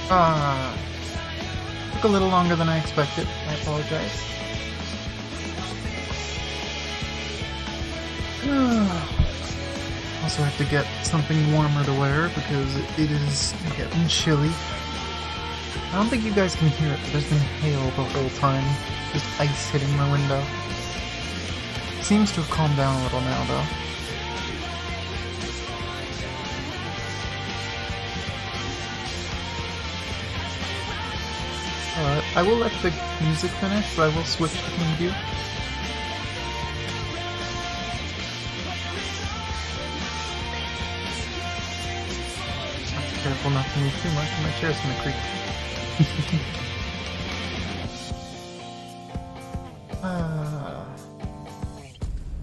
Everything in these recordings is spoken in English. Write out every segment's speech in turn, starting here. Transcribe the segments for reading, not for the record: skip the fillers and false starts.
Ah, took a little longer than I expected. I apologize. Also have to get something warmer to wear because it is getting chilly. I don't think you guys can hear it, but there's been hail the whole time. Just ice hitting my window. Seems to have calmed down a little now, though. I will let the music finish, but I will switch between you. Careful not to move too much, or my chair's gonna creak.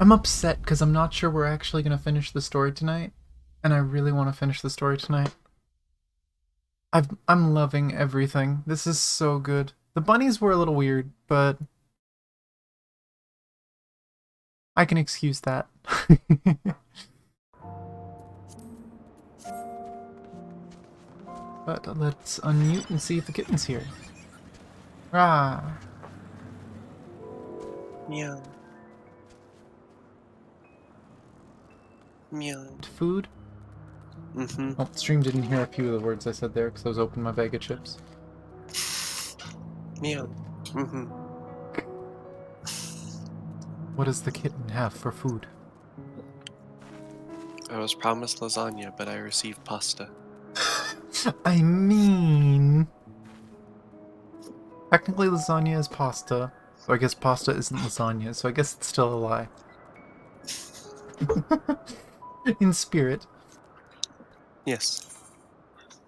I'm upset because I'm not sure we're actually gonna finish the story tonight, and I really want to finish the story tonight. I'm loving everything. This is so good. The bunnies were a little weird, but I can excuse that. But let's unmute and see if the kitten's here. Rah! Meow. Meow. Food? Mm-hmm. Oh, stream didn't hear a few of the words I said there because I was opening my bag of chips. Meow. Mm-hmm. What does the kitten have for food? I was promised lasagna, but I received pasta. I mean... Technically lasagna is pasta, so I guess pasta isn't lasagna, so I guess it's still a lie. In spirit. Yes.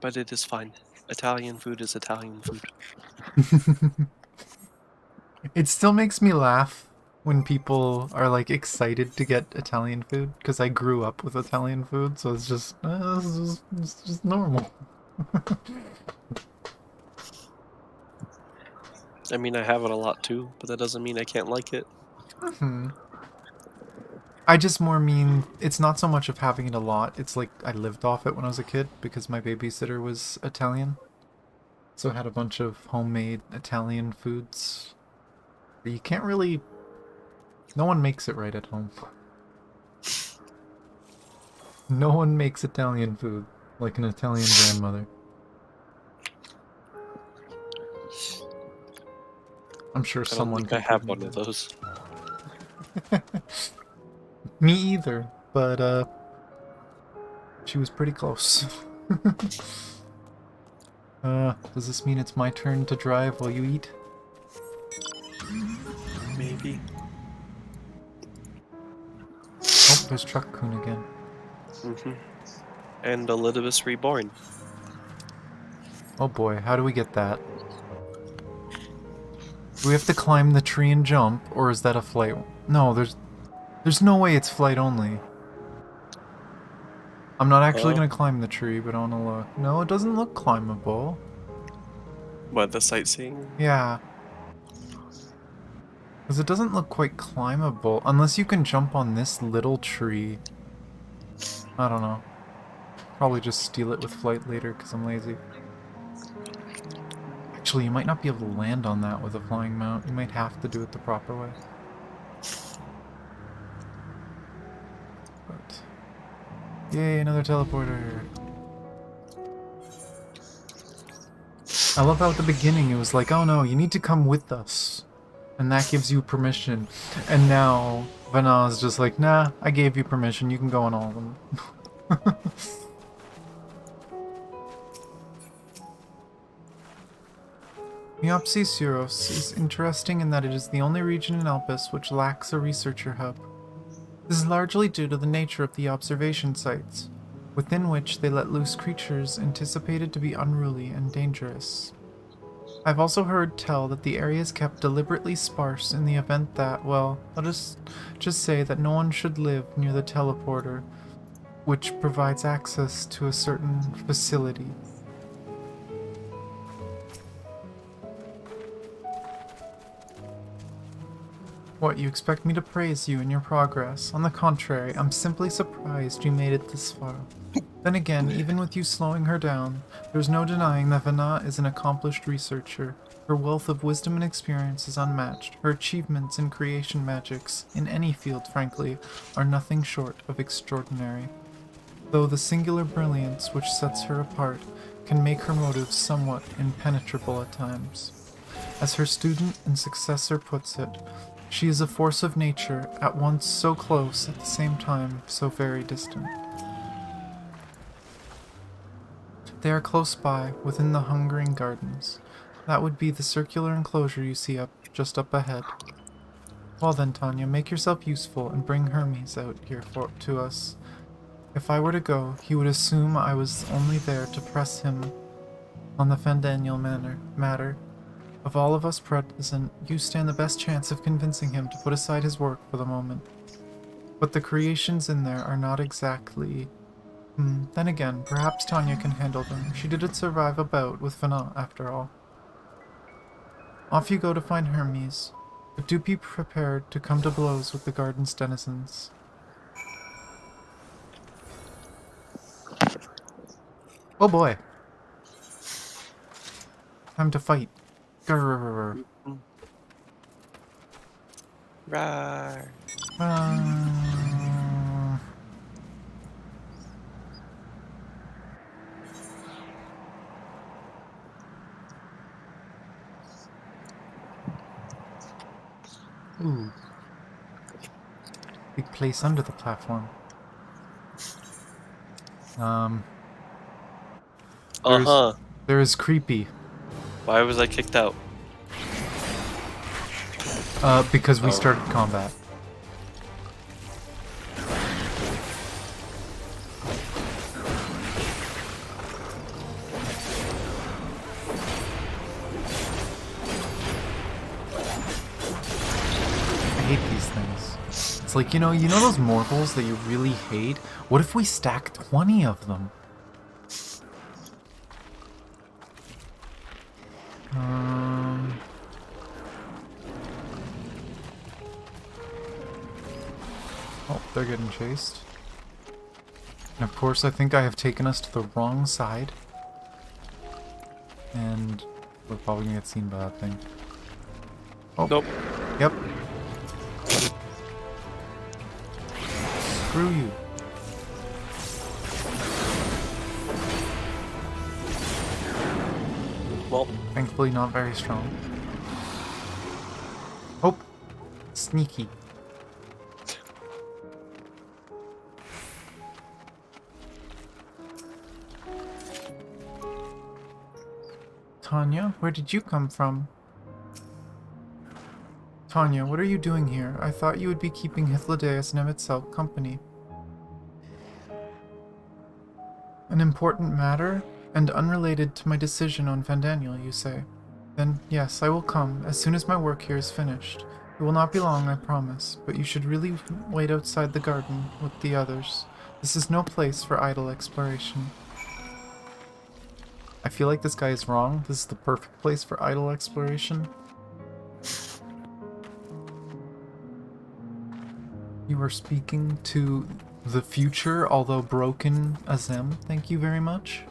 But it is fine. Italian food is Italian food. It still makes me laugh when people are like excited to get Italian food, because I grew up with Italian food, so it's just, it's just normal. I mean, I have it a lot too, but that doesn't mean I can't like it. I just more mean, it's not so much of having it a lot, it's like I lived off it when I was a kid, because my babysitter was Italian. So I had a bunch of homemade Italian foods. You can't really... No one makes it right at home. No one makes Italian food like an Italian grandmother. I'm sure someone I have one of those. Me either, but she was pretty close. Does this mean it's my turn to drive while you eat? Maybe. Oh, there's Truck Coon again. Mm-hmm. And Elizabeth's reborn. Oh boy, how do we get that? Do we have to climb the tree and jump, or is that a flight? No, there's no way it's flight only. I'm not actually gonna climb the tree, but I wanna look. No, it doesn't look climbable. What, the sightseeing? Yeah. Because it doesn't look quite climbable, unless you can jump on this little tree. I don't know. Probably just steal it with flight later, because I'm lazy. Actually, you might not be able to land on that with a flying mount. You might have to do it the proper way. But... Yay, another teleporter! I love how at the beginning it was like, oh no, you need to come with us. And that gives you permission. And now, Vanna's just like, nah, I gave you permission, you can go on all of them. Neopsisyros is interesting in that it is the only region in Elpis which lacks a researcher hub. This is largely due to the nature of the observation sites, within which they let loose creatures anticipated to be unruly and dangerous. I've also heard tell that the area is kept deliberately sparse in the event that, well, let us just say that no one should live near the teleporter, which provides access to a certain facility. What, you expect me to praise you in your progress? On the contrary, I'm simply surprised you made it this far. Then again, even with you slowing her down, there's no denying that Vana is an accomplished researcher. Her wealth of wisdom and experience is unmatched. Her achievements in creation magics, in any field frankly, are nothing short of extraordinary. Though the singular brilliance which sets her apart can make her motives somewhat impenetrable at times. As her student and successor puts it, she is a force of nature, at once so close, at the same time so very distant. They are close by, within the Hungering Gardens. That would be the circular enclosure you see just up ahead. Well then, Tanya, make yourself useful and bring Hermes out here to us. If I were to go, he would assume I was only there to press him on the Fandaniel matter. Of all of us present, you stand the best chance of convincing him to put aside his work for the moment. But the creations in there are not exactly... Then again, perhaps Tanya can handle them. She didn't survive a bout with Vana, after all. Off you go to find Hermes, but do be prepared to come to blows with the garden's denizens. Oh boy! Time to fight. Grrr. Right. Ooh. Big place under the platform. There is creepy. Why was I kicked out? Because we started combat. I hate these things. It's like, you know those mortals that you really hate? What if we stacked 20 of them? Oh, they're getting chased. And of course, I think I have taken us to the wrong side. And we're probably gonna get seen by that thing. Oh. Nope. Yep. Screw you. Well, Thankfully not very strong. Oh! Sneaky. Tanya, where did you come from? Tanya, what are you doing here? I thought you would be keeping Hythlodaeus Nemitzel company. An important matter? And unrelated to my decision on Fandaniel, you say? Then, yes, I will come, as soon as my work here is finished. It will not be long, I promise, but you should really wait outside the garden with the others. This is no place for idle exploration. I feel like this guy is wrong. This is the perfect place for idle exploration. You are speaking to the future, although broken Azem. Thank you very much.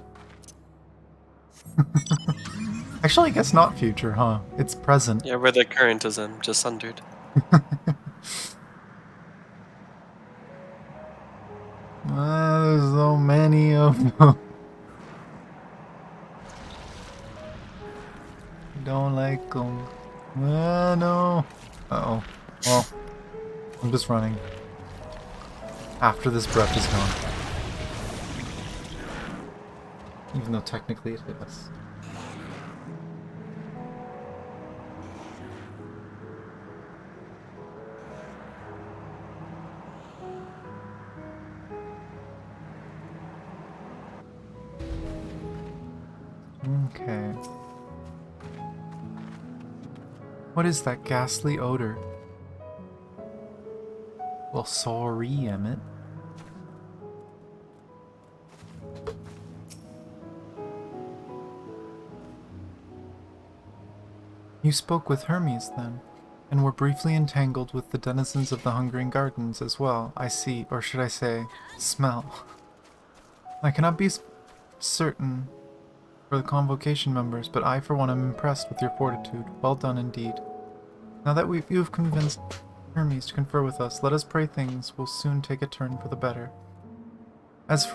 Actually, I guess not future, huh? It's present. yeah, where the current is in, just sundered. There's so many of them. Don't like them. No. Uh-oh. Well, I'm just running. After this breath is gone. Even though technically it hit us. Okay. What is that ghastly odor? Well, sorry, Emmett. You spoke with Hermes, then, and were briefly entangled with the denizens of the Hungering Gardens as well, I see, or should I say, smell. I cannot be certain for the convocation members, but I for one am impressed with your fortitude. Well done indeed. Now that you've convinced Hermes to confer with us, let us pray things will soon take a turn for the better. As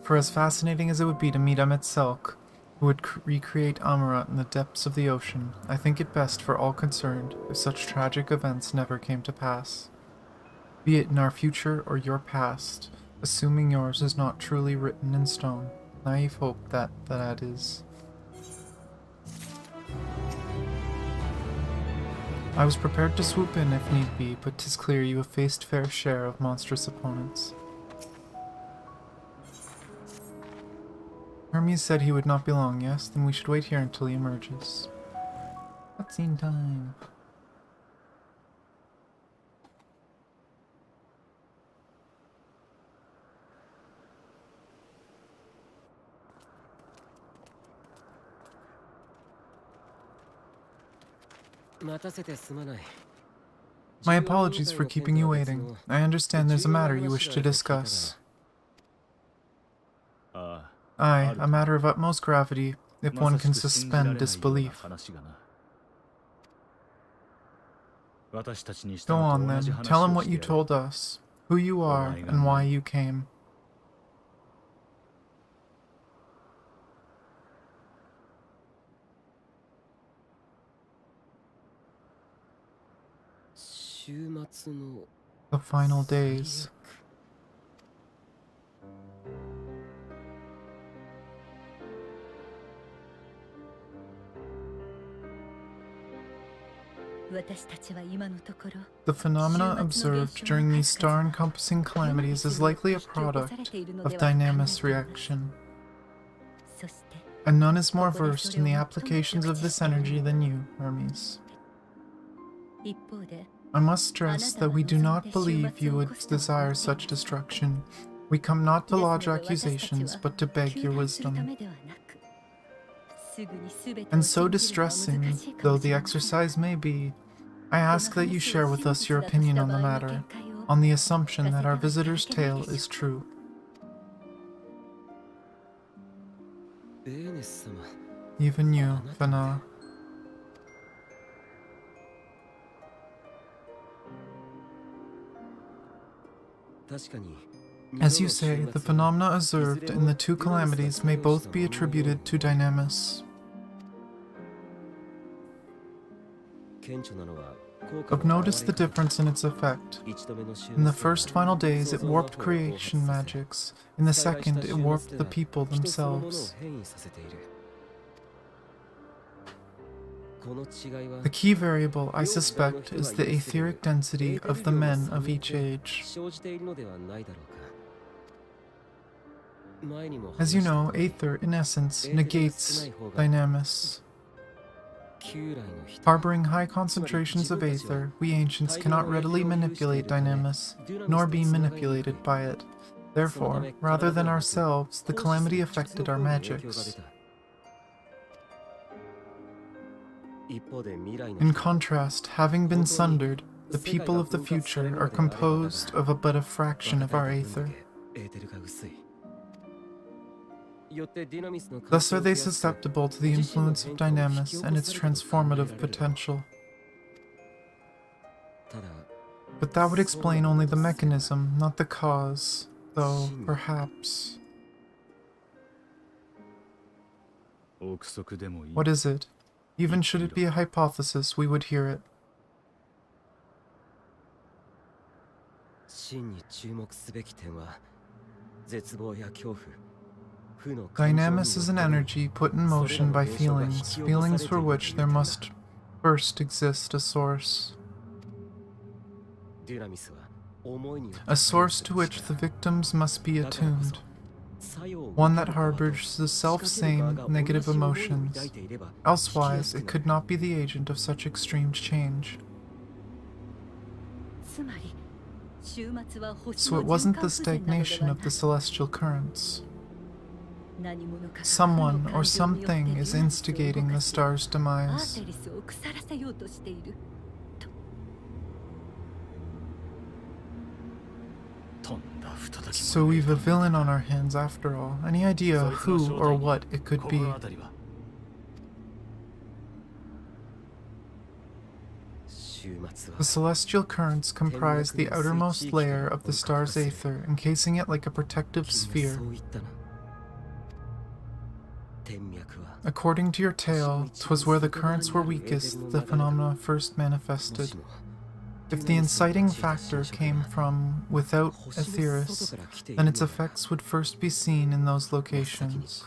fascinating as it would be to meet Emet-Selch, who would recreate Amarat in the depths of the ocean, I think it best for all concerned if such tragic events never came to pass. Be it in our future or your past, assuming yours is not truly written in stone. Naive hope that is. I was prepared to swoop in if need be, but 'tis clear you have faced fair share of monstrous opponents. Hermes said he would not be long, yes? Then we should wait here until he emerges. Cutscene time. My apologies for keeping you waiting. I understand there's a matter you wish to discuss. Aye, a matter of utmost gravity, if one can suspend disbelief. Go on then, tell him what you told us, who you are, and why you came. The final days. The phenomena observed during these star-encompassing calamities is likely a product of Dynamis reaction, and none is more versed in the applications of this energy than you, Hermes. I must stress that we do not believe you would desire such destruction. We come not to lodge accusations, but to beg your wisdom. And so distressing though the exercise may be, I ask that you share with us your opinion on the matter, on the assumption that our visitor's tale is true. Even you, Fana. As you say, the phenomena observed in the two calamities may both be attributed to Dynamis. Of notice the difference in its effect. In the first final days it warped creation magics, in the second it warped the people themselves. The key variable, I suspect, is the etheric density of the men of each age. As you know, Aether, in essence, negates Dynamis. Harboring high concentrations of Aether, we ancients cannot readily manipulate Dynamis, nor be manipulated by it. Therefore, rather than ourselves, the calamity affected our magics. In contrast, having been sundered, the people of the future are composed of but a fraction of our Aether. Thus are they susceptible to the influence of Dynamis and its transformative potential. But that would explain only the mechanism, not the cause, though, perhaps. What is it? Even should it be a hypothesis, we would hear it. Dynamis is an energy put in motion by feelings, feelings for which there must first exist a source. A source to which the victims must be attuned. One that harbors the self-same negative emotions. Elsewise, it could not be the agent of such extreme change. So it wasn't the stagnation of the celestial currents. Someone or something is instigating the star's demise. So we've a villain on our hands after all. Any idea who or what it could be? The celestial currents comprise the outermost layer of the star's aether, encasing it like a protective sphere. According to your tale, 'twas where the currents were weakest the phenomena first manifested. If the inciting factor came from without Aetheris, then its effects would first be seen in those locations.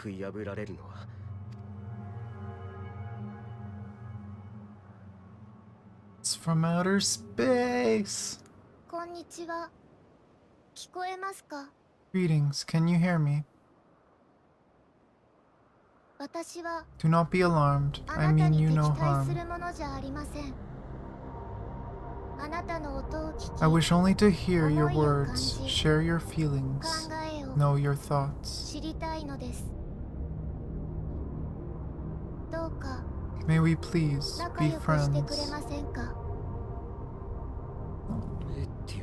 It's from outer space! こんにちは。聞こえますか？ Greetings, can you hear me? 私は Do not be alarmed, あ I なた mean に you 敵 no 対す harm. るものじゃありません。あなたの音を聞き、 I wish only to hear your 思いを感 words, じ、 share your 考 feelings, えを know your thoughts. 知りたいのです。どうか May we please 仲 be 良くしてくれ friends? ませんか？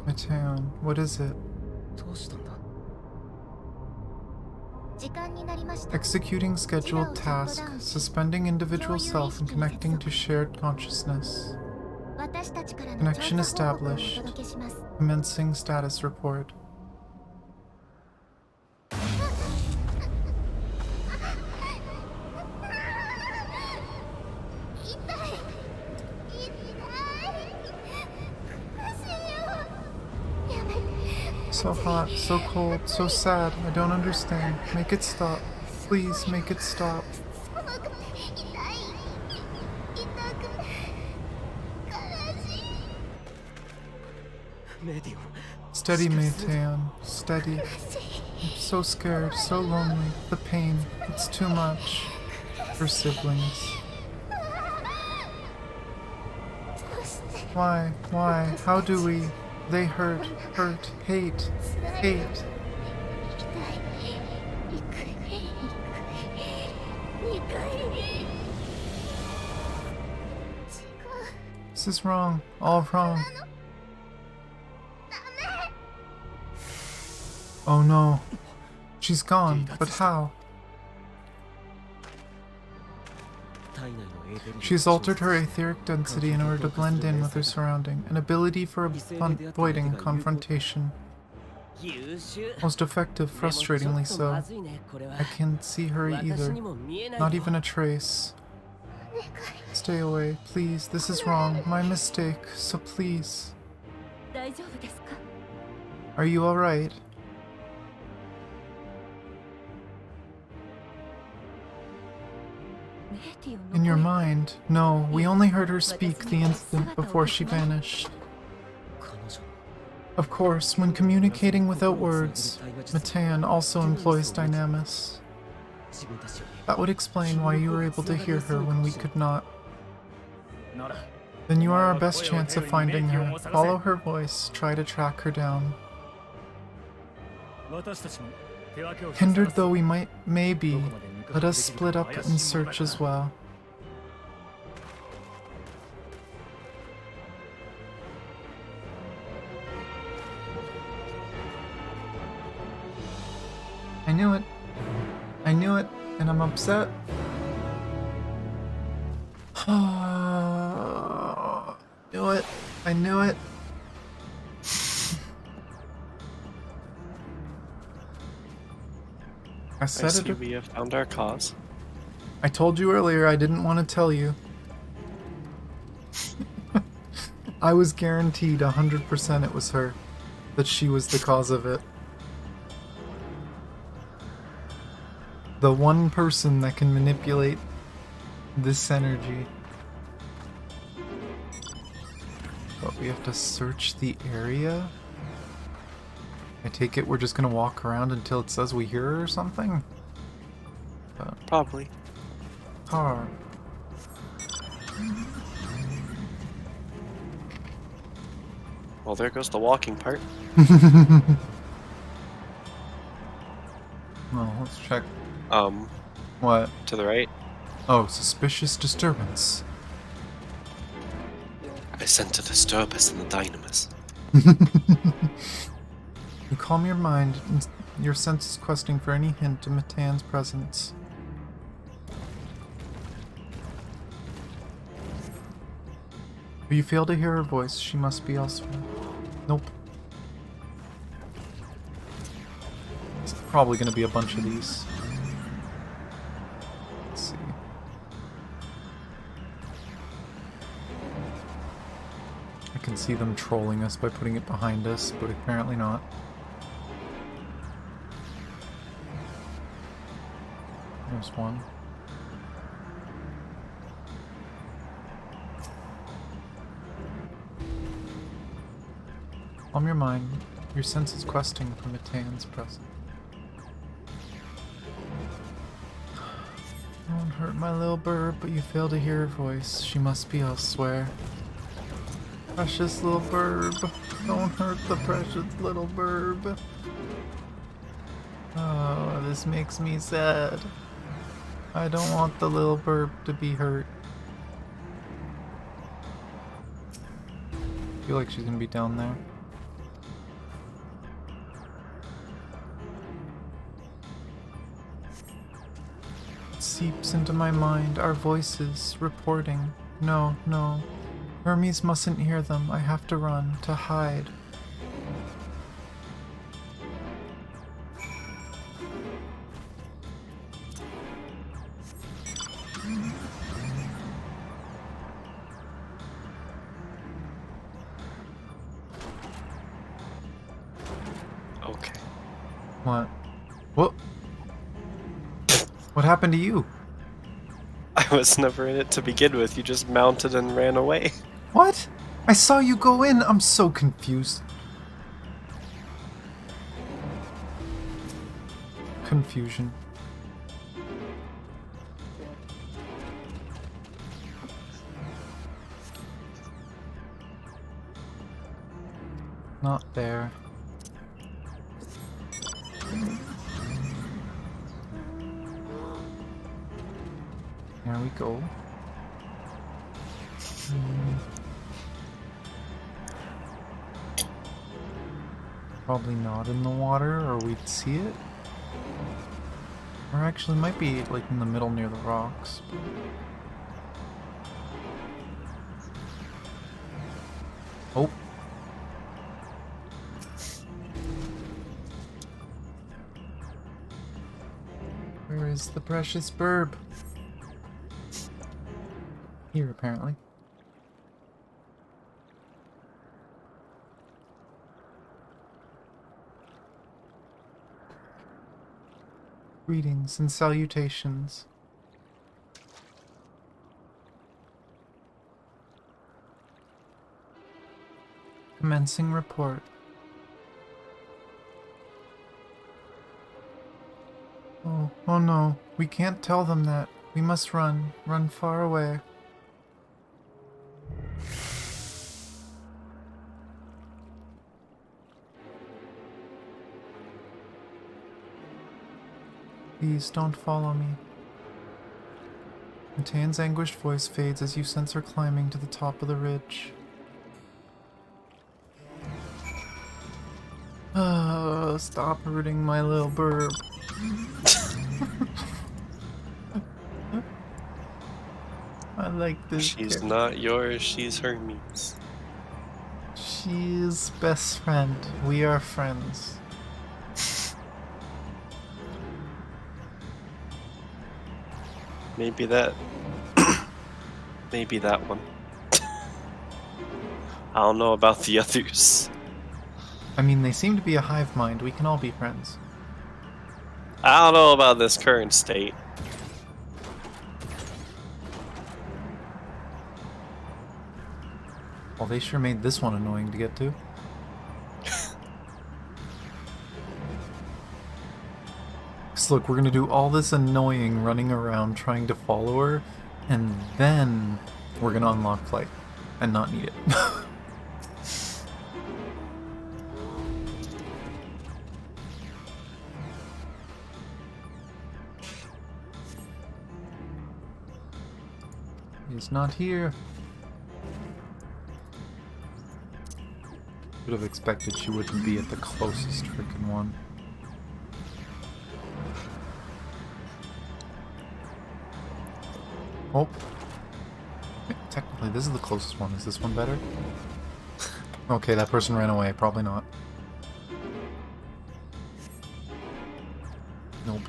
Mateon, what is it? 時間になりました。 Executing scheduled task, suspending individual self and connecting to shared consciousness. 私たちからの Connection 調査報告をお established. 届けします。 Commencing status report. So hot, so cold, so sad. I don't understand. Make it stop. Please make it stop. Steady, Mateon. Steady. I'm so scared, so lonely. The pain. It's too much. Her siblings. Why? Why? How do we? They hurt, hate, hate. This is wrong, all wrong. Oh no. She's gone, but how? She's altered her etheric density in order to blend in with her surrounding, an ability for avoiding confrontation. Most effective, frustratingly so. I can't see her either, not even a trace. Stay away, please, this is wrong, my mistake, so please. Are you alright? In your mind, no, we only heard her speak the instant before she vanished. Of course, when communicating without words, Mateon also employs Dynamis. That would explain why you were able to hear her when we could not. Then you are our best chance of finding her. Follow her voice, try to track her down. Hindered though we may be, let us split up and search as well. I knew it. I knew it, and I'm upset. Knew it. I knew it. I I said see it. we have found our cause. I told you earlier I didn't want to tell you. I was guaranteed 100% it was her. That she was the cause of it. The one person that can manipulate this energy. But we have to search the area? I take it we're just gonna walk around until it says we hear her or something? Probably. Car. Well, there goes the walking part. Well, let's check. What? What? To the right. Oh, suspicious disturbance. I sent to disturb us in the dynamis. You Calm your mind and your senses questing for any hint of Matan's presence. If you fail to hear her voice, she must be elsewhere. Nope. It's probably going to be a bunch of these. Let's see. I can see them trolling us by putting it behind us, but apparently not. There's one. Calm your mind. Your senses questing for Matan's presence. Don't hurt my little bird, but you fail to hear her voice. She must be elsewhere. Precious little bird. Don't hurt the precious little bird. Oh, this makes me sad. I don't want the little bird to be hurt. I feel like she's gonna be down there. It seeps into my mind, our voices, reporting. No, no. Hermes mustn't hear them. I have to run, to hide. Okay. What? What? What happened to you? I was never in it to begin with. You just mounted and ran away. What? I saw you go in. I'm so confused. Confusion. Not there. There we go. Probably not in the water, or we'd see it. Or actually, might be like in the middle near the rocks. But... Oh. Where is the precious burb? Here, apparently. Greetings and salutations. Commencing report. Oh no. We can't tell them that. We must run. Run far away. Please don't follow me. Matan's anguished voice fades as you sense her climbing to the top of the ridge. Stop hurting my little burb. I like this. She's character. not yours, she's Hermes. She's best friend. We are friends. Maybe that... maybe that one. I don't know about the others. I mean, they seem to be a hive mind. We can all be friends. I don't know about this current state. Well, they sure made this one annoying to get to. So look, we're gonna do all this annoying running around trying to follow her, and then we're gonna unlock flight and not need it. He's not here. Should have expected she wouldn't be at the closest freaking one. Oh. Technically, this is the closest one. Is this one better? Okay, that person ran away. Probably not. Nope.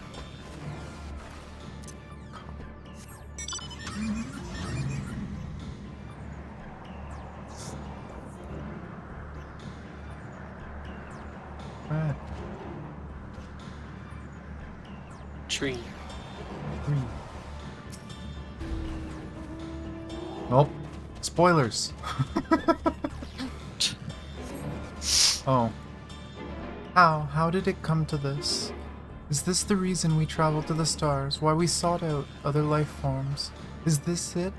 Right. Tree. Nope. Spoilers. Oh. How did it come to this? Is this the reason we traveled to the stars? Why we sought out other life forms? Is this it?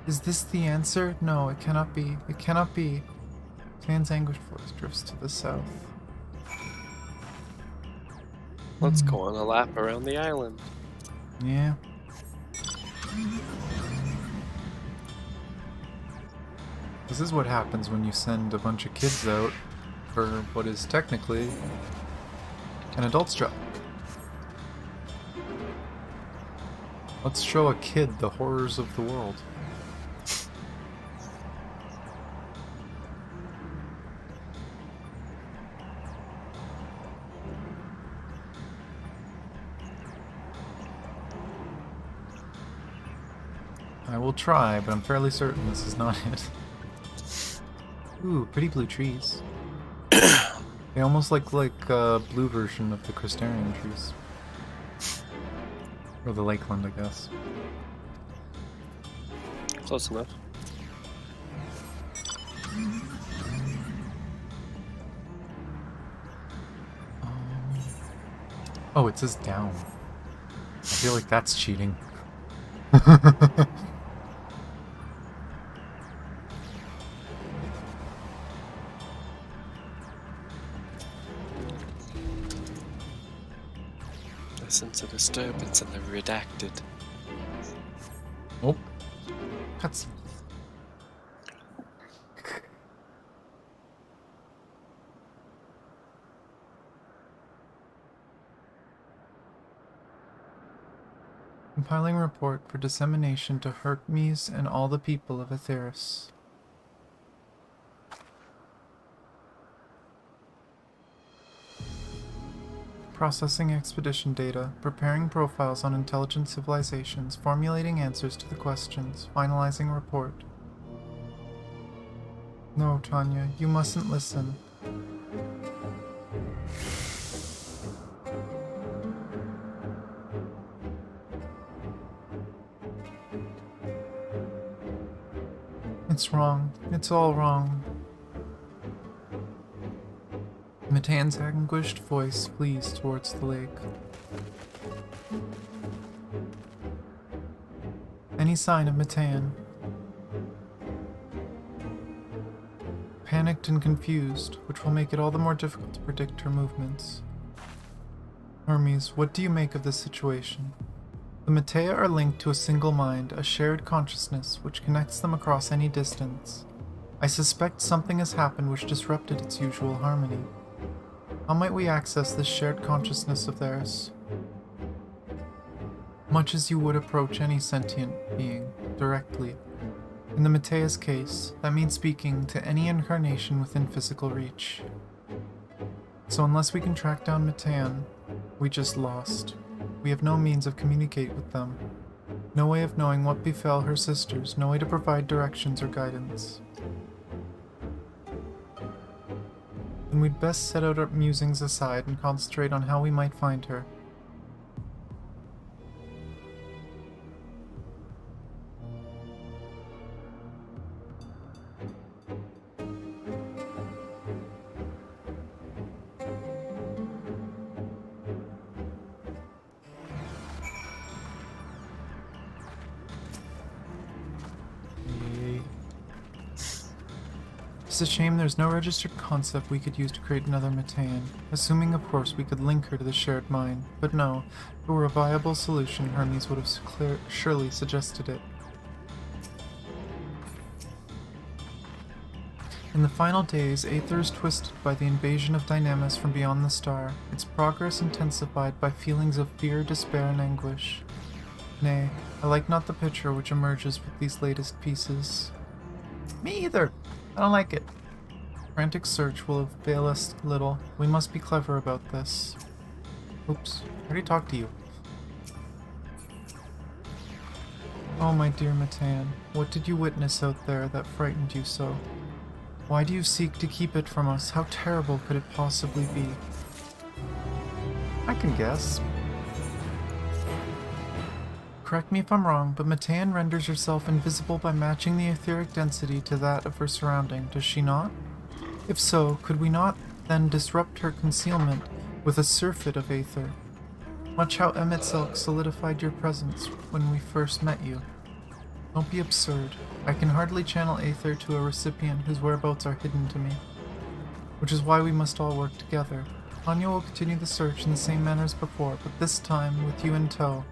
Is this the answer? No, it cannot be. It cannot be. Tan's anguished voice drifts to the south. Let's go on a lap around the island. Yeah. This is what happens when you send a bunch of kids out for what is technically an adult's job. Let's show a kid the horrors of the world. I will try, but I'm fairly certain this is not it. Ooh, pretty blue trees. They almost look like a blue version of the Crystarian trees. Or the Lakeland, I guess. Close enough. Oh, it says down. I feel like that's cheating. I sense a disturbance in the redacted. Nope. Cutscene. Compiling report for dissemination to Hermes and all the people of Aetheris. Processing expedition data, preparing profiles on intelligent civilizations, formulating answers to the questions, finalizing report. No, Tanya, you mustn't listen. It's wrong. It's all wrong. Matan's anguished voice flees towards the lake. Any sign of Matan? Panicked and confused, which will make it all the more difficult to predict her movements. Hermes, what do you make of this situation? The Matea are linked to a single mind, a shared consciousness, which connects them across any distance. I suspect something has happened which disrupted its usual harmony. How might we access this shared consciousness of theirs? Much as you would approach any sentient being, directly. In the Matea's case, that means speaking to any incarnation within physical reach. So unless we can track down Matan, we just lost. We have no means of communicating with them. No way of knowing what befell her sisters, no way to provide directions or guidance. Then we'd best set out our musings aside and concentrate on how we might find her. It's a shame there's no registered concept we could use to create another Matan, assuming of course we could link her to the shared mind, but no, if it were a viable solution, Hermes would have surely suggested it. In the final days, Aether is twisted by the invasion of Dynamis from beyond the star, its progress intensified by feelings of fear, despair, and anguish. Nay, I like not the picture which emerges with these latest pieces. Me either! I don't like it. Frantic search will avail us little. We must be clever about this. Oops, I already talked to you. Oh, my dear Matan, what did you witness out there that frightened you so? Why do you seek to keep it from us? How terrible could it possibly be? I can guess. Correct me if I'm wrong, but Matan renders herself invisible by matching the etheric density to that of her surrounding, does she not? If so, could we not then disrupt her concealment with a surfeit of aether? Watch how Emmet Silk solidified your presence when we first met you. Don't be absurd. I can hardly channel aether to a recipient whose whereabouts are hidden to me. Which is why we must all work together. Anya will continue the search in the same manner as before, but this time with you in tow.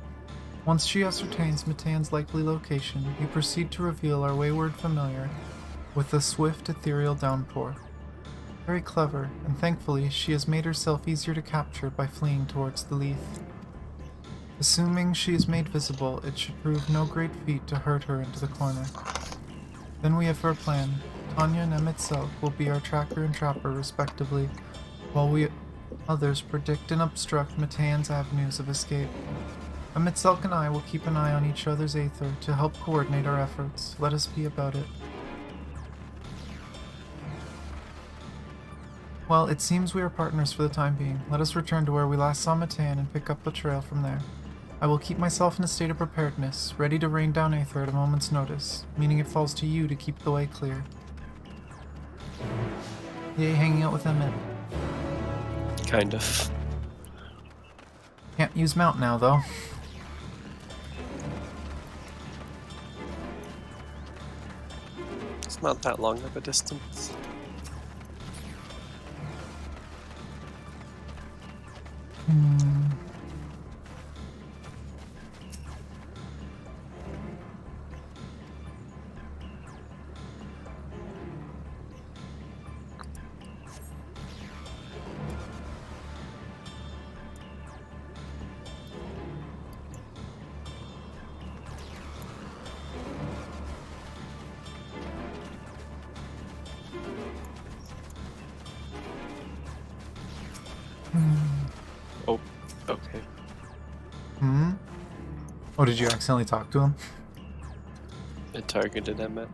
Once she ascertains Matan's likely location, you proceed to reveal our wayward familiar with a swift ethereal downpour. Very clever, and thankfully she has made herself easier to capture by fleeing towards the Leith. Assuming she is made visible, it should prove no great feat to herd her into the corner. Then we have our plan. Tanya and Emmet Selk will be our tracker and trapper respectively, while we others predict and obstruct Matan's avenues of escape. Emmet Selk and I will keep an eye on each other's aether to help coordinate our efforts. Let us be about it. Well, it seems we are partners for the time being. Let us return to where we last saw Matan and pick up the trail from there. I will keep myself in a state of preparedness, ready to rain down aether at a moment's notice, meaning it falls to you to keep the way clear. Yay, hanging out with Emmett. Kind of. Can't use mount now, though. It's not that long of a distance. Oh, okay. Oh, did you accidentally talk to him? It targeted Emmet.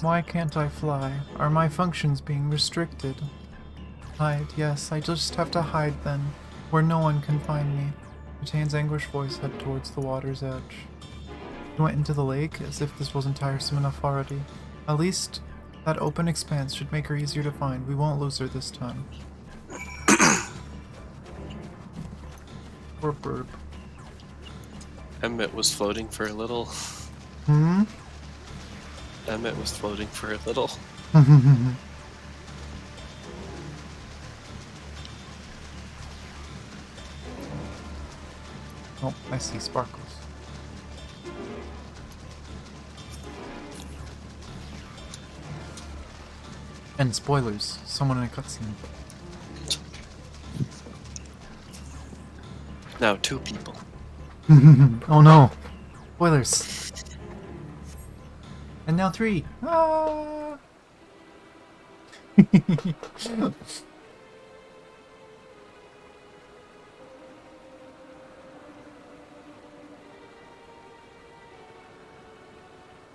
Why can't I fly? Are my functions being restricted? Hide, yes, I just have to hide then, where no one can find me. Matan's anguished voice head towards the water's edge. He went into the lake, as if this wasn't tiresome enough already. At least, that open expanse should make her easier to find. We won't lose her this time. Poor bird. Emmet was floating for a little. Emmet was floating for a little. Oh, I see sparkles. And spoilers, someone in a cutscene. Now 2 people. Oh no! Spoilers! And now 3! Ah!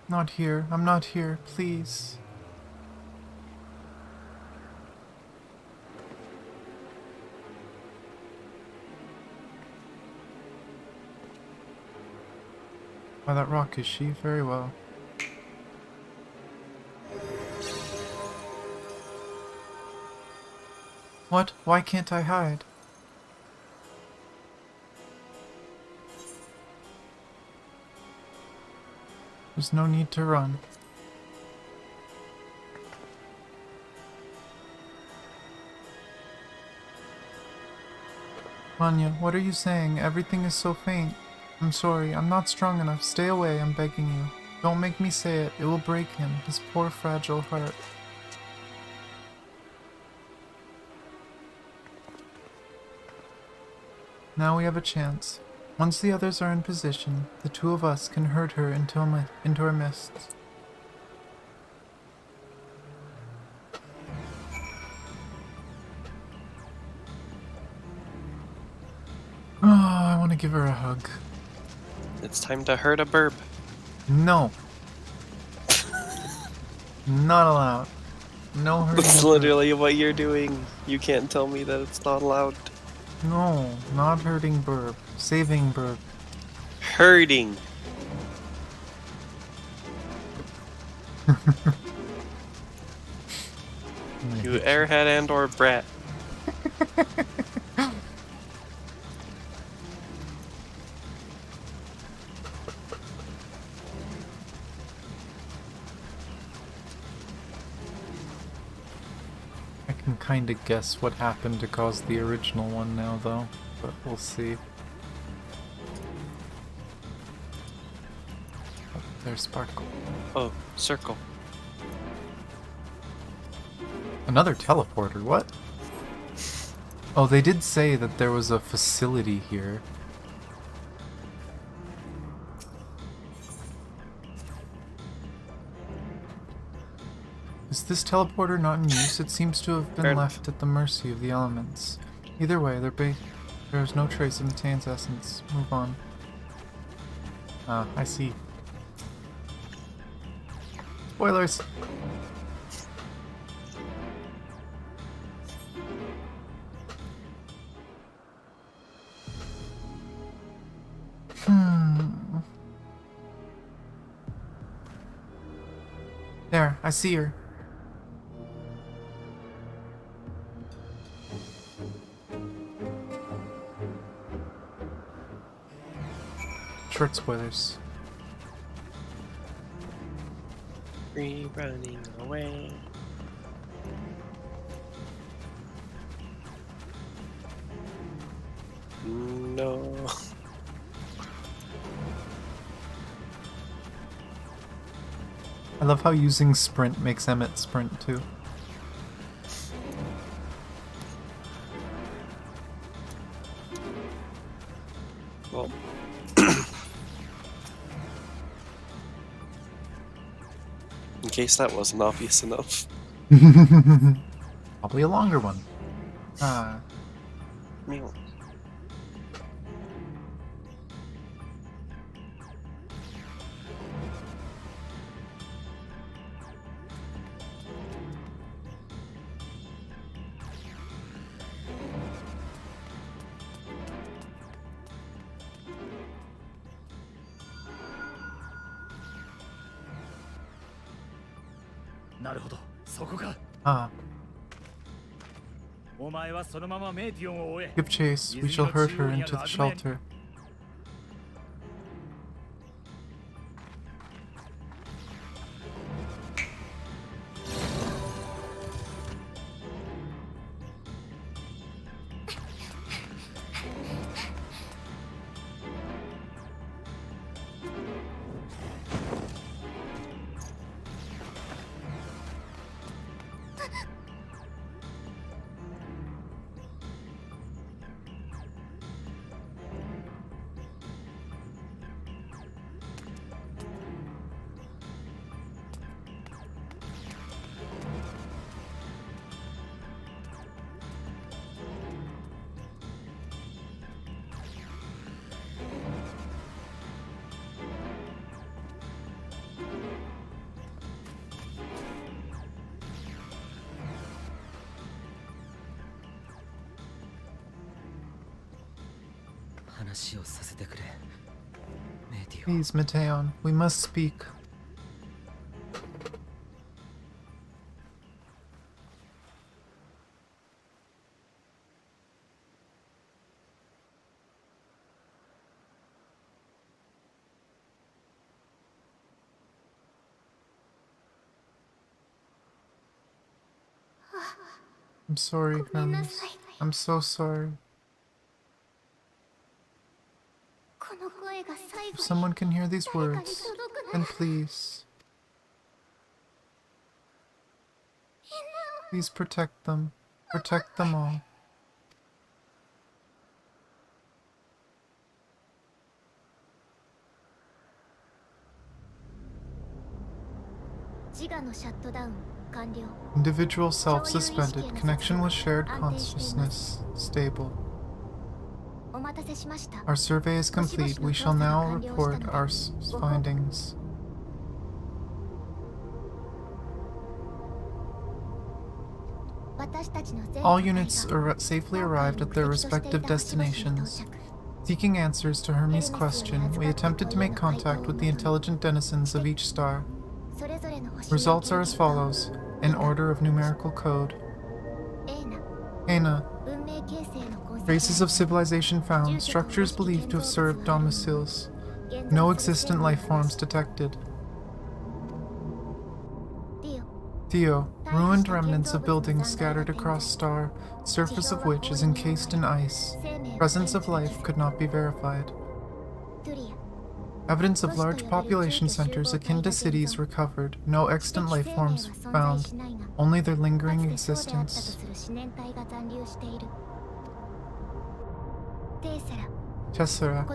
Not here. I'm not here. Please. By that rock, is she? Very well. What? Why can't I hide? There's no need to run. Anya, what are you saying? Everything is so faint. I'm sorry, I'm not strong enough. Stay away, I'm begging you. Don't make me say it. It will break him, his poor fragile heart. Now we have a chance. Once the others are in position, the two of us can herd her into our midst. Oh, I want to give her a hug. It's time to herd a burb. No. Not allowed. No hurting That's a burb. literally what you're doing. You can't tell me that it's not allowed. No, not hurting burb. Saving burb. Herding. You airhead and or brat. I can kind of guess what happened to cause the original one now, though, but we'll see. Oh, there's Sparkle. Oh, circle. Another teleporter, what? Oh, they did say that there was a facility here. Is this teleporter not in use? It seems to have been left at the mercy of the elements. Either way, there is no trace of Matean's essence. Move on. Ah, I see. Spoilers! There, I see her. Short spoilers. Free running away. No. I love how using sprint makes Emmett sprint too. Well. In case that wasn't obvious enough. Probably a longer one. Ah. Meow. Ah. Give chase. We shall herd her into the shelter. Please, Mateon, we must speak. I'm sorry, Hermes. I'm so sorry. If someone can hear these words, then please, please protect them. Protect them all. Individual self suspended. Connection with shared consciousness stable. Our survey is complete. We shall now report our findings. All units safely arrived at their respective destinations. Seeking answers to Hermes' question, we attempted to make contact with the intelligent denizens of each star. Results are as follows, in order of numerical code. Hena. Traces of civilization found. Structures believed to have served domiciles. No existent life forms detected. Theo. Ruined remnants of buildings scattered across star, surface of which is encased in ice. Presence of life could not be verified. Evidence of large population centers akin to cities recovered. No extant life forms found. Only their lingering existence. Tessera.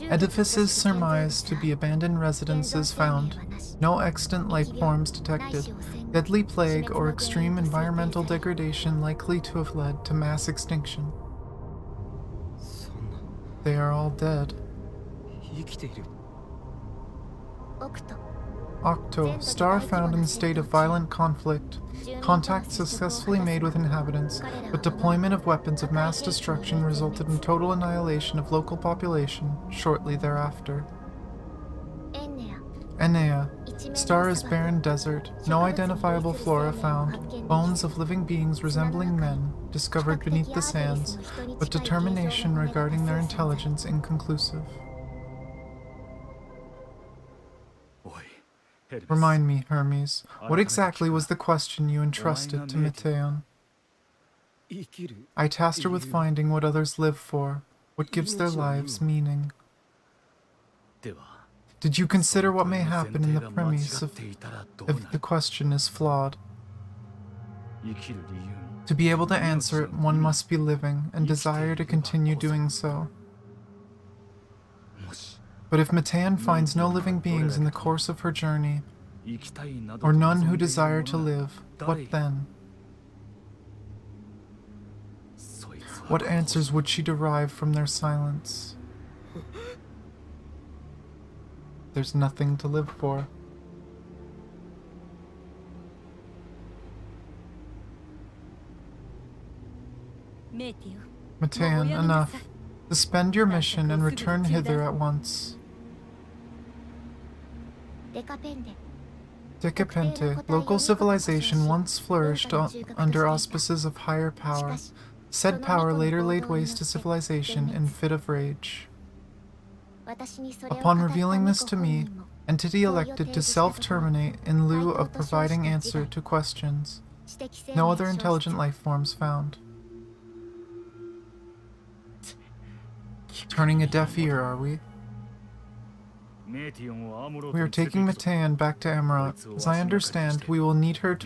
Edifices surmised to be abandoned residences found. No extant life forms detected. Deadly plague or extreme environmental degradation likely to have led to mass extinction. They are all dead. Octo. Star found in a state of violent conflict. Contact successfully made with inhabitants, but deployment of weapons of mass destruction resulted in total annihilation of local population shortly thereafter. Enea. Star is barren desert. No identifiable flora found. Bones of living beings resembling men discovered beneath the sands, but determination regarding their intelligence inconclusive. Remind me, Hermes, what exactly was the question you entrusted to Meteon? I tasked her with finding what others live for, what gives their lives meaning. Did you consider what may happen in the premise if the question is flawed? To be able to answer it, one must be living and desire to continue doing so. But if Meteon finds no living beings in the course of her journey, or none who desire to live, what then? What answers would she derive from their silence? There's nothing to live for. Meteon, enough. Suspend your mission and return hither at once. Decapente, local civilization once flourished under auspices of higher power. Said power later laid waste to civilization in fit of rage. Upon revealing this to me, entity elected to self-terminate in lieu of providing answer to questions. No other intelligent life forms found. Turning a deaf ear, are we? We are taking Meteon back to Emerald. As I understand, we will need her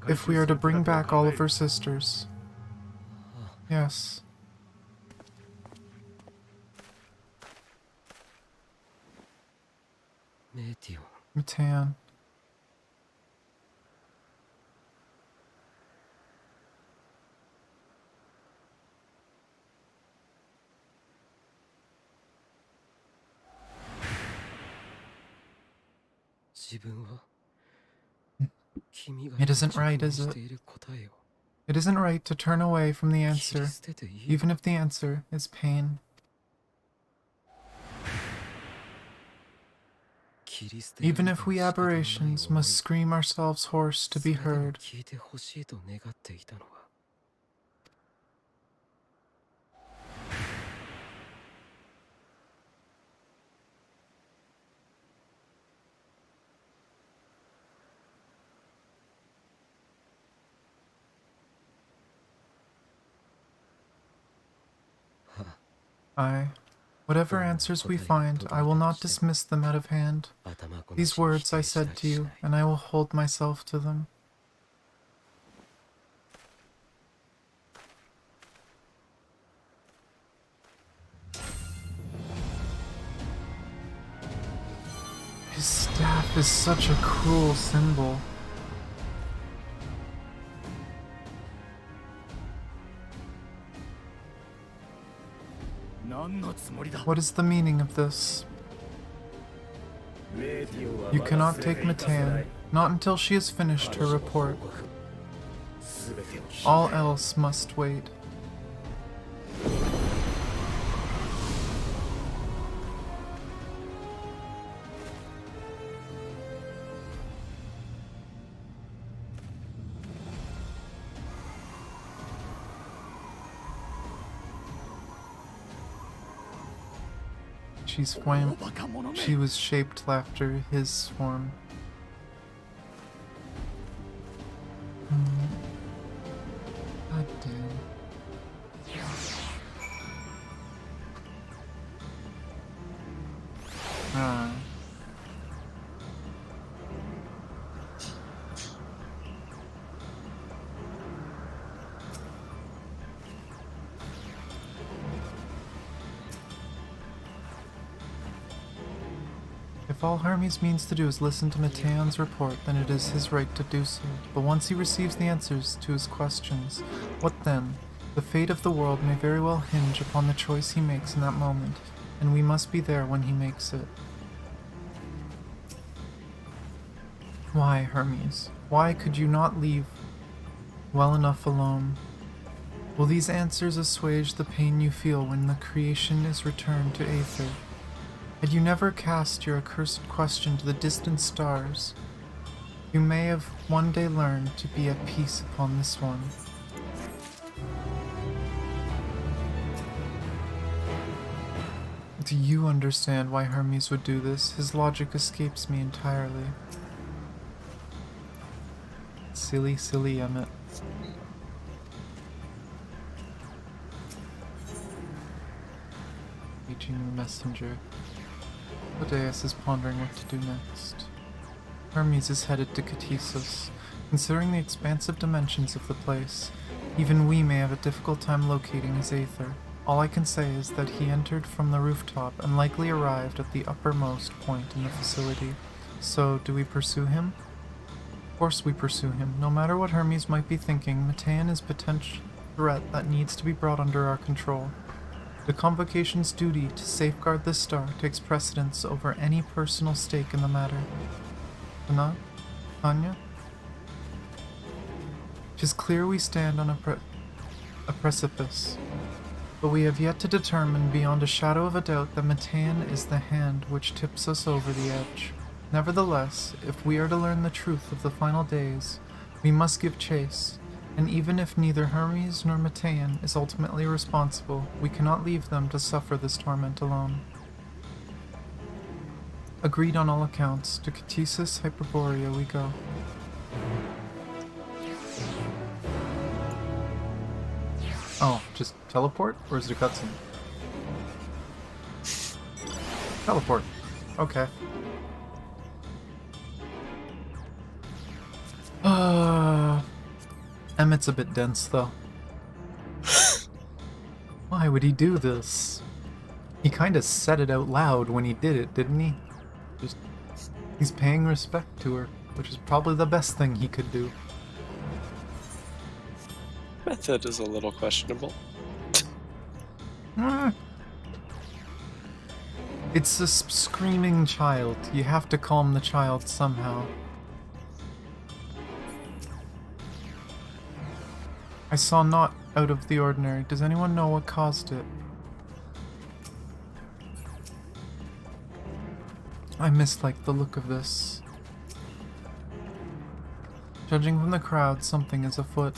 if we are to bring back all of her sisters. Yes. Meteon. It isn't right, is it? It isn't right to turn away from the answer, even if the answer is pain. Even if we aberrations must scream ourselves hoarse to be heard. I Whatever answers we find, I will not dismiss them out of hand. These words I said to you, and I will hold myself to them. His staff is such a cruel symbol. What is the meaning of this? You cannot take Matan, not until she has finished her report. All else must wait. She was shaped after his form. God damn. Ah. If all Hermes means to do is listen to Mateon's report, then it is his right to do so. But once he receives the answers to his questions, what then? The fate of the world may very well hinge upon the choice he makes in that moment, and we must be there when he makes it. Why, Hermes? Why could you not leave well enough alone? Will these answers assuage the pain you feel when the creation is returned to Aether? Had you never cast your accursed question to the distant stars, you may have one day learned to be at peace upon this one. Do you understand why Hermes would do this? His logic escapes me entirely. Silly, silly Emmett. Reaching the messenger. Odeus is pondering what to do next. Hermes is headed to Ktisos. Considering the expansive dimensions of the place, even we may have a difficult time locating his Aether. All I can say is that he entered from the rooftop and likely arrived at the uppermost point in the facility. So, do we pursue him? Of course we pursue him. No matter what Hermes might be thinking, Matan is a potential threat that needs to be brought under our control. The Convocation's duty to safeguard this star takes precedence over any personal stake in the matter. Anna? Anya? 'Tis clear we stand on a precipice, but we have yet to determine beyond a shadow of a doubt that Matan is the hand which tips us over the edge. Nevertheless, if we are to learn the truth of the final days, we must give chase. And even if neither Hermes nor Matan is ultimately responsible, we cannot leave them to suffer this torment alone. Agreed on all accounts, to Ktisos Hyperborea we go. Oh, just teleport? Or is it a cutscene? Teleport. Okay. Emmett's a bit dense, though. Why would he do this? He kinda said it out loud when he did it, didn't he? He's paying respect to her, which is probably the best thing he could do. Method is a little questionable. It's a screaming child. You have to calm the child somehow. I saw naught out of the ordinary. Does anyone know what caused it? I mislike the look of this. Judging from the crowd, something is afoot.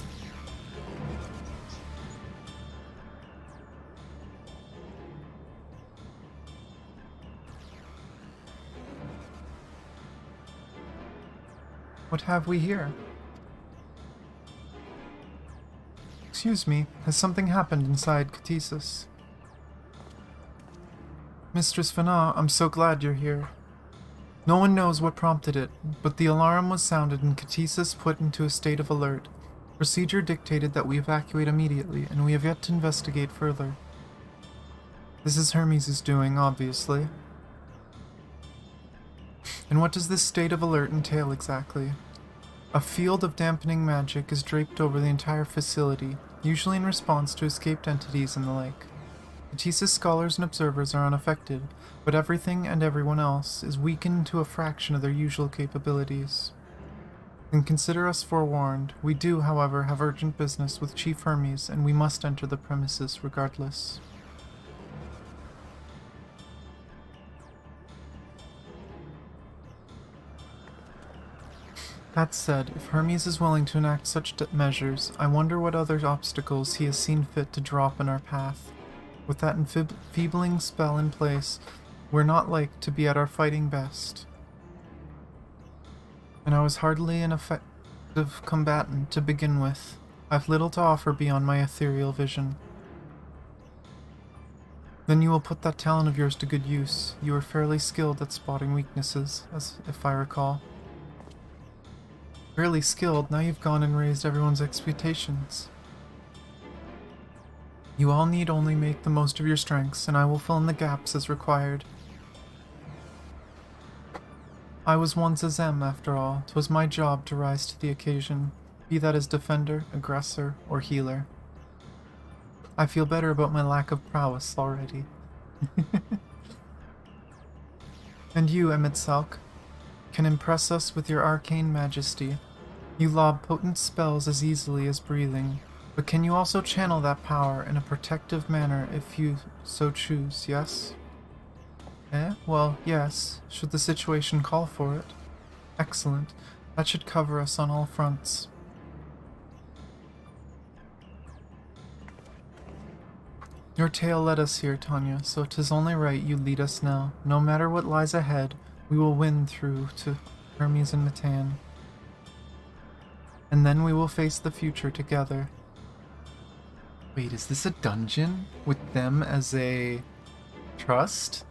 What have we here? Excuse me, has something happened inside Ktisos? Mistress Fana, I'm so glad you're here. No one knows what prompted it, but the alarm was sounded and Katisis put into a state of alert. Procedure dictated that we evacuate immediately, and we have yet to investigate further. This is Hermes' doing, obviously. And what does this state of alert entail exactly? A field of dampening magic is draped over the entire facility, usually in response to escaped entities and the like. Katisis scholars and observers are unaffected, but everything and everyone else is weakened to a fraction of their usual capabilities. Then consider us forewarned. We do, however, have urgent business with Chief Hermes, and we must enter the premises regardless. That said, if Hermes is willing to enact such measures, I wonder what other obstacles he has seen fit to drop in our path. With that enfeebling spell in place, we're not like to be at our fighting best. And I was hardly an effective combatant to begin with. I've little to offer beyond my ethereal vision. Then you will put that talent of yours to good use. You are fairly skilled at spotting weaknesses, as if I recall. Fairly skilled, now you've gone and raised everyone's expectations. You all need only make the most of your strengths, and I will fill in the gaps as required. I was once a Zem, after all. 'Twas my job to rise to the occasion, be that as defender, aggressor, or healer. I feel better about my lack of prowess already. And you, Emitsalk, can impress us with your arcane majesty. You lob potent spells as easily as breathing, but can you also channel that power in a protective manner if you so choose, yes? Well, yes, should the situation call for it. Excellent. That should cover us on all fronts. Your tale led us here, Tanya, so 'tis only right you lead us now. No matter what lies ahead, we will win through to Hermes and Matan. And then we will face the future together. Wait, is this a dungeon with them as a trust?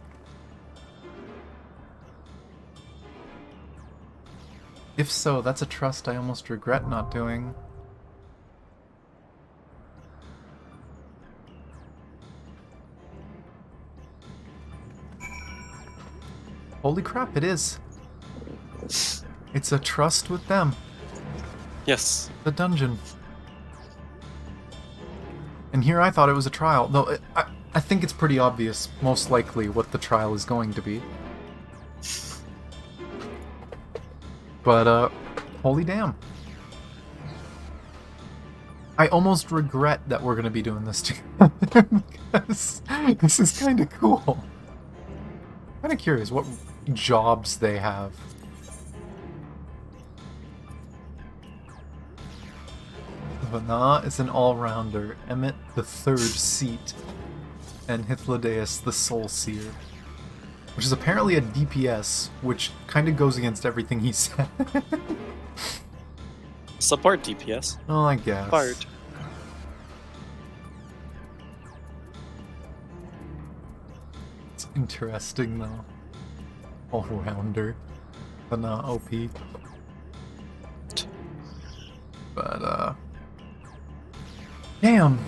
If so, that's a trust I almost regret not doing. Holy crap, it is. It's a trust with them. Yes. The dungeon. And here I thought it was a trial, though I think it's pretty obvious, most likely, what the trial is going to be. But, holy damn. I almost regret that we're going to be doing this together, because this is kind of cool. Kind of curious what jobs they have. Vana is an all-rounder, Emmet the third seat, and Hythlodaeus the soul seer. Which is apparently a DPS, which kind of goes against everything he said. Support DPS. Oh, I guess. Support. It's interesting, though. All-rounder. Vana OP. But, damn!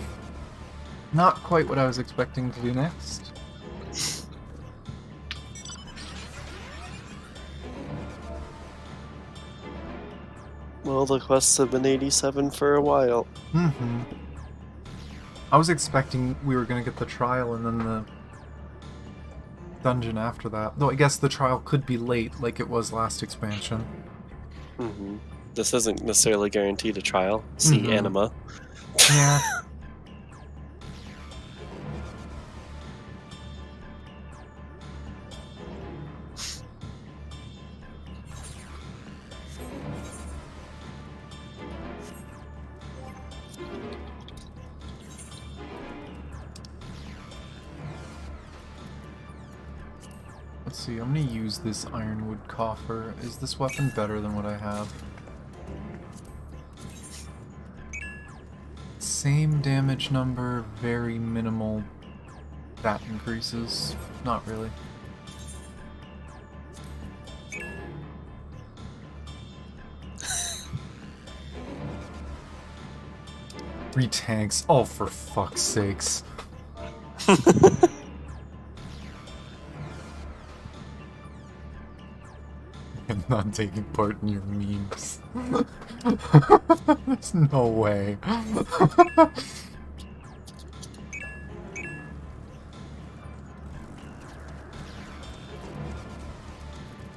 Not quite what I was expecting to do next. Well, the quests have been 87 for a while. Mm-hmm. I was expecting we were gonna get the trial and then the dungeon after that. Though I guess the trial could be late, like it was last expansion. Mm-hmm. This isn't necessarily guaranteed a trial. See Anima. Yeah. Let's see, I'm gonna use this ironwood coffer. Is this weapon better than what I have? Same damage number, very minimal that increases. Not really. Three tanks. Oh, for fuck's sakes. I'm not taking part in your memes. There's no way.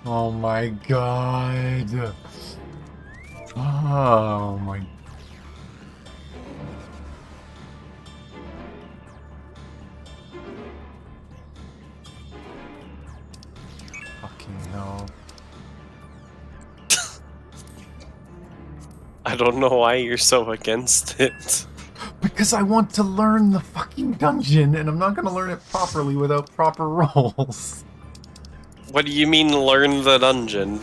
Oh my god. Oh my. Fucking hell. I don't know why you're so against it. Because I want to learn the fucking dungeon, and I'm not gonna learn it properly without proper rolls. What do you mean, learn the dungeon?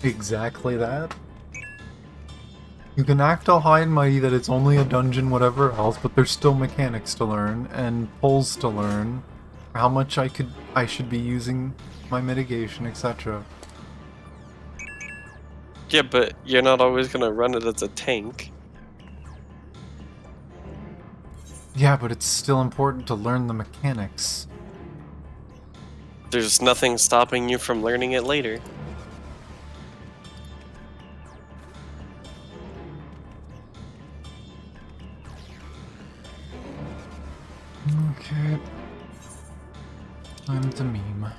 Exactly that. You can act all high and mighty that it's only a dungeon, whatever else, but there's still mechanics to learn, and pulls to learn, how much I should be using my mitigation, etc. Yeah, but you're not always gonna run it as a tank. Yeah, but it's still important to learn the mechanics. There's nothing stopping you from learning it later. Okay. Time to meme.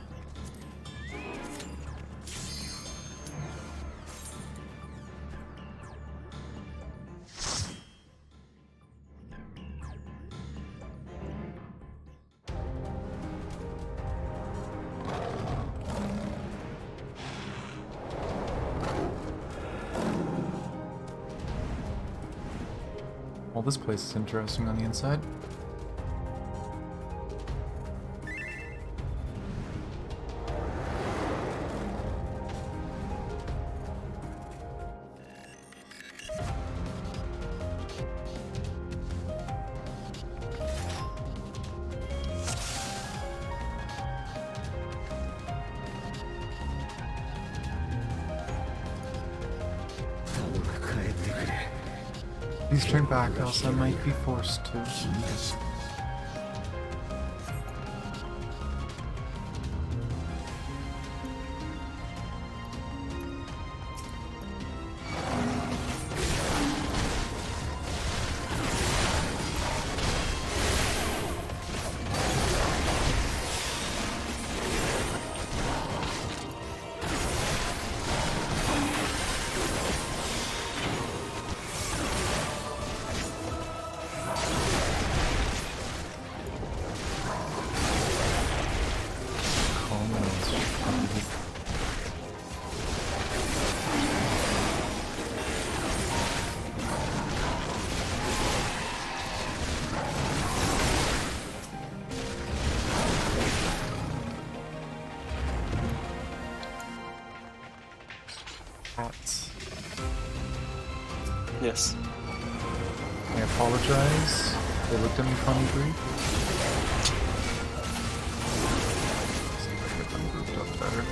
Well, this place is interesting on the inside. Please turn back, else I might be forced to. Cats. Yes. I apologize. They looked at me hungry. See if I get them grouped up better.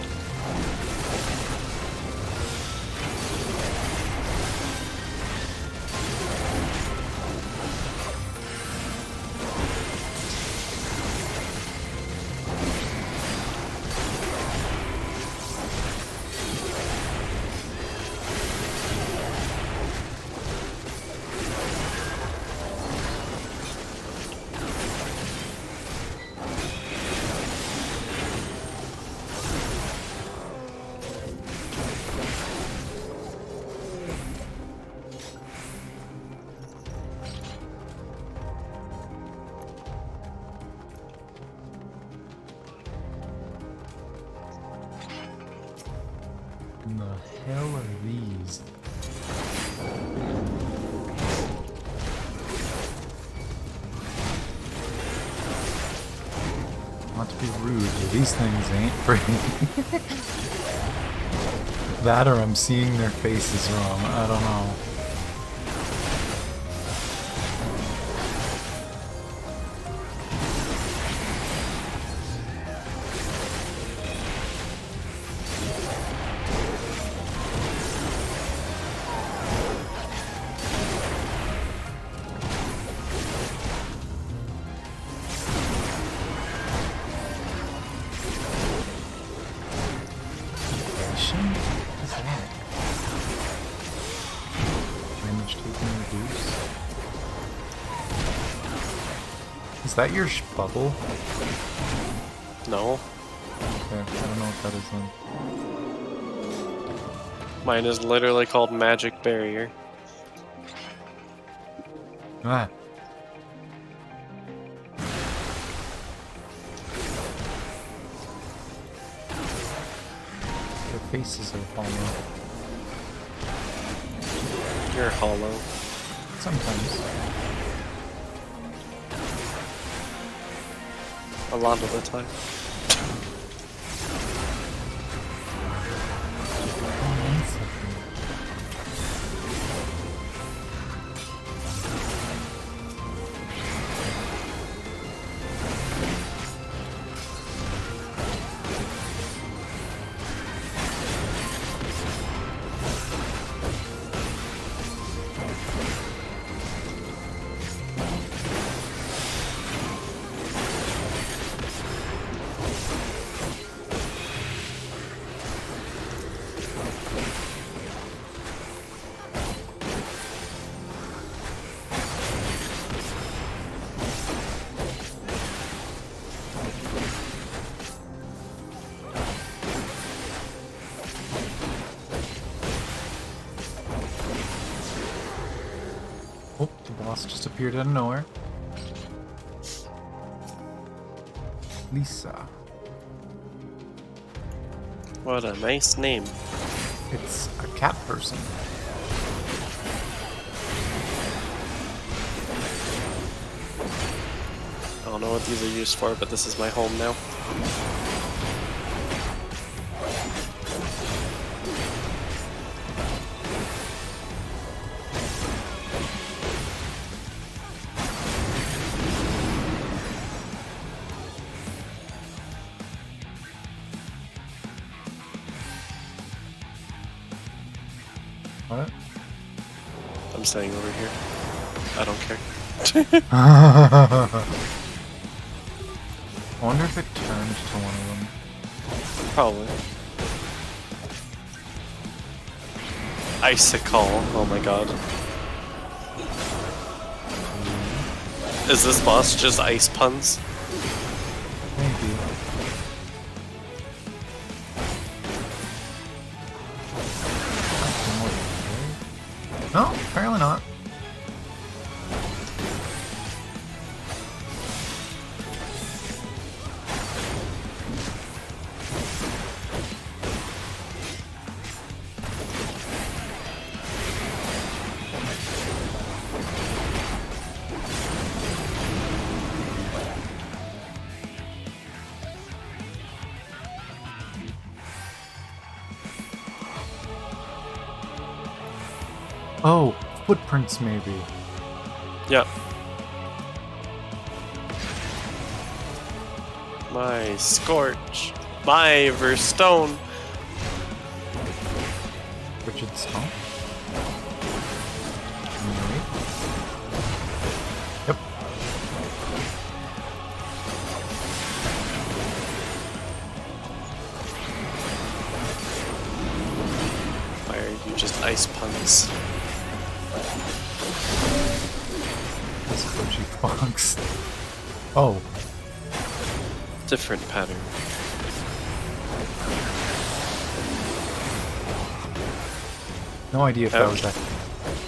What the hell are these? Not to be rude, but these things ain't pretty. That or I'm seeing their faces wrong, I don't know. Is that your bubble? No. Okay, I don't know what that is then. Mine is literally called Magic Barrier. Ah. Their faces are hollow. You're hollow. Sometimes. A lot of the time. Oh, the boss just appeared out of nowhere. Lisa. What a nice name. It's a cat person. I don't know what these are used for, but this is my home now. What? I'm staying over here. I don't care. I wonder if it turned to one of them. Probably. Icicle. Oh my god. Is this boss just ice puns? Maybe. No, apparently not. Oh, footprints maybe. Yep. My Scorch. My Verstone. Richard Stomp. Yep. Why are you just ice puns? This Kochi Fox. Oh. Different pattern. No idea if that was Ouch. that.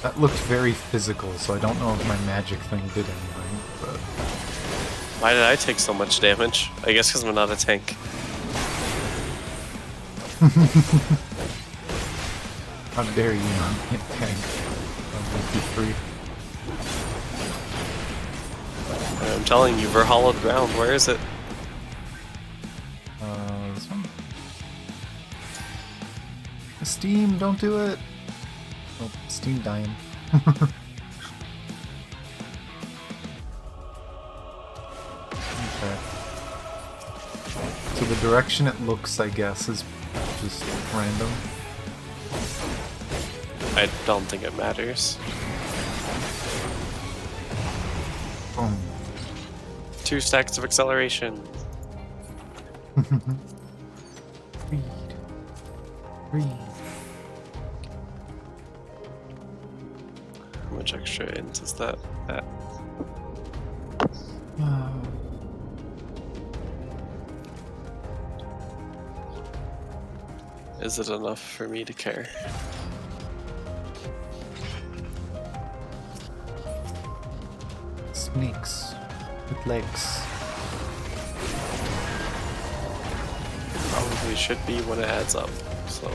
That looked very physical, so I don't know if my magic thing did anything, but... Why did I take so much damage? I guess because I'm not a tank. How dare you not be a tank? I'll make you free. I'm telling you, Verhollowed ground. Where is it? This one? Steam, don't do it! Oh, Steam dying. Okay. So the direction it looks, I guess, is just random. I don't think it matters. Boom. 2 stacks of acceleration. Read. Read. How much extra int is that? That. Is it enough for me to care? Snakes with legs. Probably should be when it adds up, so.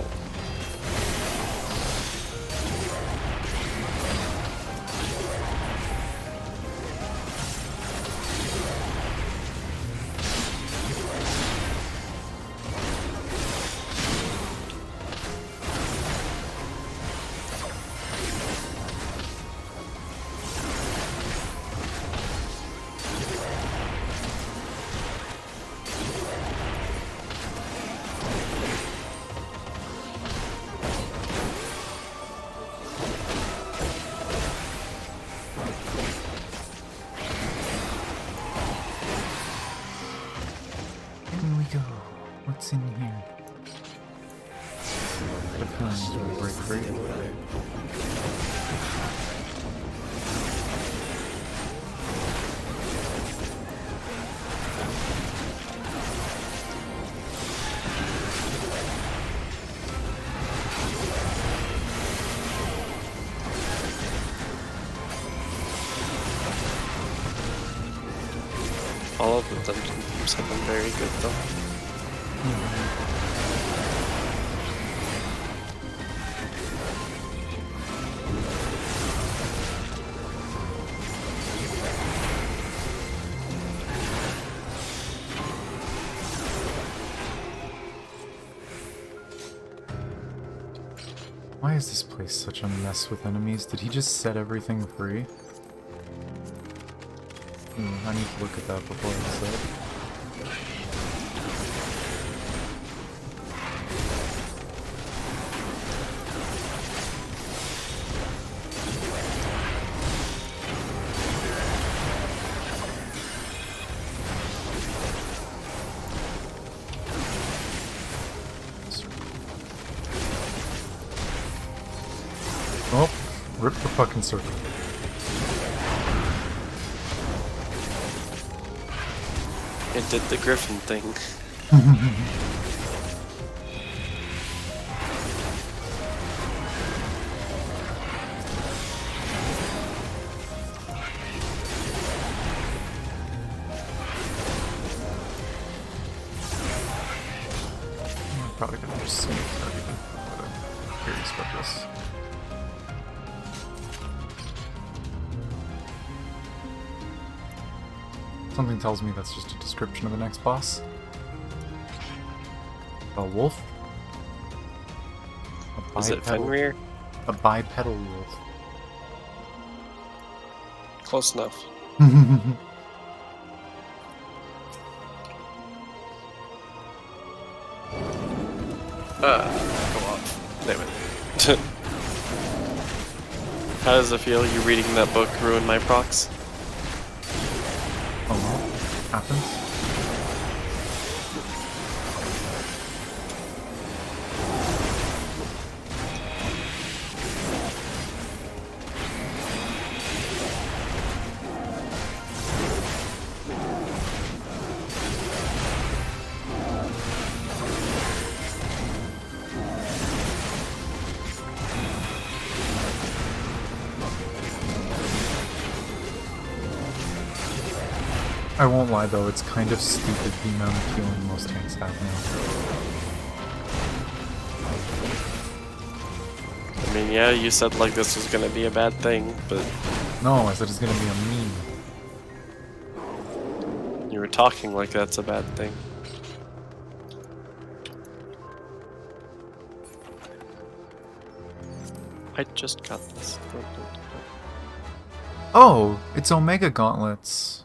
In we go. What's in here? The feeling's gonna break free. All of the dungeon themes have been very good though. Why is this place such a mess with enemies? Did he just set everything free? I need to look at that before I say. Oh, rip the fucking circle. It did the griffin thing. I'm probably gonna just sneak everything, but I'm curious about this. Something tells me that's just a description of the next boss. A wolf? A Is it Fenrir? A bipedal wolf. Close enough. Go off. Damn it. How does it feel you reading that book ruin my procs? Oh well, happens. I won't lie though, it's kind of stupid the amount of healing most tanks have now. I mean, yeah, you said like this was gonna be a bad thing, but No, I said it's gonna be a meme. you were talking like that's a bad thing. I just got this. Oh, it's Omega gauntlets.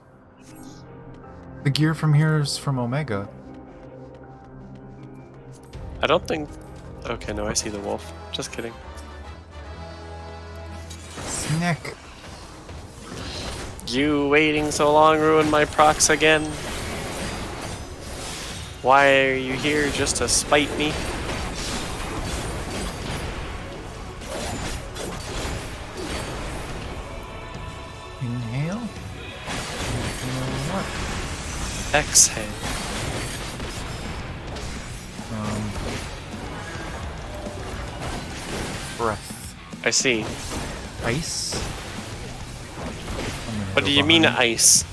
The gear from here is from Omega. I don't think... Okay, no, I see the wolf. Just kidding. Snack. You waiting so long ruined my procs again? Why are you here, just to spite me? Inhale. Inhale. What? Exhale. Breath. I see. Ice? What do you mean ice?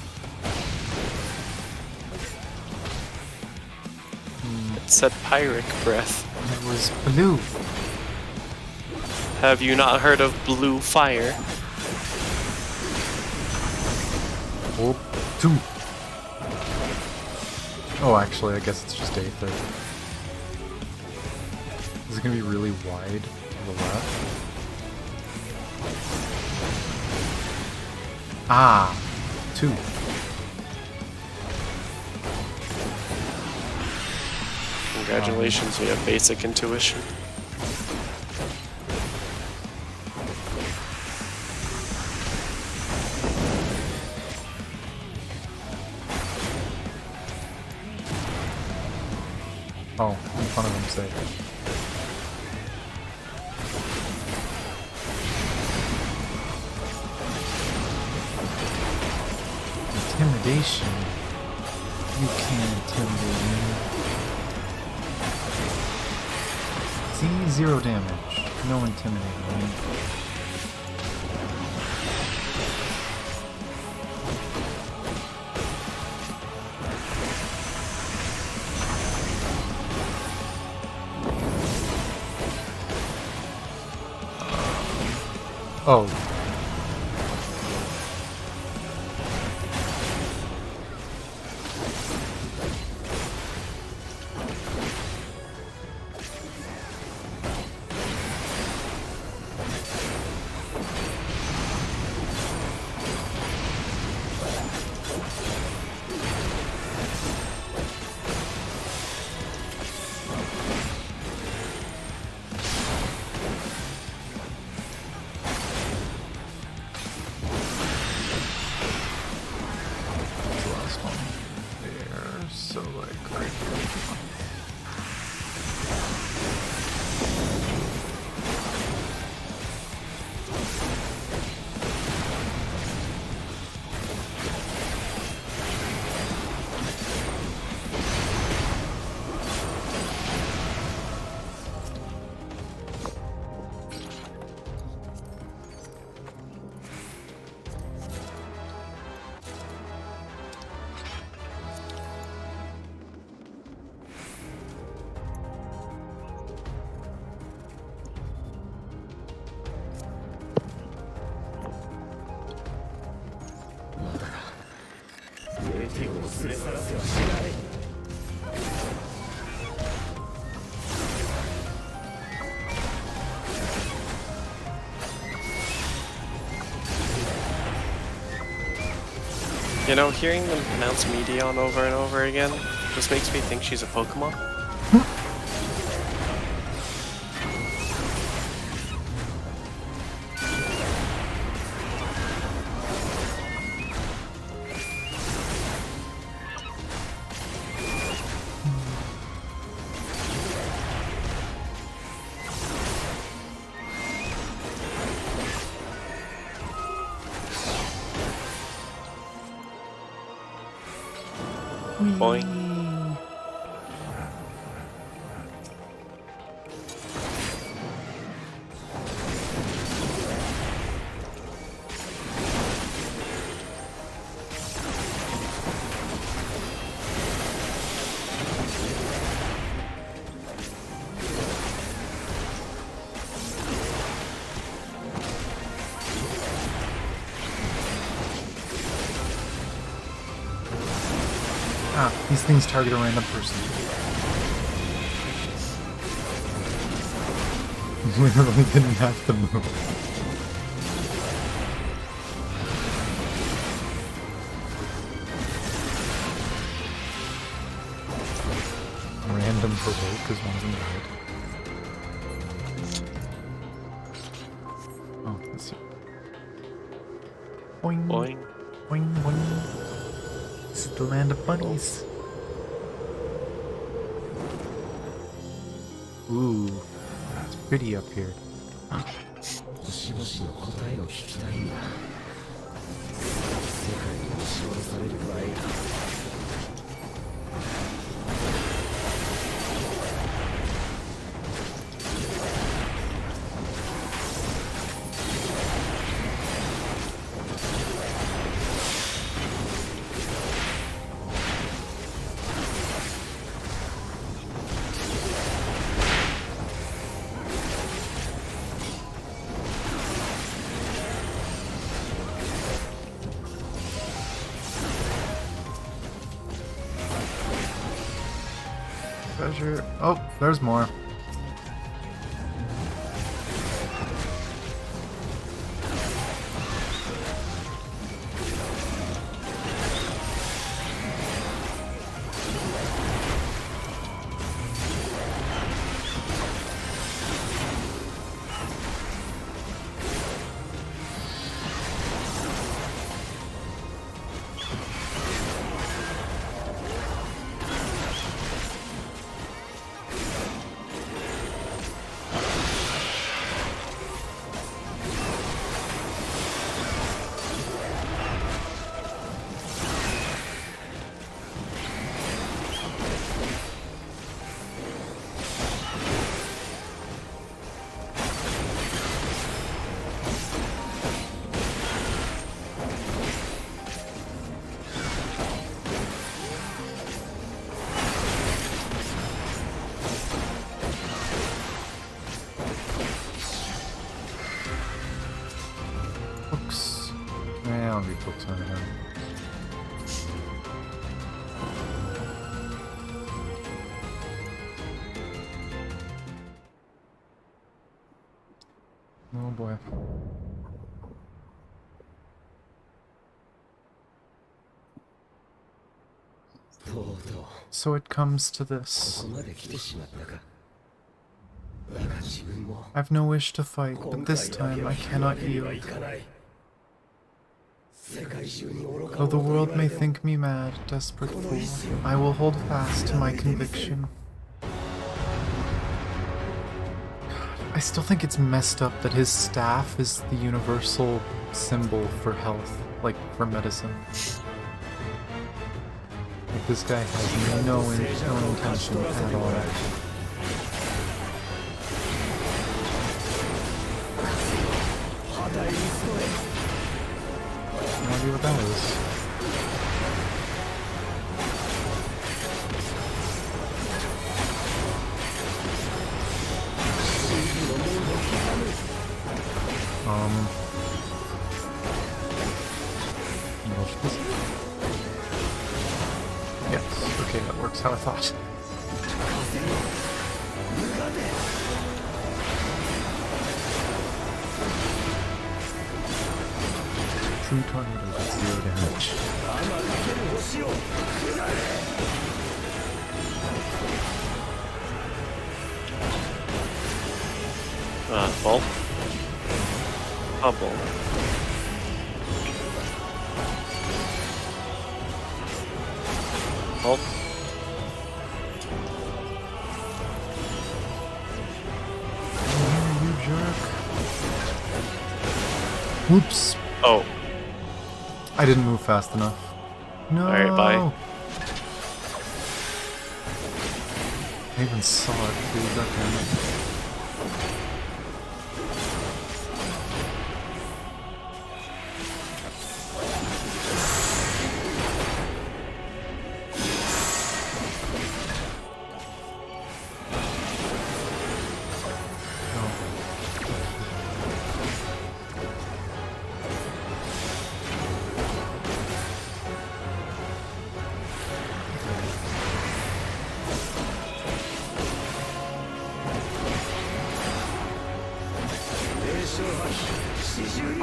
It said Pyric breath. It was blue. Have you not heard of blue fire? Oh, 2. Oh, actually, I guess it's just Aether. Is it gonna be really wide to the left? Ah, 2. Congratulations, we have basic intuition. Oh, in front of him, say. Intimidation. You can't intimidate me. See, 0 damage. No intimidating me. Oh. So like right here. You know, hearing them pronounce Medion over and over again just makes me think she's a Pokemon. Boing. Ah, these things target a random person. Literally didn't have to move. Random provoke is one of them right. Oh, let's see. Boing. Boing. Boing, boing. This is the land of bunnies. Ooh, it's pretty up here. 星々の答えを聞きたいんだ。世界に押し戻される前に treasure. Oh, there's more. Books. Yeah, I'll read books on him. Oh boy. So it comes to this. I've no wish to fight, but this time I cannot yield. Though the world may think me mad, desperate fool, I will hold fast to my conviction. I still think it's messed up that his staff is the universal symbol for health, like for medicine. Like this guy has no intention at all. No idea what that is. Yes, okay, that works how I thought. True tornado does 0 damage. Ball? Oh, ball. Ball? You jerk. Whoops. Oh. I didn't move fast enough. No. Alright, bye. I even saw it, dude. God damn it.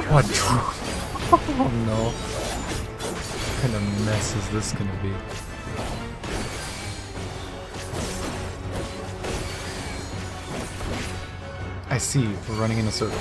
Quadruple. Oh no. What kind of mess is this gonna be? I see, we're running in a circle.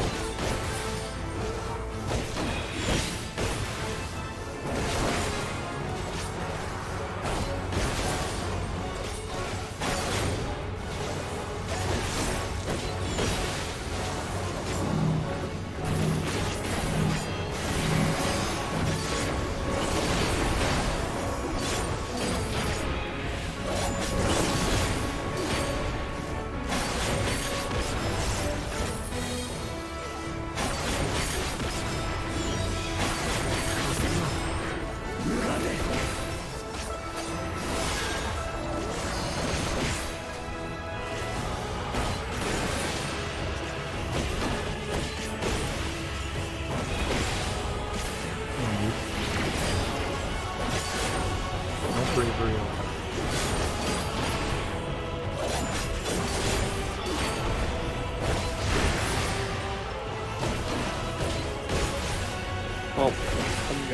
No bravery.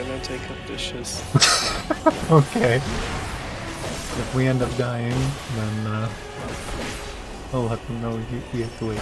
gonna take up dishes. Okay. If we end up dying, then I'll let them know we have to wait.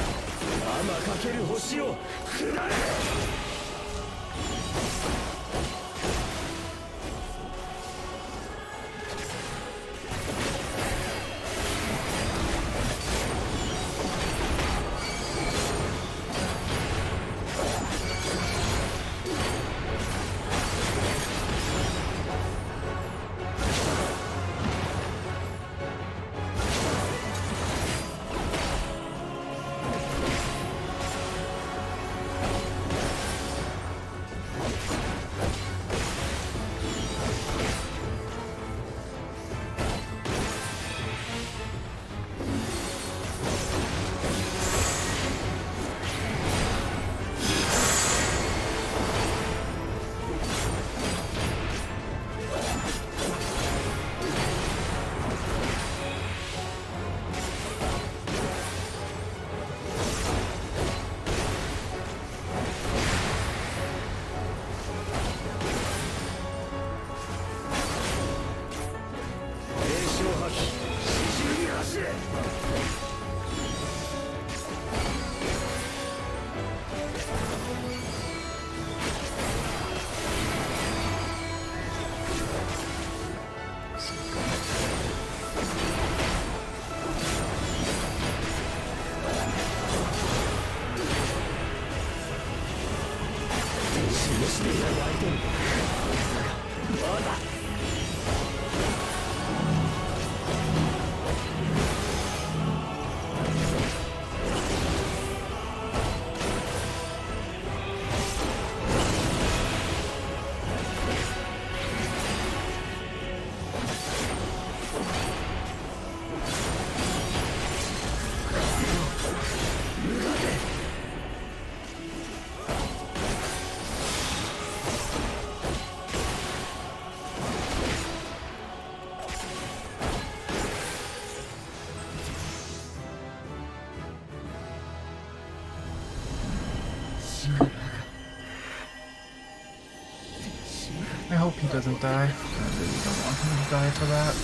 I hope he doesn't die. I really don't want him to die for that.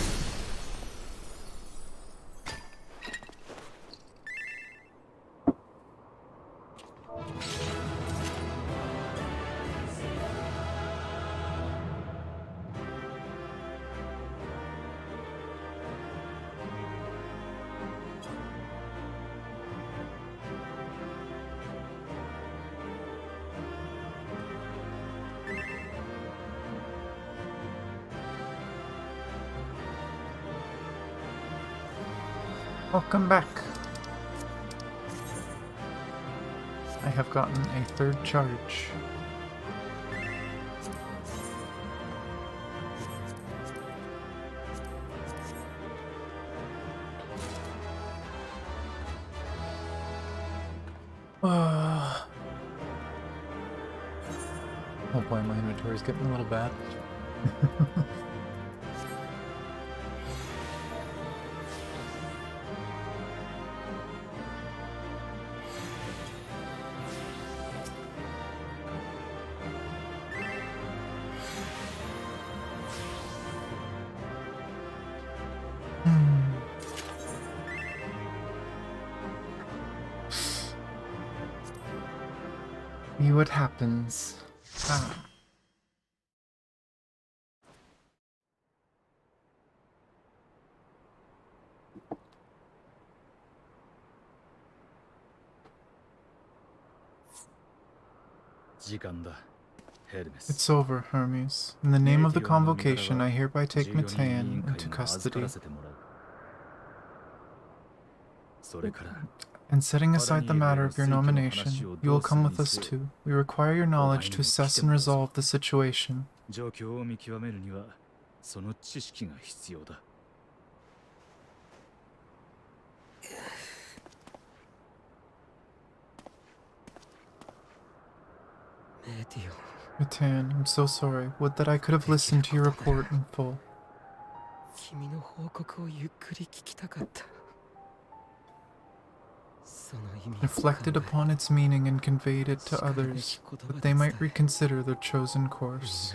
Welcome back. I have gotten a third charge. Oh boy, my inventory is getting a little bad. See what happens. Ah. It's over, Hermes. In the name of the convocation, I hereby take Matean into custody. And setting aside the matter of your nomination, you will come with us too. We require your knowledge to assess and resolve the situation. Matean, I'm so sorry. Would that I could have listened to your report in full. Reflected upon its meaning and conveyed it to others, that they might reconsider their chosen course.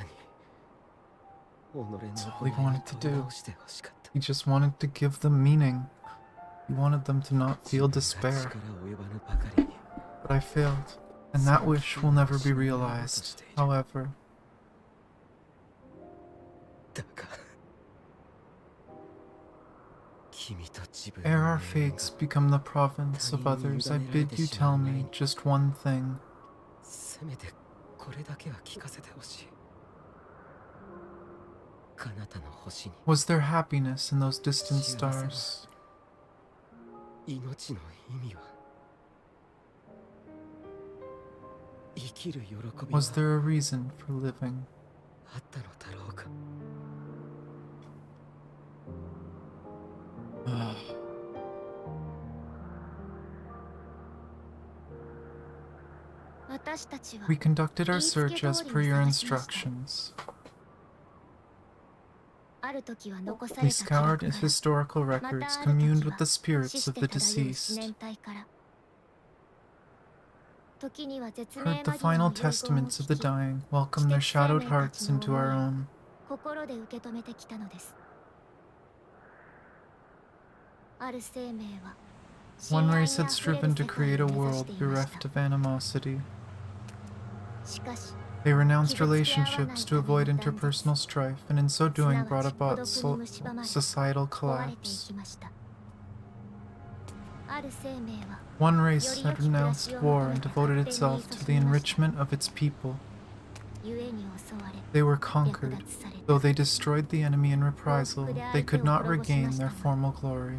That's all he wanted to do. He just wanted to give them meaning. He wanted them to not feel despair. But I failed, and that wish will never be realized, however. Ere our fates become the province of others, I bid you tell me just one thing. Was there happiness in those distant stars? Was there a reason for living? We conducted our search as per your instructions. We scoured historical records, communed with the spirits of the deceased, heard the final testaments of the dying, welcomed their shadowed hearts into our own. One race had striven to create a world bereft of animosity. They renounced relationships to avoid interpersonal strife, and in so doing brought about societal collapse. One race had renounced war and devoted itself to the enrichment of its people. They were conquered. Though they destroyed the enemy in reprisal, they could not regain their former glory.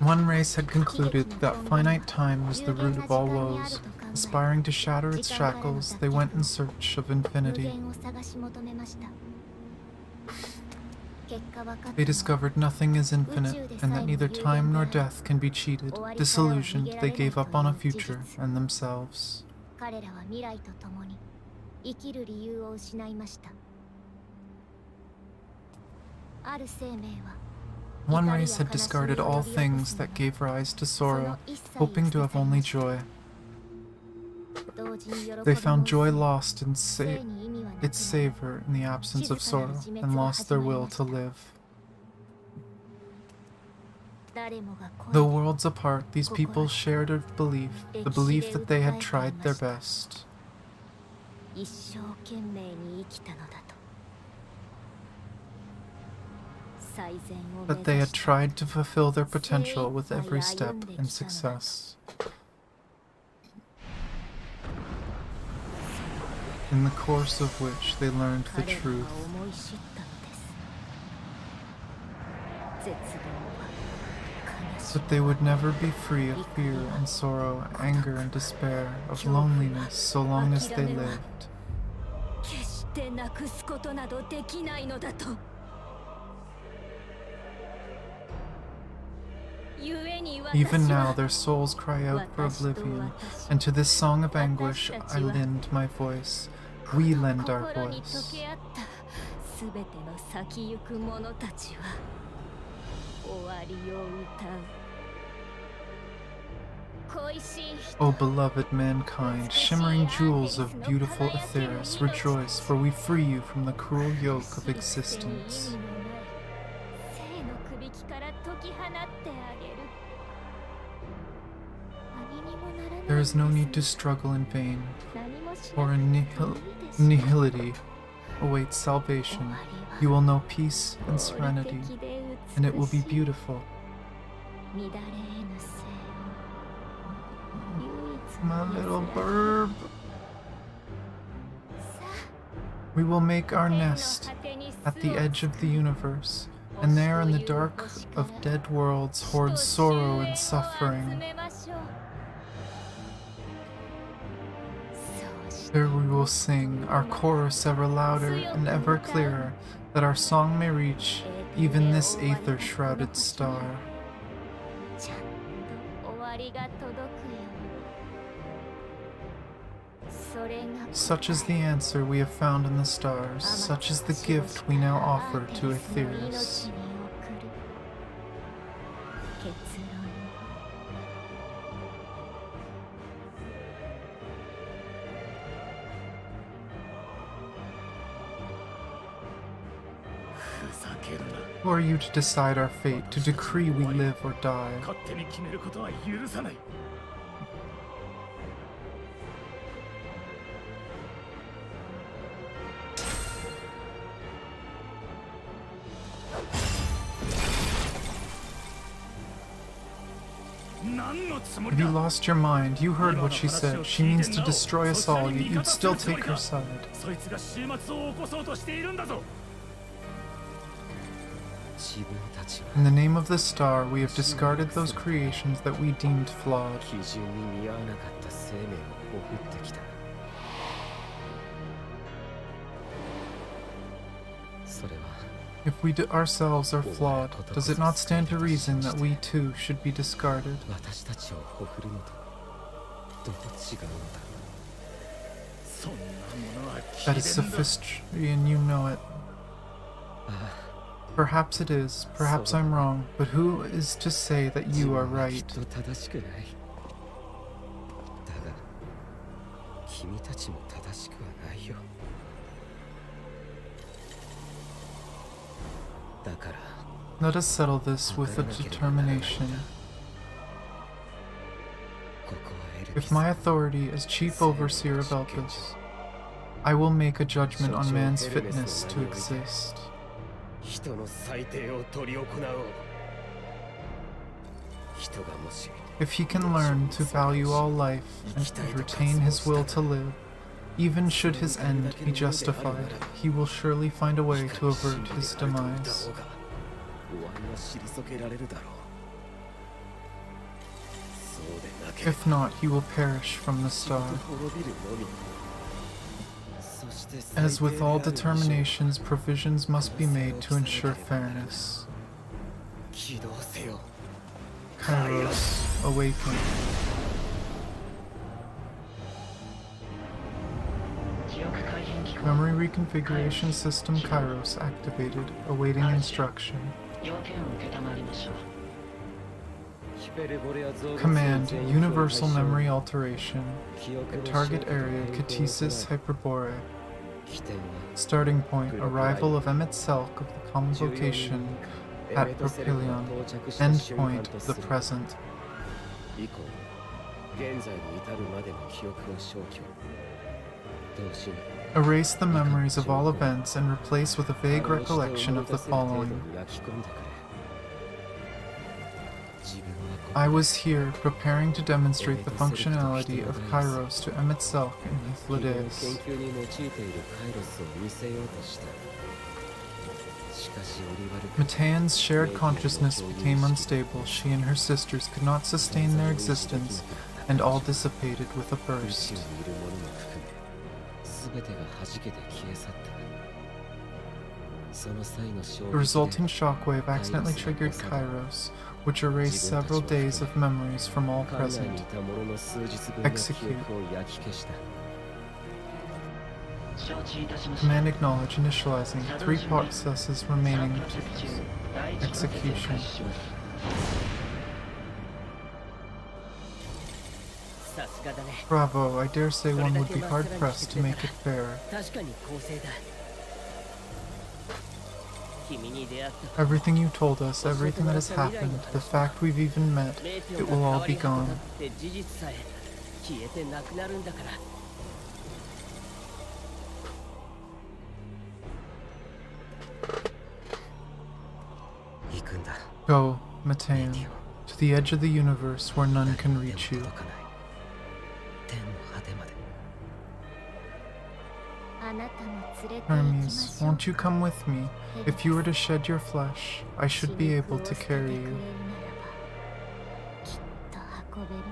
One race had concluded that finite time was the root of all woes. Aspiring to shatter its shackles, they went in search of infinity. They discovered nothing is infinite, and that neither time nor death can be cheated. Disillusioned, they gave up on a future and themselves. One race had discarded all things that gave rise to sorrow, hoping to have only joy. They found joy lost in its savor in the absence of sorrow, and lost their will to live. Though worlds apart, these people shared a belief, the belief that they had tried their best. That they had tried to fulfill their potential with every step and success. In the course of which they learned the truth. That they would never be free of fear and sorrow, anger and despair, of loneliness so long as they lived. Even now their souls cry out for oblivion, and to this song of anguish I lend my voice. We lend our voice. O beloved mankind, shimmering jewels of beautiful Aetheris, rejoice, for we free you from the cruel yoke of existence. There is no need to struggle in vain, for in nihility awaits salvation. You will know peace and serenity, and it will be beautiful. My little burb. We will make our nest at the edge of the universe, and there in the dark of dead worlds hoard sorrow and suffering. There we will sing, our chorus ever louder and ever clearer, that our song may reach even this aether-shrouded star. Such is the answer we have found in the stars, such is the gift we now offer to Aetheris. Who are you to decide our fate, to decree we live or die? 勝手に決めることは許さない。 Have you lost your mind? You heard what she said. She means to destroy us all, yet you'd still take her side. そいつが終末を起こそうとしているんだぞ。 In the name of the star, we have discarded those creations that we deemed flawed. 基準に見合わなかった生命を送ってきた。それは If we ourselves are flawed, does it not stand to reason that we too should be discarded? 私たちをほふるのとどう違うのだ。そんなものは That is sophistry, and you know it. Perhaps it is, perhaps I'm wrong, but who is to say that you are right? きっと正しくない。だが、君たちも正しくはないよ。だから、 Let us settle this with a determination. ここはエルピ If ス。 my authority as chief overseer of Elpis, I will make a judgment on man's fitness to exist. 人の最低を執り行おう。人がもし If he can learn to value all life and retain his will to live, even should his end be justified, he will surely find a way to avert his demise. 終わりは退けられるだろう。そうでなければ If not, he will perish from the star. 滅びるのみ。そして As with all 最低である以上 determinations, provisions must be made to ensure fairness. 起動せよ。 Kairos, awaken. Memory reconfiguration system Kairos activated, awaiting instruction. Command Universal Memory Alteration. Target area Katisis Hyperbore. Starting point Arrival of Emmett Selk of the convocation at Propylion. End point the present. 以降、現在に至るまでの記憶を消去。同時に Erase the memories of all events and replace with a vague recollection of the following. I was here preparing to demonstrate the functionality of Kairos to Emmett Selk in Hythlodaeus. 研究に用いているカイロスを見せようとした。しかしオリバルク Matan's shared consciousness became unstable. She and her sisters could not sustain their existence, and all dissipated with a 宇宙 burst. にいるものも含め、全てが弾けて消え去った。その際の衝 The 撃で resulting shockwave accidentally triggered Kairos, which erased several days of memories from all 館内に present. いた者の数日分の記 Execute. 憶を焼き消した。 Command acknowledge initializing. 3 processes remaining to execution. さすがだね。 Bravo, I dare say one would be hard pressed to make it fair. 確かに公正だ。君に出会った Everything you told us, everything that has happened, the fact we've even met, 0 it will all be が変わ gone. りはずだって事実さえ消えてなくなるんだから。行くんだ。 Go, Matan, to the edge of the universe where none can reach you. 届かない。天の果てまで。あなたも連れて行きま Hermes, しょう won't you come with me? If you were to shed your flesh, I should be able to carry you. きっと運べるわ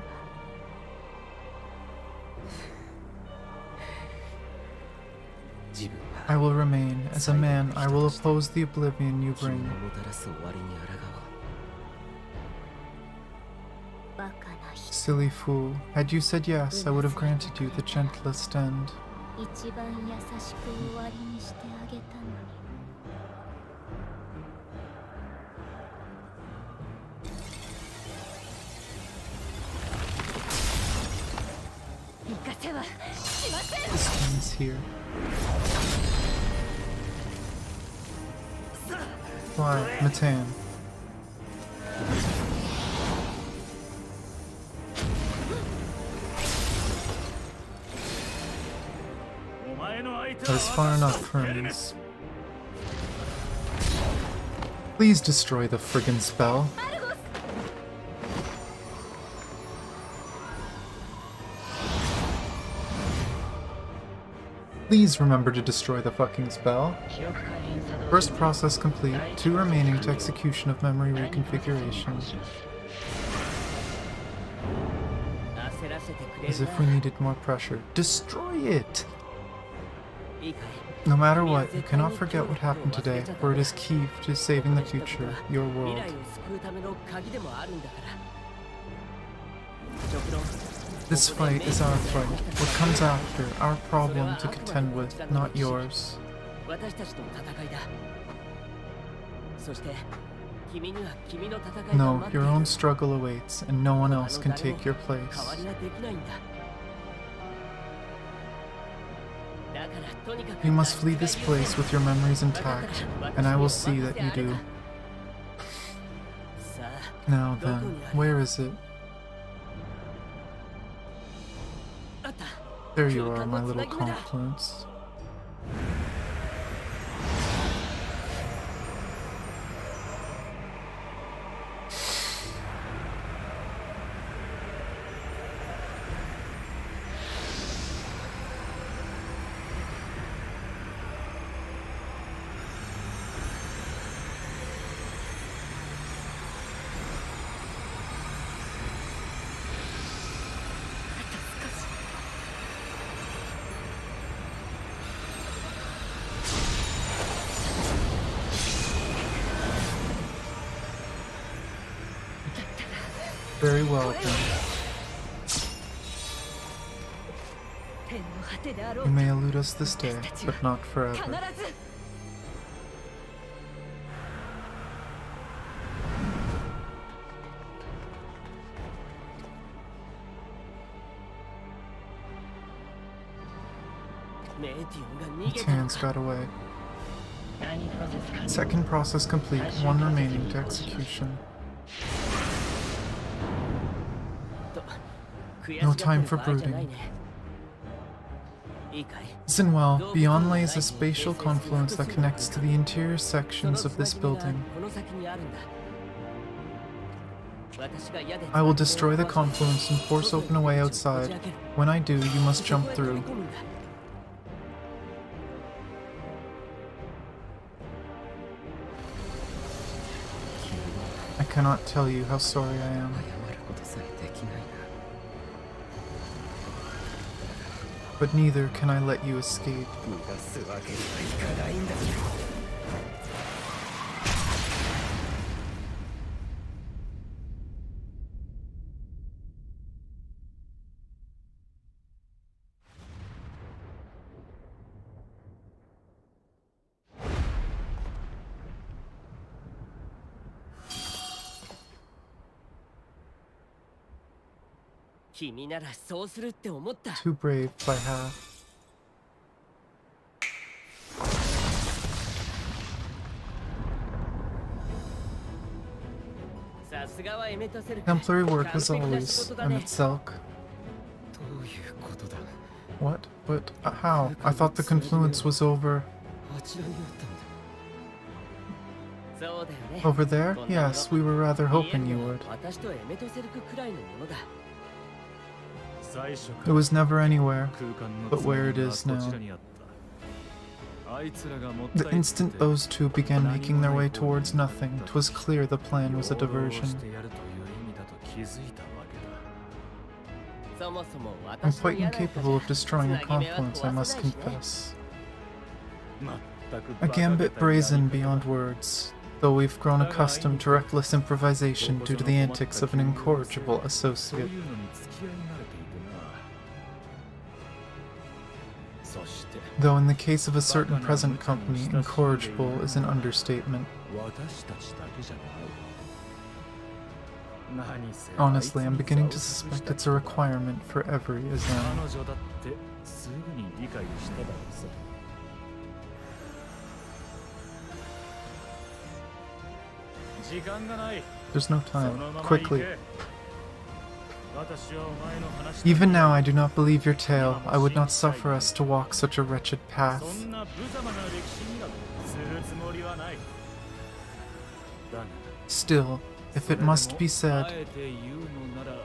自分は I will remain. As a man, I will oppose the oblivion you 君 bring. のもたらす終わりに抗おう。バカな人 Silly fool. Had you said yes, I would have granted you the gentlest end. 一番優しく終わりにしてあげたのに This one's here. Why, Matan? That is far enough, Hermes. Please destroy the friggin' spell. Please remember to destroy the fucking spell. First process complete. 2 remaining to execution of memory reconfiguration. As if we needed more pressure. Destroy it! No matter what, you cannot forget what happened today, for it is key to saving the future, your world. This fight is our fight. What comes after, our problem to contend with, not yours. No, your own struggle awaits, and no one else can take your place. You must flee this place with your memories intact, and I will see that you do. Now then, where is it? There you are, my little confluence. Very well then. You may elude us this day, but not forever. Its hands got away. Second process complete, 1 remaining to execution. No time for brooding. Listen well, beyond lays a spatial confluence that connects to the interior sections of this building. I will destroy the confluence and force open a way outside. When I do, you must jump through. I cannot tell you how sorry I am. But neither can I let you escape. Too brave by half. Exemplary work as always, Emmett Selk. What? But how? I thought the confluence was over. Over there? Yes, we were rather hoping you would. It was never anywhere, but where it is now. The instant those two began making their way towards nothing, 'twas clear the plan was a diversion. I'm quite incapable of destroying a confluence, I must confess. A gambit brazen beyond words, though we've grown accustomed to reckless improvisation due to the antics of an incorrigible associate. Though in the case of a certain present company, incorrigible is an understatement. Honestly, I'm beginning to suspect it's a requirement for every exam. 時間がない。 There's no その time. まま行 Quickly. け。私はお前の話 Even now, I do not believe your tale. I would not suffer us to walk such a wretched そ path. んな無様な歴史になどするつもりはない。だが Still, if it must be それでも said, あえて言うのなら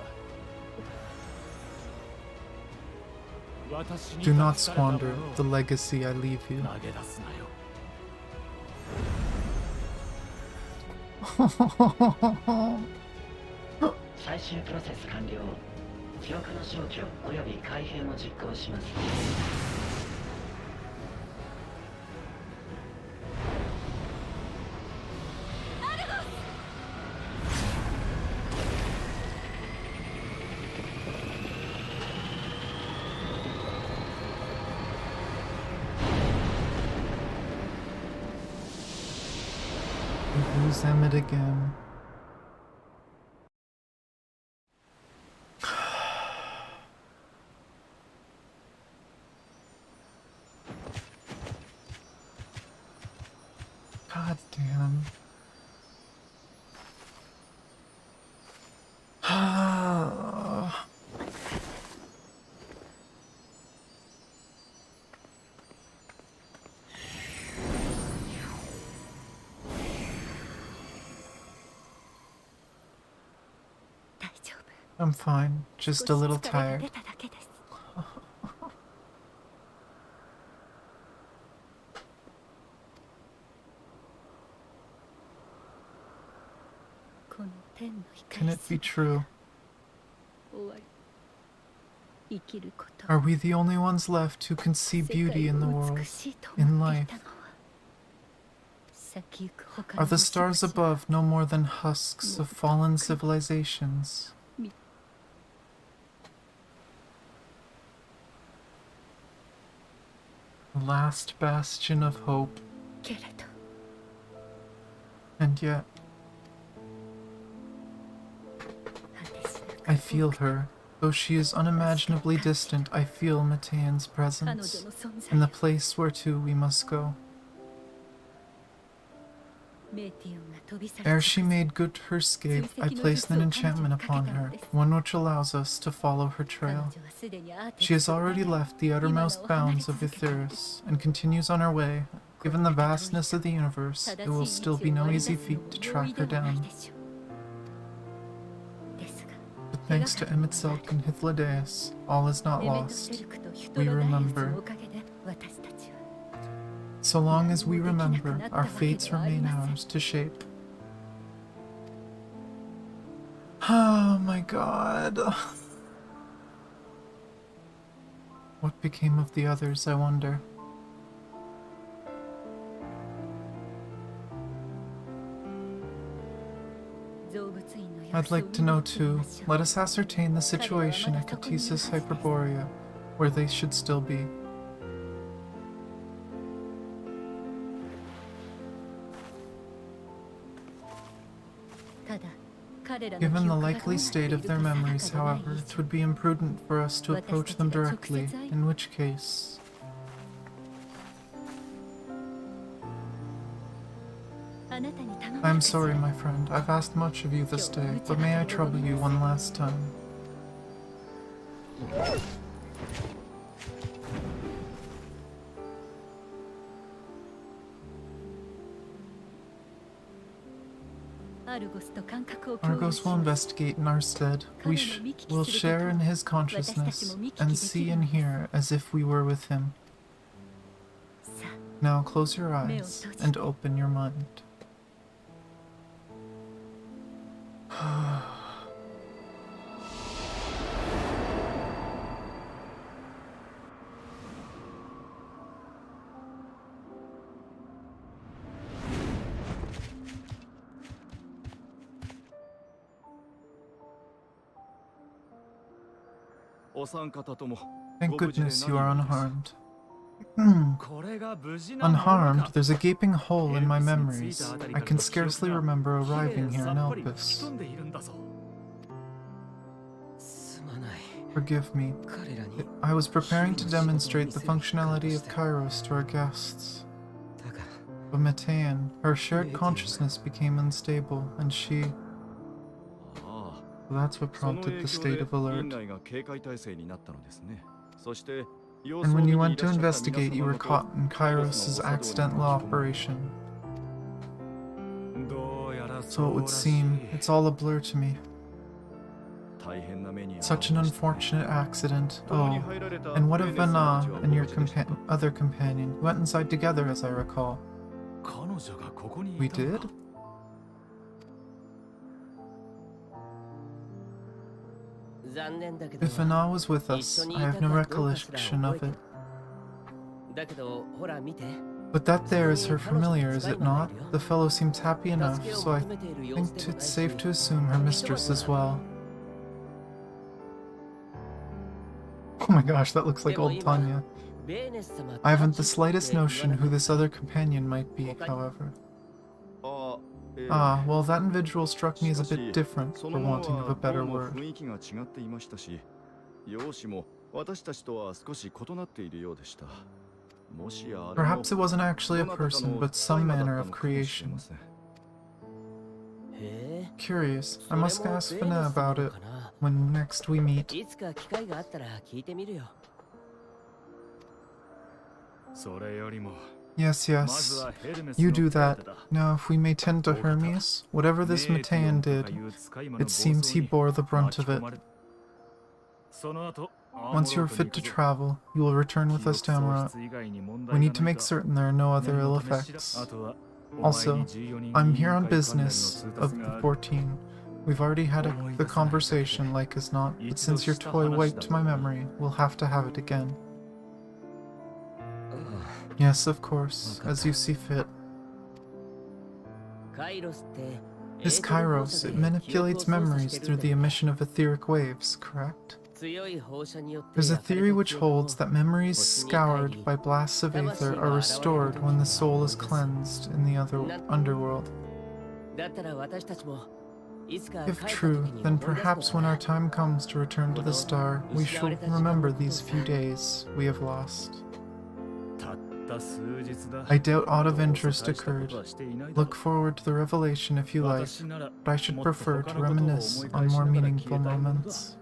私に do not 託されたもの squander を the legacy I leave you. 投げ出すなよ。 最終プロセス完了。記憶の消去および改変を実行します。 We lose Emmett again. God damn. I'm fine, just a little tired. この天の Can it be true? 終わり。生きること Are we the only ones left who can see beauty in the world, in life? Are the stars above no more than husks of fallen civilizations? The last bastion of hope. And yet, I feel her. Though she is unimaginably distant, I feel Matean's presence, in the place whereto we must go. Ere she made good her escape, I placed an enchantment upon her, one which allows us to follow her trail. She has already left the uttermost bounds of Aetheris, and continues on her way. Given the vastness of the universe, it will still be no easy feat to track her down. But thanks to Emetzelk and Hythlodaeus, all is not lost. We remember. So long as we remember, our fates remain ours to shape. Oh my god. What became of the others, I wonder? I'd like to know too. Let us ascertain the situation at Catesis Hyperborea, where they should still be. Given the likely state of their memories, however, it would be imprudent for us to approach them directly, in which case... I am sorry, my friend. I've asked much of you this day, but may I trouble you one last time? Argos will investigate in our stead. We will share in his consciousness, and see and hear as if we were with him. Now close your eyes, and open your mind. Thank goodness you are unharmed. Unharmed, there's a gaping hole in my memories. I can scarcely remember arriving here in Elpis. Forgive me. I was preparing to demonstrate the functionality of Kairos to our guests. But Matean, her shared consciousness became unstable, and she... ああ Well, that's what その prompted 影 the 響 state で of 院 alert. 内が警戒態勢になったのですね。そして様 And 子を when 見 you に went い to らっしゃった皆 investigate, you 様 were ごと caught in カイロス Kairos' の誤作動に accidental 巻き込まれ operation. どうやら So そ it う would らしい seem. It's all a blur to me. 大変な目に遭 Such い an ましたね unfortunate accident. 共に Oh, 入られた and what フレ of ーネスさんたち Vana は and ご your 無事でしたか other companion? You went inside together, as I recall. 彼女がここに We いたの did? か 残念だけど If Vana was with us, I have no recollection of it. だけどほら見て But that there is her familiar, is it not? The fellow seems happy enough, so I think it's safe to assume her mistress as well. Oh my gosh, that looks like old Tanya. I haven't the slightest notion who this other companion might be, however. ああ、Ah, well, that individual struck me as a しかし bit different, そ for のもの wanting of a は better どうも word. 雰囲気が違っていましたし、容姿も私たちとは少し異なっているようでした。もしやあれも Perhaps it wasn't actually a どなたか person, の but 使い some 魔だっ manner た of のかもしれ creation. ません。へえ Curious. そ I れ must も ask ベーネ Fana スな about の it かな when next we meet. いつか機会があったら聞いてみるよそれよりも Yes, まず yes. はヘルメス You の do 手当 that. てだ。 Now, if we may tend to Hermes, whatever this メーティオ Matean ンとか did, いう使い魔の it seems he 暴 bore the 走 brunt に of 巻き込 it. まれる。その後、アー Once モ you ロ are ートに fit 行 to くぞ。 travel, you will return 記 with us 憶 to 喪 Amarat. 失以外に問 We 題 need が to ない make か certain there are no other 念 ill のため知ら effects. あとはお前 Also, に14人 I'm 委 here 員 on 会関連の business 通 of 達が the ある 14. We've already had the 思い出さないだけで conversation like as not, but since your toy wiped to my memory, we'll have to have it again. Yes, of course, as you see fit. カイロスって This Kairos, it manipulates memories through the emission of etheric waves, correct? 強い放射によって There's a 焼かれ theory た which 記憶を holds that memories scoured by blasts of aether are restored when the soul is cleansed in the underworld. だったら私たちもいつか If 帰った時 true, に then 思い出すの perhaps か when な our time comes to return to the star, we shall remember these few days we have lost. たった数日だ I doubt aught of どうせ interest 大したこ occurred. とはしていないだろ Look forward to the revelation if you like, 私なら but I should もっと prefer 他 to のことを reminisce 思い on 返し more ながら meaningful 消えたいものだ moments.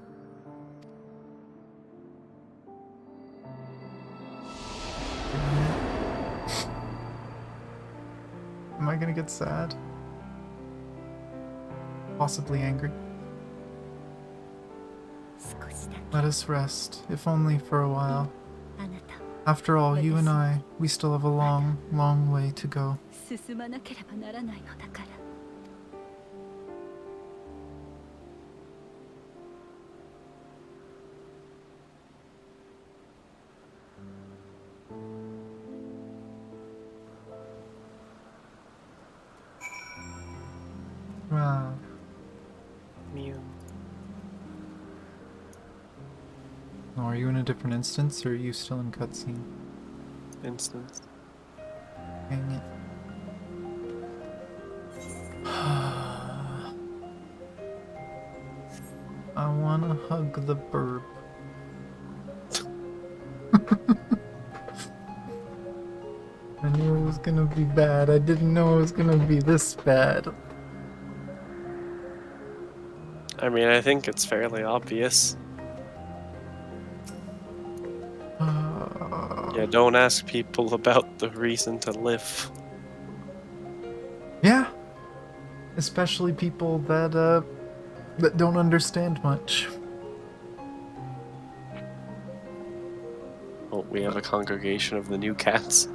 Am I gonna get sad? Possibly angry. 少しだけ Let us rest, if only for a while. あなた After all, you and I, we still have a long, long way to go. 進まなければならないのだから Wow. Mew. Oh, are you in a different instance, or are you still in cutscene? Instance. Dang it. I wanna hug the burb. I knew it was gonna be bad. I didn't know it was gonna be this bad. I mean, I think it's fairly obvious. Yeah, don't ask people about the reason to live. Yeah. Especially people that that don't understand much. Oh, we have a congregation of the new cats.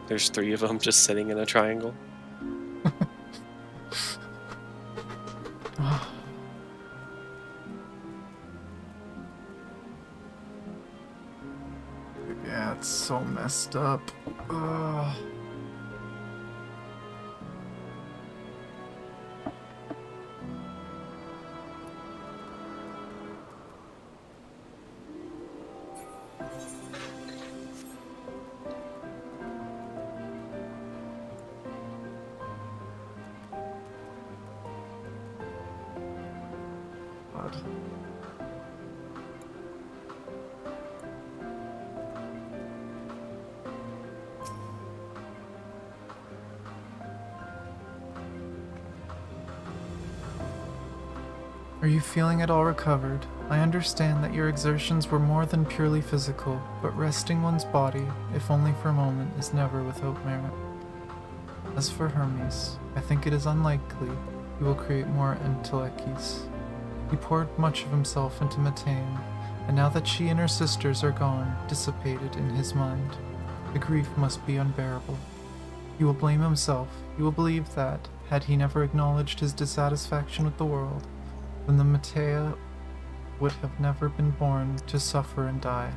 There's 3 of them just sitting in a triangle. Yeah, it's so messed up. Ugh. God. Are you feeling at all recovered? I understand that your exertions were more than purely physical, but resting one's body, if only for a moment, is never without merit. As for Hermes, I think it is unlikely he will create more entelekis. He poured much of himself into Matane, and now that she and her sisters are gone, dissipated in his mind, the grief must be unbearable. He will blame himself. He will believe that, had he never acknowledged his dissatisfaction with the world, then the Matea would have never been born to suffer and die.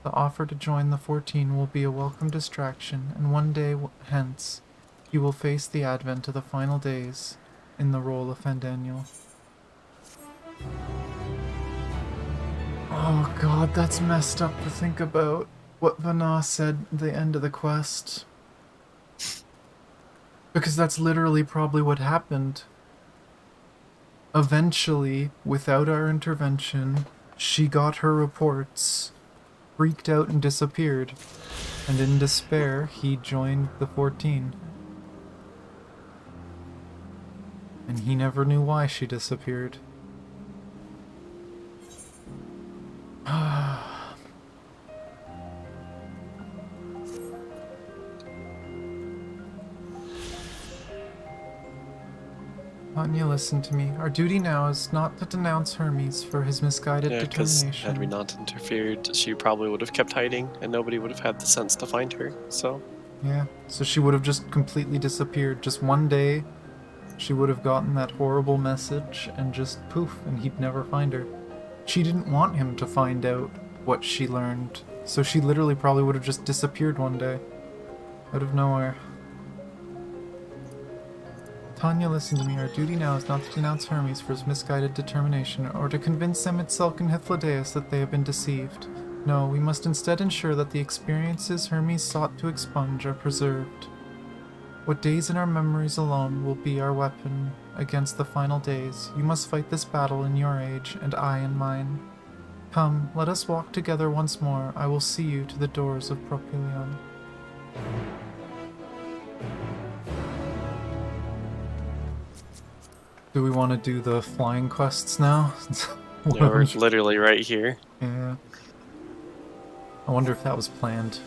The offer to join the 14 will be a welcome distraction, and one day hence, he will face the advent of the final days in the role of Fandaniel. Oh god, that's messed up to think about. What Vana said at the end of the quest. Because that's literally probably what happened. Eventually, without our intervention, she got her reports, freaked out and disappeared. And in despair, he joined the 14. And he never knew why she disappeared. Anya, listen to me. Our duty now is not to denounce Hermes for his misguided Yeah, because determination. had we not interfered, she probably would have kept hiding, and nobody would have had the sense to find her, so... Yeah, so she would have just completely disappeared. Just one day, she would have gotten that horrible message, and just poof, and he'd never find her. She didn't want him to find out what she learned, so she literally probably would have just disappeared one day. Out of nowhere. Tanya, listen to me. Our duty now is not to denounce Hermes for his misguided determination, or to convince Emitselk and Hythlodaeus that they have been deceived. No, we must instead ensure that the experiences Hermes sought to expunge are preserved. What days in our memories alone will be our weapon against the final days. You must fight this battle in your age, and I in mine. Come, let us walk together once more. I will see you to the doors of Propylion. Do we want to do the flying quests now? Yeah, we're literally right here. Yeah. I wonder if that was planned.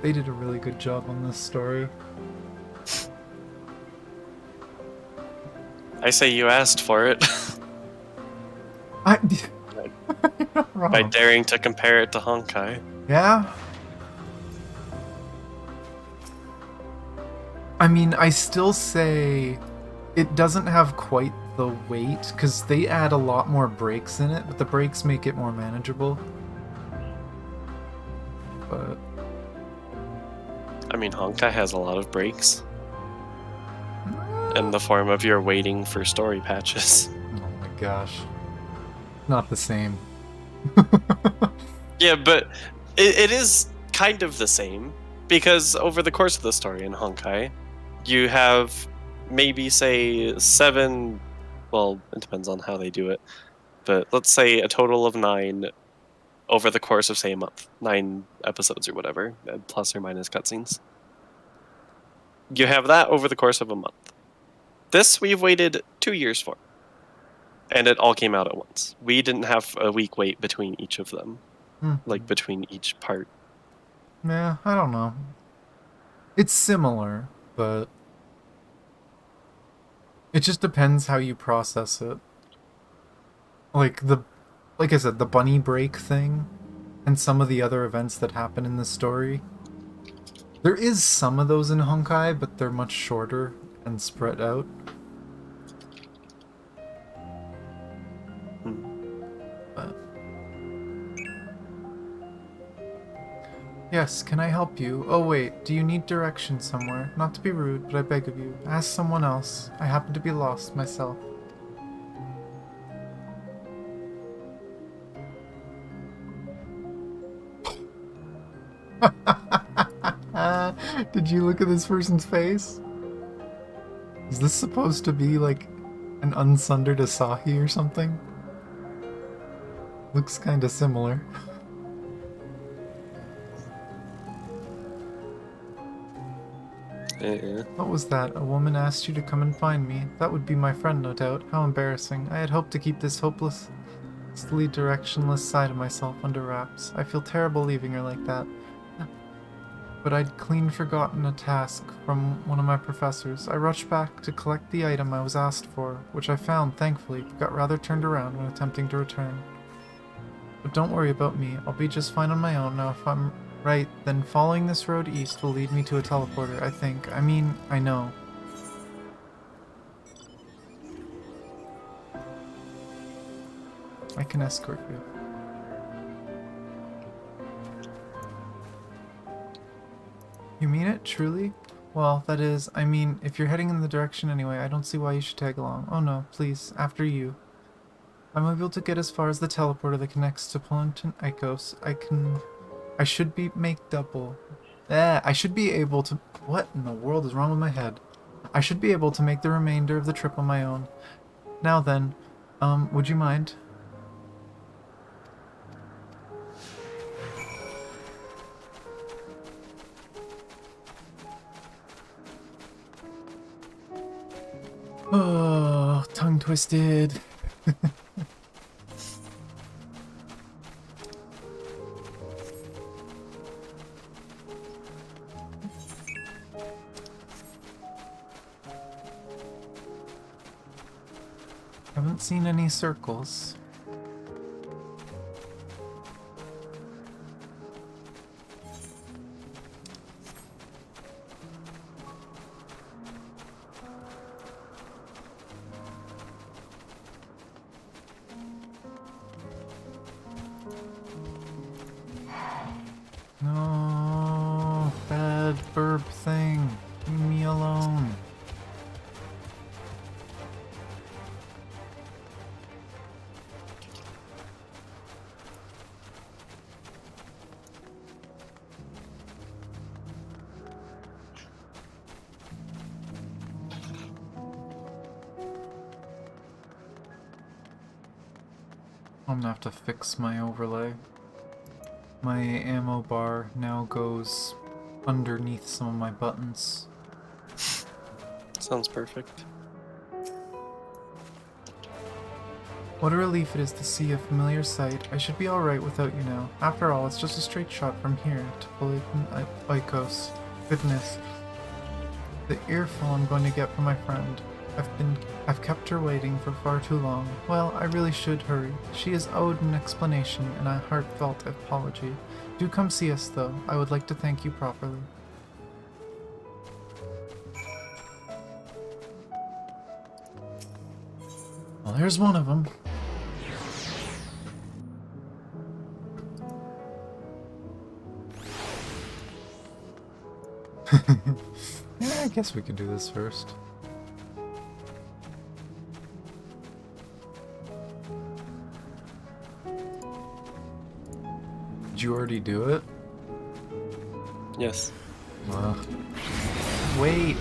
They did a really good job on this story. I say you asked for it. You're not wrong. By daring to compare it to Honkai. Yeah? I mean, I still say it doesn't have quite the weight, because they add a lot more breaks in it, but the breaks make it more manageable. But... I mean, Honkai has a lot of breaks. In the form of you're waiting for story patches. Oh my gosh. Not the same. Yeah, but it is kind of the same, because over the course of the story in Honkai, you have maybe, say, 7, well, it depends on how they do it, but let's say a total of 9 over the course of, say, a month. 9 episodes or whatever, plus or minus cutscenes. You have that over the course of a month. This we've waited 2 years for. And it all came out at once. We didn't have a week wait between each of them. Like, between each part. Yeah, I don't know. It's similar, but... it just depends how you process it. Like I said, the bunny break thing, and some of the other events that happen in the story. There is some of those in Honkai, but they're much shorter and spread out. But... yes, can I help you? Oh wait, do you need direction somewhere? Not to be rude, but I beg of you, ask someone else. I happen to be lost myself. Did you look at this person's face? Is this supposed to be like an unsundered Asahi or something? Looks kinda similar. What was that? A woman asked you to come and find me. That would be my friend, no doubt. How embarrassing. I had hoped to keep this hopelessly directionless side of myself under wraps. I feel terrible leaving her like that. But I'd clean forgotten a task from one of my professors. I rushed back to collect the item I was asked for, which I found, thankfully, but got rather turned around when attempting to return. But don't worry about me. I'll be just fine on my own now. If I'm right, then following this road east will lead me to a teleporter, I think. I mean, I know. I can escort you. You mean it, truly? Well, that is, I mean, if you're heading in the direction anyway, I don't see why you should tag along. Oh no, please, after you. I'm able to get as far as the teleporter that connects to Polant and Icos. I should be I should be able to, what in the world is wrong with my head? I should be able to make the remainder of the trip on my own. Now then, would you mind? Oh, tongue twisted. Haven't seen any circles. No, bad burp thing. Leave me alone. I'm gonna have to fix my overlay. My ammo bar now goes underneath some of my buttons. Sounds perfect. What a relief it is to see a familiar sight. I should be alright without you now. After all, it's just a straight shot from here to Polant Icos. Goodness. The earful I'm going to get from my friend. I've kept her waiting for far too long. Well, I really should hurry. She is owed an explanation and a heartfelt apology. Do come see us, though. I would like to thank you properly. Well, there's one of them. Yeah, I guess we could do this first. Did you already do it? Yes. Wait.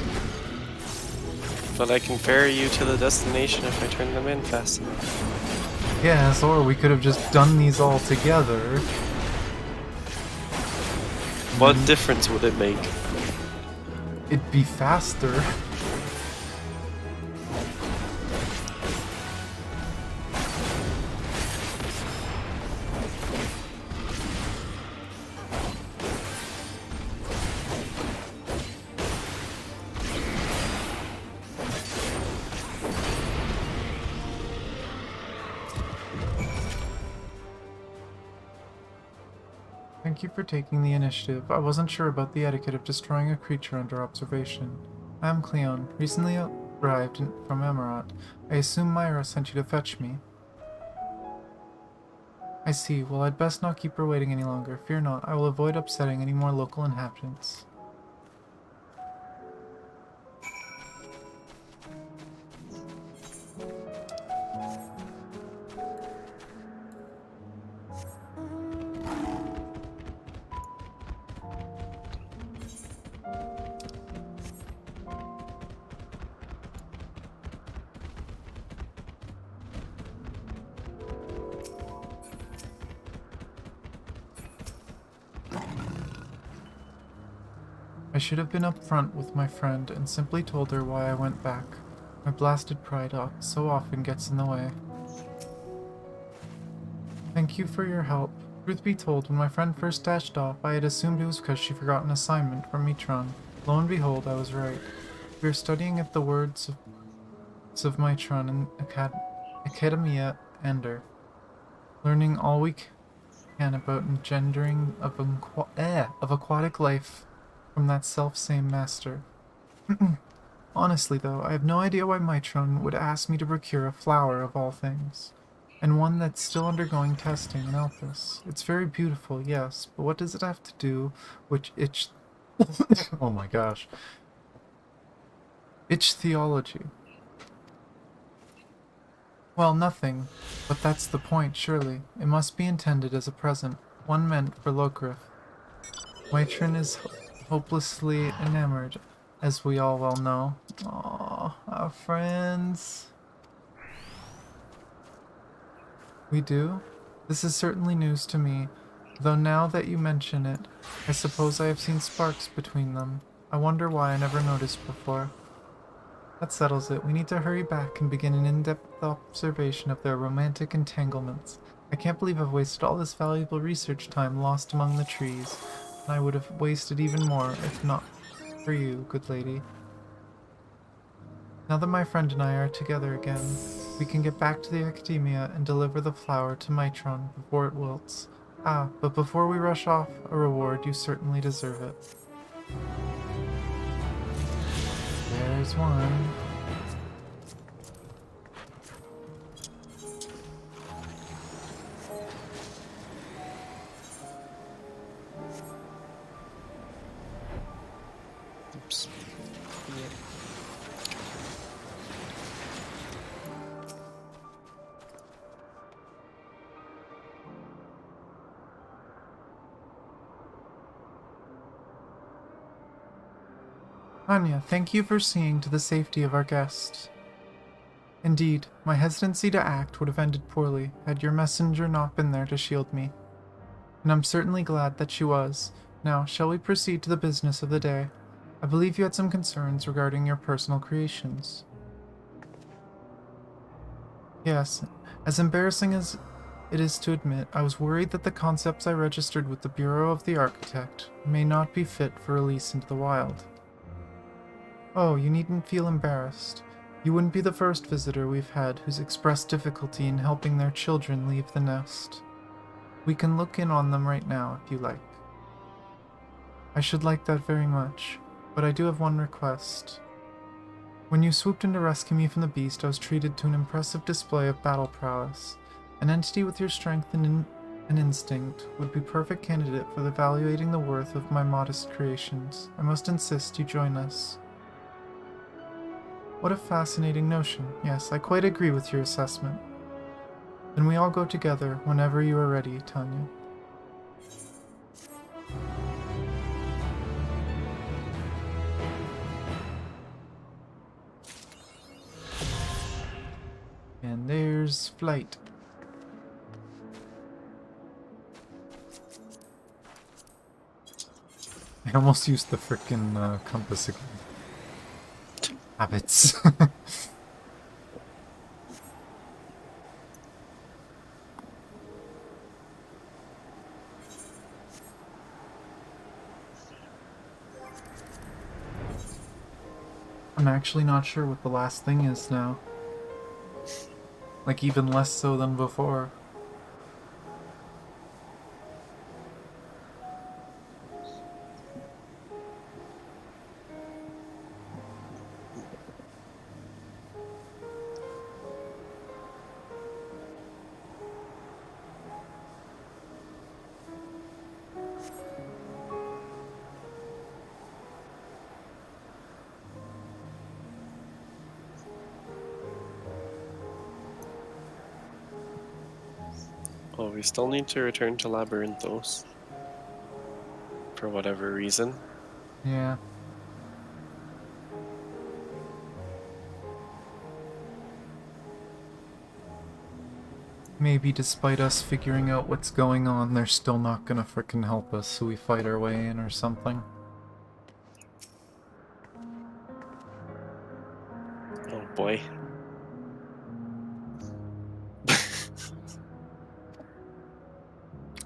But I can ferry you to the destination if I turn them in fast enough. Yes, or we could have just done these all together. What difference would it make? It'd be faster. Thank you for taking the initiative. I wasn't sure about the etiquette of destroying a creature under observation. I am Cleon, recently arrived from Emirat. I assume Myra sent you to fetch me. I see. Well, I'd best not keep her waiting any longer. Fear not, I will avoid upsetting any more local inhabitants. should have been upfront with my friend and simply told her why I went back. My blasted pride so often gets in the way. Thank you for your help. Truth be told, when my friend first dashed off, I had assumed it was because she forgot an assignment from Mitron. Lo and behold, I was right. We are studying at the words of Mitron in Academia Ender, learning all we can about engendering of aquatic life from that self-same master. Honestly, though, I have no idea why Mitron would ask me to procure a flower of all things, and one that's still undergoing testing in Elpis. It's very beautiful, yes, but what does it have to do with itch... oh my gosh. Itch theology. Well, nothing, but that's the point, surely. It must be intended as a present, one meant for Lokrith. Mitron is hopelessly enamored, as we all well know. Aww, our friends. We do? This is certainly news to me, though now that you mention it, I suppose I have seen sparks between them. I wonder why I never noticed before. That settles it. We need to hurry back and begin an in-depth observation of their romantic entanglements. I can't believe I've wasted all this valuable research time lost among the trees, and I would have wasted even more if not for you, good lady. Now that my friend and I are together again, we can get back to the Academia and deliver the flower to Mitron before it wilts. Ah, but before we rush off, a reward, you certainly deserve it. There's one. Oops. Anya, thank you for seeing to the safety of our guest. Indeed, my hesitancy to act would have ended poorly had your messenger not been there to shield me. And I'm certainly glad that she was. Now, shall we proceed to the business of the day? I believe you had some concerns regarding your personal creations. Yes, as embarrassing as it is to admit, I was worried that the concepts I registered with the Bureau of the Architect may not be fit for release into the wild. Oh, you needn't feel embarrassed. You wouldn't be the first visitor we've had who's expressed difficulty in helping their children leave the nest. We can look in on them right now, if you like. I should like that very much, but I do have one request. When you swooped in to rescue me from the beast, I was treated to an impressive display of battle prowess. An entity with your strength and instinct would be perfect candidate for evaluating the worth of my modest creations. I must insist you join us. What a fascinating notion. Yes, I quite agree with your assessment. Then we all go together whenever you are ready, Tanya. And there's flight. I almost used the frickin' compass again. Habits. I'm actually not sure what the last thing is now. Like, even less so than before. Oh, we still need to return to Labyrinthos. For whatever reason. Yeah. Maybe despite us figuring out what's going on, they're still not gonna frickin' help us, so we fight our way in or something. Oh boy.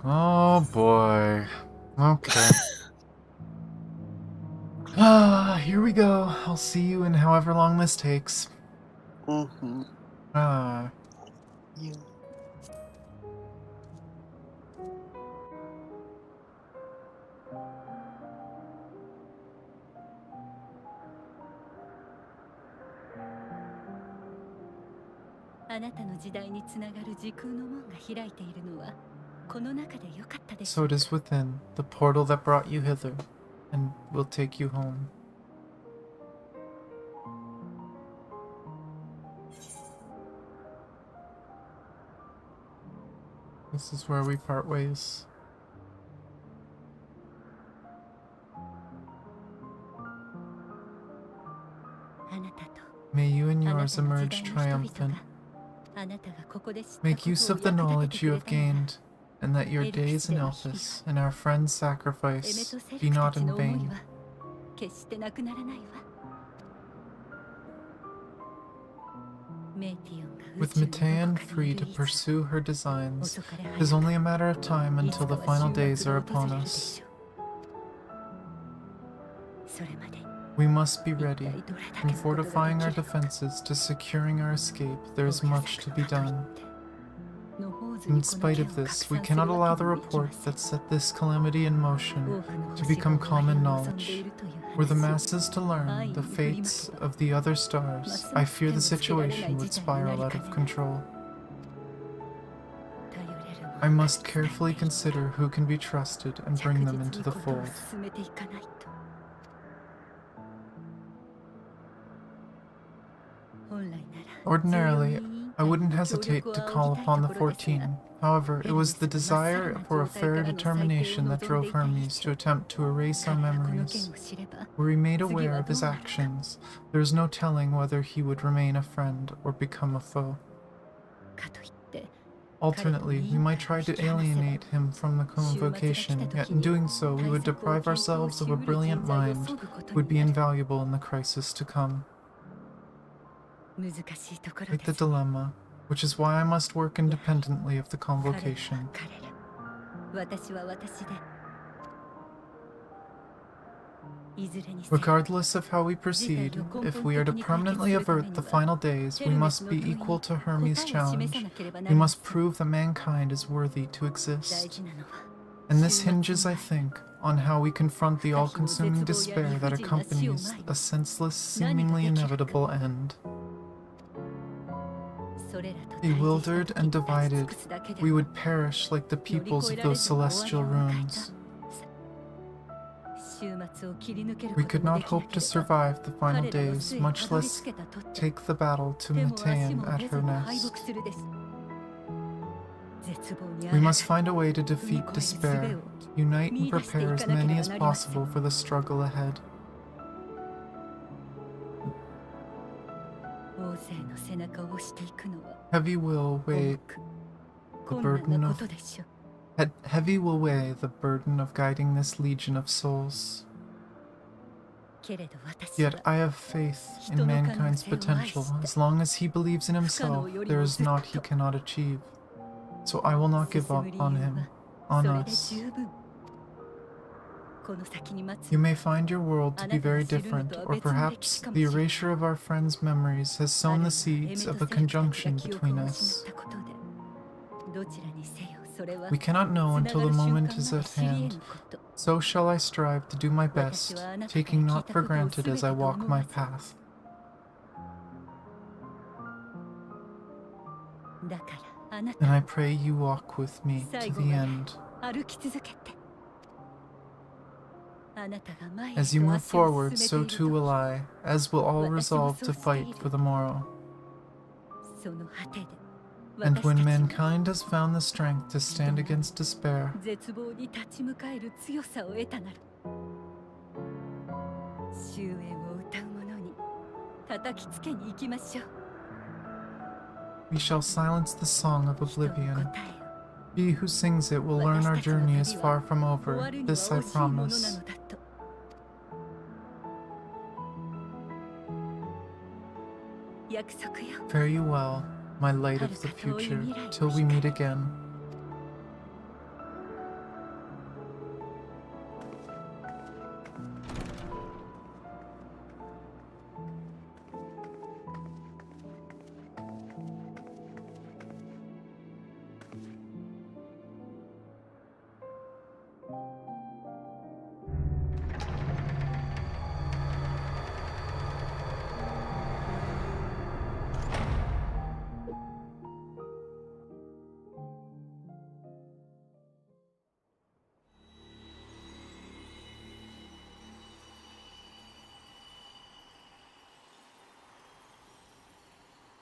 Oh boy. Okay. Ah, here we go. I'll see you in however long this takes. Mm-hmm. Ah. Yeah. あなたの時代につながる時空の門が開いているのはこの中でよかったでし So ょう it か is within, the portal that brought you hither, and will take you home. This is where we part ways. あなたと May you and あな yours たの時 emerge 代の人々 triumphant. があなたがここで知ったこ Make とを use of the 役立 knowledge てて you くれ have たなら gained, and that your days in Elpis and our friend's エメ sacrifice とセ be ルクた not ち in の思い vain. は決してなくならないわメイティオンが宇 With 宙の Matean どこかに free いる to 以上 pursue her designs, 遅かれ it 早 is く only a matter of time いつ until か the は final 終 days 末 are が訪 upon れるで us. しょうそれまで We must be 一 ready. 体どれだけ From のことが fortifying で our きるか defenses to securing our escape, there is 大げ much さ to く be のかとい done. って野放図 In にこの spite 件 of を拡 this, we 散する cannot わ allow け the にもいきま report せん that set this calamity in 多 motion くの to 星が become 終わり common を望んでい knowledge. るという Were the 話を masses to learn the fates of the other stars, I fear the situation would spiral out of control. 頼れる I 者 must たちに carefully 伝えて consider who can be trusted and 着 bring 実 them に into こ the とを fold. 進めていかないと本来なら Ordinarily, 14人 I wouldn't の協 hesitate 力を to 仰 call ぎたい upon と the ころですが 14. However, it was the Hermes は desire 真っ青な for a 状態 fair からの再建を determination that 望ん drove でいた以 Hermes 上 to attempt to erase our 彼がこの memories. 件を知れば Were he made 次 aware は of どう his なるか actions, there is no telling whether he would remain a friend or become a foe. かといって Alternately, we might try to alienate him from the convocation, yet in doing so, we would deprive ourselves of a brilliant mind who would be invaluable in the crisis to come. 難しいところ Like で the す dilemma, which is why I must work independently of the 彼らは convocation. 彼ら私は私でいずれにせよ Regardless of how we proceed, if we are to permanently avert the final days, we must be equal to Hermes' challenge. We must prove that mankind is worthy to 大 exist. 事なのは And this hinges, I think, on how we confront the all-consuming despair that accompanies a senseless, seemingly inevitable end. それらと対峙した Bewildered 時 and 立ち尽 divided, くすだけで we は would perish like the 乗り peoples 越 of えられ those ずに終わり celestial を迎え runes. た終末を切り抜ける We こと could も not できな hope け to れば survive the final 彼らの days, 末へ much たどり less 着けたとって take the battle to 手も足 Matean も at 出 her ずに敗 nest. 北するです絶望に We あら must find a way to defeat despair, to unite and prepare as many as possible for the struggle ahead. 大勢の背中を押していくのは Heavy will 重 weigh く the 困難 burden なこ of とでしょう heavy will weigh the burden of guiding this legion of souls. けれど私は Yet I have faith in mankind's potential. As long as he believes in himself, there is naught he cannot achieve. So I will not give 進 up む理 on 由 him, は on それで us. 十分この先に待つ You may find your world to be very different, or perhaps the erasure of our friends' memories has あ sown るい the は seeds エ of メ a とセレクたち conjunction が記憶を between 失 us. ったことでどちらにせよそれは We cannot know つな until が the る瞬 moment 間 is まで at 知り得 hand. ぬこと So shall I strive to do my best, taking not for granted as I walk my path. だからあな And た I pray you walk with me to 最後 the まで end. 歩き続けてあなたが前へ As you と move 足を forward, 進 so めてい too る will I, as will all 私も resolve そう to してい fight る for the morrow. 時その果てで And 私 when たちは mankind has found the strength to stand against despair, 絶望に立ち向かえる強さを得たなら終焉を歌う者に叩きつけに行きましょう we shall silence the song of 人の oblivion. 答えを He who sings it will learn our journey is far from 終 over. わるには This I 惜しいものな promise. のだと約束よ。 Fare you well, my light of the future, till we meet again.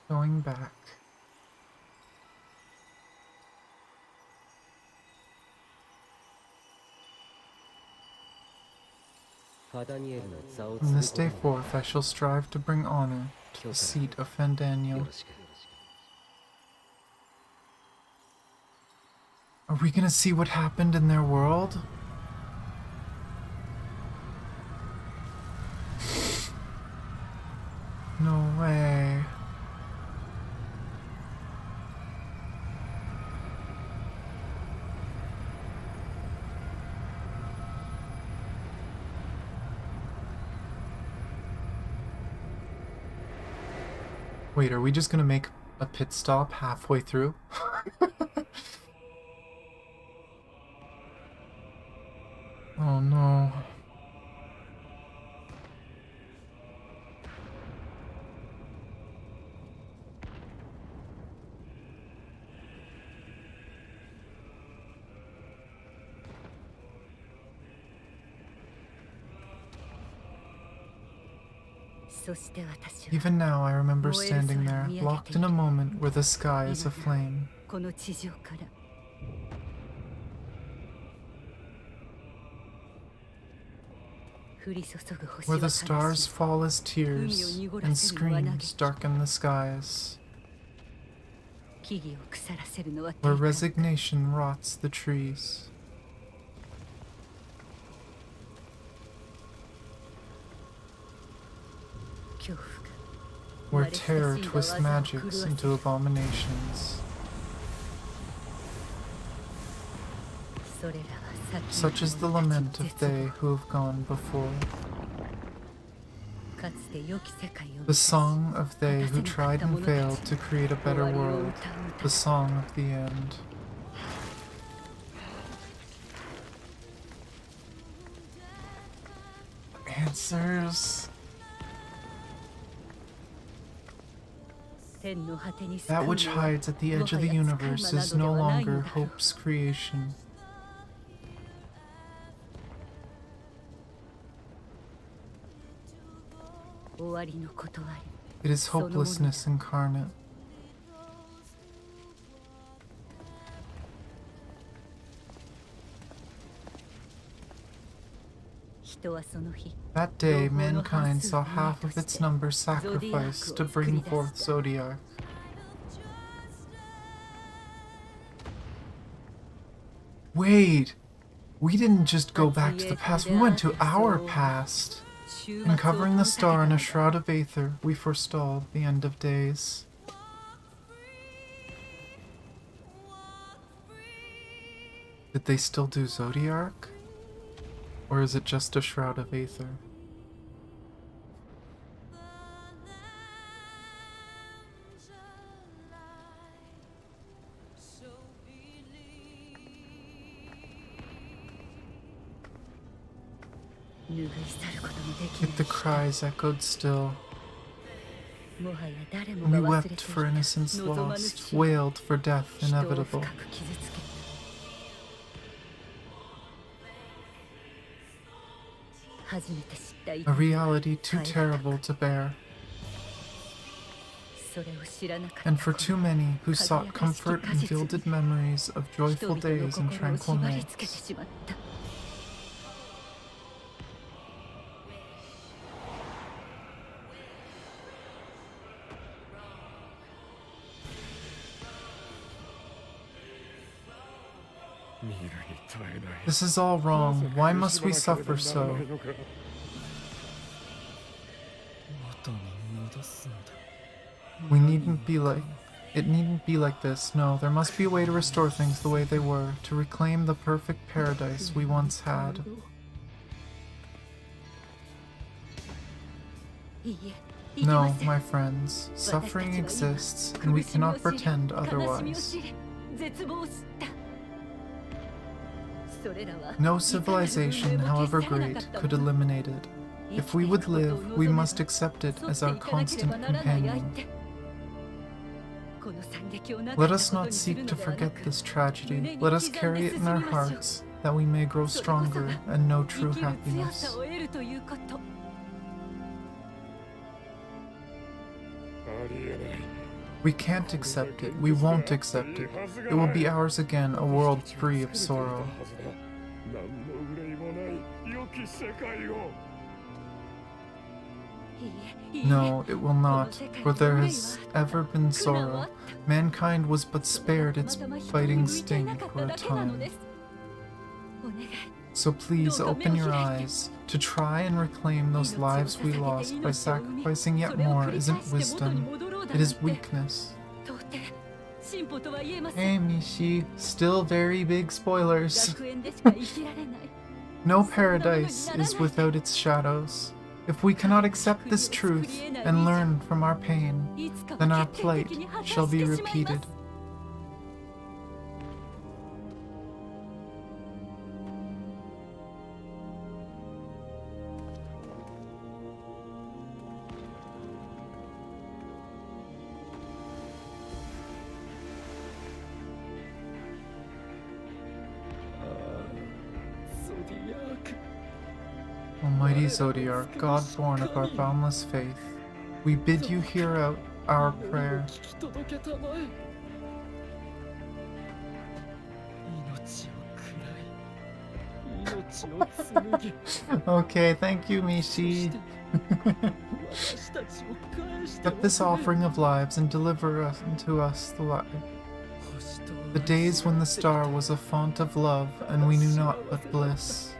Going back. From this day forth, I shall strive to bring honor to the seat of Fandaniel. Are we gonna see what happened in their world? No way. Wait, are we just gonna make a pit stop halfway through? Oh no. Even now I remember standing there, locked in a moment where the sky is aflame. この地上から Where the stars fall as tears, and screams darken the skies. Where resignation rots the trees. Where terror twists magics into abominations. Such is the lament of they who have gone before. The song of they who tried and failed to create a better world. The song of the end. Answers. That which hides at the edge of the universe is no longer hope's creation. It is hopelessness incarnate. That day, mankind saw half of its number sacrificed to bring forth Zodiac. Wait! We didn't just go back to the past, we went to our past. And covering the star in a shroud of aether, we forestalled the end of days. Did they still do Zodiac? Or is it just a shroud of aether? Yet the cries echoed still. We wept for innocence lost, wailed for death inevitable. A reality too terrible to bear. And for too many who sought comfort in gilded memories of joyful days and tranquil nights. This is all wrong. Why must we suffer so? We needn't be like... It needn't be like this. No, there must be a way to restore things the way they were, to reclaim the perfect paradise we once had. No, my friends, suffering exists, and we cannot pretend otherwise. No civilization, however great, could eliminate it. If we would live, we must accept it as our constant companion. Let us not seek to forget this tragedy. Let us carry it in our hearts, that we may grow stronger and know true happiness. We can't accept it. We won't accept it. It will be ours again, a world free of sorrow. No, it will not, for there has ever been sorrow. Mankind was but spared its biting sting for a time. So please open your eyes. To try and reclaim those lives we lost by sacrificing yet more isn't wisdom, it is weakness. Hey Mishi, still very big spoilers. No paradise is without its shadows. If we cannot accept this truth and learn from our pain, then our plight shall be repeated. Almighty Zodiac, God-born of our boundless faith, we bid you hear out our prayer. Okay, thank you, Mishi. Accept this offering of lives and deliver unto us the light. The days when the star was a font of love and we knew not but bliss.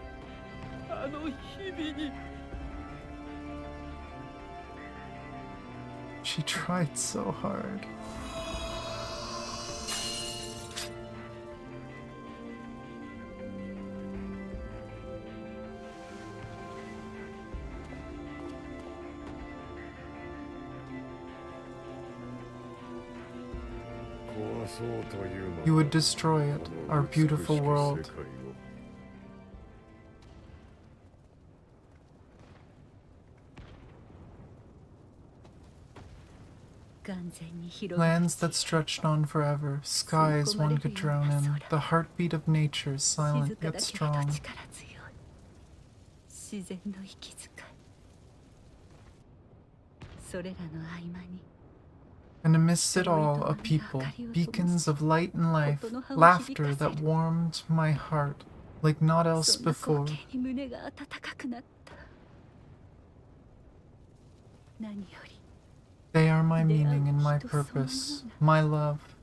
She tried so hard. You would destroy it, our beautiful world. Lands that stretched on forever, skies one could drown in, the heartbeat of nature, silent yet strong. And amidst it all, a people, beacons of light and life, laughter that warmed my heart like naught else before. They are my meaning and my purpose, my love.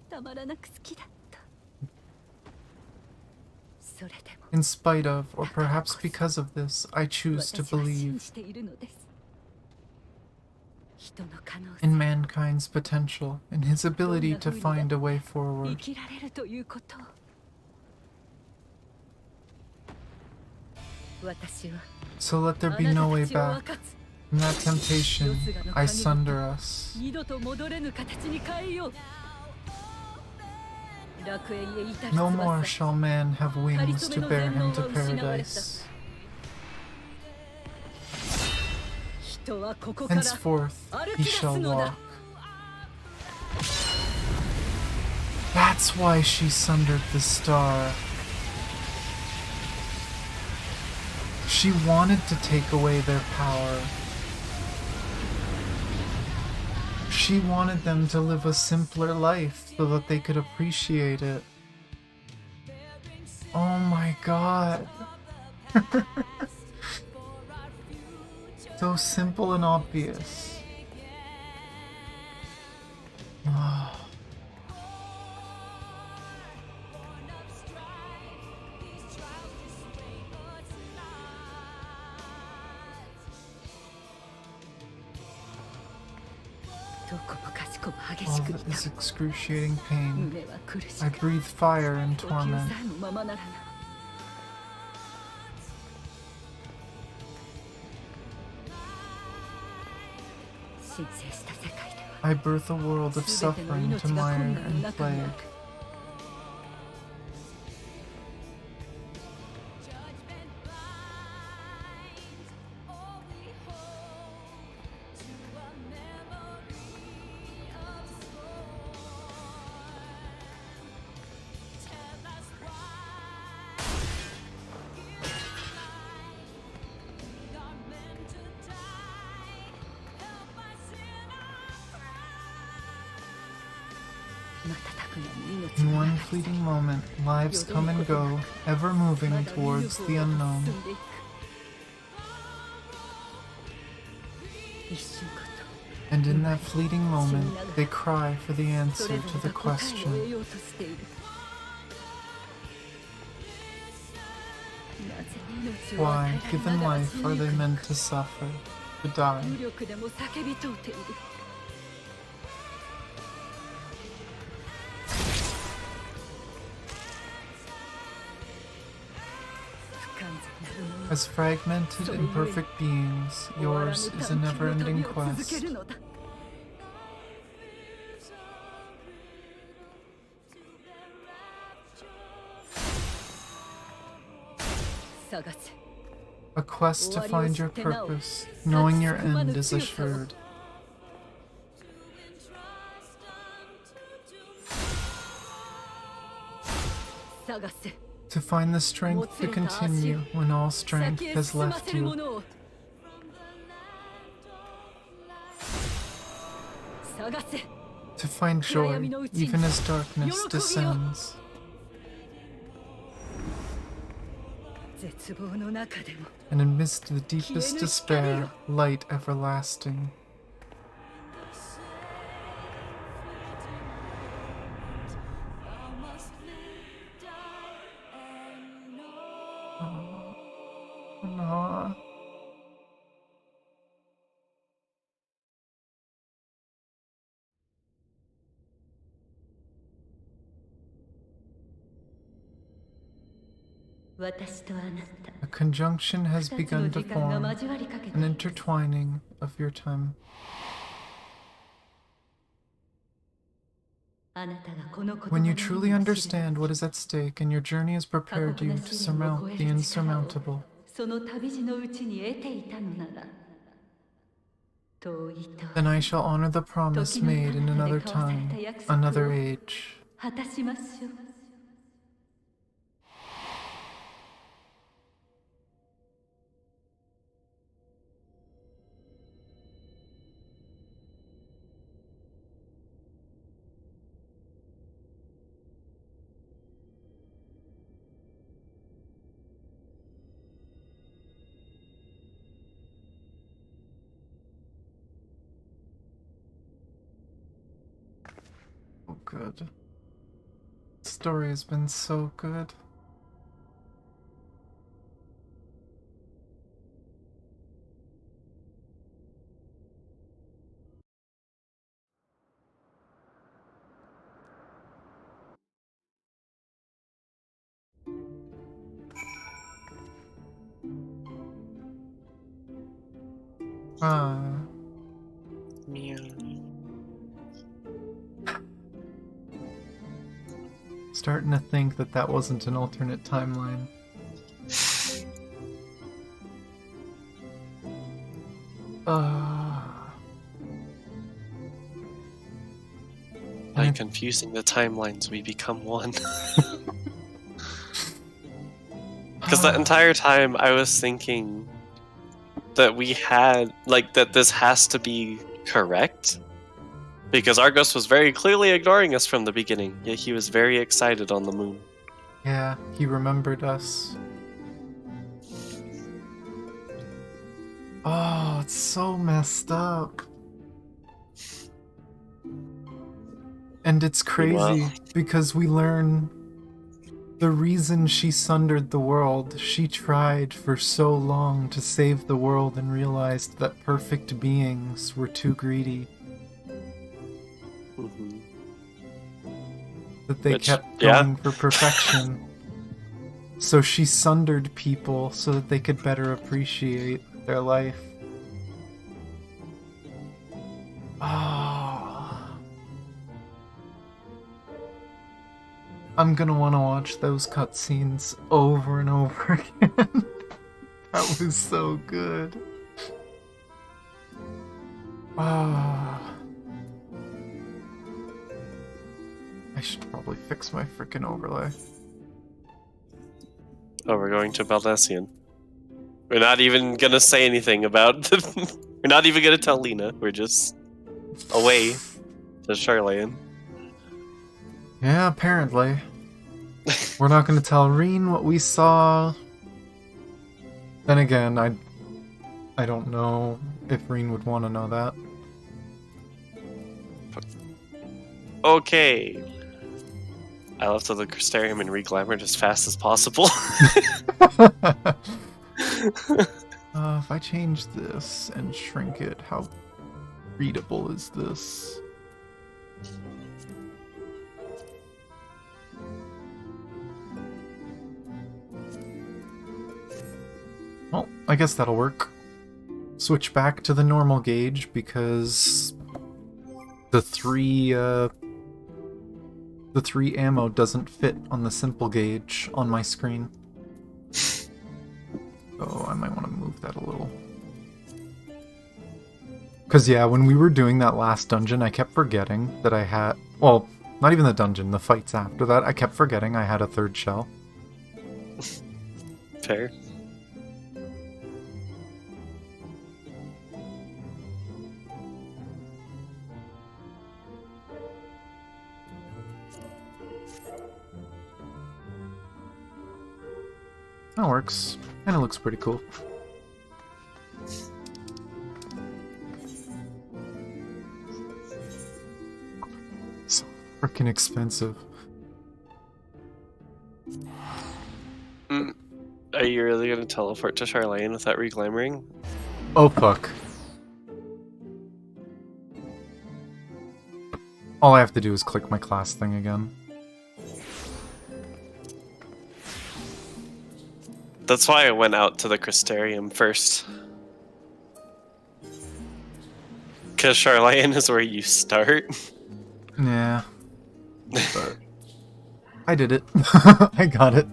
In spite of, or perhaps because of this, I choose to believe in mankind's potential, in his ability to find a way forward. So let there be no way back. In that temptation, I sunder us. No more shall man have wings to bear him to paradise. Henceforth, he shall walk. That's why she sundered the star. She wanted to take away their power. She wanted them to live a simpler life so that they could appreciate it. Oh my god. So simple and obvious. Oh. こも激All し of く it 痛 is excruciating pain. 胸は苦し I く breathe fire and 呼吸 torment. さえもままならない神聖した世界では I birth a world of 全ての suffering 命 to が mire 困難の and 中にあ plague. る In one fleeting moment, lives come and go, ever moving towards the unknown. 一瞬ごと And in that fleeting moment, they cry for the それ answer ぞ to れ the が答えを得 question. ようとしているなぜ命を Why, 与えられ given ながら life, 死 are に they ゆくの meant か to suffer, to die? 無力でも叫び問うている As fragmented, imperfect beings, yours is a never-ending quest. A quest to find your purpose, knowing your end is assured. To find the strength to continue when all strength has left you. To find joy even as darkness descends. And amidst the deepest despair, light everlasting. No. A conjunction has begun to form, an intertwining of your time. When you truly understand what is at stake and your journey has prepared you to surmount the insurmountable, then I shall honor the promise made in another time, another age. Oh, good. The story has been so good. Starting to think that that wasn't an alternate timeline. By confusing the timelines, we become one. Because that entire time I was thinking that we had, like, that this has to be correct. Because Argos was very clearly ignoring us from the beginning, yet he was very excited on the moon. Yeah, he remembered us. Oh, it's so messed up. And it's crazy because we learn the reason she sundered the world. She tried for so long to save the world and realized that perfect beings were too greedy. Mm-hmm. That they Which, kept yeah. going for perfection. So she sundered people so that they could better appreciate their life. Ah. I'm gonna want to watch those cutscenes over and over again. That was so good. Ah. I should probably fix my freaking overlay. Oh, we're going to Baldesion. We're not even gonna say anything about the... We're not even gonna tell Lena. We're just away to Charlene. Yeah, apparently. We're not gonna tell Reen what we saw. Then again, I don't know if Reen would want to know that. Okay. I left the Crystarium and reglamored as fast as possible. If I change this and shrink it, how readable is this? Well, I guess that'll work. Switch back to the normal gauge because the three ammo doesn't fit on the simple gauge on my screen. So I might want to move that a little. Because yeah, when we were doing that last dungeon, I kept forgetting that I had... Well, not even the dungeon, the fights after that, I kept forgetting I had a third shell. Fair. That works. And it looks pretty cool. So freaking expensive. Are you really gonna teleport to Charlene without reglamoring? Oh fuck. All I have to do is click my class thing again. That's why I went out to the Crystarium first. Because Charlene is where you start. Yeah. But I did it. I got it.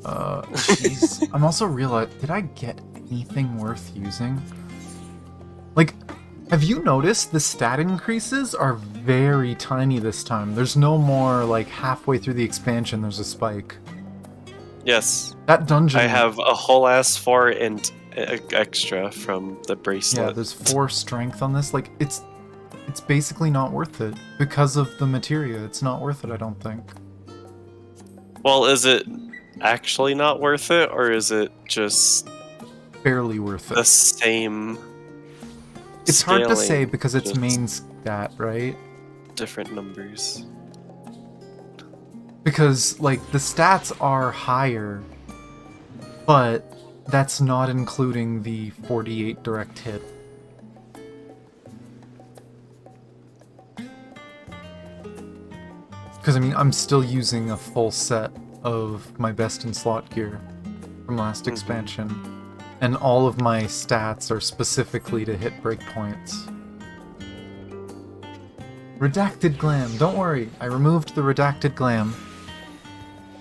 Jeez. I'm also realizing, did I get anything worth using? Like, have you noticed the stat increases are very tiny this time? There's no more, like, halfway through the expansion there's a spike. Yes. That dungeon... I have a whole ass 4 and extra from the bracelet. Yeah, there's 4 strength on this. Like, it's basically not worth it. Because of the materia, it's not worth it, I don't think. Well, is it actually not worth it, or is it just... Barely worth it. The same... It's hard to scaling, say because it's just main stat, right? different numbers. Because, like, the stats are higher, but that's not including the 48 direct hit. Because, I mean, I'm still using a full set of my best in slot gear from last expansion, and all of my stats are specifically to hit breakpoints. Redacted glam. Don't worry, I removed the redacted glam.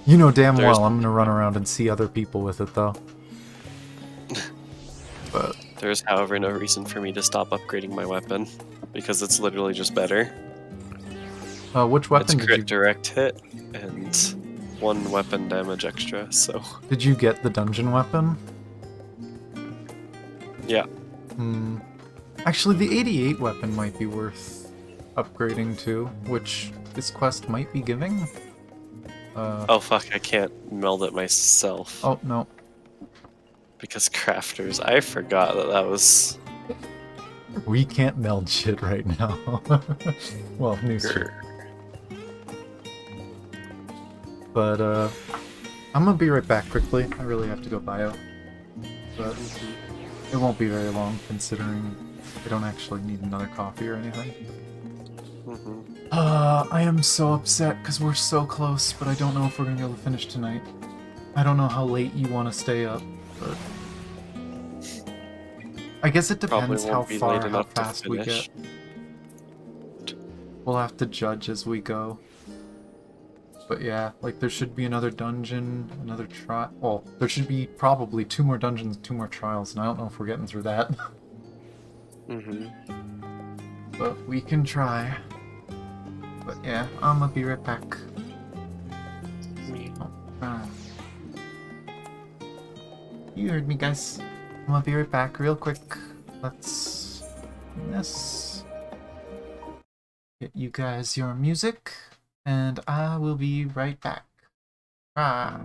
You know damn well I'm gonna run around and see other people with it, though. But There's, however, no reason for me to stop upgrading my weapon, because it's literally just better. which weapon It's did you... crit direct hit, and 1 weapon damage extra, so... Did you get the dungeon weapon? Yeah. Actually, the 88 weapon might be worth upgrading to, which this quest might be giving. Oh fuck, I can't meld it myself. Oh, no. Because crafters, I forgot that was... We can't meld shit right now. Well, new shit. But, I'm gonna be right back quickly. I really have to go bio. But it won't be very long, considering I don't actually need another coffee or anything. I am so upset because we're so close, but I don't know if we're gonna be able to finish tonight. I don't know how late you want to stay up, but I guess it Probably depends how won't be far, late how enough to fast we finish. get. We'll have to judge as we go. But yeah, like there should be another dungeon, another trial. Well, there should be probably 2 more dungeons, 2 more trials, and I don't know if we're getting through that. But we can try. But yeah, I'm gonna be right back. Ah. You heard me, guys. I'm gonna be right back real quick. Let's do this. Get you guys your music, and I will be right back. Ah.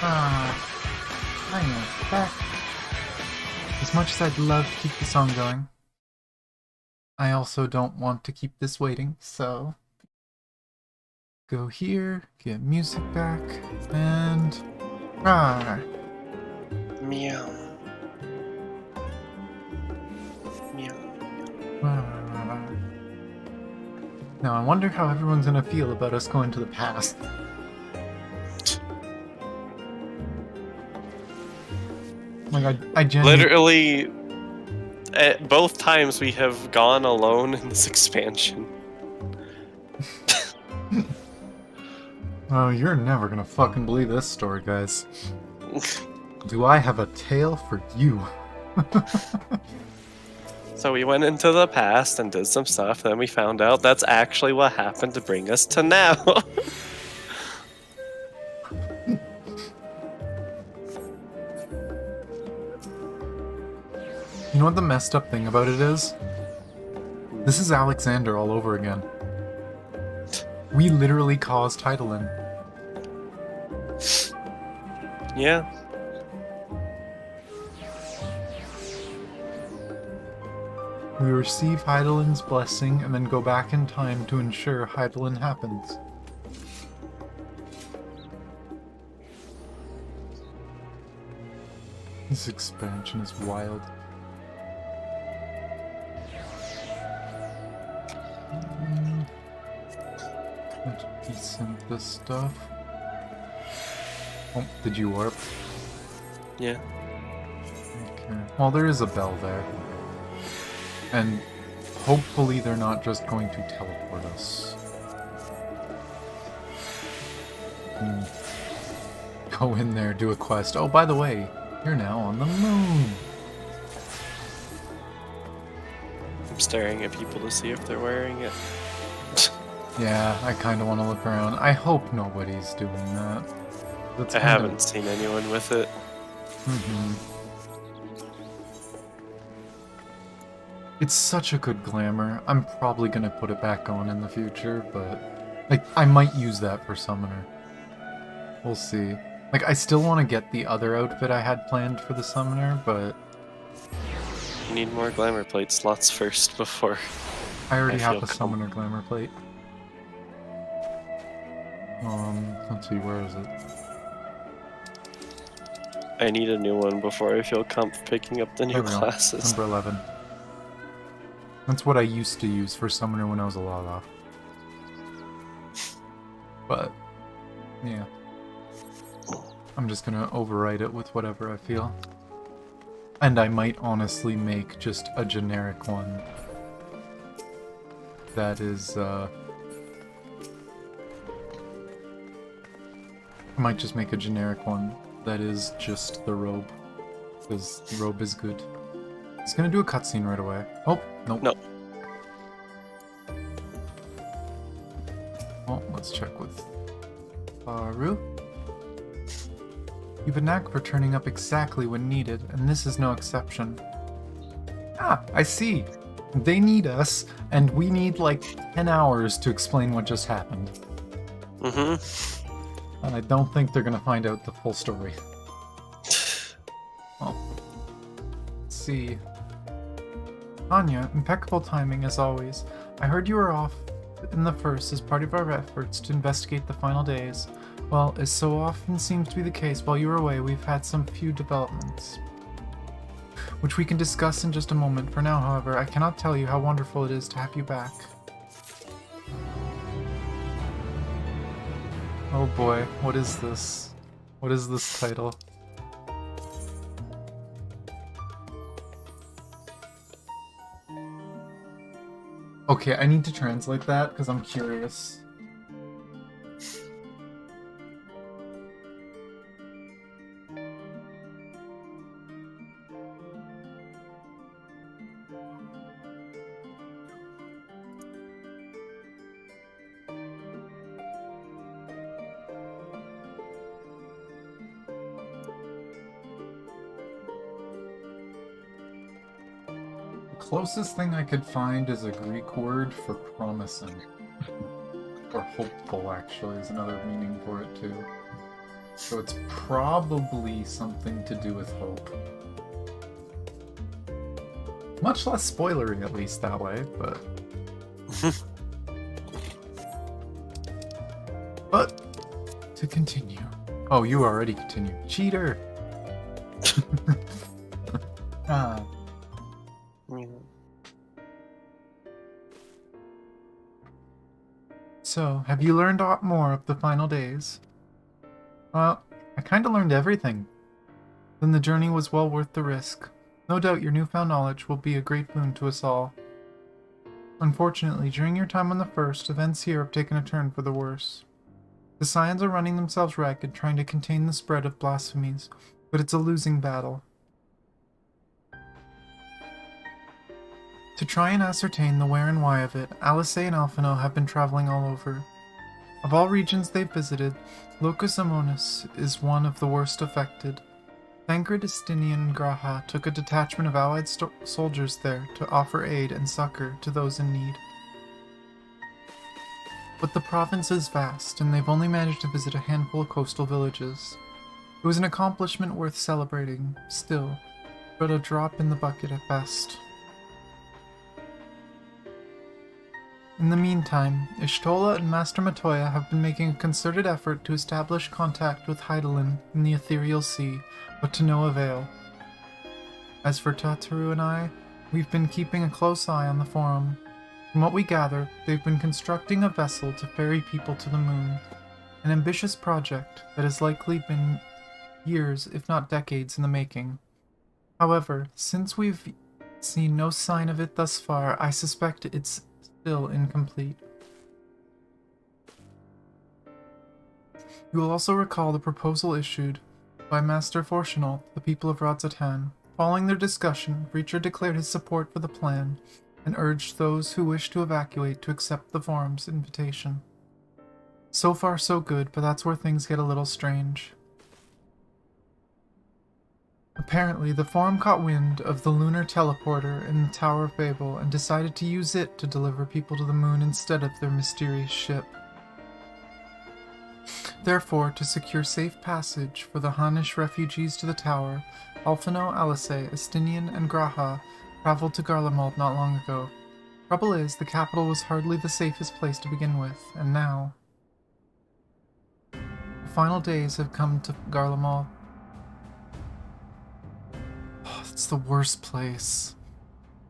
I know. Back. As much as I'd love to keep the song going, I also don't want to keep this waiting, so go here, get music back, and Meow. Meow. Now I wonder how everyone's gonna feel about us going to the past. Like I genuinely... Literally, at both times we have gone alone in this expansion. Oh, you're never gonna fucking believe this story, guys. Do I have a tale for you? So we went into the past and did some stuff, then we found out that's actually what happened to bring us to now. You know what the messed up thing about it is? This is Alexander all over again. We literally caused Heidelin. Yeah. We receive Heidelin's blessing and then go back in time to ensure Heidelin happens. This expansion is wild. Let's desync this stuff. Oh, did you warp? Yeah. Okay. Well, there is a bell there. And hopefully they're not just going to teleport us. Go in there, do a quest. Oh, by the way, you're now on the moon. I'm staring at people to see if they're wearing it. Yeah, I kind of want to look around. I hope nobody's doing that. That's I kinda... haven't seen anyone with it. It's such a good glamour. I'm probably gonna put it back on in the future, but like I might use that for Summoner. We'll see. Like I still want to get the other outfit I had planned for the Summoner, but You need more glamour plate slots first before. I already I have feel the Summoner glamour plate. Let's see, where is it? I need a new one before I feel comf picking up the new There we go. classes. Number 11. That's what I used to use for Summoner when I was a Lala. But, yeah. I'm just gonna overwrite it with whatever I feel. And I might honestly make just a generic one. That is, I might just make a generic one that is just the robe. Because the robe is good. It's gonna do a cutscene right away. Oh, nope. No. Well, let's check with Faru. You've a knack for turning up exactly when needed, and this is no exception. Ah, I see. They need us, and we need like 10 hours to explain what just happened. And I don't think they're gonna find out the full story. Well, let's see. Anya, impeccable timing as always. I heard you were off in the first as part of our efforts to investigate the final days. Well, as so often seems to be the case, while you were away, we've had some few developments, which we can discuss in just a moment. For now, however, I cannot tell you how wonderful it is to have you back. Oh boy, what is this? What is this title? Okay, I need to translate that because I'm curious. Closest thing I could find is a Greek word for promising. Or hopeful, actually, is another meaning for it, too. So it's probably something to do with hope. Much less spoilery, at least that way, but... But, to continue. Oh, you already continued. Cheater! Ah. So, have you learned aught more of the final days? Well, I kinda learned everything. Then the journey was well worth the risk. No doubt your newfound knowledge will be a great boon to us all. Unfortunately, during your time on the First, events here have taken a turn for the worse. The Scions are running themselves ragged, trying to contain the spread of blasphemies, but it's a losing battle. To try and ascertain the where and why of it, Alice and Alphino have been traveling all over. Of all regions they've visited, Locus Amonis is one of the worst affected. Thancred, Estinian, and Graha took a detachment of allied soldiers there to offer aid and succor to those in need. But the province is vast, and they've only managed to visit a handful of coastal villages. It was an accomplishment worth celebrating, still, but a drop in the bucket at best. In the meantime, Ishtola and Master Matoya have been making a concerted effort to establish contact with Hydaelyn in the Ethereal Sea, but to no avail. As for Tataru and I, we've been keeping a close eye on the Forum. From what we gather, they've been constructing a vessel to ferry people to the moon, an ambitious project that has likely been years, if not decades, in the making. However, since we've seen no sign of it thus far, I suspect it's still incomplete. You will also recall the proposal issued by Master Fortunal to the people of Radzatan. Following their discussion, Reacher declared his support for the plan and urged those who wish to evacuate to accept the Forum's invitation. So far so good, but that's where things get a little strange. Apparently, the Forum caught wind of the lunar teleporter in the Tower of Babel and decided to use it to deliver people to the moon instead of their mysterious ship. Therefore, to secure safe passage for the Hanish refugees to the tower, Alphino, Alice, Estinian, and Graha traveled to Garlemald not long ago. Trouble is, the capital was hardly the safest place to begin with, and now... The final days have come to Garlemald. Oh, it's the worst place.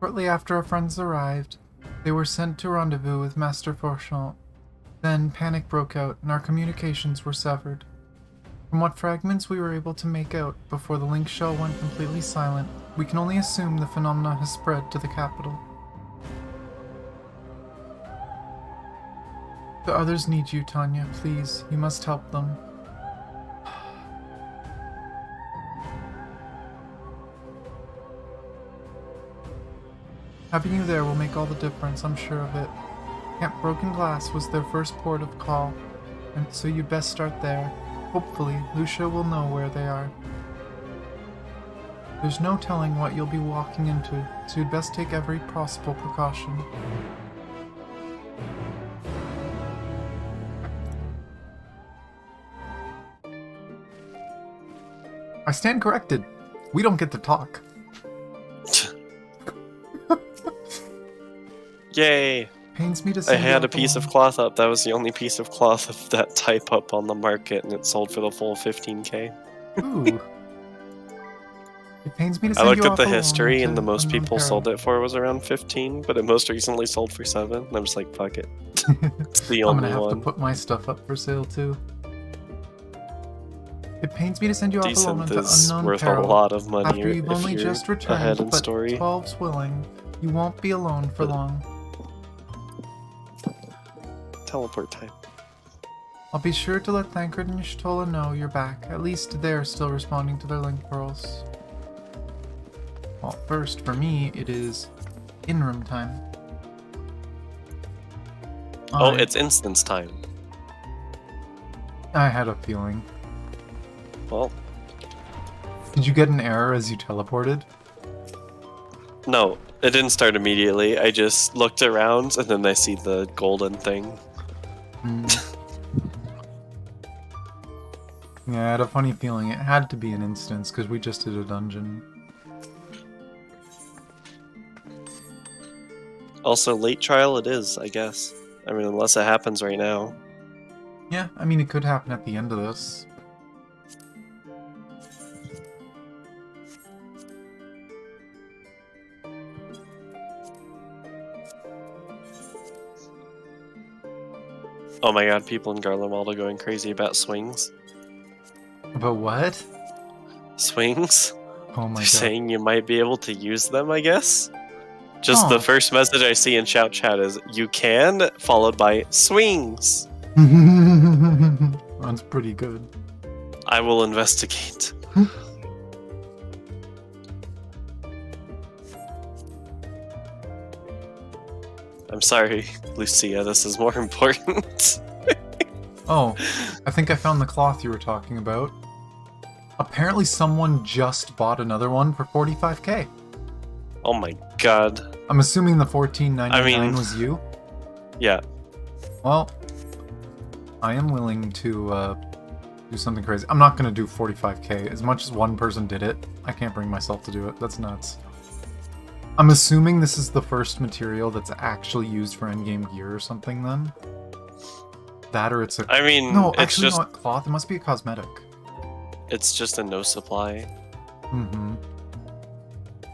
Shortly after our friends arrived, they were sent to rendezvous with Master Forchant. Then panic broke out, and our communications were severed. From what fragments we were able to make out before the link shell went completely silent, we can only assume the phenomena has spread to the capital. The others need you, Tanya. Please, you must help them. Having you there will make all the difference, I'm sure of it. Camp Broken Glass was their first port of call, and so you'd best start there. Hopefully, Lucia will know where they are. There's no telling what you'll be walking into, so you'd best take every possible precaution. I stand corrected. We don't get to talk. Yay! Pains me to I say had a piece of cloth up. That was the only piece of cloth of that type up on the market, and it sold for the full 15k. Ooh. It pains me to I send looked you up the off alone history, and to the most unknown people peril. sold it for was around 15, but it most recently sold for 7. And I'm just like, fuck it. It's the I'm only gonna have one. to put my stuff up for sale too. It pains me to send you off alone Decent into is unknown worth peril. a lot of money After you've if only you're just ahead returned, in but story. 12's willing, you won't be alone for long. Teleport time. I'll be sure to let Thancred and Y'shtola know you're back. At least they're still responding to their link pearls. Well, first, for me, it is in-room time. Oh, it's instance time. I had a feeling. Well, Did you get an error as you teleported? no, it didn't start immediately. I just looked around, and then I see the golden thing. Hmm. Yeah, I had a funny feeling it had to be an instance because we just did a dungeon. Also, late trial it is, I guess. I mean, unless it happens right now. Yeah, I mean, it could happen at the end of this. Oh my god, people in Garlemald are going crazy about swings. About what? Swings? Oh my They're god. saying you might be able to use them, I guess? Just Oh. the first message I see in Shout Chat is, you can, followed by swings. That's pretty good. I will investigate. I'm sorry, Lucia, this is more important. Oh, I think I found the cloth you were talking about. Apparently someone just bought another one for 45k. Oh my god. I'm assuming the 14.99 I mean- was you? Yeah. Well, I am willing to do something crazy. I'm not going to do 45k. As much as one person did it, I can't bring myself to do it. That's nuts. I'm assuming this is the first material that's actually used for endgame gear or something then? That or it's a... I mean, No, it's actually just not cloth. It must be a cosmetic. it's just a no supply. Mm-hmm.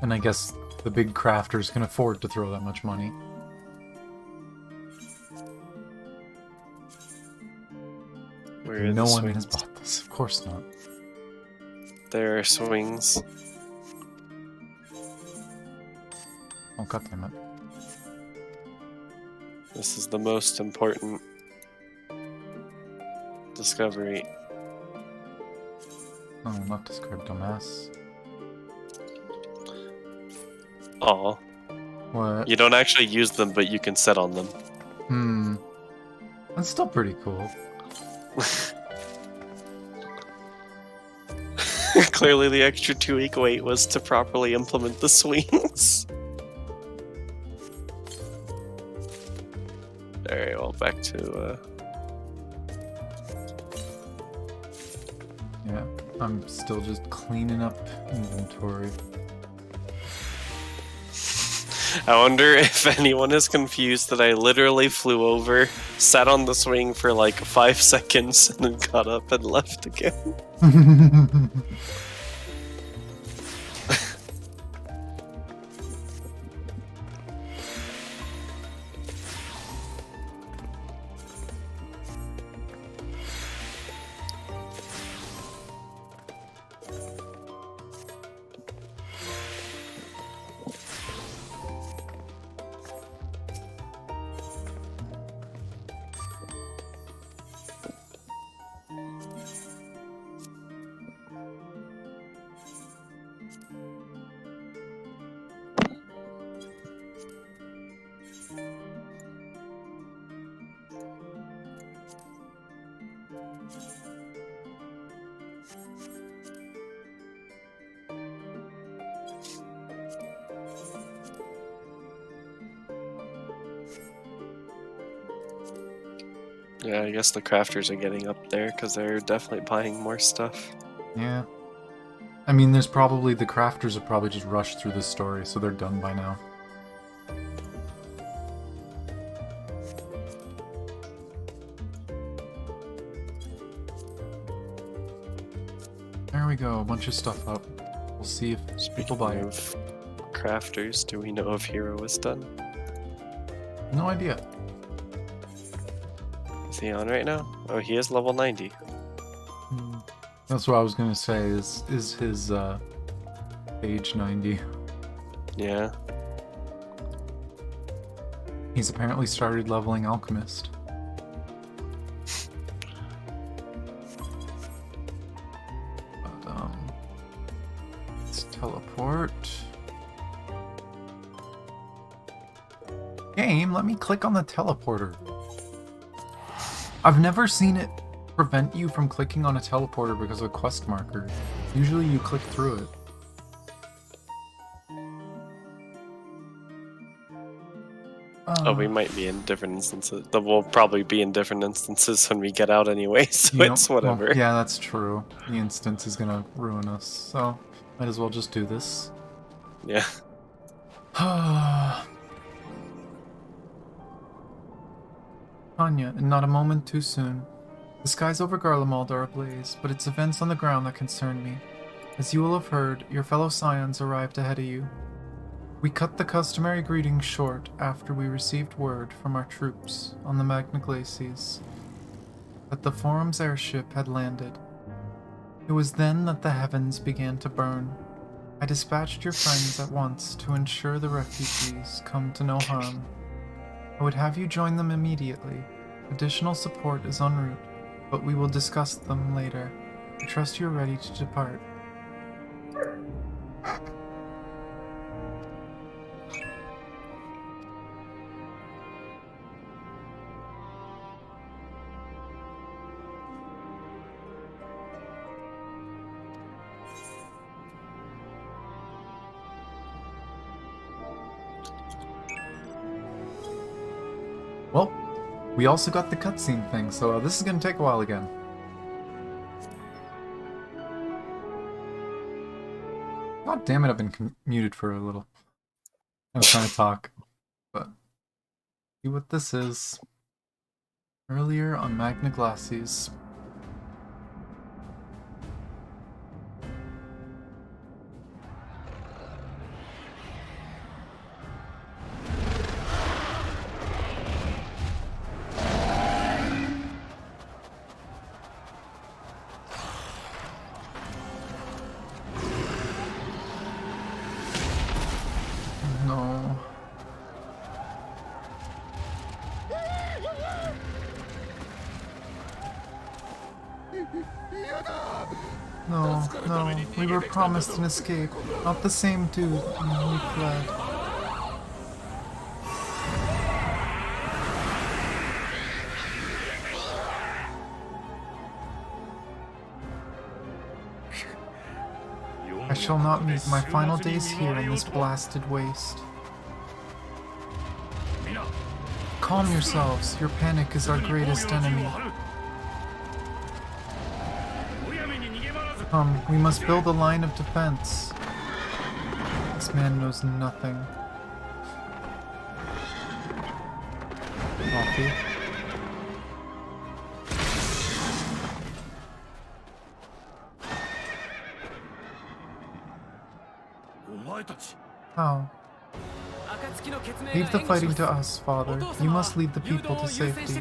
And I guess the big crafters can afford to throw that much money. Where are No the one swings? has bought this. Of course not. There are swings. Oh, goddammit. This is the most important discovery. Oh, not described, dumbass. Aw. What? You don't actually use them, but you can set on them. Hmm. That's still pretty cool. Clearly the extra 2-week wait was to properly implement the swings. Alright, well, back to, Yeah, I'm still just cleaning up inventory. I wonder if anyone is confused that I literally flew over, sat on the swing for like 5 seconds, and then got up and left again. Yeah, I guess the crafters are getting up there because they're definitely buying more stuff. Yeah. I mean, there's probably... The crafters have probably just rushed through this story, so they're done by now. There we go, a bunch of stuff up. We'll see if people buy it. of crafters, do we know if Hero is done? No idea. Is he on right now? Oh, he is level 90. That's what I was gonna say, is his, age 90. Yeah. He's apparently started leveling Alchemist. But, let's teleport. Game, let me click on the teleporter. I've never seen it prevent you from clicking on a teleporter because of a quest marker. Usually you click through it. Oh, we might be in different instances. We'll probably be in different instances when we get out anyway, so You know- it's whatever. well, yeah, that's true. The instance is gonna ruin us, so might as well just do this. Yeah. Anya, and not a moment too soon. The skies over Garlemald are ablaze, but it's events on the ground that concern me. As you will have heard, your fellow scions arrived ahead of you. We cut the customary greetings short after we received word from our troops on the Magna Glacies that the Forum's airship had landed. It was then that the heavens began to burn. I dispatched your friends at once to ensure the refugees come to no harm. I would have you join them immediately. Additional support is en route, but we will discuss them later. I trust you are ready to depart. Well, we also got the cutscene thing, so this is gonna take a while again. God damn it, I've been muted for a little. I was trying to talk, but see what this is. Earlier on Magna Glacies. No. No, we were promised an escape. Not the same dude, and we fled. I shall not meet my final days here in this blasted waste. Calm yourselves, your panic is our greatest enemy. Come, we must build a line of defense. This man knows nothing. Coffee. How? Leave the fighting to us, Father. You must lead the people to safety.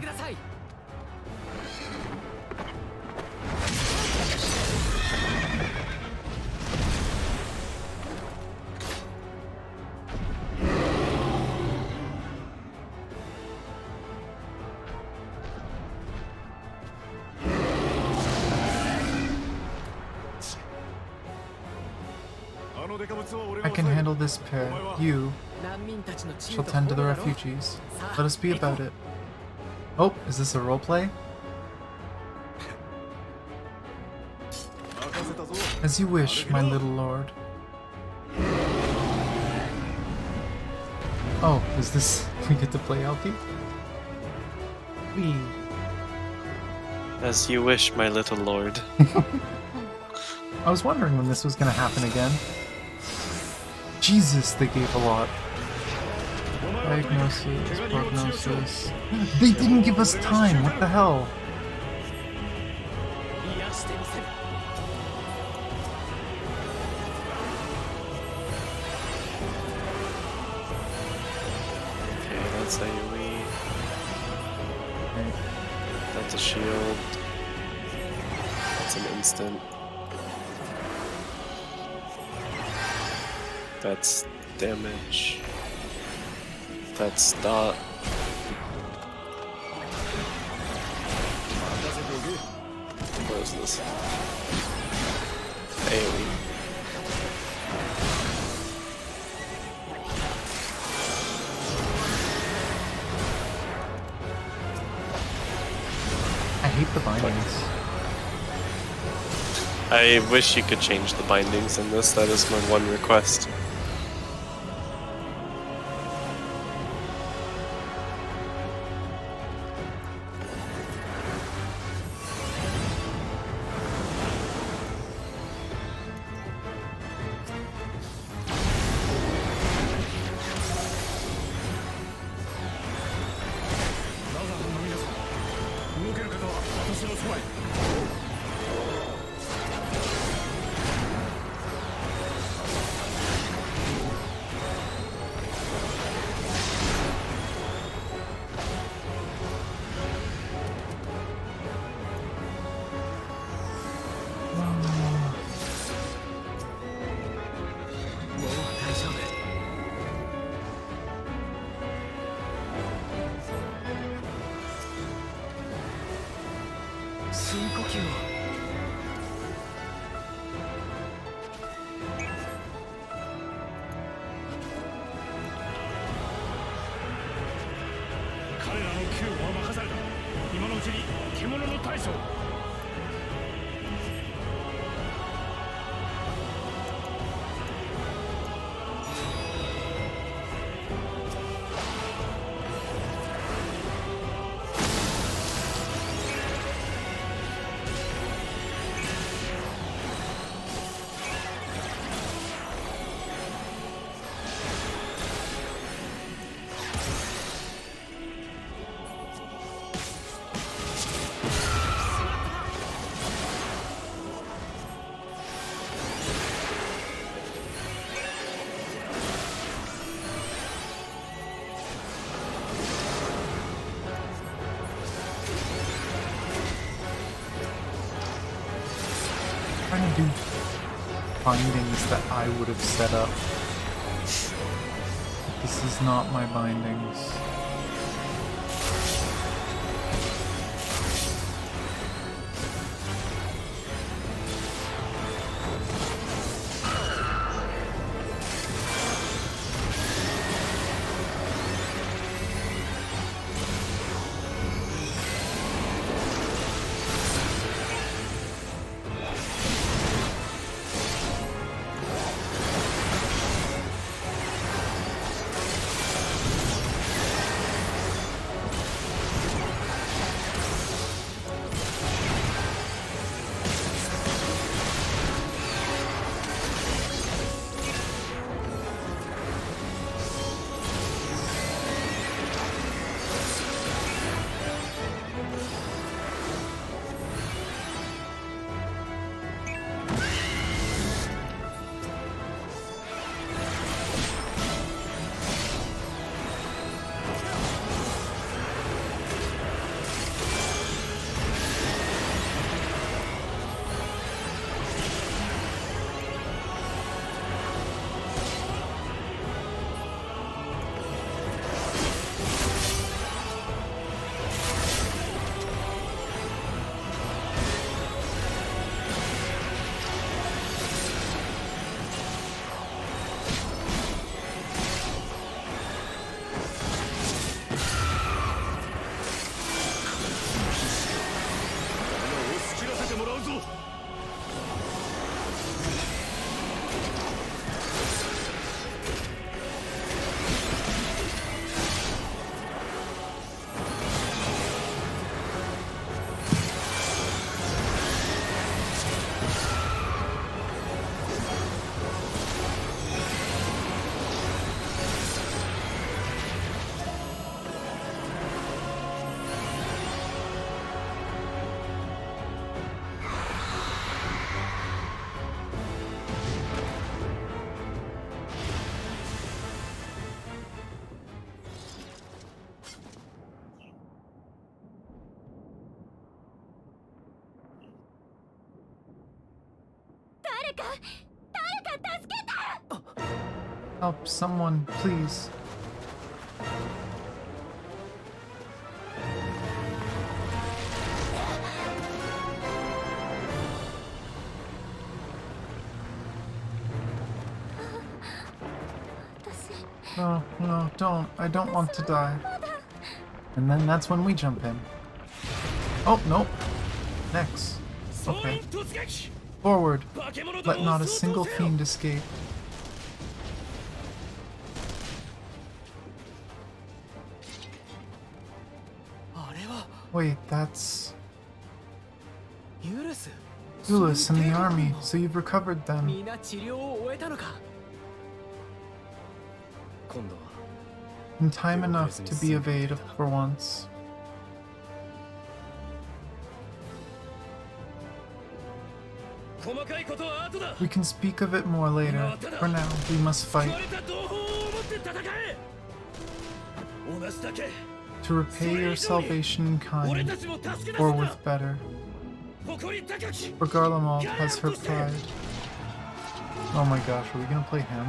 I can handle this pair. You shall tend to the refugees. Let us be about it. Oh, is this a roleplay? As you wish, my little lord. Oh, is this... we get to play Alfie? Wee. As you wish, my little lord. I was wondering when this was gonna happen again. Jesus, they gave a lot. Diagnosis, prognosis. They didn't give us time, what the hell? Okay, that's AoE. That's a shield. That's an instant. That's damage. That's dot. What is this? AoE. I hate the bindings. I wish you could change the bindings in this. That is my one request. らの救護は任された。今のうちに獣の大将。Trying to do bindings that I would have set up. This is not my bindings. Help someone, please. No, no, don't. I don't want to die. And then that's when we jump in. Oh, nope. Next. Okay. Forward. Let not a single fiend escape. Wait, that's... Ulysses and the army, so you've recovered them. In time enough to be of aid for once. We can speak of it more later. For now, we must fight. To repay your salvation in kind, or with better. For Garlemald has her pride. Oh my gosh, are we gonna play him?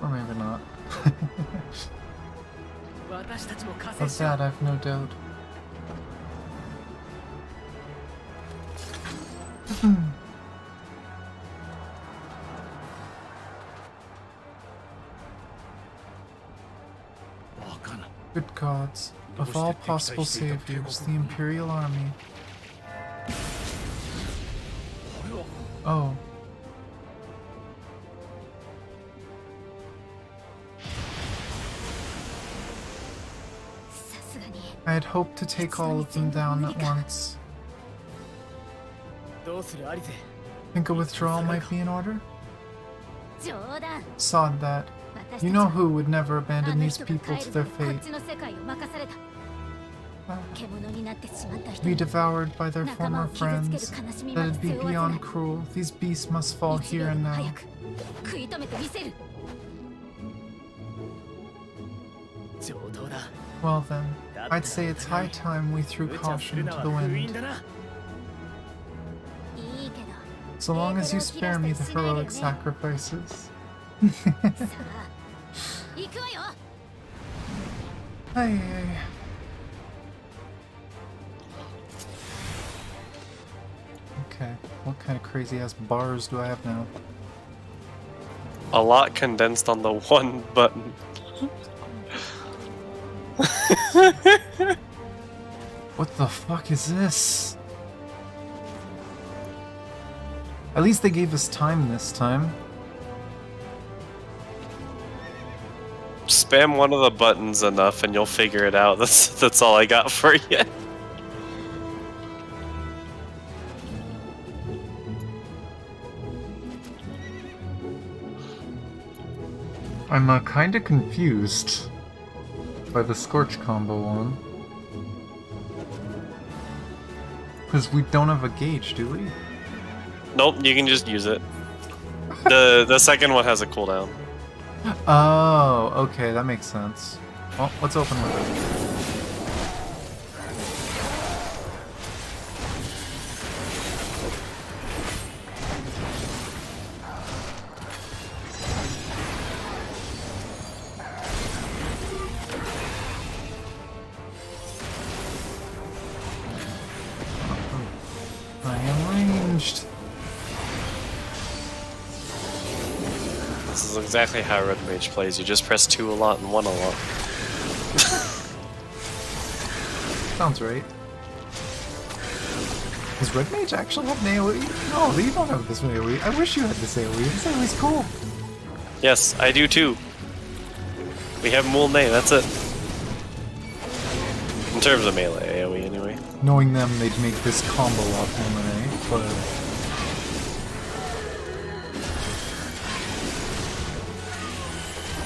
Or maybe not. Of that, I've no doubt. Good gods. Of all possible saviors, the Imperial Army. Oh. I had hoped to take all of them down at once. Think a withdrawal might be in order? Sod that. You know who would never abandon these people to their fate. Be devoured by their former friends. That'd be beyond cruel. These beasts must fall here and now. Well then, I'd say it's high time we threw caution to the wind. So long as you spare me the heroic sacrifices. Hey. Okay, what kind of crazy ass bars do I have now? A lot condensed on the one button. What the fuck is this? At least they gave us time this time. Spam one of the buttons enough and you'll figure it out. That's all I got for you. I'm kinda confused by the Scorch combo one. Because we don't have a gauge, do we? Nope, you can just use it. The second one has a cooldown. Oh, okay, that makes sense. Well, let's open with it. I am ranged. This is exactly how Red Mage plays. You just press 2 a lot and 1 a lot. Sounds right. Does Red Mage actually have an AoE? No, you don't have this AoE. I wish you had this AoE. This AoE's cool. Yes, I do too. We have Mulnay, that's it. In terms of melee AoE, anyway. Knowing them, they'd make this combo off Mulnay, but...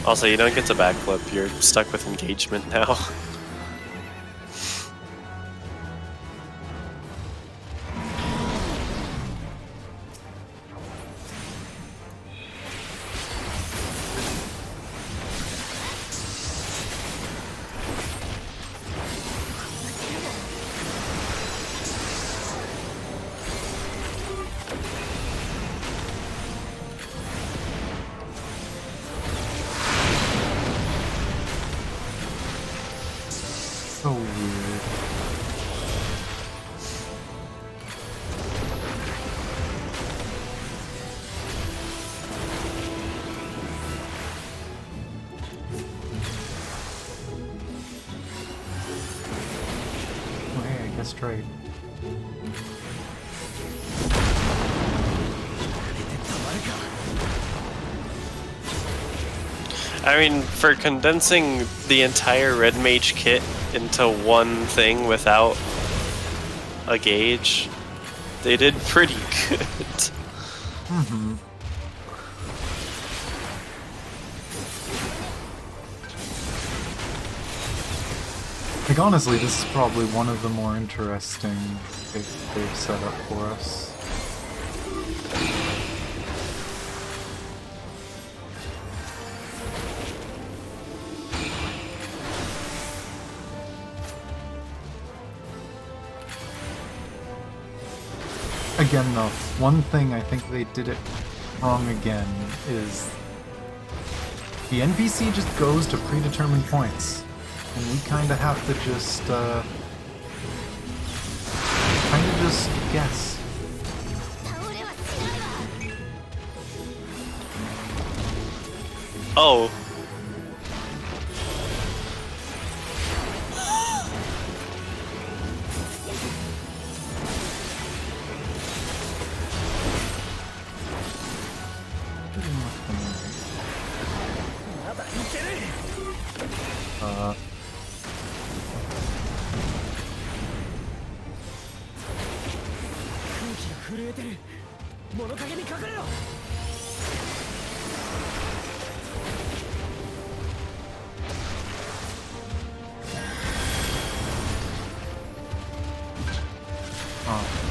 Also, you don't get to backflip, you're stuck with engagement now. So weird. Oh hey, I guessed right. I mean, for condensing the entire Red Mage kit into one thing without a gauge, they did pretty good. Mm-hmm. Like, honestly, this is probably one of the more interesting they've set up for us. Again, though, one thing I think they did it wrong again is the NPC just goes to predetermined points, and we kind of have to just guess. Oh. 震えてる。物陰に隠れろ。Oh.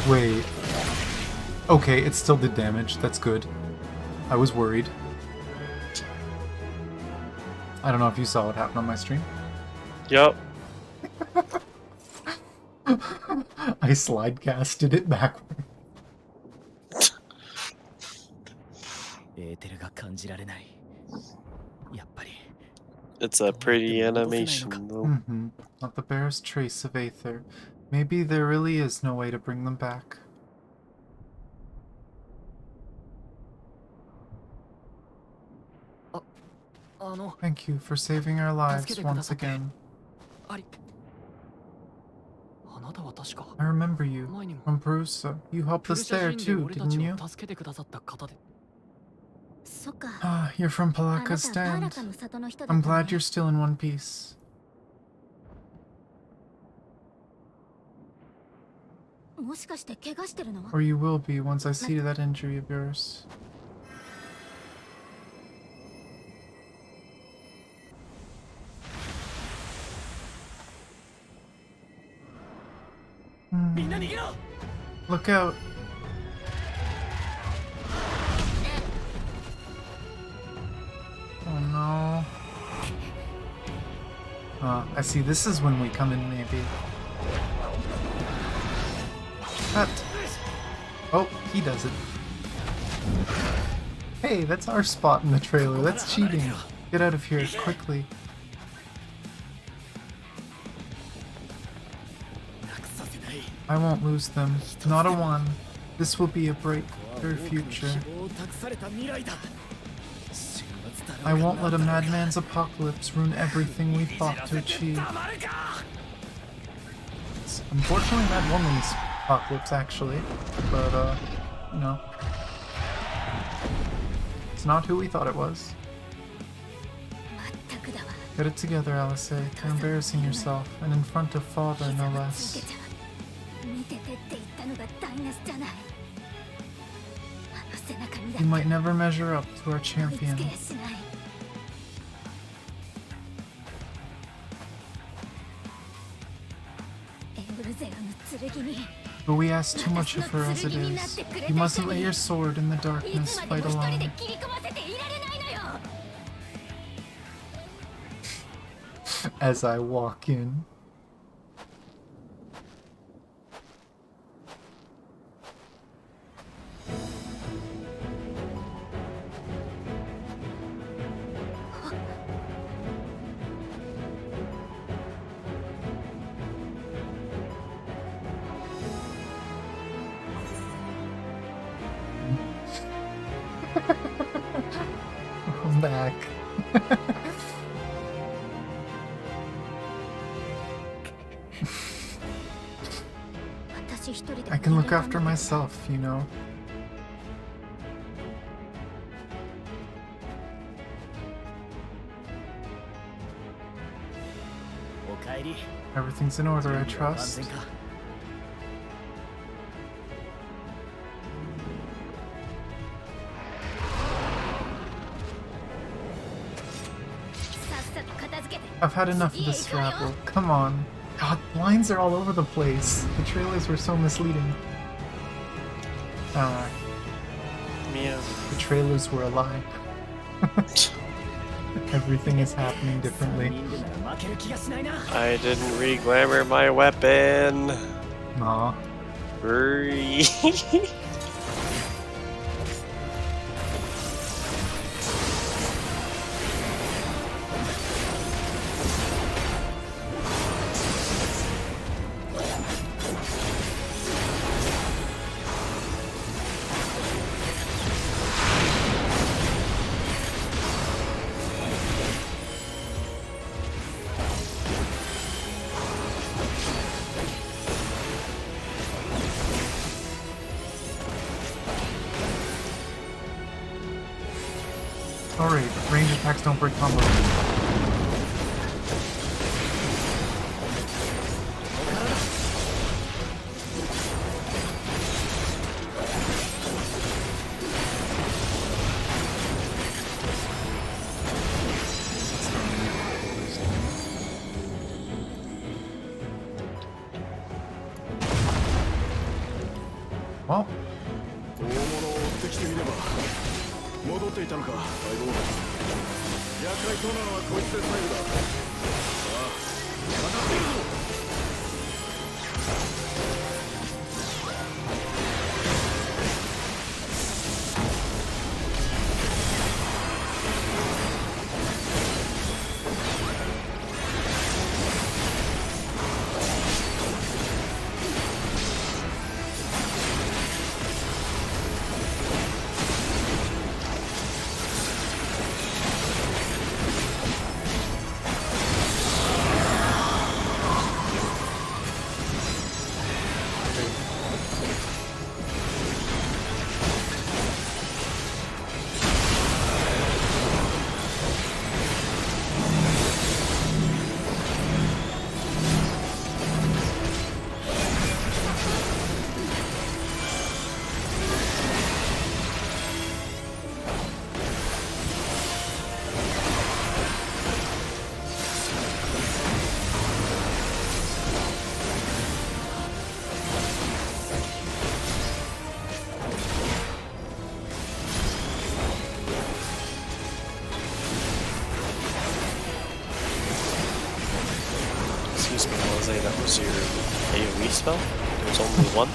Wait. Okay, it still did damage. That's good. I was worried. I don't know if you saw what happened on my stream. Yup. I slide casted it backward. It's a pretty animation, though. Mm-hmm. Not the barest trace of Aether. Maybe there really is no way to bring them back. Thank you for saving our lives once again. I remember you from Perusa. You helped us there too, didn't you? Ah, you're from Palaka's stand. I'm glad you're still in one piece. Or you will be once I see to that injury of yours. Look out! Oh no. I see, this is when we come in, maybe. Cut! Oh, he does it. Hey, that's our spot in the trailer. That's cheating. Get out of here, quickly. I won't lose them. Not a one. This will be a brighter future. I won't let a madman's apocalypse ruin everything we fought to achieve. It's unfortunately Mad Woman's apocalypse, actually. But, you know. It's not who we thought it was. Get it together, Alice. You're embarrassing yourself, and in front of Father, no less. You might never measure up to our champion. But we ask too much of her as it is. You mustn't let your sword in the darkness fight alone. As I walk in. I'm back. I can look after myself, you know. Everything's in order, I trust. I've had enough of this rabble. Come on. God, lines are all over the place. The trailers were so misleading. Meow. The trailers were a lie. Everything is happening differently. I didn't re-glamour my weapon. Aw. Hurry. Alright, range attacks don't break combos. Well, 大物を追ってきてみれば戻っていたのか相棒。厄介そうなのはこいつで最後だ。さあかかっているぞ。Excuse me, Jose, that was your AoE spell? There's only one?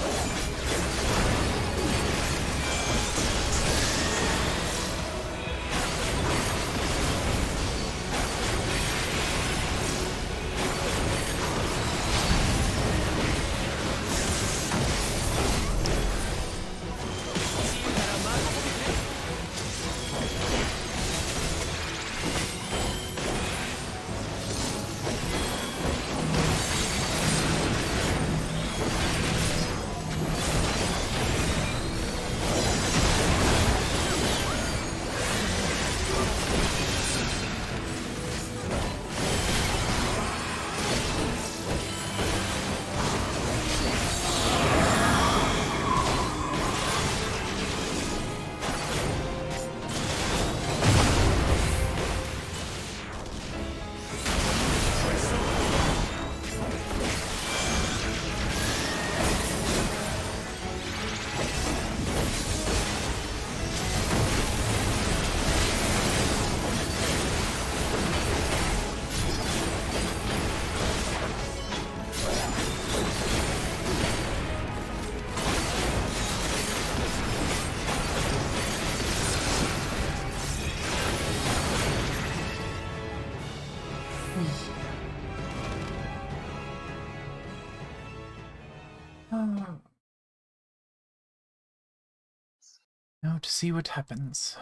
Now to see what happens.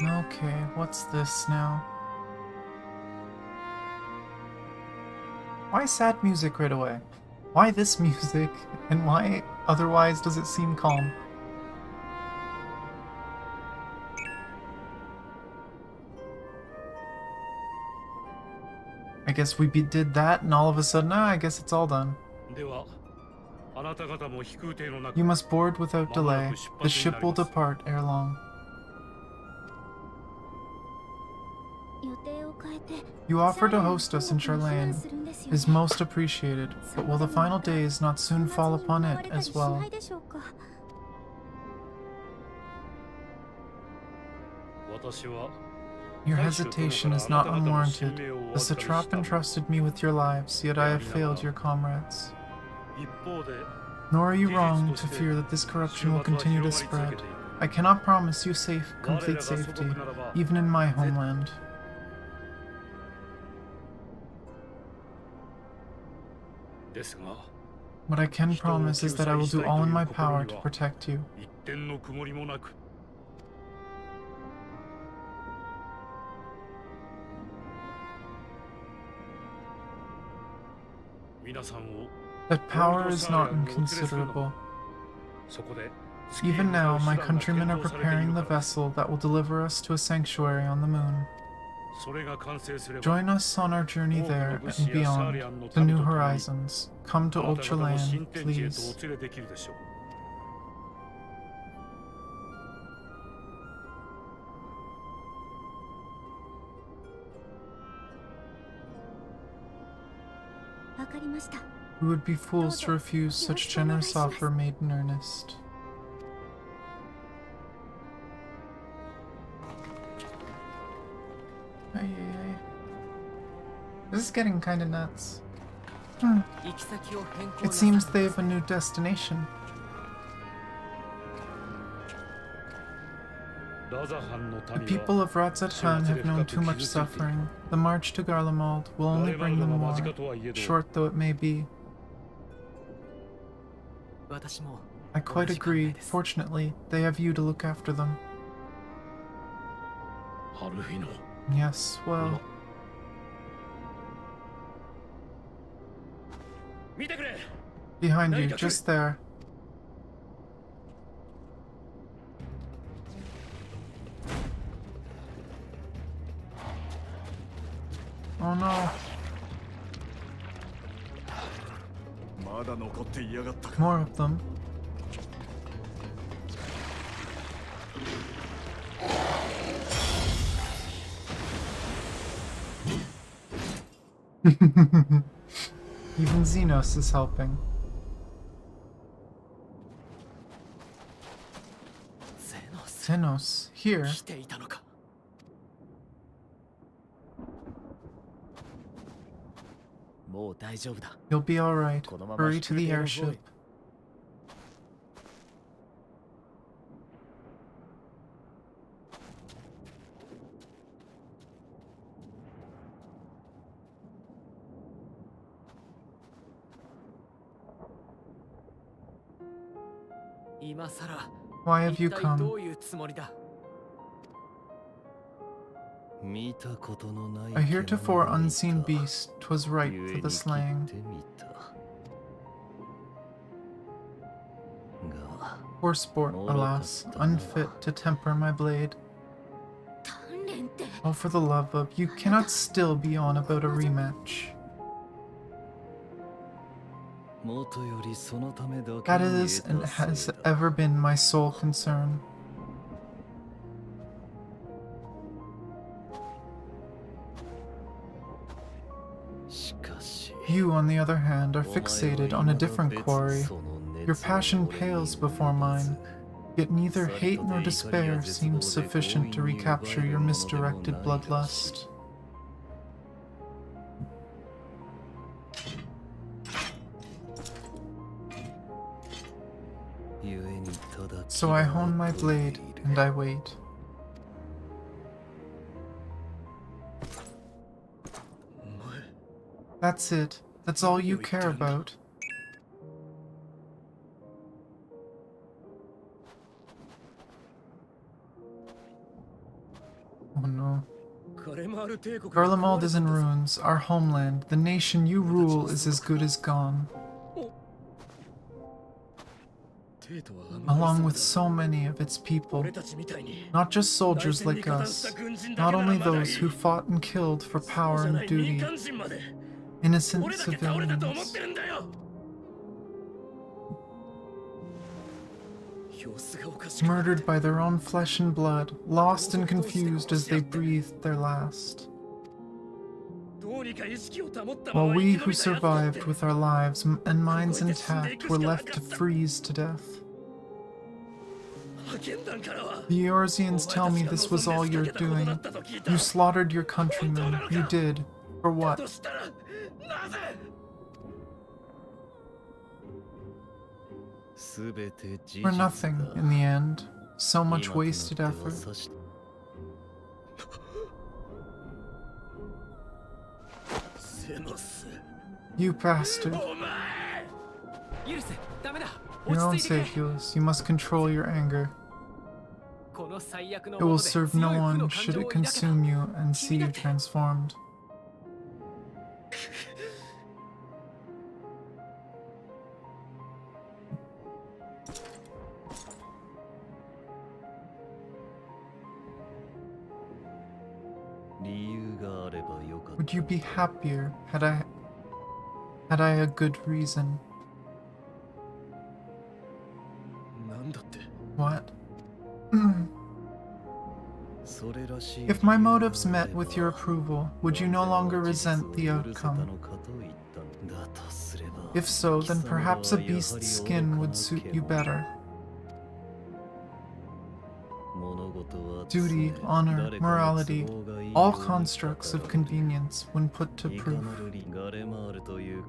Okay, what's this now? Why sad music right away? Why this music? And why otherwise does it seem calm? I guess we did that and all of a sudden, I guess it's all done. You must board without delay. The ship will depart ere long. You offer to host us in Charlane is most appreciated, but will the final days not soon fall upon it as well? Your hesitation is not unwarranted. The satrap entrusted me with your lives, yet I have failed your comrades. Nor are you wrong to fear that this corruption will continue to spread. I cannot promise you complete safety, even in my homeland. What I can promise is that I will do all in my power to protect you. That power is not inconsiderable. Even now, my countrymen are preparing the vessel that will deliver us to a sanctuary on the moon. Join us on our journey there and beyond, to new horizons. Come to Ultraland, please. わかりました。 We would be fools to refuse such generous offer made in earnest. Ay, ay, ay. This is getting kinda nuts. It seems they have a new destination. The people of Ratzat-Han have known too much suffering. The march to Garlemald will only bring them more, short though it may be. I quite agree. Fortunately, they have you to look after them. Yes, well... Behind you, just there. Oh no. More of them. Even Xenos is helping. Xenos, here. You'll be alright. Hurry to the airship. Why have you come? A heretofore unseen beast, 'twas ripe for the slaying. Poor sport, alas, unfit to temper my blade. Oh, for the love of, you cannot still be on about a rematch. That is and has ever been my sole concern. You, on the other hand, are fixated on a different quarry. Your passion pales before mine, yet neither hate nor despair seems sufficient to recapture your misdirected bloodlust. So I hone my blade, and I wait. That's it. That's all you care about. Oh no. Garlemald is in ruins. Our homeland, the nation you rule, is as good as gone. Along with so many of its people. Not just soldiers like us. Not only those who fought and killed for power and duty. Innocent civilians. Murdered by their own flesh and blood, lost and confused as they breathed their last. While we who survived with our lives and minds intact were left to freeze to death. The Eorzeans tell me this was all you're doing. You slaughtered your countrymen. You did. For what? For nothing, in the end. So much wasted effort. You bastard. Your own sake, Euless. You must control your anger. It will serve no one should it consume you and see you transformed. Would you be happier had I a good reason? なんだって What? If my motives met with your approval, would you no longer resent the outcome? If so, then perhaps a beast's skin would suit you better. Duty, honor, morality, all constructs of convenience when put to proof.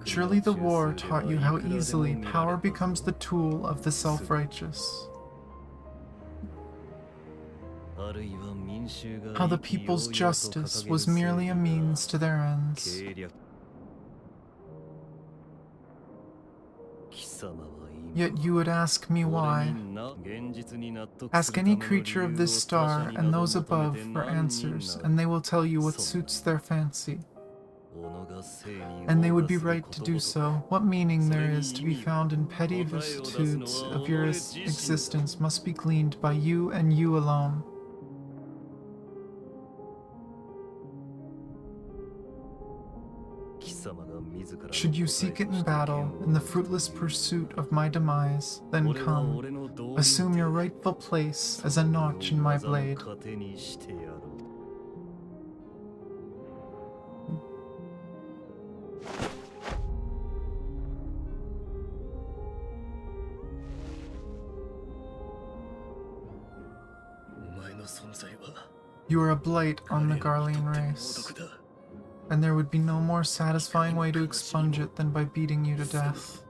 Surely the war taught you how easily power becomes the tool of the self-righteous. How the people's justice was merely a means to their ends. Yet you would ask me why. Ask any creature of this star and those above for answers, and they will tell you what suits their fancy. And they would be right to do so. What meaning there is to be found in petty vicissitudes of your existence must be gleaned by you and you alone. Should you seek it in battle, in the fruitless pursuit of my demise, then come, assume your rightful place as a notch in my blade. You are a blight on the Garlean race, and there would be no more satisfying way to expunge it than by beating you to death.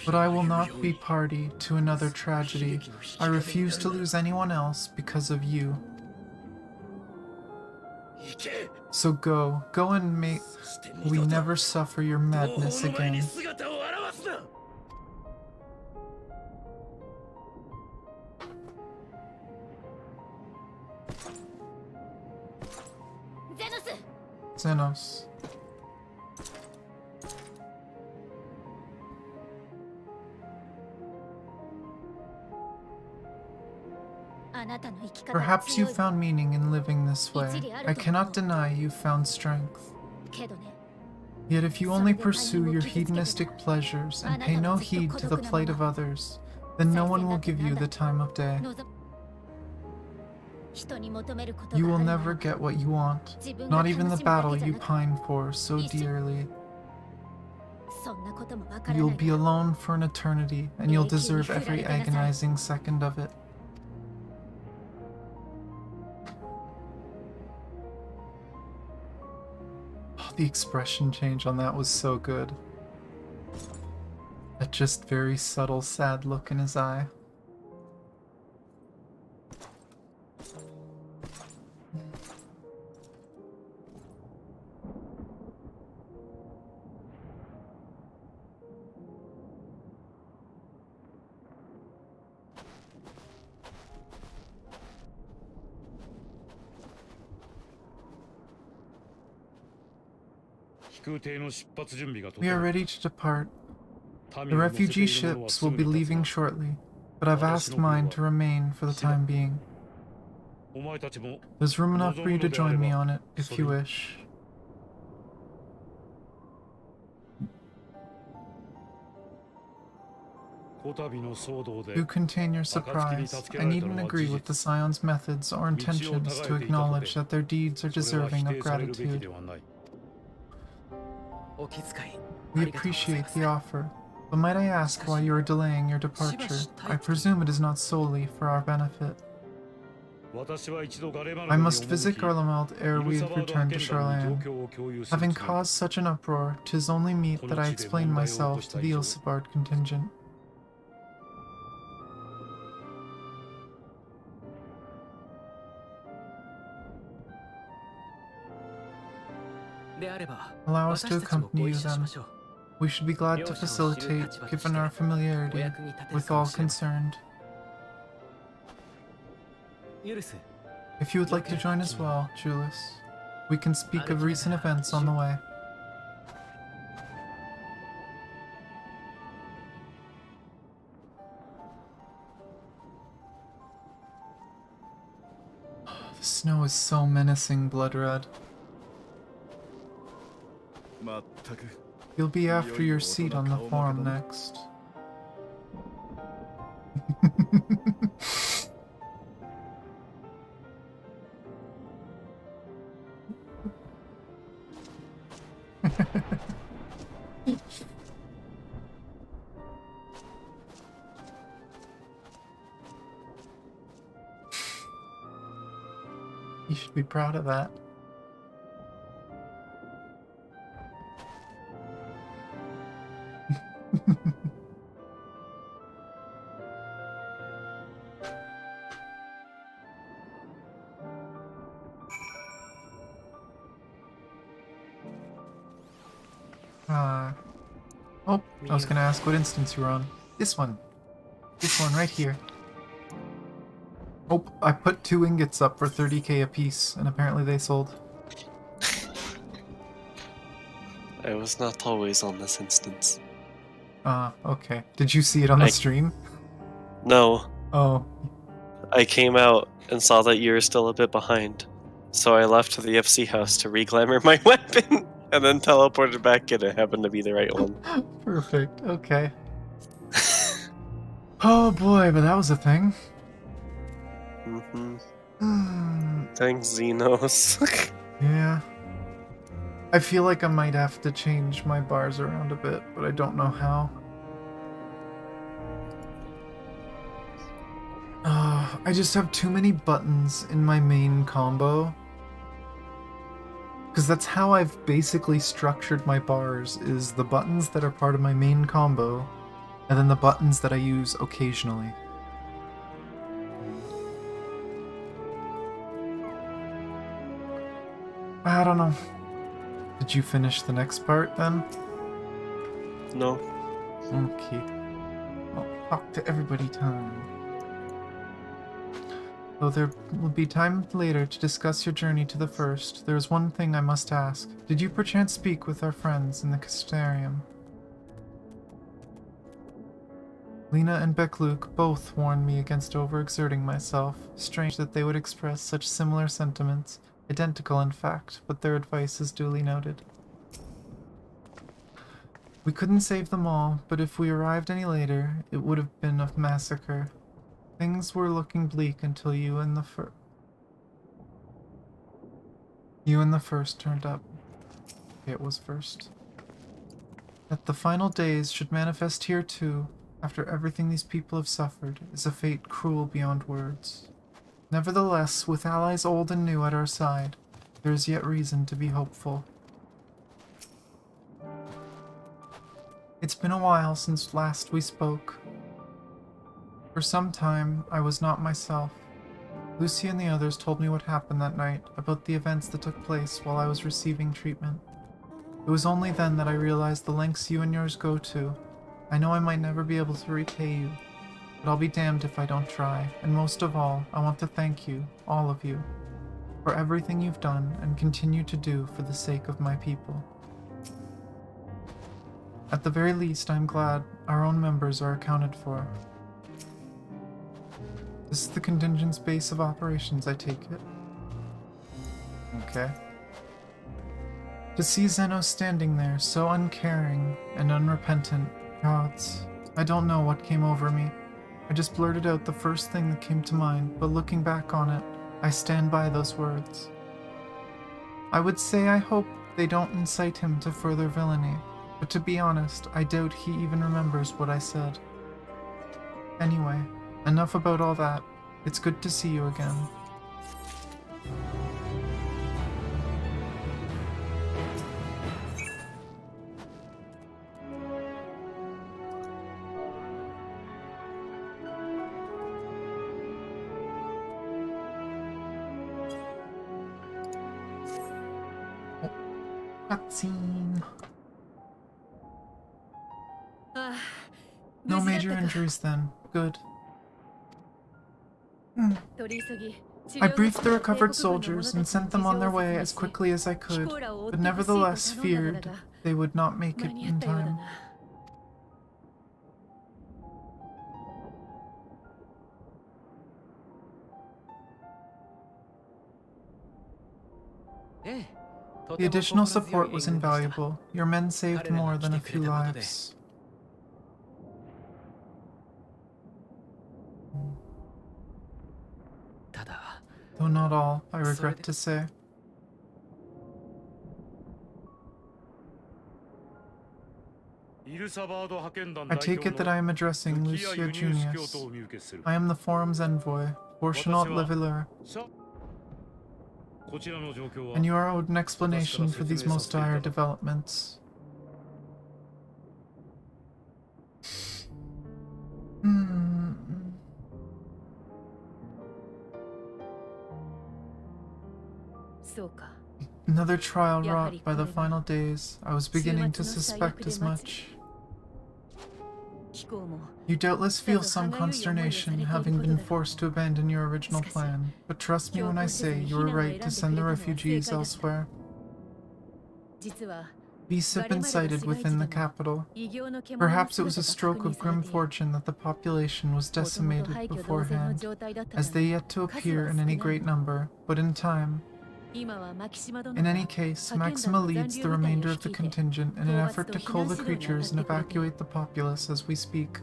But I will not be party to another tragedy. I refuse to lose anyone else because of you. So go and may we never suffer your madness again. Xenos. Perhaps you found meaning in living this way. I cannot deny you found strength. Yet if you only pursue your hedonistic pleasures and pay no heed to the plight of others, then no one will give you the time of day. You will never get what you want, not even the battle you pine for so dearly. You'll be alone for an eternity, and you'll deserve every agonizing second of it. Oh, the expression change on that was so good. That just very subtle, sad look in his eye. We are ready to depart. The refugee ships will be leaving shortly, but I've asked mine to remain for the time being. There's room enough for you to join me on it, if you wish. You contain your surprise. I needn't agree with the Scion's methods or intentions to acknowledge that their deeds are deserving of gratitude. We appreciate the offer, but might I ask why you are delaying your departure? I presume it is not solely for our benefit. I must visit Garlemald ere we return to Charlayan. Having caused such an uproar, 'tis only meet that I explain myself to the Ilsebard contingent. Allow us to accompany you then. We should be glad to facilitate, given our familiarity with all concerned. If you would like to join as well, Julius, we can speak of recent events on the way. Snow is so menacing, Blood Red. まったく You'll be after your seat on the forum next. You should be proud of that. Oh, I was gonna ask what instance you were on. This one. This one right here. Oh, I put 2 ingots up for 30k a piece, and apparently they sold. I was not always on this instance. Okay. Did you see it on the stream? No. Oh. I came out and saw that you were still a bit behind. So I left to the FC house to re-glamour my weapon, and then teleported back, and it happened to be the right one. Perfect. Okay. Oh boy, but that was a thing. Thanks, Xenos. Yeah. I feel like I might have to change my bars around a bit, but I don't know how. I just have too many buttons in my main combo. Because that's how I've basically structured my bars, is the buttons that are part of my main combo, and then the buttons that I use occasionally. I don't know. Did you finish the next part then? No. Okay. I'll talk to everybody time. Though there will be time later to discuss your journey to the first, there is one thing I must ask. Did you perchance speak with our friends in the Castarium? Lena and Bekluk both warned me against overexerting myself. Strange that they would express such similar sentiments, identical in fact, but their advice is duly noted. We couldn't save them all, but if we arrived any later, it would have been a massacre. Things were looking bleak until you and the first turned up. Okay, it was first. That the final days should manifest here too, after everything these people have suffered, is a fate cruel beyond words. Nevertheless, with allies old and new at our side, there is yet reason to be hopeful. It's been a while since last we spoke. For some time, I was not myself. Lucy and the others told me what happened that night, about the events that took place while I was receiving treatment. It was only then that I realized the lengths you and yours go to. I know I might never be able to repay you, but I'll be damned if I don't try, and most of all, I want to thank you, all of you, for everything you've done and continue to do for the sake of my people. At the very least, I'm glad our own members are accounted for. This is the contingent's base of operations, I take it. Okay. To see Zeno standing there, so uncaring and unrepentant, gods, I don't know what came over me. I just blurted out the first thing that came to mind, but looking back on it, I stand by those words. I would say I hope they don't incite him to further villainy, but to be honest, I doubt he even remembers what I said. Anyway, enough about all that. It's good to see you again. Oh, cutscene. No major injuries then. Good. I briefed the recovered soldiers and sent them on their way as quickly as I could, but nevertheless feared they would not make it in time. The additional support was invaluable. Your men saved more than a few lives. Though not all, I regret to say. I take it that I am addressing Lucia Junius. I am the Forum's envoy, Fortunat Leveler, and you are owed an explanation for these most dire developments. Another trial wrought by the final days. I was beginning to suspect as much. You doubtless feel some consternation, having been forced to abandon your original plan, but trust me when I say you were right to send the refugees elsewhere. Beasts have been sighted within the capital. Perhaps it was a stroke of grim fortune that the population was decimated beforehand, as they yet to appear in any great number, but in time. In any case, Maxima leads the remainder of the contingent in an effort to cull the creatures and evacuate the populace as we speak.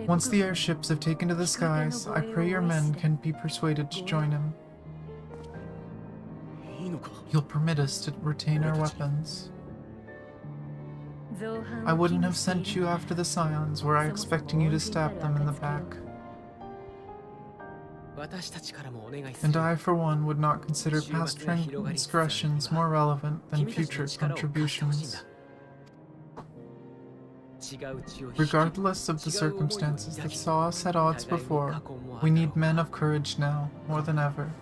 Once the airships have taken to the skies, I pray your men can be persuaded to join him. You'll permit us to retain our weapons. I wouldn't have sent you after the Scions were I expecting you to stab them in the back. And I, for one, would not consider past transgressions more relevant than future contributions. Regardless of the circumstances that saw us at odds before, we need men of courage now, more than ever.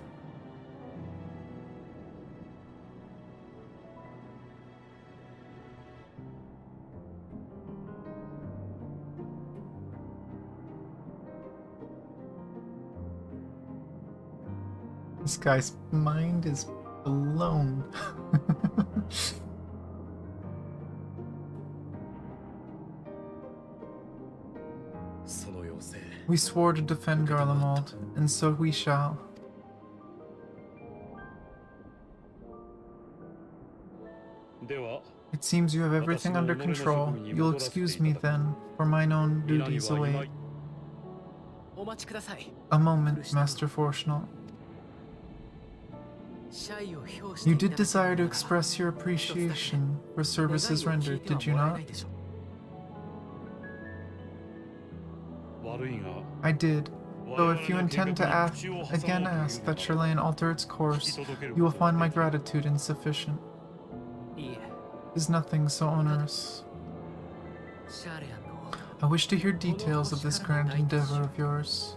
This guy's mind is blown. We swore to defend Garlemald, and so we shall. It seems you have everything under control. You'll excuse me then, for mine own duties await. A moment, Master Fortunat. You did desire to express your appreciation for services rendered, did you not? I did, though if you intend to again ask that Sherlane alter its course, you will find my gratitude insufficient. Is nothing so onerous. I wish to hear details of this grand endeavor of yours.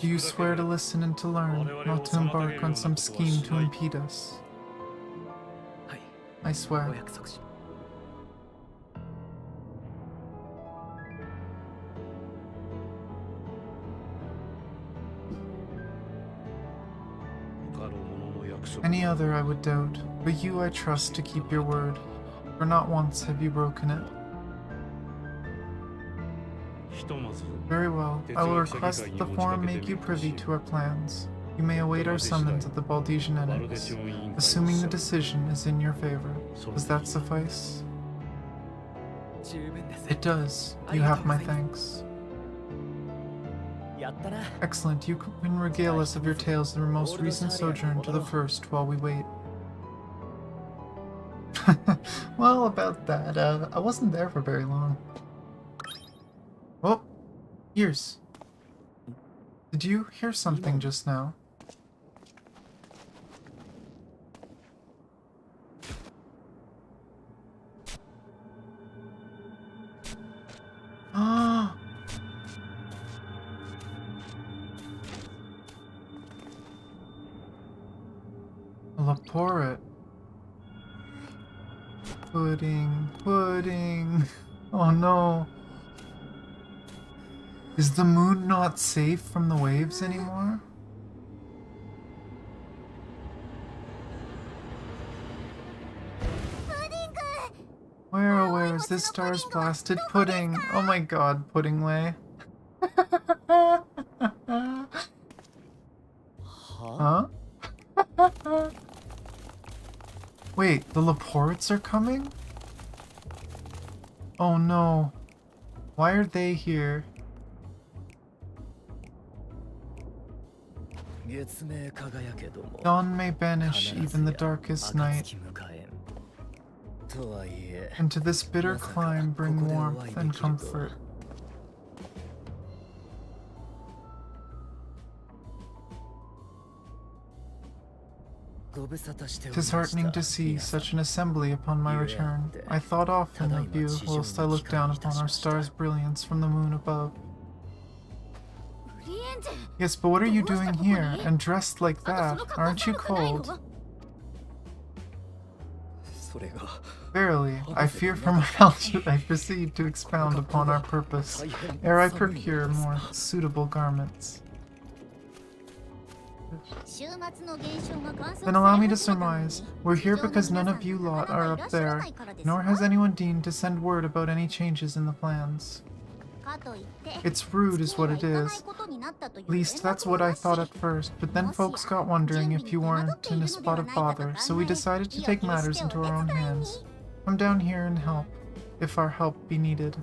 Do you swear to listen and to learn, not to embark on some scheme to impede us? I swear. Any other I would doubt, but you I trust to keep your word, for not once have you broken it. Very well, I will request that the Forum make you privy to our plans. You may await our summons at the Baldesian Annex, assuming the decision is in your favor. Does that suffice? It does. You have my thanks. Excellent, you can regale us of your tales of your most recent sojourn to the first while we wait. Well, about that, I wasn't there for very long. Oh, ears. Did you hear something just now? Ah! Laporet. Pudding, pudding. Oh no. Is the moon not safe from the waves anymore? Where is this star's blasted pudding? Oh my god, Pudding Way. Huh? Wait, the Laportes are coming? Oh no. Why are they here? Dawn may banish even the darkest night, and to this bitter clime bring warmth and comfort. Tis heartening to see such an assembly upon my return. I thought often of you whilst I looked down upon our star's brilliance from the moon above. Yes, but what are you doing here, and dressed like that? Aren't you cold? Verily, I fear for my health should I proceed to expound upon our purpose, ere I procure more suitable garments. Then allow me to surmise, we're here because none of you lot are up there, nor has anyone deigned to send word about any changes in the plans. It's rude is what it is. At least that's what I thought at first, but then folks got wondering if you weren't in a spot of bother, so we decided to take matters into our own hands. Come down here and help, if our help be needed.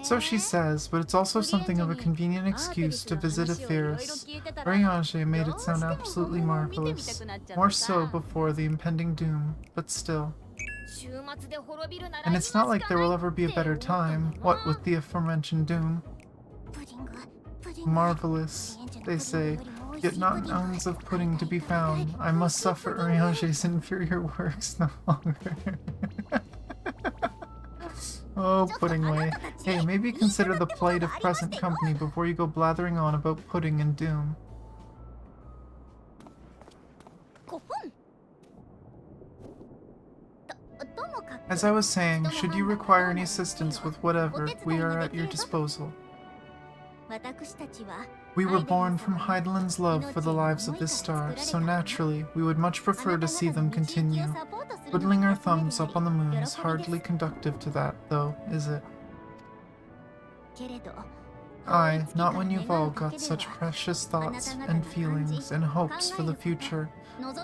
So she says, but it's also something of a convenient excuse to visit Aetherius. Oriange made it sound absolutely marvelous. More so before the impending doom, but still. And it's not like there will ever be a better time, what with the aforementioned doom. Marvelous, they say, yet not an ounce of pudding to be found. I must suffer Oriange's inferior works no longer. Oh, Pudding Way. Hey, maybe consider the plight of present company before you go blathering on about pudding and doom. As I was saying, should you require any assistance with whatever, we are at your disposal. We were born from Heidelin's love for the lives of this star, so naturally, we would much prefer to see them continue. Twiddling our thumbs up on the moon is hardly conducive to that, though, is it? Aye, not when you've all got such precious thoughts and feelings and hopes for the future,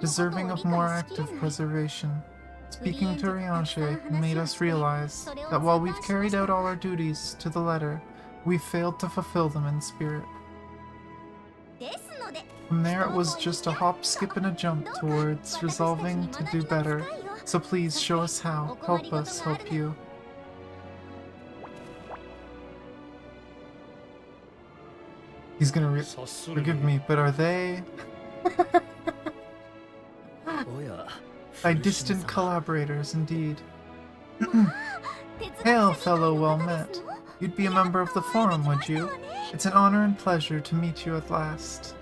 deserving of more active preservation. Speaking to Oriange made us realize that while we've carried out all our duties to the letter, we've failed to fulfill them in spirit. From there it was just a hop, skip, and a jump towards resolving to do better. So please show us how. Help us help you. He's gonna forgive me, but are they? Thy distant collaborators, indeed. Hail, fellow well met. You'd be a member of the Forum, would you? It's an honor and pleasure to meet you at last.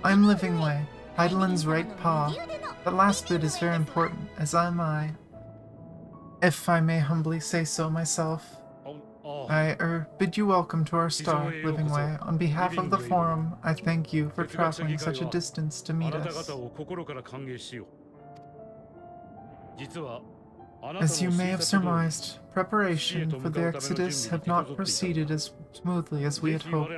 I'm Living Way, Heidelin's right paw. That last bit is very important, as am I. If I may humbly say so myself. I bid you welcome to our star, Living Way. On behalf of the Forum, I thank you for traveling such a distance to meet us. As you may have surmised, preparation for the Exodus have not proceeded as smoothly as we had hoped.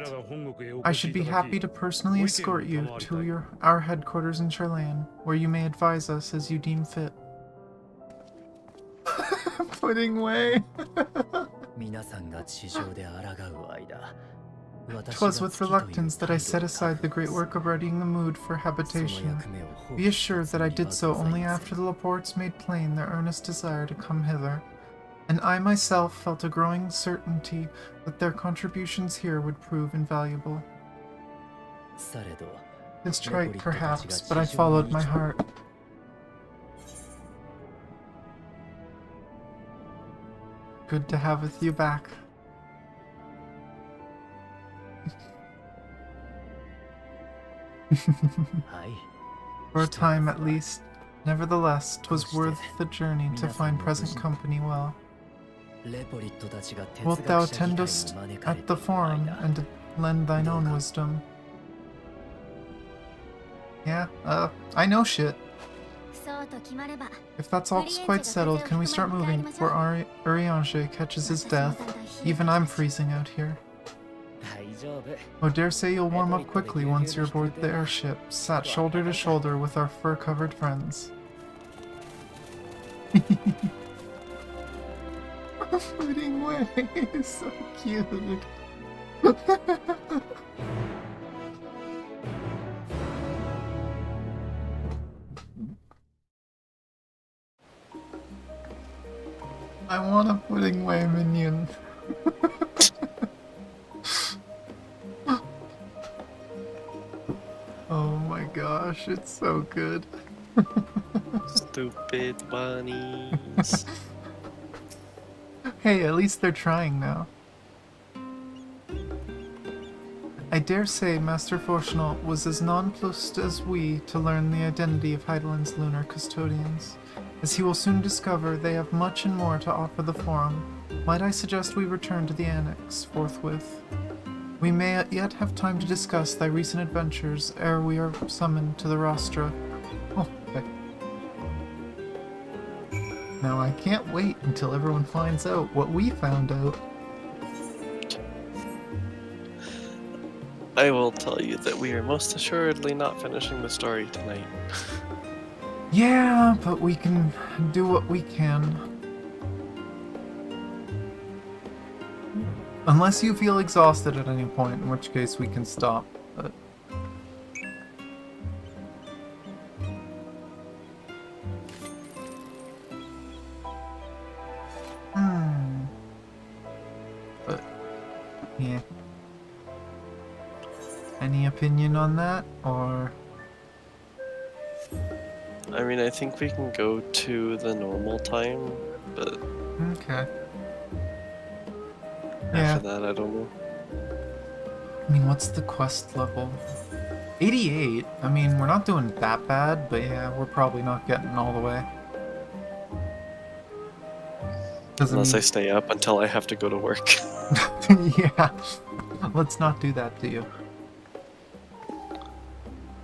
I should be happy to personally escort you to our headquarters in Charlaine, where you may advise us as you deem fit. Pudding Way. 'Twas with reluctance that I set aside the great work of readying the mood for habitation. Be assured that I did so only after the Laportes made plain their earnest desire to come hither, and I myself felt a growing certainty that their contributions here would prove invaluable. It's trite, perhaps, but I followed my heart. Good to have with you back. For a time at least. Nevertheless, 'twas worth the journey to find present company well. Wilt thou attend us at the Forum and lend thine own wisdom? Yeah, I know shit. If that's all quite settled, can we start moving before Urianger catches his death? Even I'm freezing out here. 大丈夫。 Oh, dare say you'll warm up quickly once you're aboard the airship, sat shoulder to shoulder with our fur-covered friends. Floating way is so cute. I want a pudding way minion. Oh my gosh, it's so good. Stupid bunnies. Hey, at least they're trying now. I dare say Master Fortunal was as nonplussed as we to learn the identity of Heidelin's lunar custodians. As he will soon discover, they have much and more to offer the Forum. Might I suggest we return to the Annex forthwith? We may yet have time to discuss thy recent adventures ere we are summoned to the rostra. Oh, okay. Now I can't wait until everyone finds out what we found out. I will tell you that we are most assuredly not finishing the story tonight. Yeah, but we can do what we can. Unless you feel exhausted at any point, in which case we can stop. But... But, yeah. Any opinion on that, or...? I mean, I think we can go to the normal time, but Okay. Yeah. after that, I don't know. I mean, what's the quest level? 88? I mean, we're not doing that bad, but yeah, we're probably not getting all the way. Unless I stay up until I have to go to work. Yeah. Let's not do that to you.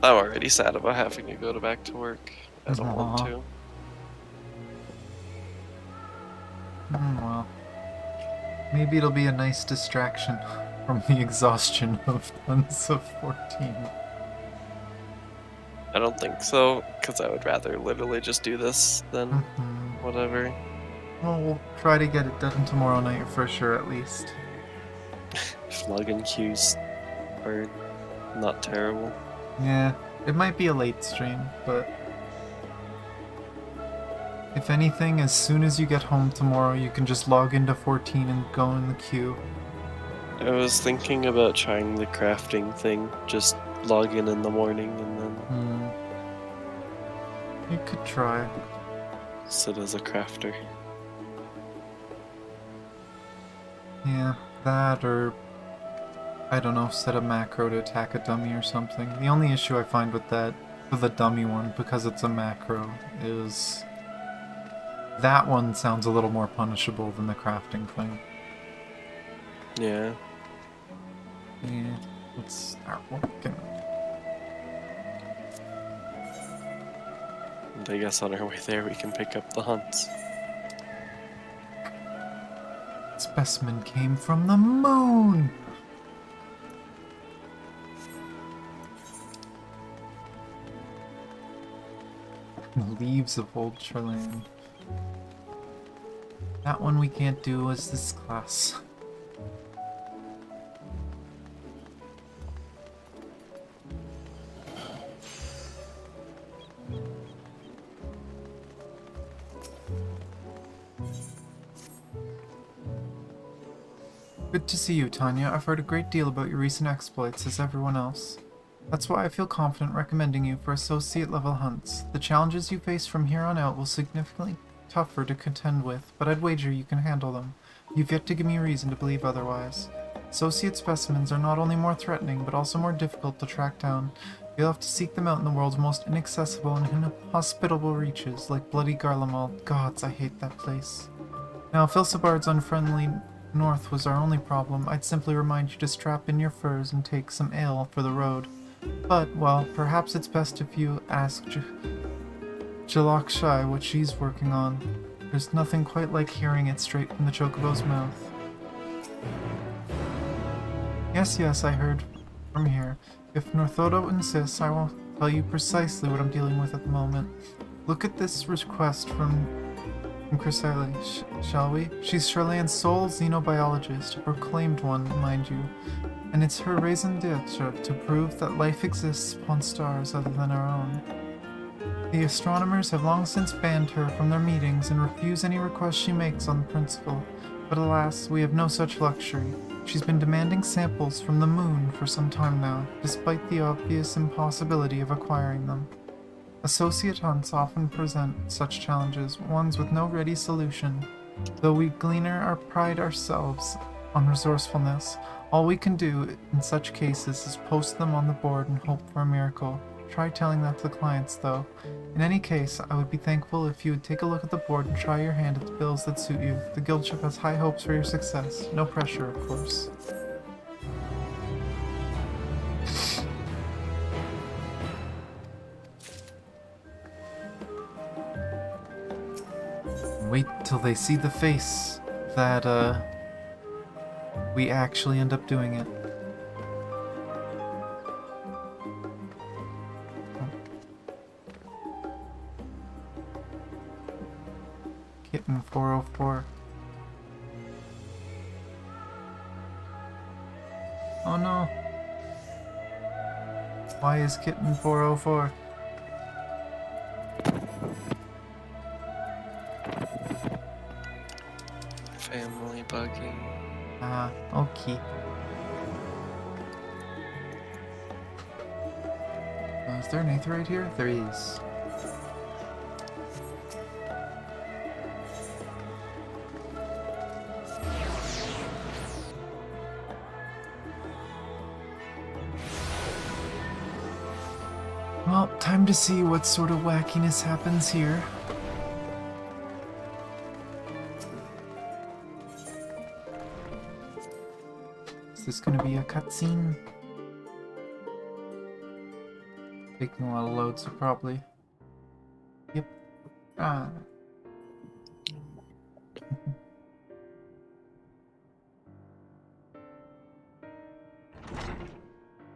I'm already sad about having to go back to work. I don't want Aw. to. Well. Maybe it'll be a nice distraction from the exhaustion of tons of 14. I don't think so, because I would rather literally just do this than Mhm. whatever. Well, we'll try to get it done tomorrow night for sure, at least. Login queues are not terrible. Yeah, it might be a late stream, but... If anything, as soon as you get home tomorrow, you can just log into 14 and go in the queue. I was thinking about trying the crafting thing. Just log in the morning and then You could try. sit as a crafter. Yeah, that or... I don't know, set a macro to attack a dummy or something. The only issue I find with that, with the dummy one, because it's a macro, is... That one sounds a little more punishable than the crafting thing. Yeah. Yeah, let's start working. And I guess on our way there we can pick up the hunts. Specimen came from the moon! Leaves of Ultraland. That one we can't do as this class. Good to see you, Tanya. I've heard a great deal about your recent exploits, as everyone else. That's why I feel confident recommending you for associate-level hunts. The challenges you face from here on out will significantly tougher to contend with, but I'd wager you can handle them. You've yet to give me a reason to believe otherwise. Associate specimens are not only more threatening, but also more difficult to track down. You'll have to seek them out in the world's most inaccessible and inhospitable reaches, like Bloody Garlemald. Gods, I hate that place. Now, if Ilsabard's unfriendly north was our only problem, I'd simply remind you to strap in your furs and take some ale for the road. But, well, perhaps it's best if you ask Jalakshai, what she's working on. There's nothing quite like hearing it straight from the Chocobo's mouth. Yes, I heard from here. If Northodo insists, I will tell you precisely what I'm dealing with at the moment. Look at this request from Chrysalis, shall we? She's Charlane's sole xenobiologist, a proclaimed one, mind you. And it's her raison d'etre to prove that life exists upon stars other than our own. The astronomers have long since banned her from their meetings and refuse any requests she makes on principle. But alas, we have no such luxury. She's been demanding samples from the moon for some time now, despite the obvious impossibility of acquiring them. Associate hunts often present such challenges, ones with no ready solution. Though we gleaner pride ourselves on resourcefulness, all we can do in such cases is post them on the board and hope for a miracle. Try telling that to the clients, though. In any case, I would be thankful if you would take a look at the board and try your hand at the bills that suit you. The guildship has high hopes for your success. No pressure, of course. Wait till they see the face that, we actually end up doing it. Kitten 404. Oh no. Why is Kitten 404? Family buggy. Ah, okay. Is there an Aether right here? There is. Well, time to see what sort of wackiness happens here. Is this gonna be a cutscene? Taking a lot of loads, so probably. Yep. Ah.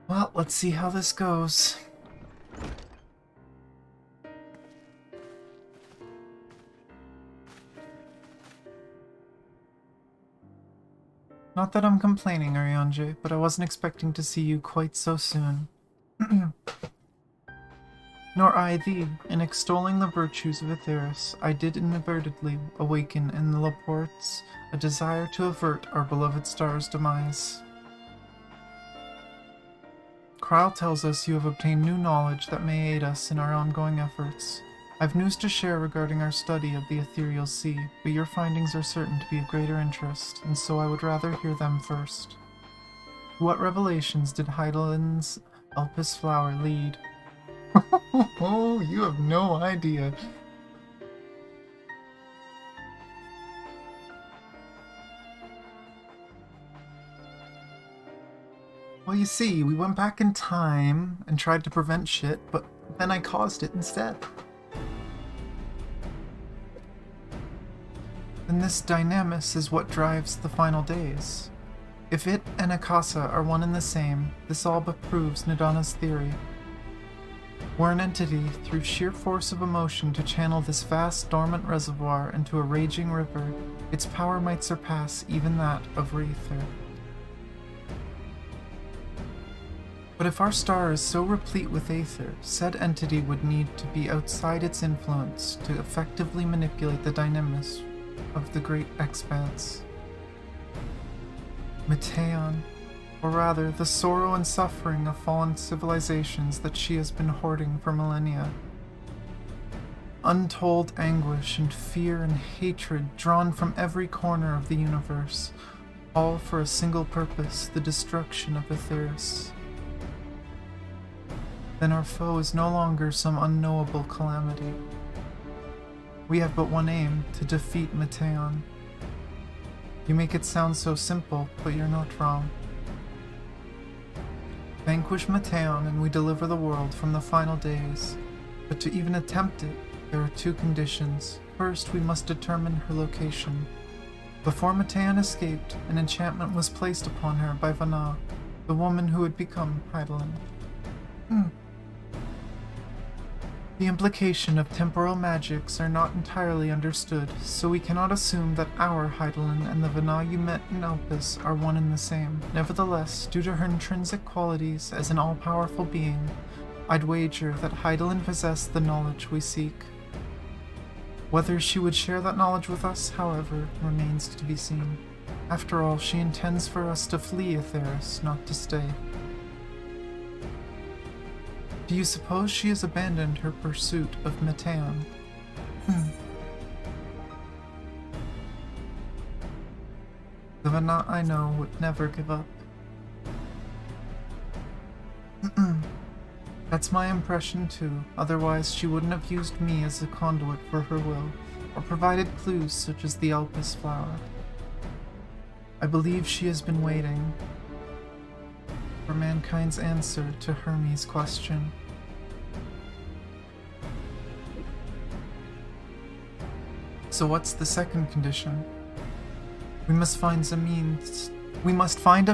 Well, let's see how this goes. Not that I'm complaining, Arianje, but I wasn't expecting to see you quite so soon. Nor I thee. In extolling the virtues of Aetheris, I did inadvertently awaken in the Laportes a desire to avert our beloved star's demise. Krile tells us you have obtained new knowledge that may aid us in our ongoing efforts. I've news to share regarding our study of the ethereal sea, but your findings are certain to be of greater interest, and so I would rather hear them first. What revelations did Heidelin's Elpis flower lead? Oh, you have no idea. Well, you see, we went back in time and tried to prevent shit, but then I caused it instead. And this dynamis is what drives the final days. If it and Akasa are one and the same, this all but proves Nidana's theory. Were an entity, through sheer force of emotion, to channel this vast dormant reservoir into a raging river, its power might surpass even that of Aether. But if our star is so replete with Aether, said entity would need to be outside its influence to effectively manipulate the dynamis of the great expanse. Meteion, or rather the sorrow and suffering of fallen civilizations that she has been hoarding for millennia. Untold anguish and fear and hatred drawn from every corner of the universe, all for a single purpose, the destruction of Aetheris. Then our foe is no longer some unknowable calamity. We have but one aim, to defeat Meteion. You make it sound so simple, but you're not wrong. Vanquish Meteion and we deliver the world from the final days. But to even attempt it, There are two conditions. First, we must determine her location. Before Matean escaped, an enchantment was placed upon her by Vana, the woman who had become Hydaelyn. The implication of temporal magics are not entirely understood, so we cannot assume that our Hydaelyn and the Vana you met in Elpis are one and the same. Nevertheless, due to her intrinsic qualities as an all-powerful being, I'd wager that Hydaelyn possessed the knowledge we seek. Whether she would share that knowledge with us, however, remains to be seen. After all, she intends for us to flee Aetheris, not to stay. Do you suppose she has abandoned her pursuit of Matean? The Vana I know would never give up. That's my impression too, otherwise she wouldn't have used me as a conduit for her will, or provided clues such as the Elpis flower. I believe she has been waiting for mankind's answer to Hermes' question. So what's the second condition? We must find a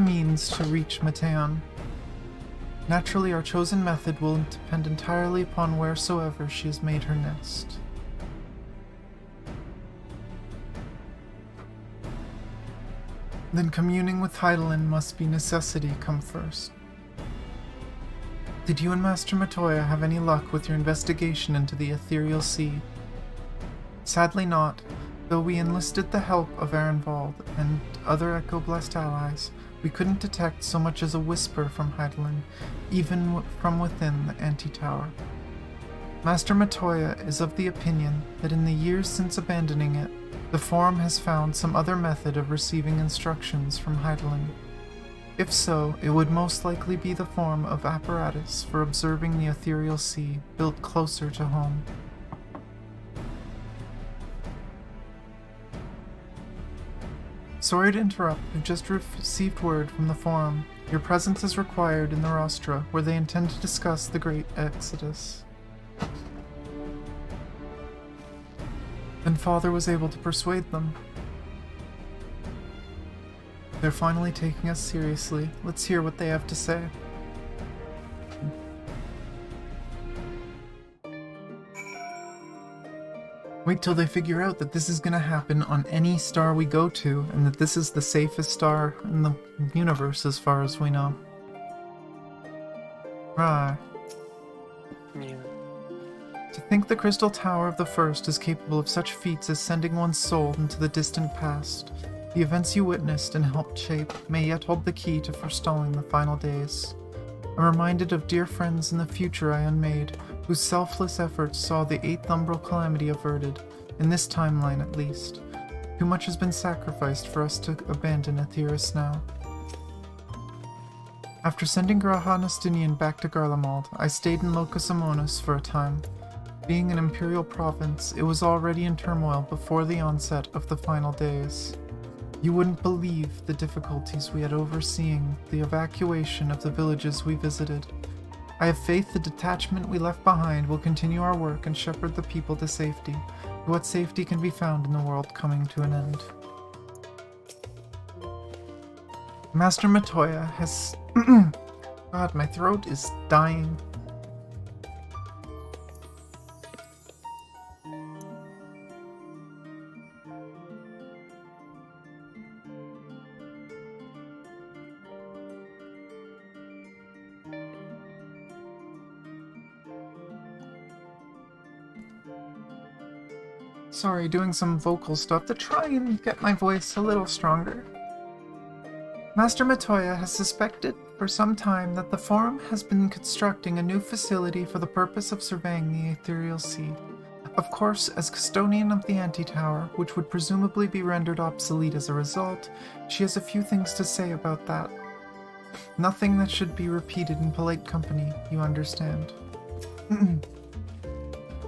means to reach Matean. Naturally, our chosen method will depend entirely upon wheresoever she has made her nest. Then communing with Hydaelyn must be necessity come first. Did you and Master Matoya have any luck with your investigation into the Ethereal Sea? Sadly not, though we enlisted the help of Arenvald and other Echo-blessed allies. We couldn't detect so much as a whisper from Hydaelyn, even from within the anti-tower. Master Matoya is of the opinion that in the years since abandoning it, the Forum has found some other method of receiving instructions from Hydaelyn. If so, it would most likely be the form of apparatus for observing the Ethereal Sea built closer to home. Sorry to interrupt, we've just received word from the Forum. Your presence is required in the Rostra, where they intend to discuss the Great Exodus. Then Father was able to persuade them. They're finally taking us seriously. Let's hear what they have to say. Wait till they figure out that this is going to happen on any star we go to, and that this is the safest star in the universe as far as we know. Right. Yeah. To think the Crystal Tower of the First is capable of such feats as sending one's soul into the distant past. The events you witnessed and helped shape may yet hold the key to forestalling the final days. I'm reminded of dear friends in the future I unmade, whose selfless efforts saw the 8th umbral calamity averted, in this timeline at least. Too much has been sacrificed for us to abandon Aetheris now. After sending Graha and Estinian back to Garlemald, I stayed in Locus Amonis for a time. Being an imperial province, it was already in turmoil before the onset of the final days. You wouldn't believe the difficulties we had overseeing the evacuation of the villages we visited. I have faith the detachment we left behind will continue our work and shepherd the people to safety, to what safety can be found in the world coming to an end. Master Matoya has... God, my throat is dying. Sorry, doing some vocal stuff to try and get my voice a little stronger. Master Matoya has suspected for some time that the Forum has been constructing a new facility for the purpose of surveying the Ethereal Sea. Of course, as custodian of the Anti-Tower, which would presumably be rendered obsolete as a result, she has a few things to say about that. Nothing that should be repeated in polite company, you understand.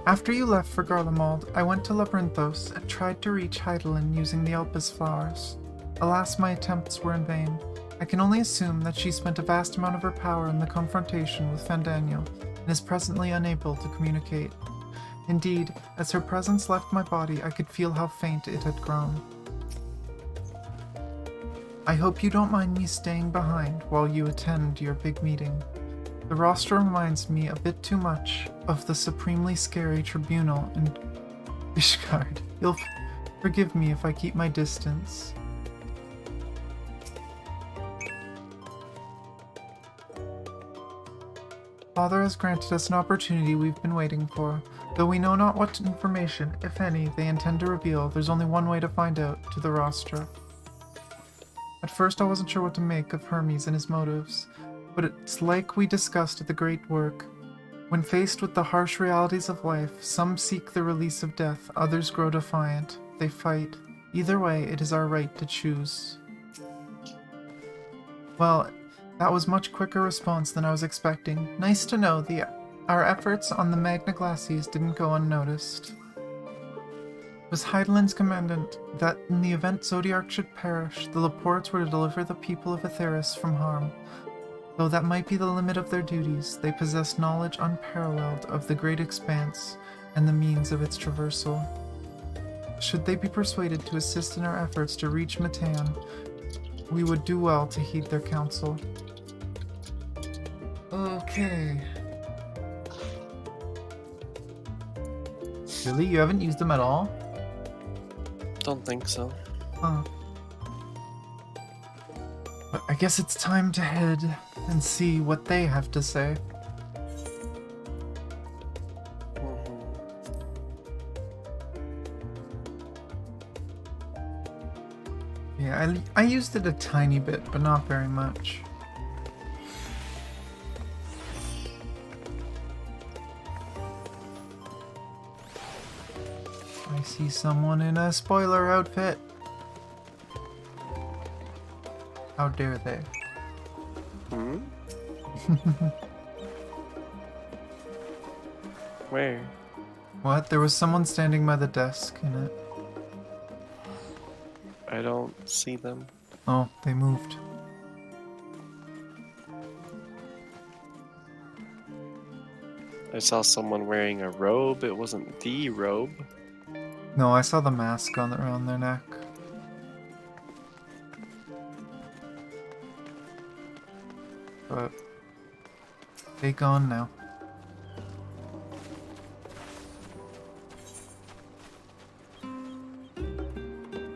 After you left for Garlemald, I went to Labyrinthos and tried to reach Hydaelyn using the Elpis flowers. Alas, my attempts were in vain. I can only assume that she spent a vast amount of her power in the confrontation with Fandaniel and is presently unable to communicate. Indeed, as her presence left my body, I could feel how faint it had grown. I hope you don't mind me staying behind while you attend your big meeting. The roster reminds me a bit too much of the supremely scary tribunal in Ishgard. You'll forgive me if I keep my distance. Father has granted us an opportunity we've been waiting for. Though we know not what information, if any, they intend to reveal, there's only one way to find out, to the roster. At first I wasn't sure what to make of Hermes and his motives, but it's like we discussed at the Great Work. When faced with the harsh realities of life, some seek the release of death, others grow defiant. They fight. Either way, it is our right to choose. Well, that was much quicker response than I was expecting. Nice to know our efforts on the Magna Glacies didn't go unnoticed. It was Heidelin's commandment that in the event Zodiark should perish, the Laportes were to deliver the people of Aetheris from harm. Though that might be the limit of their duties, they possessed knowledge unparalleled of the great expanse and the means of its traversal. Should they be persuaded to assist in our efforts to reach Matan, we would do well to heed their counsel. Okay. Really? You haven't used them at all? Don't think so. Huh. But I guess it's time to head and see what they have to say. Yeah, I used it a tiny bit, but not very much. I see someone in a spoiler outfit. How dare they? Hmm? Where? What? There was someone standing by the desk in it. I don't see them. Oh, they moved. I saw someone wearing a robe. It wasn't the robe. No, I saw the mask around their neck. But they gone now.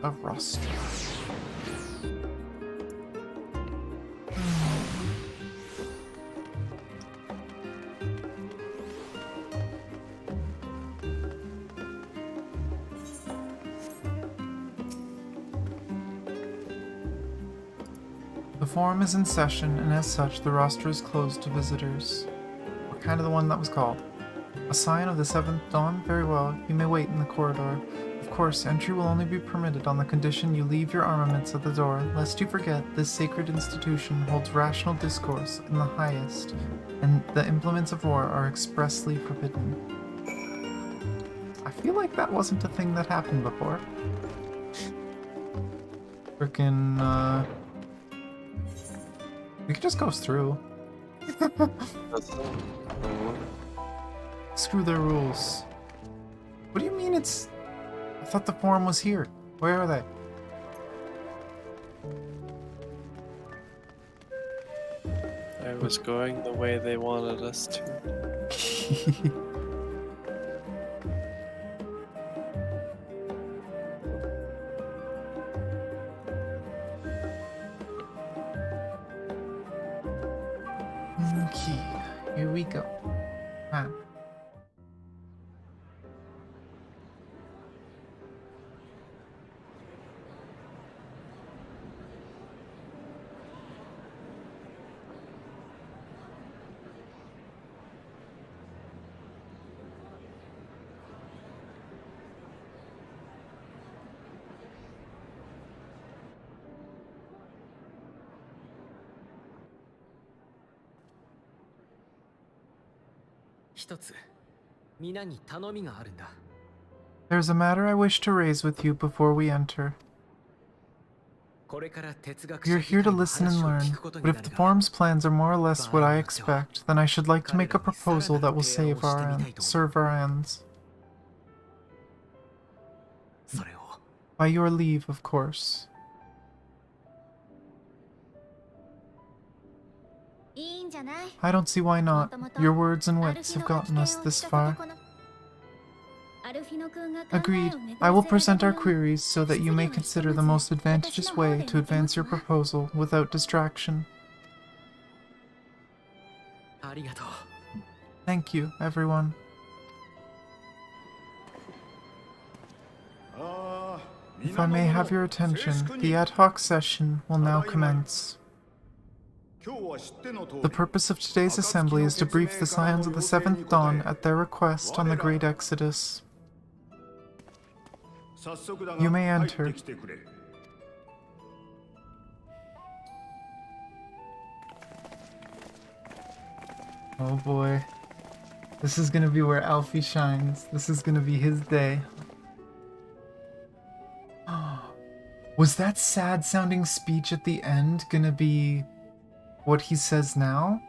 A roster. The forum is in session, and as such, the roster is closed to visitors. What kind of the one that was called? A sign of the 7th dawn? Very well, you may wait in the corridor. Of course, entry will only be permitted on the condition you leave your armaments at the door. Lest you forget, this sacred institution holds rational discourse in the highest, and the implements of war are expressly forbidden. I feel like that wasn't a thing that happened before. Frickin', we could just go through. Screw their rules. What do you mean it's... I thought the forum was here. Where are they? I was going the way they wanted us to. Okay, here we go. Man. There's a matter I wish to raise with you before we enter. You're here to listen and learn, but if the forum's plans are more or less what I expect, then I should like to make a proposal that will serve our ends. By your leave, of course. いいんじゃない？ I don't see why not. Your words and wits have gotten us this far. Agreed. I will present our queries so that you may consider the most advantageous way to advance your proposal without distraction. ありがとう。 Thank you, everyone. ああ、 If I may have your attention, the ad hoc session will now commence. 今日は知っての通り The purpose of today's assembly is to brief the Scions of the Seventh Dawn at their request on the Great Exodus. 早速だが You may 入 enter. ってきてくれ。 Oh boy. This is gonna be where Alfie shines. This is gonna be his day. Was that sad sounding speech at the end gonna be what he says now?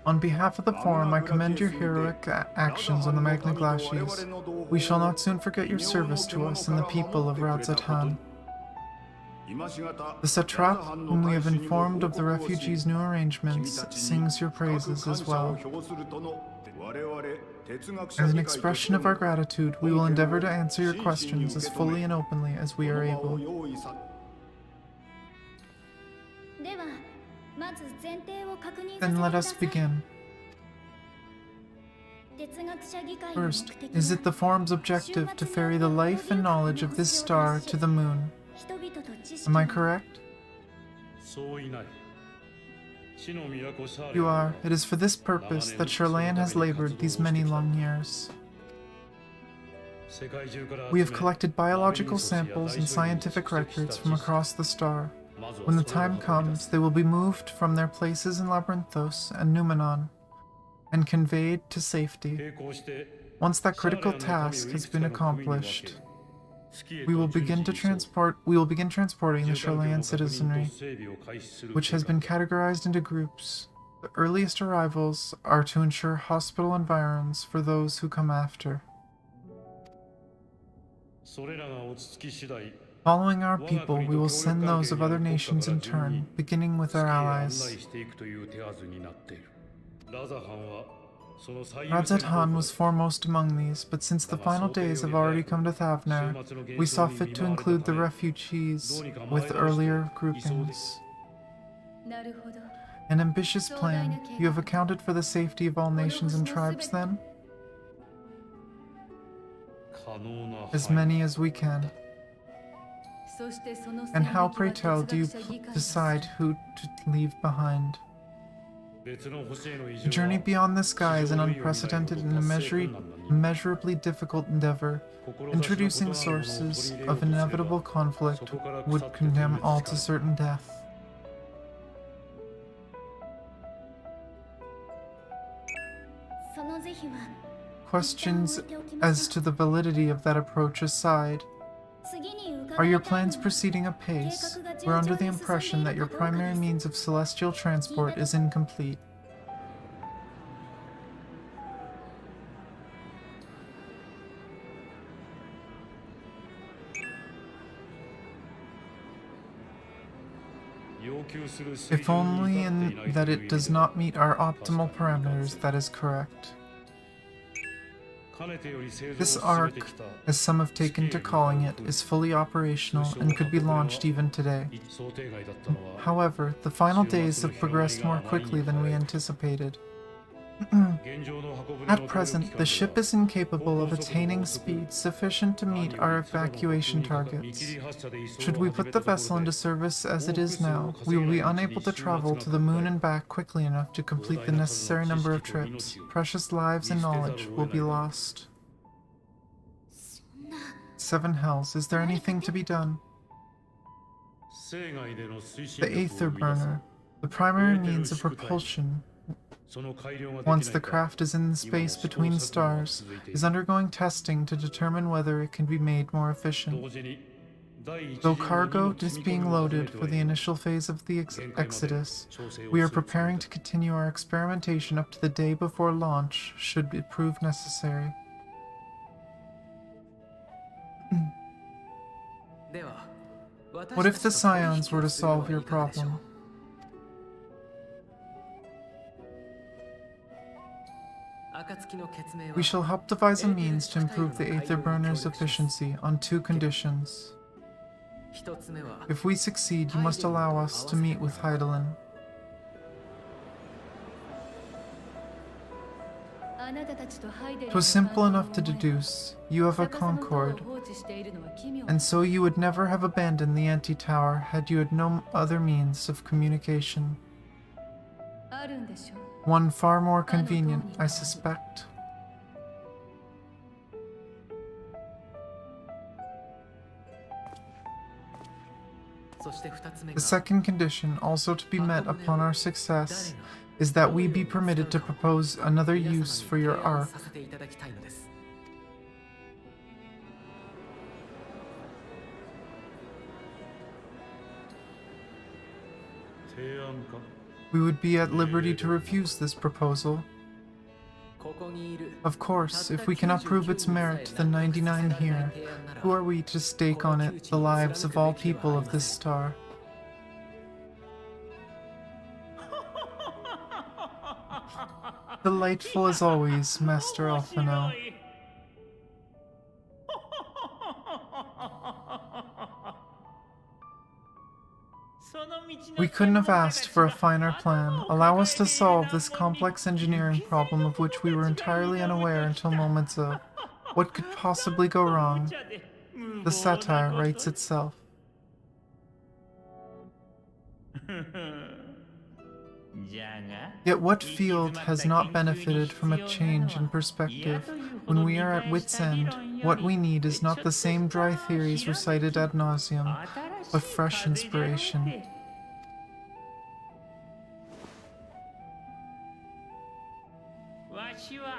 On behalf of the Forum, I commend your heroic actions on the Magna Glacies. We shall not soon forget your service to us and the people of Radzatan. The satrap, whom we have informed of the refugees' new arrangements, sings your praises as well. As an expression of our gratitude, we will endeavor to answer your questions as fully and openly as we are able. Then let us begin. First, is it the Forum's objective to ferry the life and knowledge of this star to the moon? Am I correct? You are. It is for this purpose that Sherlayan has labored these many long years. We have collected biological samples and scientific records from across the star. When the time comes, they will be moved from their places in Labyrinthos and Numenon and conveyed to safety. Once that critical task has been accomplished, we will begin transporting the Sherlayan citizenry, which has been categorized into groups. The earliest arrivals are to ensure hospital environs for those who come after. Following our people, we will send those of other nations in turn, beginning with our allies. Radzatan was foremost among these, but since the final days have already come to Thavnar, we saw fit to include the refugees with earlier groupings. An ambitious plan. You have accounted for the safety of all nations and tribes, then? As many as we can. And how, pray tell, do you decide who to leave behind? The journey beyond the sky is an unprecedented and immeasurably difficult endeavor. Introducing sources of inevitable conflict would condemn all to certain death. Questions as to the validity of that approach aside, are your plans proceeding apace? We're under the impression that your primary means of celestial transport is incomplete. If only in that it does not meet our optimal parameters, that is correct. This arc, as some have taken to calling it, is fully operational and could be launched even today. However, the final days have progressed more quickly than we anticipated. At present, the ship is incapable of attaining speed sufficient to meet our evacuation targets. Should we put the vessel into service as it is now, we will be unable to travel to the moon and back quickly enough to complete the necessary number of trips. Precious lives and knowledge will be lost. 7 hells, is there anything to be done? The Aether Burner, the primary means of propulsion, once the craft is in the space between stars, is undergoing testing to determine whether it can be made more efficient. Though cargo is being loaded for the initial phase of the Exodus, we are preparing to continue our experimentation up to the day before launch, should it prove necessary. What if the Scions were to solve your problem? We shall help devise a means to improve the Aether Burner's efficiency on 2 conditions. If we succeed, you must allow us to meet with Heidelin. It was simple enough to deduce. You have a Concord, and so you would never have abandoned the anti-tower had you had no other means of communication. One far more convenient, I suspect. The second condition, also to be met upon our success, is that we be permitted to propose another use for your ark. We would be at liberty to refuse this proposal. Of course, if we cannot prove its merit to the 99 here, who are we to stake on it the lives of all people of this star? Delightful as always, Master Alphino. We couldn't have asked for a finer plan. Allow us to solve this complex engineering problem of which we were entirely unaware until moments ago. What could possibly go wrong? The satire writes itself. Yet what field has not benefited from a change in perspective? When we are at wit's end, what we need is not the same dry theories recited ad nauseum, but fresh inspiration.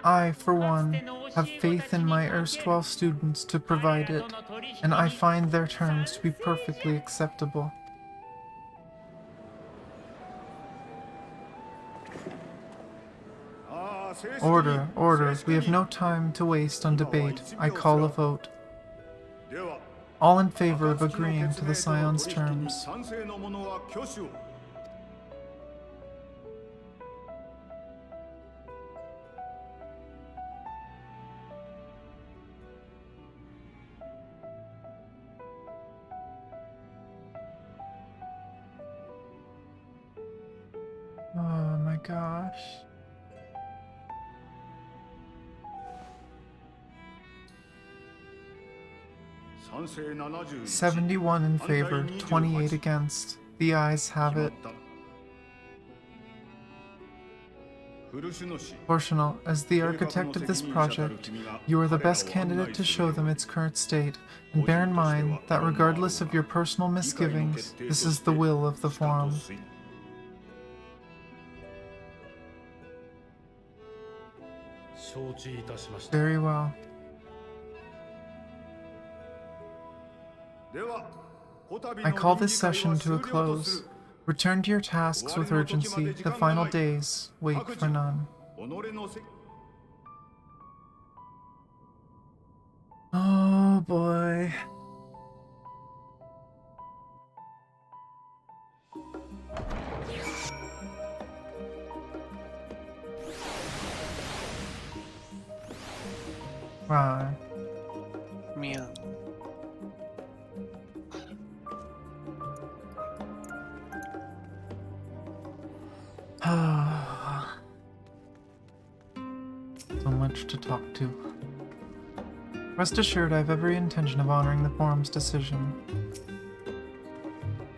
I, for one, have faith in my erstwhile students to provide it, and I find their terms to be perfectly acceptable. Order, order, we have no time to waste on debate. I call a vote. All in favor of agreeing to the Scion's terms. Oh my gosh. "71 in favor, 28 against. The ayes have it." Portional, as the architect of this project, you are the best candidate to show them its current state, and bear in mind that regardless of your personal misgivings, this is the will of the Forum. Very well. I call this session to a close. Return to your tasks with urgency. The final days wait for none. Oh boy. Right. Mia. So much to talk to. Rest assured I have every intention of honoring the Forum's decision.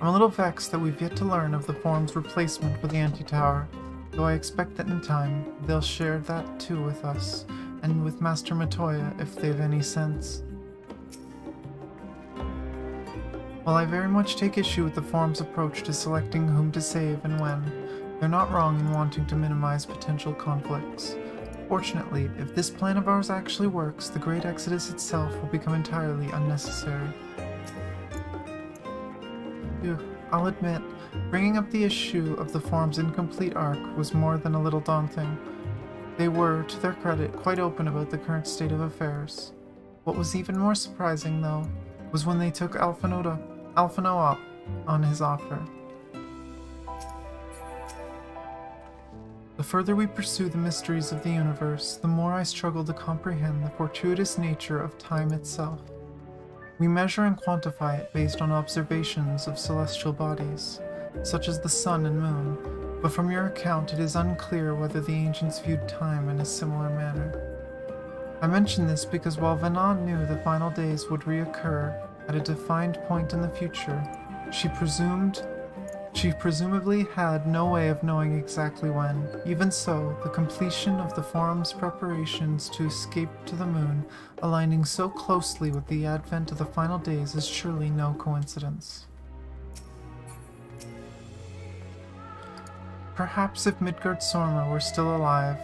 I'm a little vexed that we've yet to learn of the Forum's replacement for the Anti-Tower, though I expect that in time they'll share that too with us, and with Master Matoya if they've any sense. While I very much take issue with the Forum's approach to selecting whom to save and when, they're not wrong in wanting to minimize potential conflicts. Fortunately, if this plan of ours actually works, the Great Exodus itself will become entirely unnecessary. I'll admit, bringing up the issue of the forum's incomplete arc was more than a little daunting. They were, to their credit, quite open about the current state of affairs. What was even more surprising, though, was when they took Alphino up on his offer. The further we pursue the mysteries of the universe, the more I struggle to comprehend the fortuitous nature of time itself. We measure and quantify it based on observations of celestial bodies, such as the sun and moon, but from your account it is unclear whether the ancients viewed time in a similar manner. I mention this because while Venan knew the final days would reoccur at a defined point in the future, she presumably had no way of knowing exactly when. Even so, the completion of the forum's preparations to escape to the moon, aligning so closely with the advent of the final days, is surely no coincidence. Perhaps if Midgard Sormer were still alive,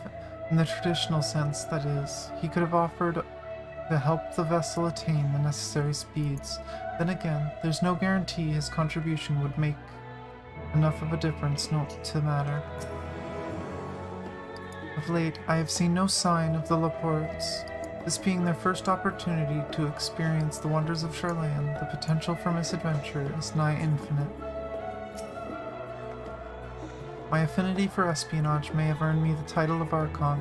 in the traditional sense that is, he could have offered to help the vessel attain the necessary speeds. Then again, there's no guarantee his contribution would make enough of a difference to matter. Of late, I have seen no sign of the Laportes. This being their first opportunity to experience the wonders of Charlayan, the potential for misadventure is nigh infinite. My affinity for espionage may have earned me the title of Archon,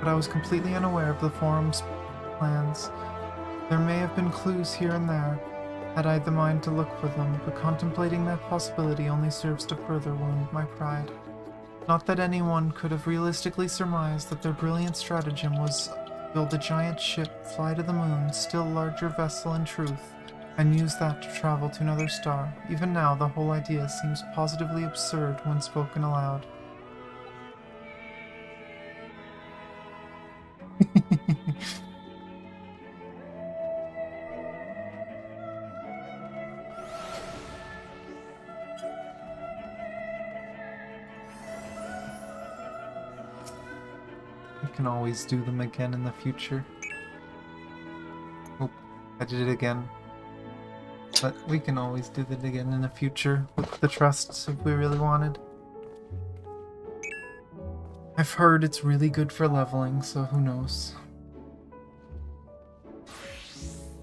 but I was completely unaware of the forum's plans. There may have been clues here and there, had I the mind to look for them, but contemplating that possibility only serves to further wound my pride. Not that anyone could have realistically surmised that their brilliant stratagem was to build a giant ship, fly to the moon, still larger vessel in truth, and use that to travel to another star. Even now, the whole idea seems positively absurd when spoken aloud. We can always do them again in the future. Oh, I did it again. But we can always do that again in the future with the trusts if we really wanted. I've heard it's really good for leveling, so who knows.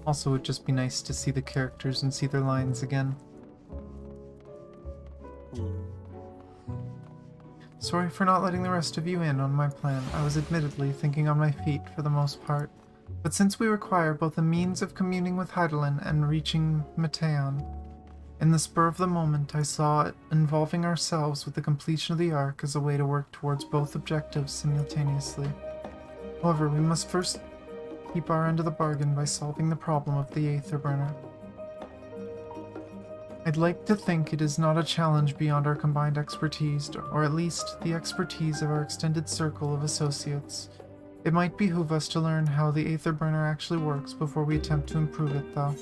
Also, it'd just be nice to see the characters and see their lines again. Sorry for not letting the rest of you in on my plan. I was admittedly thinking on my feet for the most part. But since we require both a means of communing with Heidelin and reaching Mateon, in the spur of the moment I saw it involving ourselves with the completion of the arc as a way to work towards both objectives simultaneously. However, we must first keep our end of the bargain by solving the problem of the Aether Burner. I'd like to think it is not a challenge beyond our combined expertise, or at least the expertise of our extended circle of associates. It might behoove us to learn how the Aether Burner actually works before we attempt to improve it, though.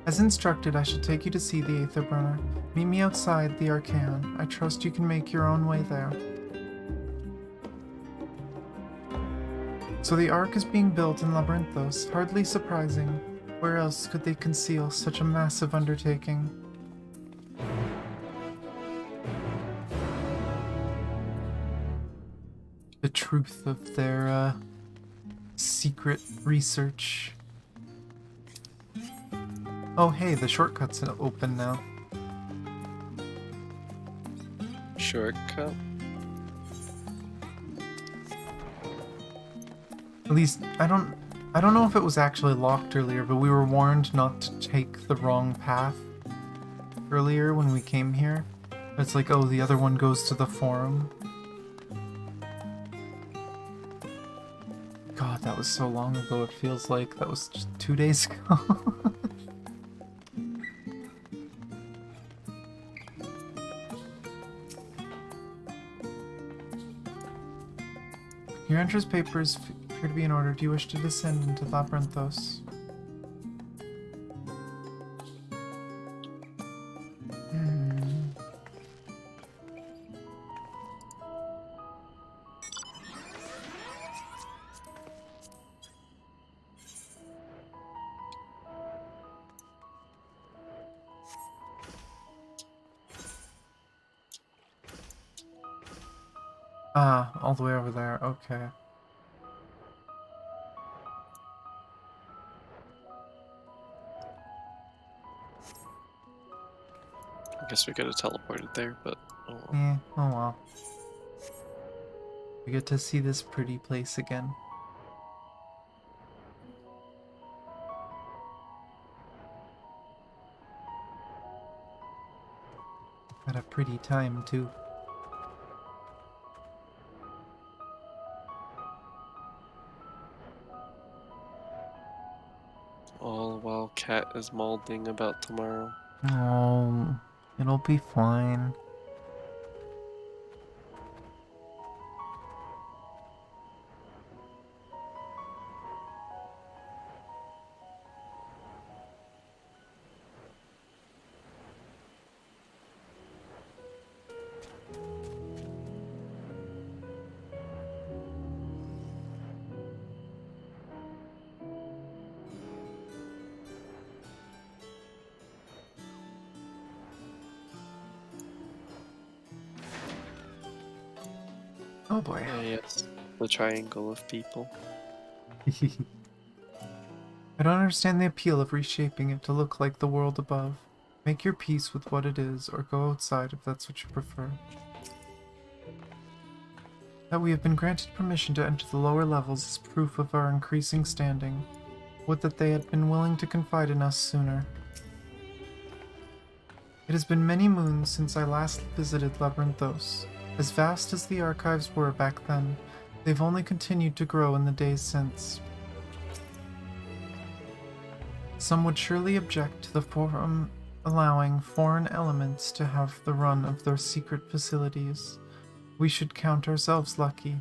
As instructed, I shall take you to see the Aether Burner. Meet me outside the Archaeon. I trust you can make your own way there. So the Ark is being built in Labyrinthos. Hardly surprising. Where else could they conceal such a massive undertaking? The truth of their, secret research. Oh hey, the shortcut's open now. Shortcut? At least, I don't know if it was actually locked earlier, but we were warned not to take the wrong path earlier when we came here. It's like, oh, the other one goes to the forum. God, that was so long ago, it feels like. That was just 2 days ago. Your entrance papers appear to be in order. Do you wish to descend into Labyrinthos? Ah, all the way over there. Okay. I guess we could have teleported there, but oh well. Yeah, oh well. We get to see this pretty place again. Had a pretty time, too. All while Cat is molding about tomorrow. Oh, it'll be fine. Oh boy. Yes, the triangle of people. I don't understand the appeal of reshaping it to look like the world above. Make your peace with what it is, or go outside if that's what you prefer. That we have been granted permission to enter the lower levels is proof of our increasing standing. Would that they had been willing to confide in us sooner. It has been many moons since I last visited Labyrinthos. As vast as the archives were back then, they've only continued to grow in the days since. Some would surely object to the Forum allowing foreign elements to have the run of their secret facilities. We should count ourselves lucky.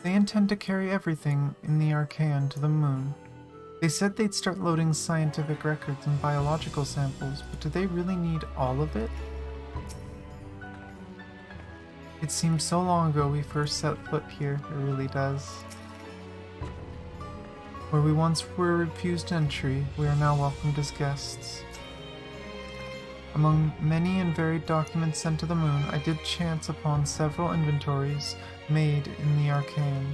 They intend to carry everything in the Archaean to the moon. They said they'd start loading scientific records and biological samples, but do they really need all of it? It seems so long ago we first set foot here, it really does. Where we once were refused entry, we are now welcomed as guests. Among many and varied documents sent to the moon, I did chance upon several inventories made in the Archaean.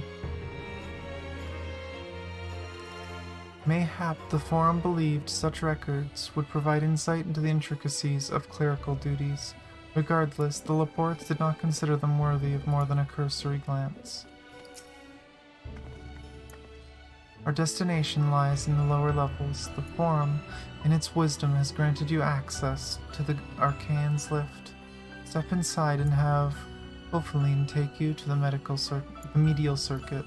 Mayhap the Forum believed such records would provide insight into the intricacies of clerical duties. Regardless, the Laportes did not consider them worthy of more than a cursory glance. Our destination lies in the lower levels. The Forum, in its wisdom, has granted you access to the Archaean's lift. Step inside and have Opheline take you to the medial circuit.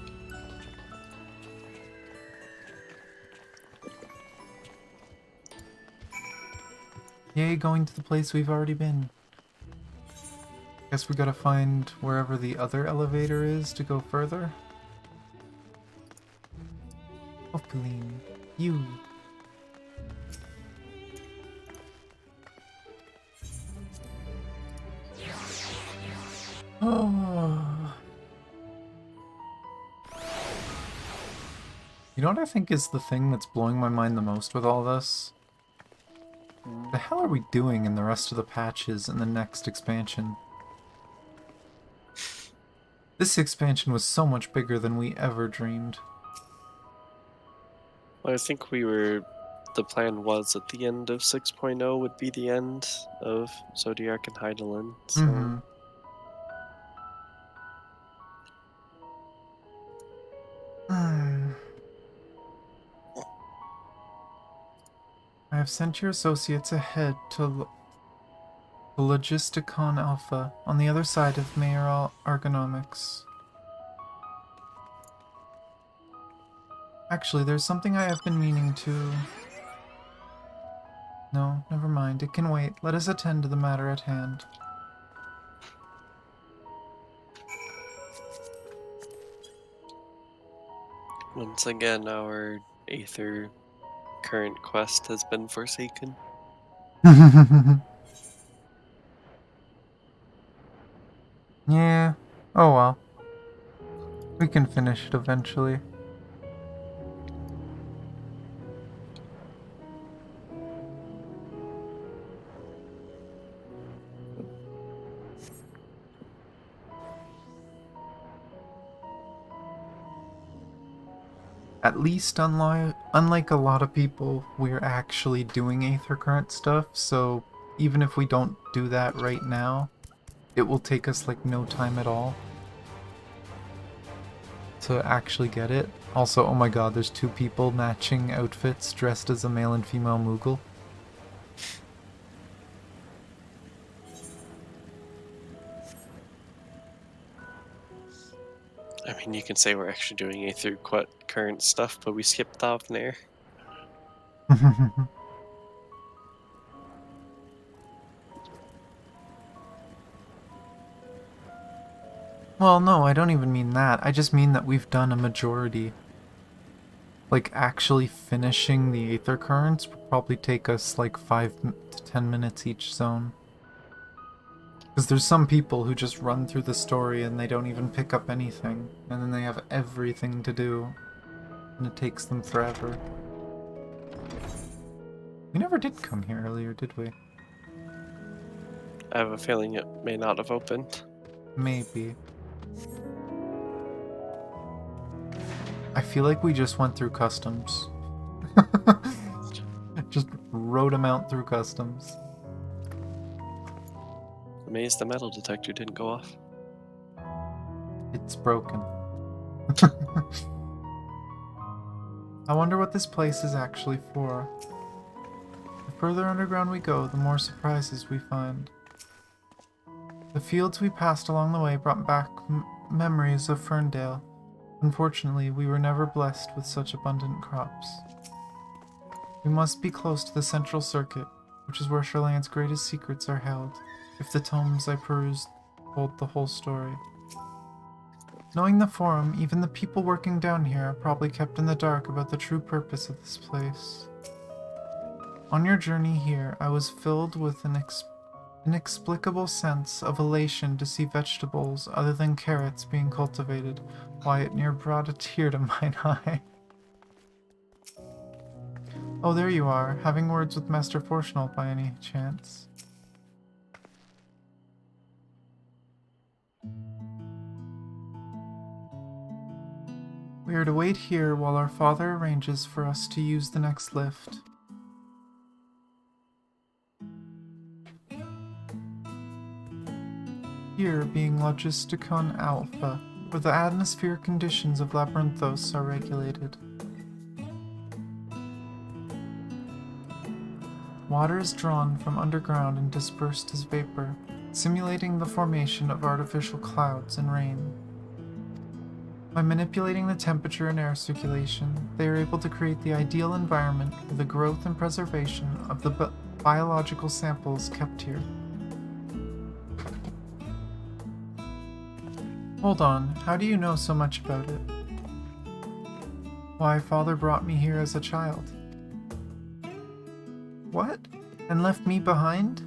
Yay, going to the place we've already been. Guess we gotta find wherever the other elevator is to go further. Opheline, you. Oh. You know what I think is the thing that's blowing my mind the most with all this? The hell are we doing in the rest of the patches in the next expansion? This expansion was so much bigger than we ever dreamed. Well, I think the plan was at the end of 6.0 would be the end of Zodiac and Hydaelyn, so... Mm-hmm. I have sent your associates ahead to the Logisticon Alpha on the other side of Mayoral Ergonomics. Actually, there's something I have been meaning to... No, never mind. It can wait. Let us attend to the matter at hand. Once again, our Aether current quest has been forsaken. Yeah. Oh well. We can finish it eventually. At least unlike a lot of people, we're actually doing Aether Current stuff, so even if we don't do that right now, it will take us like no time at all to actually get it. Also, oh my god, there's 2 people matching outfits dressed as a male and female Moogle. I mean, you can say we're actually doing a through current stuff, but we skipped off there. Well, no, I don't even mean that. I just mean that we've done a majority. Like, actually finishing the Aether Currents will probably take us like 5 to 10 minutes each zone. Because there's some people who just run through the story and they don't even pick up anything, and then they have everything to do, and it takes them forever. We never did come here earlier, did we? I have a feeling it may not have opened. Maybe. I feel like we just went through customs. Just rode them out through customs. Amazed the metal detector didn't go off. It's broken. I wonder what this place is actually for. The further underground we go, the more surprises we find. The fields we passed along the way brought back memories of Ferndale. Unfortunately, we were never blessed with such abundant crops. We must be close to the central circuit, which is where Sherland's greatest secrets are held, if the tomes I perused told the whole story. Knowing the Forum, even the people working down here are probably kept in the dark about the true purpose of this place. On your journey here, I was filled with an inexplicable sense of elation to see vegetables other than carrots being cultivated. Why, it near brought a tear to mine eye. Oh, there you are, having words with Master Fortunal by any chance. We are to wait here while our father arranges for us to use the next lift. Here being Logisticon Alpha, where the atmospheric conditions of Labyrinthos are regulated. Water is drawn from underground and dispersed as vapor, simulating the formation of artificial clouds and rain. By manipulating the temperature and air circulation, they are able to create the ideal environment for the growth and preservation of the biological samples kept here. Hold on, how do you know so much about it? Why, Father brought me here as a child. What? And left me behind?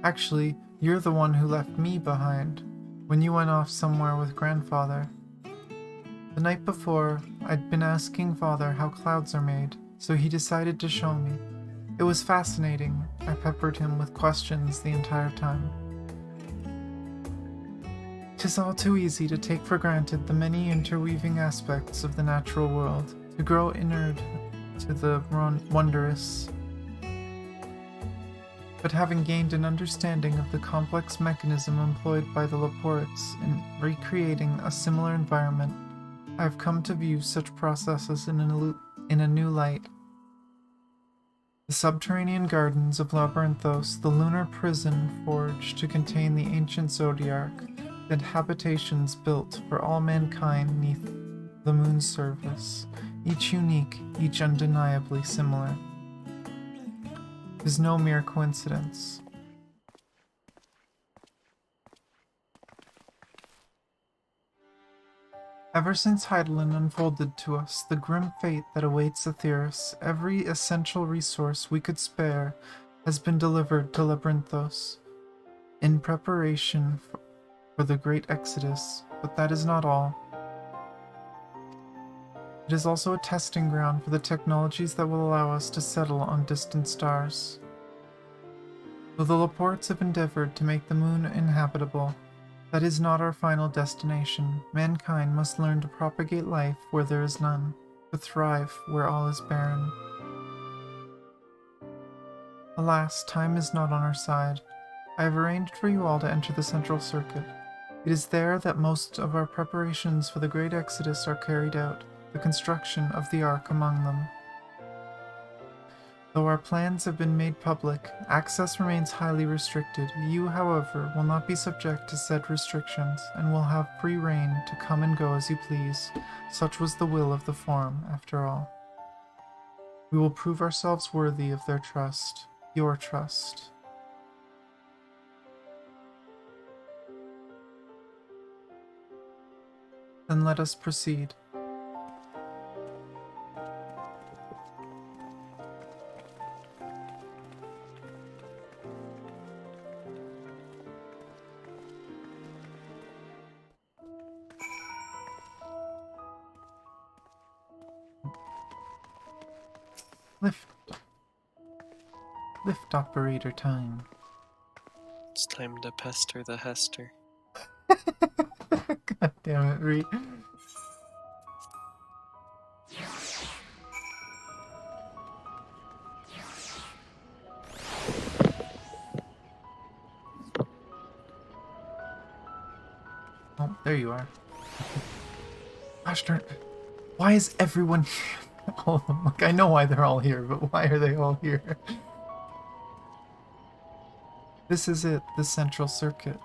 Actually, you're the one who left me behind, when you went off somewhere with Grandfather. The night before, I'd been asking Father how clouds are made, so he decided to show me. It was fascinating. I peppered him with questions the entire time. 'Tis all too easy to take for granted the many interweaving aspects of the natural world, to grow inured to the wondrous. But having gained an understanding of the complex mechanism employed by the Laportes in recreating a similar environment, I have come to view such processes in a new light. The subterranean gardens of Labyrinthos, the lunar prison forged to contain the ancient Zodiac, and habitations built for all mankind neath the moon's surface, each unique, each undeniably similar, is no mere coincidence. Ever since Heidelin unfolded to us the grim fate that awaits Aetheris, every essential resource we could spare has been delivered to Labyrinthos in preparation for the great exodus, but that is not all. It is also a testing ground for the technologies that will allow us to settle on distant stars. Though the Laportes have endeavored to make the moon inhabitable, That is not our final destination. Mankind must learn to propagate life where there is none, to thrive where all is barren. Alas, time is not on our side. I have arranged for you all to enter the Central Circuit. It is there that most of our preparations for the Great Exodus are carried out, the construction of the Ark among them. Though our plans have been made public, access remains highly restricted. You, however, will not be subject to said restrictions, and will have free rein to come and go as you please. Such was the will of the Forum, after all. We will prove ourselves worthy of their trust, your trust. Then let us proceed. Lift operator time. It's time to pester the Hester. God damn it, Ree. Oh, there you are. Gosh darn. Why is everyone here? All of them. Like, I know why they're all here, but why are they all here? This is it, the Central Circuit.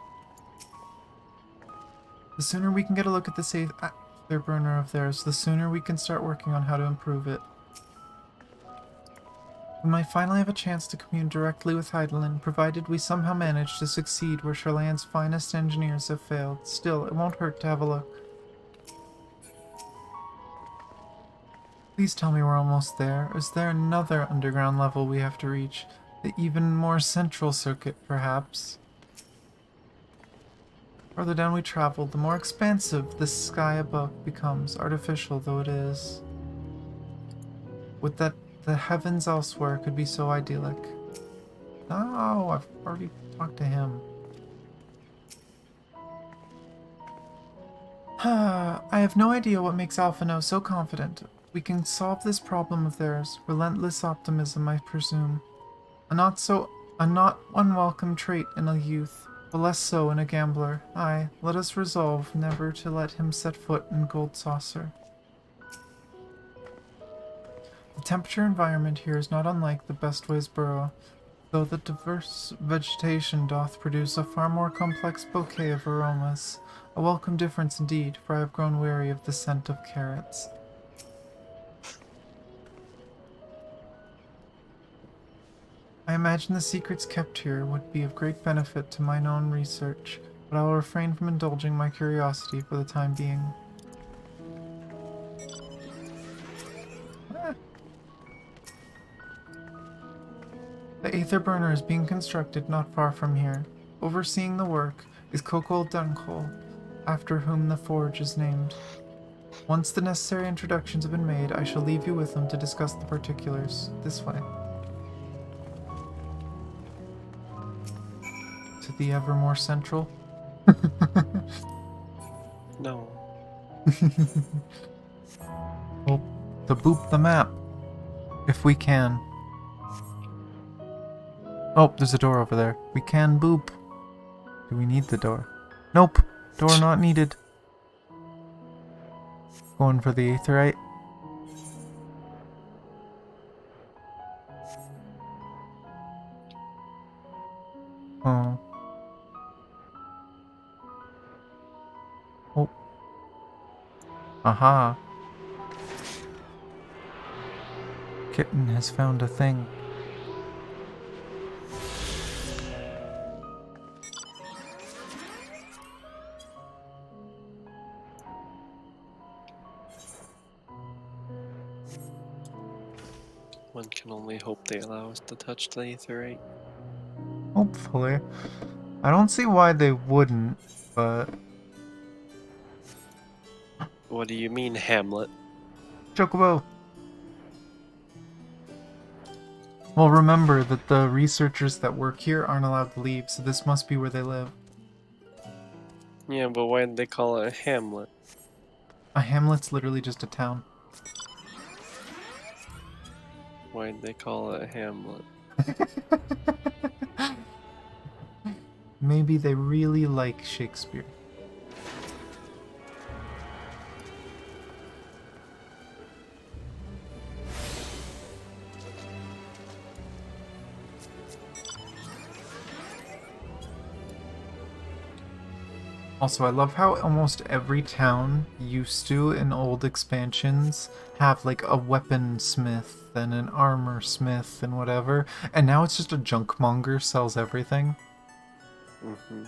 The sooner we can get a look at this their burner of theirs, the sooner we can start working on how to improve it. We might finally have a chance to commune directly with Heidelin, provided we somehow manage to succeed where Charlan's finest engineers have failed. Still, it won't hurt to have a look. Please tell me we're almost there. Is there another underground level we have to reach? The even more central circuit, perhaps? The farther down we travel, the more expansive the sky above becomes, artificial though it is. Would that the heavens elsewhere could be so idyllic. Oh, I've already talked to him. I have no idea what makes Alphino so confident. We can solve this problem of theirs. Relentless optimism, I presume. A not unwelcome trait in a youth, but less so in a gambler. Aye, let us resolve never to let him set foot in Gold Saucer. The temperature environment here is not unlike the Bestways Burrow, though the diverse vegetation doth produce a far more complex bouquet of aromas. A welcome difference indeed, for I have grown weary of the scent of carrots. I imagine the secrets kept here would be of great benefit to mine own research, but I will refrain from indulging my curiosity for the time being. The Aether Burner is being constructed not far from here. Overseeing the work is Kokol Dunkol, after whom the forge is named. Once the necessary introductions have been made, I shall leave you with them to discuss the particulars. This way. To the ever more central? No. Well, to boop the map. If we can. Oh, there's a door over there. We can boop. Do we need the door? Nope. Door not needed. Going for the aetherite. Oh. Oh. Aha. Kitten has found a thing. One can only hope they allow us to touch the aetherite. Hopefully. I don't see why they wouldn't, but... What do you mean, Hamlet? Chocobo! Well, remember that the researchers that work here aren't allowed to leave, so this must be where they live. Yeah, but why did they call it a hamlet? A hamlet's literally just a town. Why did they call it a hamlet? Maybe they really like Shakespeare. Also, I love how almost every town used to, in old expansions, have like a weaponsmith and an armor smith and whatever, and now it's just a junkmonger sells everything. Mm-hmm.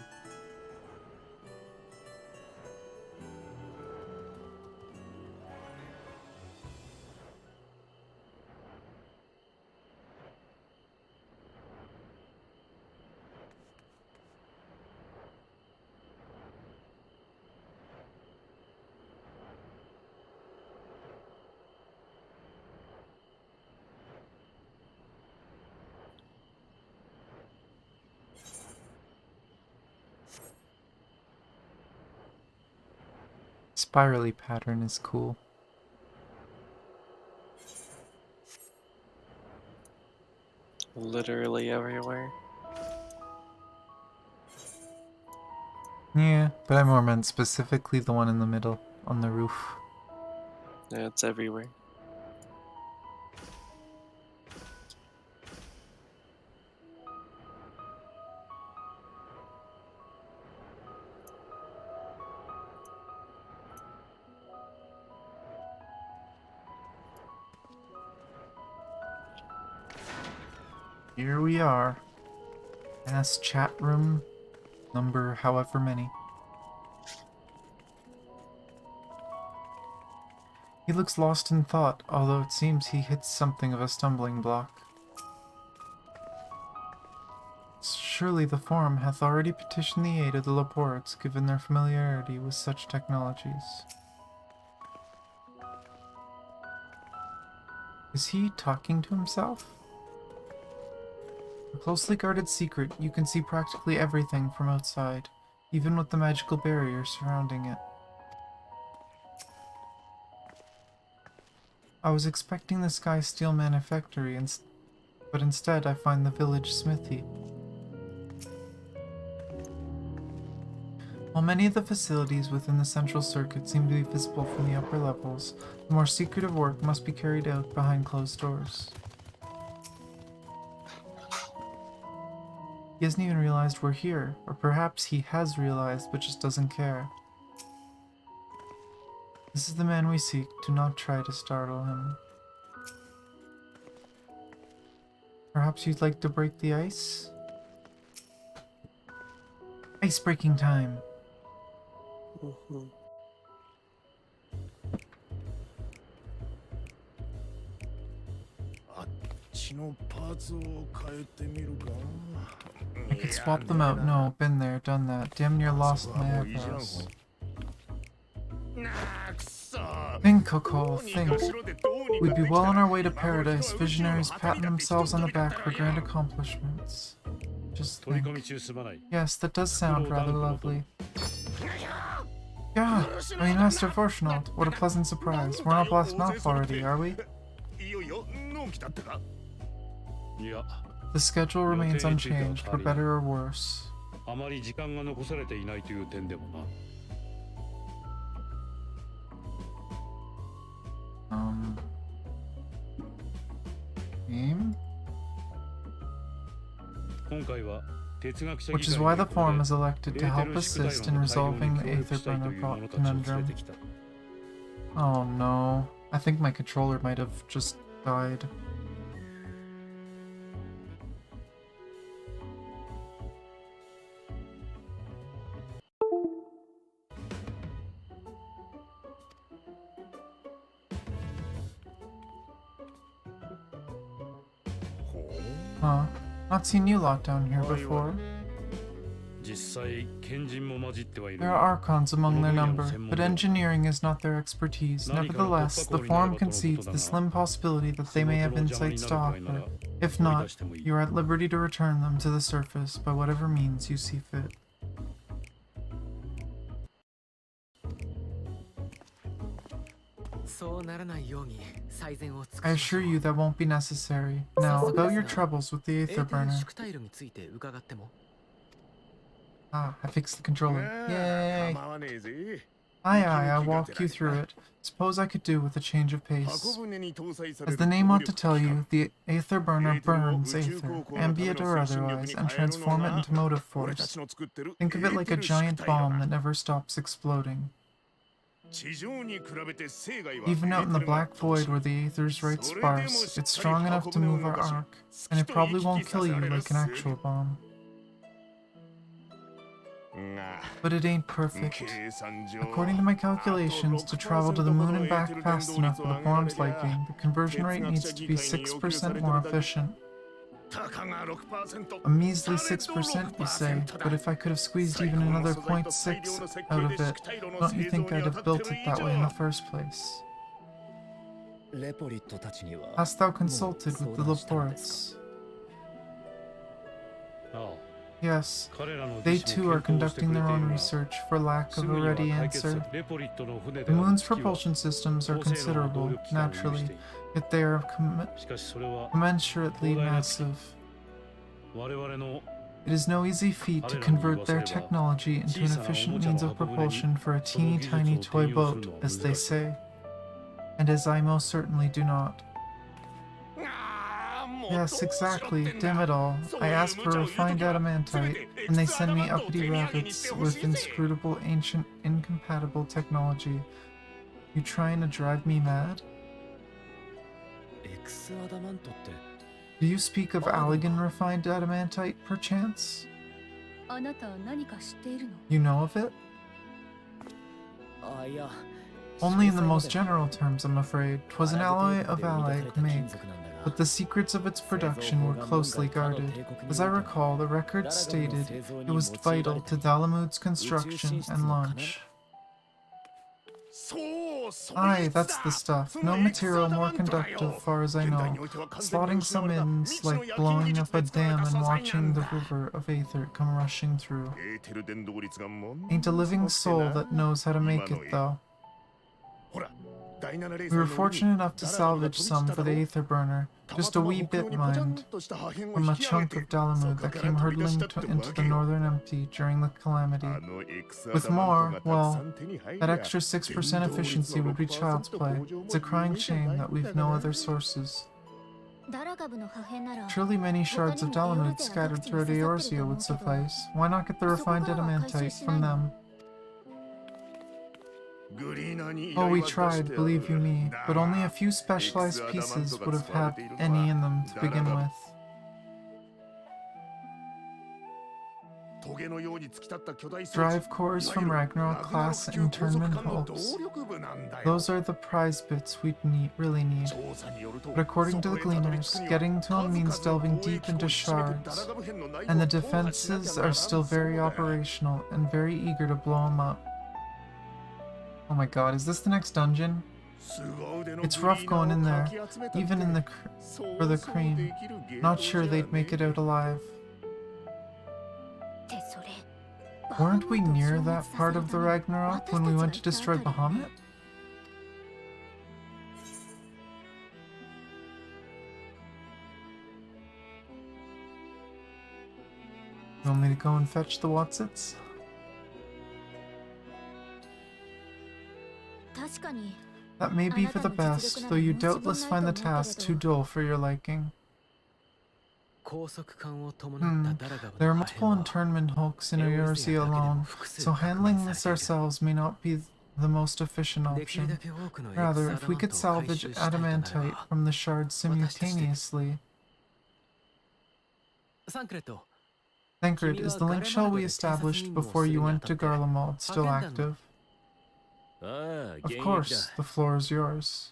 Spirally pattern is cool. Literally everywhere. Yeah, but I more meant specifically the one in the middle, on the roof. Yeah, it's everywhere. Here we are. Ask chat room number however many. He looks lost in thought, although it seems he hits something of a stumbling block. Surely the Forum hath already petitioned the aid of the Laportes, given their familiarity with such technologies. Is he talking to himself? A closely guarded secret, you can see practically everything from outside, even with the magical barrier surrounding it. I was expecting the Sky Steel Manufactory, but instead I find the village smithy. While many of the facilities within the central circuit seem to be visible from the upper levels, the more secretive work must be carried out behind closed doors. He hasn't even realized we're here, or perhaps he has realized but just doesn't care. This is the man we seek. Do not try to startle him. Perhaps you'd like to break the ice? Ice breaking time! Mm-hmm. 血のパーツを変えてみるか I could swap them out. No, been there, done that. Damn near lost my eyebrows. Think, Coco, think. We'd be well on our way to paradise, visionaries patting themselves on the back for grand accomplishments. Just think. Yes, that does sound rather lovely. Yeah, I mean, Master Fortunate, what a pleasant surprise. We're not blessed enough already, are we? The schedule remains unchanged, for better or worse. Game? Which is why the Forum is elected to help assist in resolving the Aetherburner conundrum. Oh no. I think my controller might have just died. Huh. Not seen you lot down here before. There are Archons among their number, but engineering is not their expertise. Nevertheless, the Forum concedes the slim possibility that they may have insights to offer. If not, you are at liberty to return them to the surface by whatever means you see fit. I assure you that won't be necessary. Now, about your troubles with the Aether Burner. Ah, I fixed the controller. Yay! Aye, I'll walk you through it. Suppose I could do with a change of pace. As the name ought to tell you, the Aether Burner burns Aether, ambient or otherwise, and transform it into motive force. Think of it like a giant bomb that never stops exploding. Even out in the black void where the Aether's right sparse, it's strong enough to move our arc, and it probably won't kill you like an actual bomb. But it ain't perfect. According to my calculations, to travel to the moon and back fast enough for the bomb's liking, the conversion rate needs to be 6% more efficient. A measly 6%, you say, but if I could have squeezed even another 0.6 out of it, don't you think I'd have built it that way in the first place? Hast thou consulted with the Laportes? Yes, they too are conducting their own research for lack of a ready answer. The moon's propulsion systems are considerable, naturally, yet they are commensurately massive. It is no easy feat to convert their technology into an efficient means of propulsion for a teeny-tiny toy boat, as they say. And as I most certainly do not. Yes, exactly. Damn it all. I ask for refined adamantite, and they send me uppity rabbits with inscrutable, ancient, incompatible technology. You trying to drive me mad? Do you speak of Allegan refined adamantite, perchance? You know of it? Only in the most general terms, I'm afraid. 'Twas an alloy of allag make, but the secrets of its production were closely guarded. As I recall, the records stated it was vital to Dalamud's construction and launch. Aye, that's the stuff. No material more conductive, far as I know. Slotting some in's like blowing up a dam and watching the river of Aether come rushing through. Ain't a living soul that knows how to make it, though. We were fortunate enough to salvage some for the Aether Burner, just a wee bit, mind, from a chunk of Dalamud that came hurtling into the northern empty during the calamity. With more, well, that extra 6% efficiency would be child's play. It's a crying shame that we've no other sources. Surely many shards of Dalamud scattered throughout Eorzea would suffice. Why not get the refined adamantite from them? Oh, we tried, believe you me, but only a few specialized pieces would have had any in them to begin with. Drive cores from Ragnarok class internment hulks. Those are the prize bits we'd really need. But according to the Gleaners, getting to them means delving deep into shards, and the defenses are still very operational and very eager to blow them up. Oh my god, is this the next dungeon? It's rough going in there, even in for the cream. Not sure they'd make it out alive. Weren't we near that part of the Ragnarok when we went to destroy Bahamut? You want me to go and fetch the Watsits? That may be for the best, though you doubtless find the task too dull for your liking. There are multiple internment hulks in Eorzea alone, so handling this ourselves may not be the most efficient option. Rather, if we could salvage adamantite from the shards simultaneously... Thancred, is the link shell we established before you went to Garlemald still active? Of course, the floor is yours.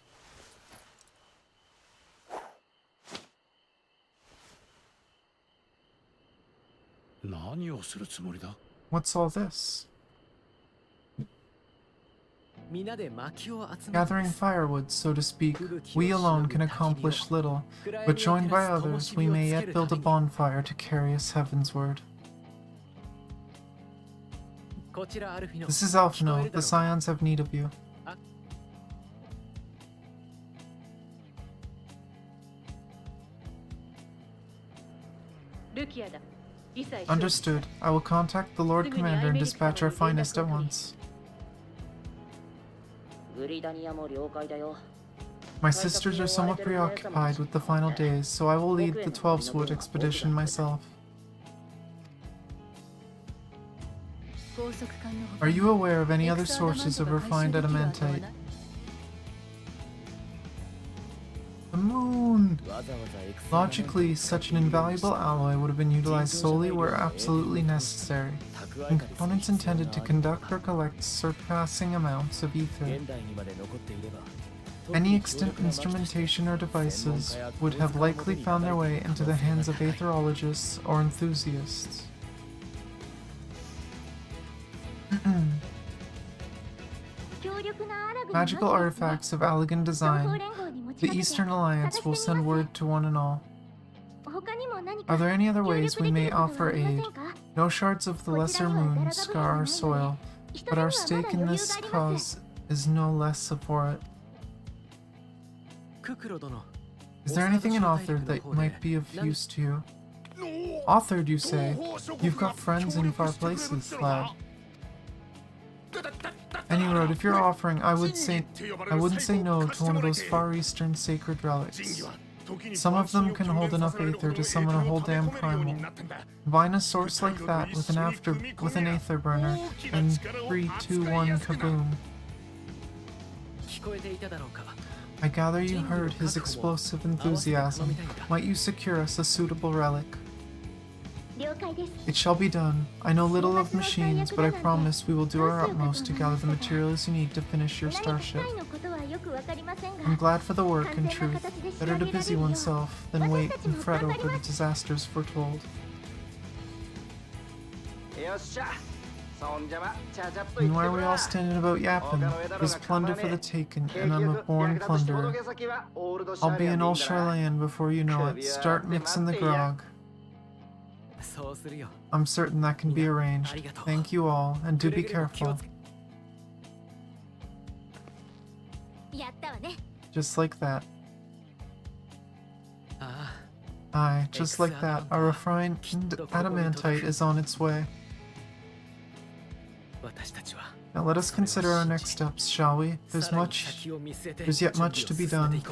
What's all this? Gathering firewood, so to speak, we alone can accomplish little, but joined by others, we may yet build a bonfire to carry us heavensward. This is Alphino. The Scions have need of you. ルキアだ。リサイ Understood. I will contact the Lord Commander and dispatch our finest at once. グリダニアも了解だよ。 My sisters are somewhat preoccupied with the final days, so I will lead the Twelveswood expedition myself. Are you aware of any other sources of refined adamantite? The moon! Logically, such an invaluable alloy would have been utilized solely where absolutely necessary, and components intended to conduct or collect surpassing amounts of ether. Any extant instrumentation or devices would have likely found their way into the hands of aetherologists or enthusiasts. Magical artifacts of Allagan design, the Eastern Alliance will send word to one and all. Are there any other ways we may offer aid? No shards of the Lesser Moon scar our soil, but our stake in this cause is no less for it. Is there anything in Author that might be of use to you? Authored, you say? You've got friends in far places, lad. Any road, if you're offering, I wouldn't say no to one of those Far Eastern sacred relics. Some of them can hold enough aether to summon a whole damn primal. Combine a source like that with an aether burner, and 3, 2, 1 kaboom. I gather you heard his explosive enthusiasm. Might you secure us a suitable relic? It shall be done. I know little of machines, but I promise we will do our utmost to gather the materials you need to finish your starship. I'm glad for the work, in truth. Better to busy oneself than wait and fret over the disasters foretold. And why are we all standing about yapping? There's plunder for the taken, and I'm a born plunderer. I'll be in Ulshar land before you know it. Start mixing the grog. I'm certain that can be arranged. Thank you all, and do be careful. Just like that. Aye, just like that. Our refined adamantite is on its way. Now let us consider our next steps, shall we? There's yet much to be done.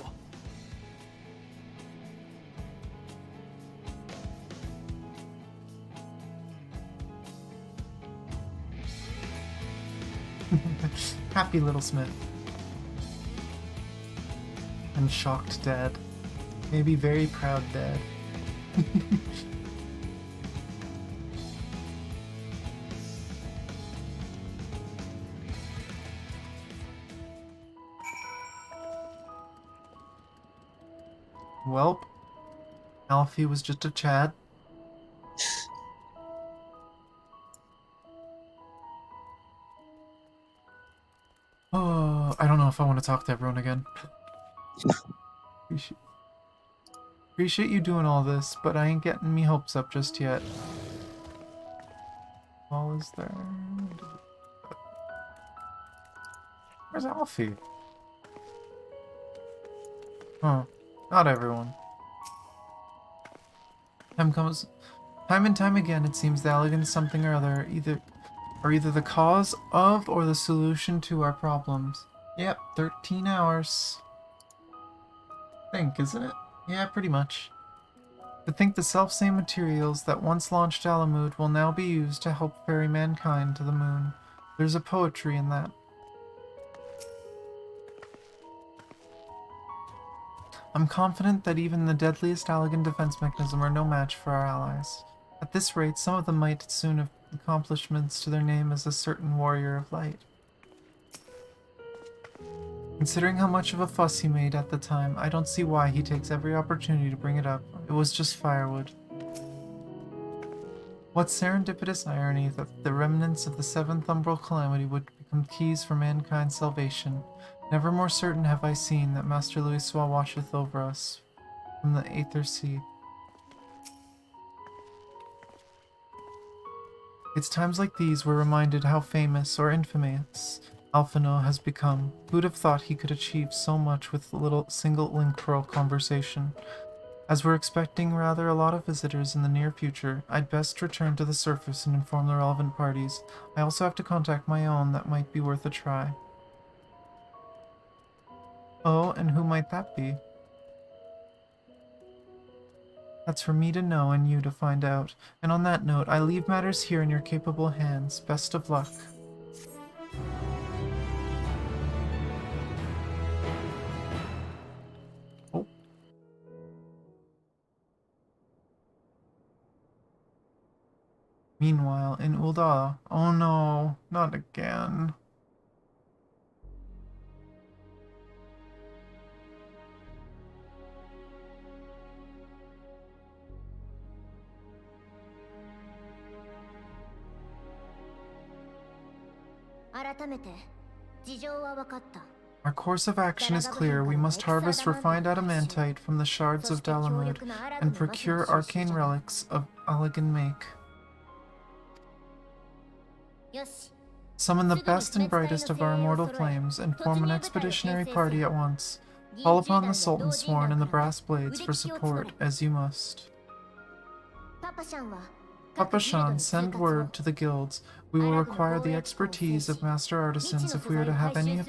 Happy little Smith. And shocked dad. Maybe very proud dad. Welp. Alfie was just a Chad. Oh, I don't know if I want to talk to everyone again. Appreciate you doing all this, but I ain't getting me hopes up just yet. All is there. Where's Alfie? Huh. Not everyone. Time and time again, it seems the Allagan something or other, either the cause of or the solution to our problems. Yep, 13 hours. Isn't it? Yeah, pretty much. To think the selfsame materials that once launched Alamut will now be used to help ferry mankind to the moon. There's a poetry in that. I'm confident that even the deadliest Allagan defense mechanism are no match for our allies. At this rate, some of them might soon have accomplishments to their name as a certain warrior of light. Considering how much of a fuss he made at the time, I don't see why he takes every opportunity to bring it up. It was just firewood. What serendipitous irony that the remnants of the seventh umbral calamity would become keys for mankind's salvation. Never more certain have I seen that Master Louisoix watcheth over us from the Aether Sea. It's times like these we're reminded how famous or infamous Alphino has become. Who'd have thought he could achieve so much with a little single link pearl conversation? As we're expecting rather a lot of visitors in the near future, I'd best return to the surface and inform the relevant parties. I also have to contact my own that might be worth a try. Oh, and who might that be? That's for me to know and you to find out. And on that note, I leave matters here in your capable hands. Best of luck. Oh. Meanwhile, in Ulda, oh no, not again. Our course of action is clear. We must harvest refined adamantite from the shards of Dalamud and procure arcane relics of elegant make. Summon the best and brightest of our immortal flames and form an expeditionary party at once. Call upon the Sultan Sworn and the Brass Blades for support, as you must. Papa Shan, send word to the guilds. We will require the expertise of master artisans if we are to have any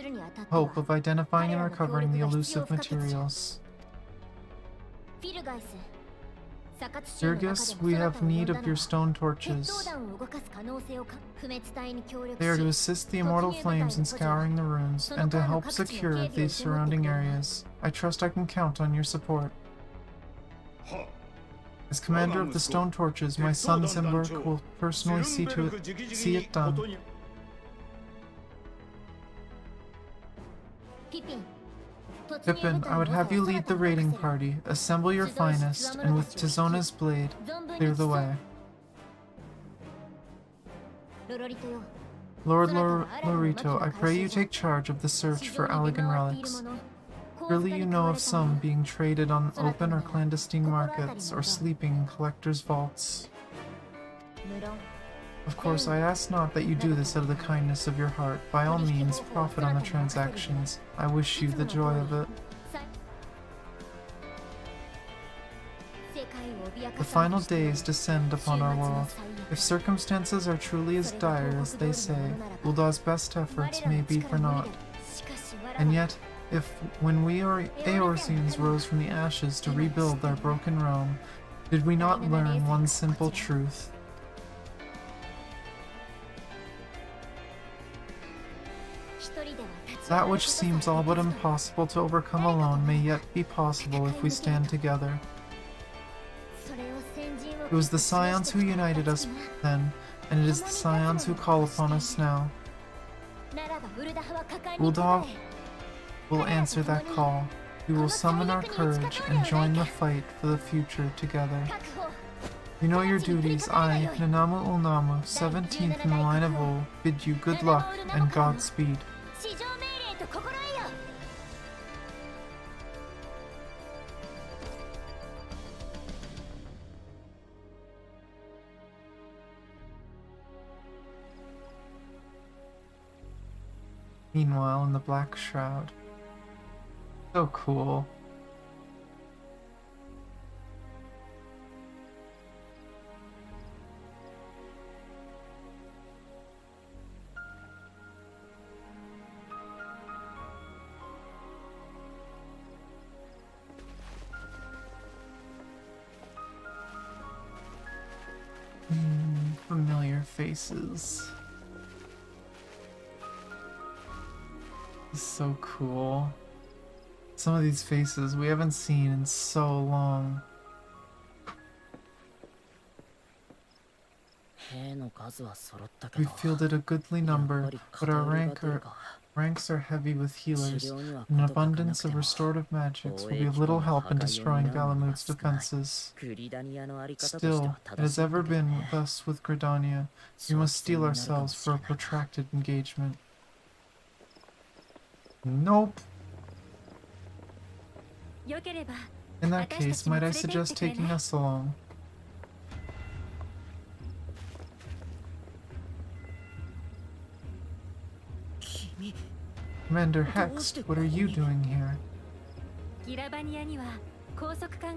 hope of identifying and recovering the elusive materials. Sturgis, we have need of your stone torches. They are to assist the immortal flames in scouring the ruins, and to help secure the surrounding areas. I trust I can count on your support. As commander of the stone torches, my son Zimberk will personally see it done. Pippin, I would have you lead the raiding party. Assemble your finest, and with Tizona's blade, clear the way. Lord Lorito, I pray you take charge of the search for Allegan relics. Surely you know of some being traded on open or clandestine markets, or sleeping in collectors' vaults. Of course, I ask not that you do this out of the kindness of your heart. By all means, profit on the transactions. I wish you the joy of it. The final days descend upon our world. If circumstances are truly as dire as they say, Ulda's best efforts may be for naught. And yet, when we Eorzeans rose from the ashes to rebuild our broken realm, did we not learn one simple truth? That which seems all but impossible to overcome alone may yet be possible if we stand together. It was the Scions who united us then, and it is the Scions who call upon us now. Ulda will answer that call. We will summon our courage and join the fight for the future together. You know your duties. I, Nanamu Ulnamu, 17th in the line of Ul, bid you good luck and Godspeed. Meanwhile, in the Black Shroud. So cool. Familiar faces. So cool. Some of these faces we haven't seen in so long. We fielded a goodly number, but our ranks are heavy with healers, and an abundance of restorative magics will be of little help in destroying Dalamud's defenses. Still, it has ever been thus with Gridania. We must steel ourselves for a protracted engagement. Nope. In that case, might I suggest taking us along? Commander Hex, what are you doing here?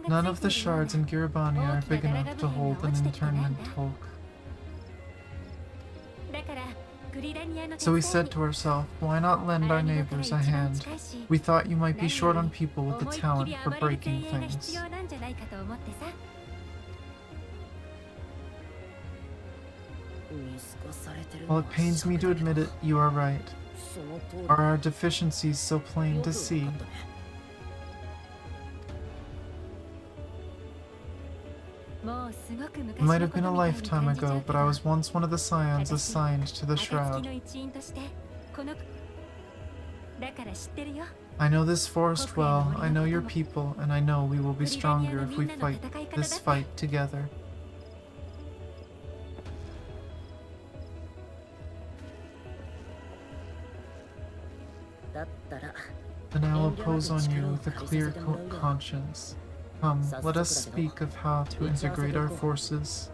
None of the shards in Giribani are big enough to hold an internment Hulk. So we said to ourselves, why not lend our neighbors a hand? We thought you might be short on people with the talent for breaking things. While it pains me to admit it, you are right. Are our deficiencies so plain to see? It might have been a lifetime ago, but I was once one of the scions assigned to the Shroud. I know this forest well, I know your people, and I know we will be stronger if we fight this fight together. Then I will impose on you with a clear conscience. Come, let us speak of how to integrate our forces.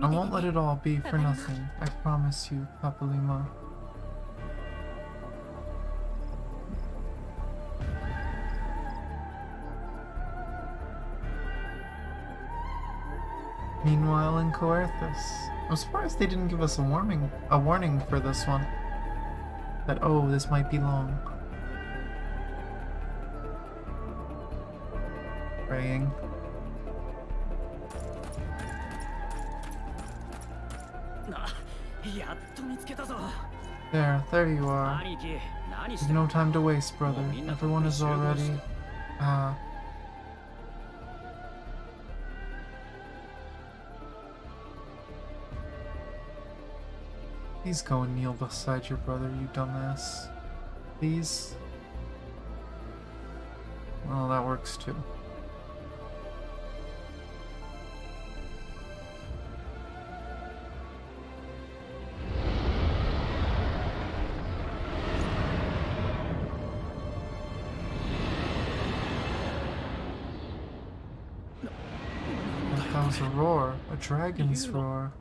I won't let it all be for nothing, I promise you, Papa Lima. Meanwhile, in Coerthus, I'm surprised they didn't give us a warning for this one. That, oh, this might be long. Praying. There you are. There's no time to waste, brother. Everyone is already... Please go and kneel beside your brother, you dumbass. Please. Well, that works too. That was a roar, a dragon's roar.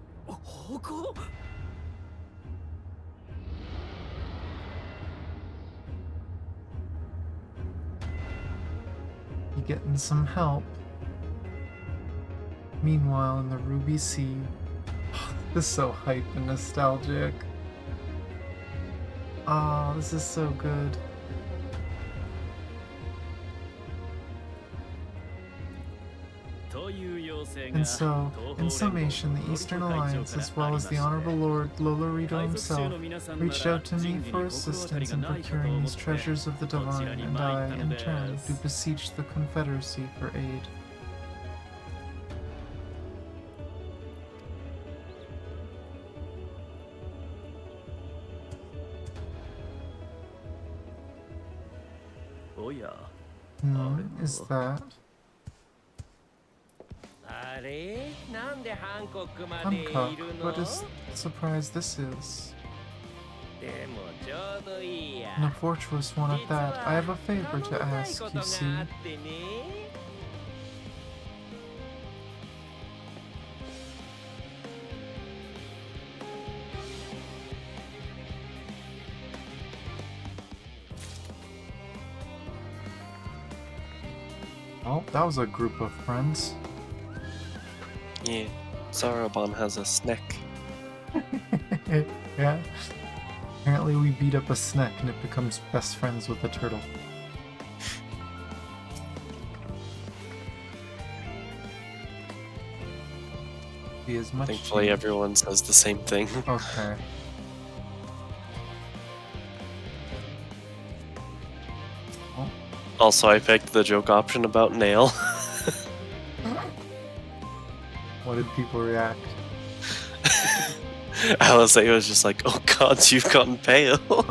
You getting some help? Meanwhile, in the Ruby Sea, this is so hype and nostalgic. Ah, this is so good. And so, in summation, the Eastern Alliance, as well as the Honorable Lord Lolorito himself, reached out to me for assistance in procuring these treasures of the Divine, and I, in turn, do beseech the Confederacy for aid. Is that? Hancock, what a surprise this is. And a fortuitous one at that. I have a favor to ask, you see. Oh, that was a group of friends. Yeah, Zarabon has a snack. Yeah. Apparently we beat up a snack and it becomes best friends with a turtle. Be as much Thankfully everyone says the same thing. Okay. Oh. Also, I picked the joke option about Nail. What did people react? Alizé was just like, oh god, you've gotten pale. Oh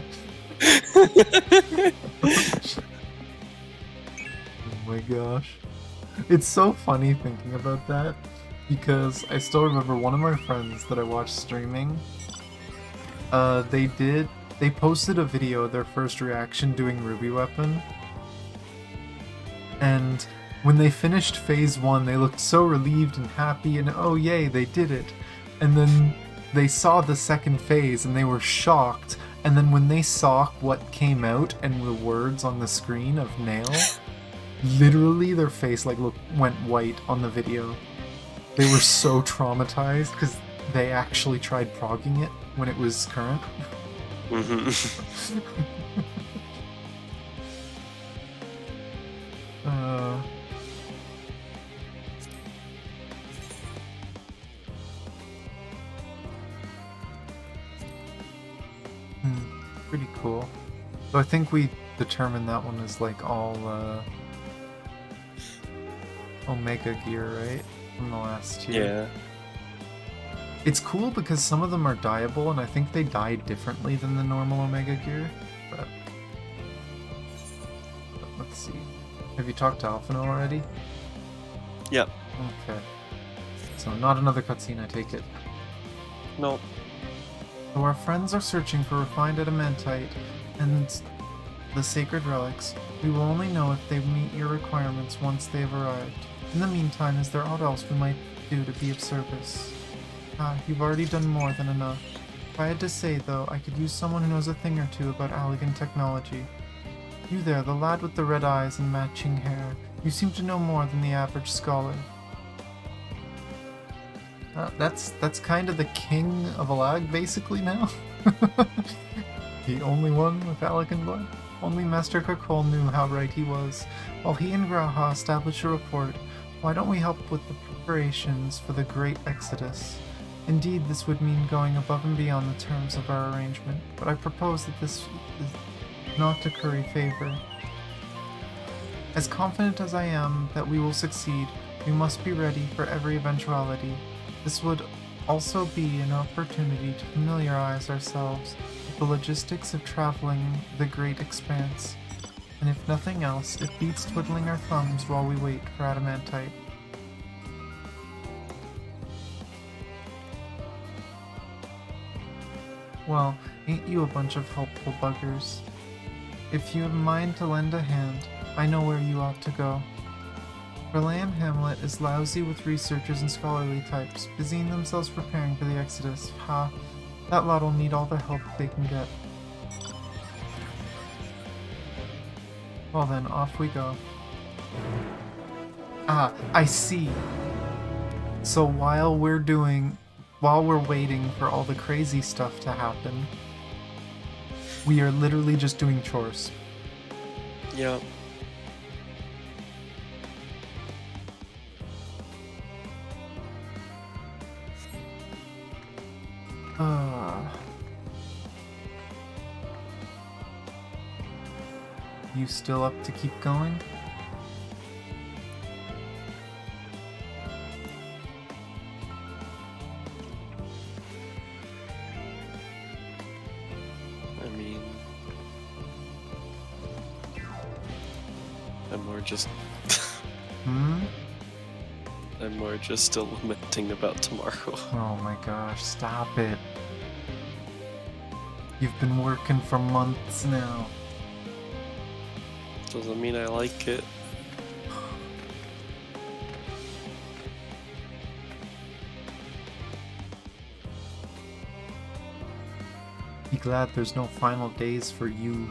my gosh. It's so funny thinking about that, because I still remember one of my friends that I watched streaming, they they posted a video of their first reaction doing Ruby Weapon. And when they finished phase 1, they looked so relieved and happy and oh yay, they did it. And then they saw the second phase and they were shocked. And then when they saw what came out and the words on the screen of Nail, literally their face like went white on the video. They were so traumatized because they actually tried progging it when it was current. Pretty cool. So I think we determined that one is like all Omega gear, right? From the last tier. Yeah. It's cool because some of them are dyeable, and I think they dye differently than the normal Omega gear. But let's see. Have you talked to Alphino already? Yep. Okay. So not another cutscene, I take it. No. So our friends are searching for refined adamantite and the sacred relics. We will only know if they meet your requirements once they have arrived. In the meantime, is there aught else we might do to be of service? You've already done more than enough. If I had to say, though, I could use someone who knows a thing or two about Allegan technology. You there, the lad with the red eyes and matching hair. You seem to know more than the average scholar. That's kind of the king of Alag, basically, now. The only one with Allegan blood. Only Master Kakol knew how right he was. While he and Graha established a report, why don't we help with the preparations for the Great Exodus? Indeed, this would mean going above and beyond the terms of our arrangement, but I propose that this is not to curry favor. As confident as I am that we will succeed, we must be ready for every eventuality. This would also be an opportunity to familiarize ourselves with the logistics of traveling the great expanse. And if nothing else, it beats twiddling our thumbs while we wait for adamantite. Well, ain't you a bunch of helpful buggers? If you have a mind to lend a hand, I know where you ought to go. Verlaine Hamlet is lousy with researchers and scholarly types, busying themselves preparing for the Exodus. Ha, that lot will need all the help they can get. Well then, off we go. Ah, I see. So while we're waiting for all the crazy stuff to happen, we are literally just doing chores. Yeah. You still up to keep going? I mean, I'm more just I'm more just still lamenting about tomorrow. Oh my gosh, stop it. You've been working for months now. Doesn't mean I like it. Be glad there's no final days for you,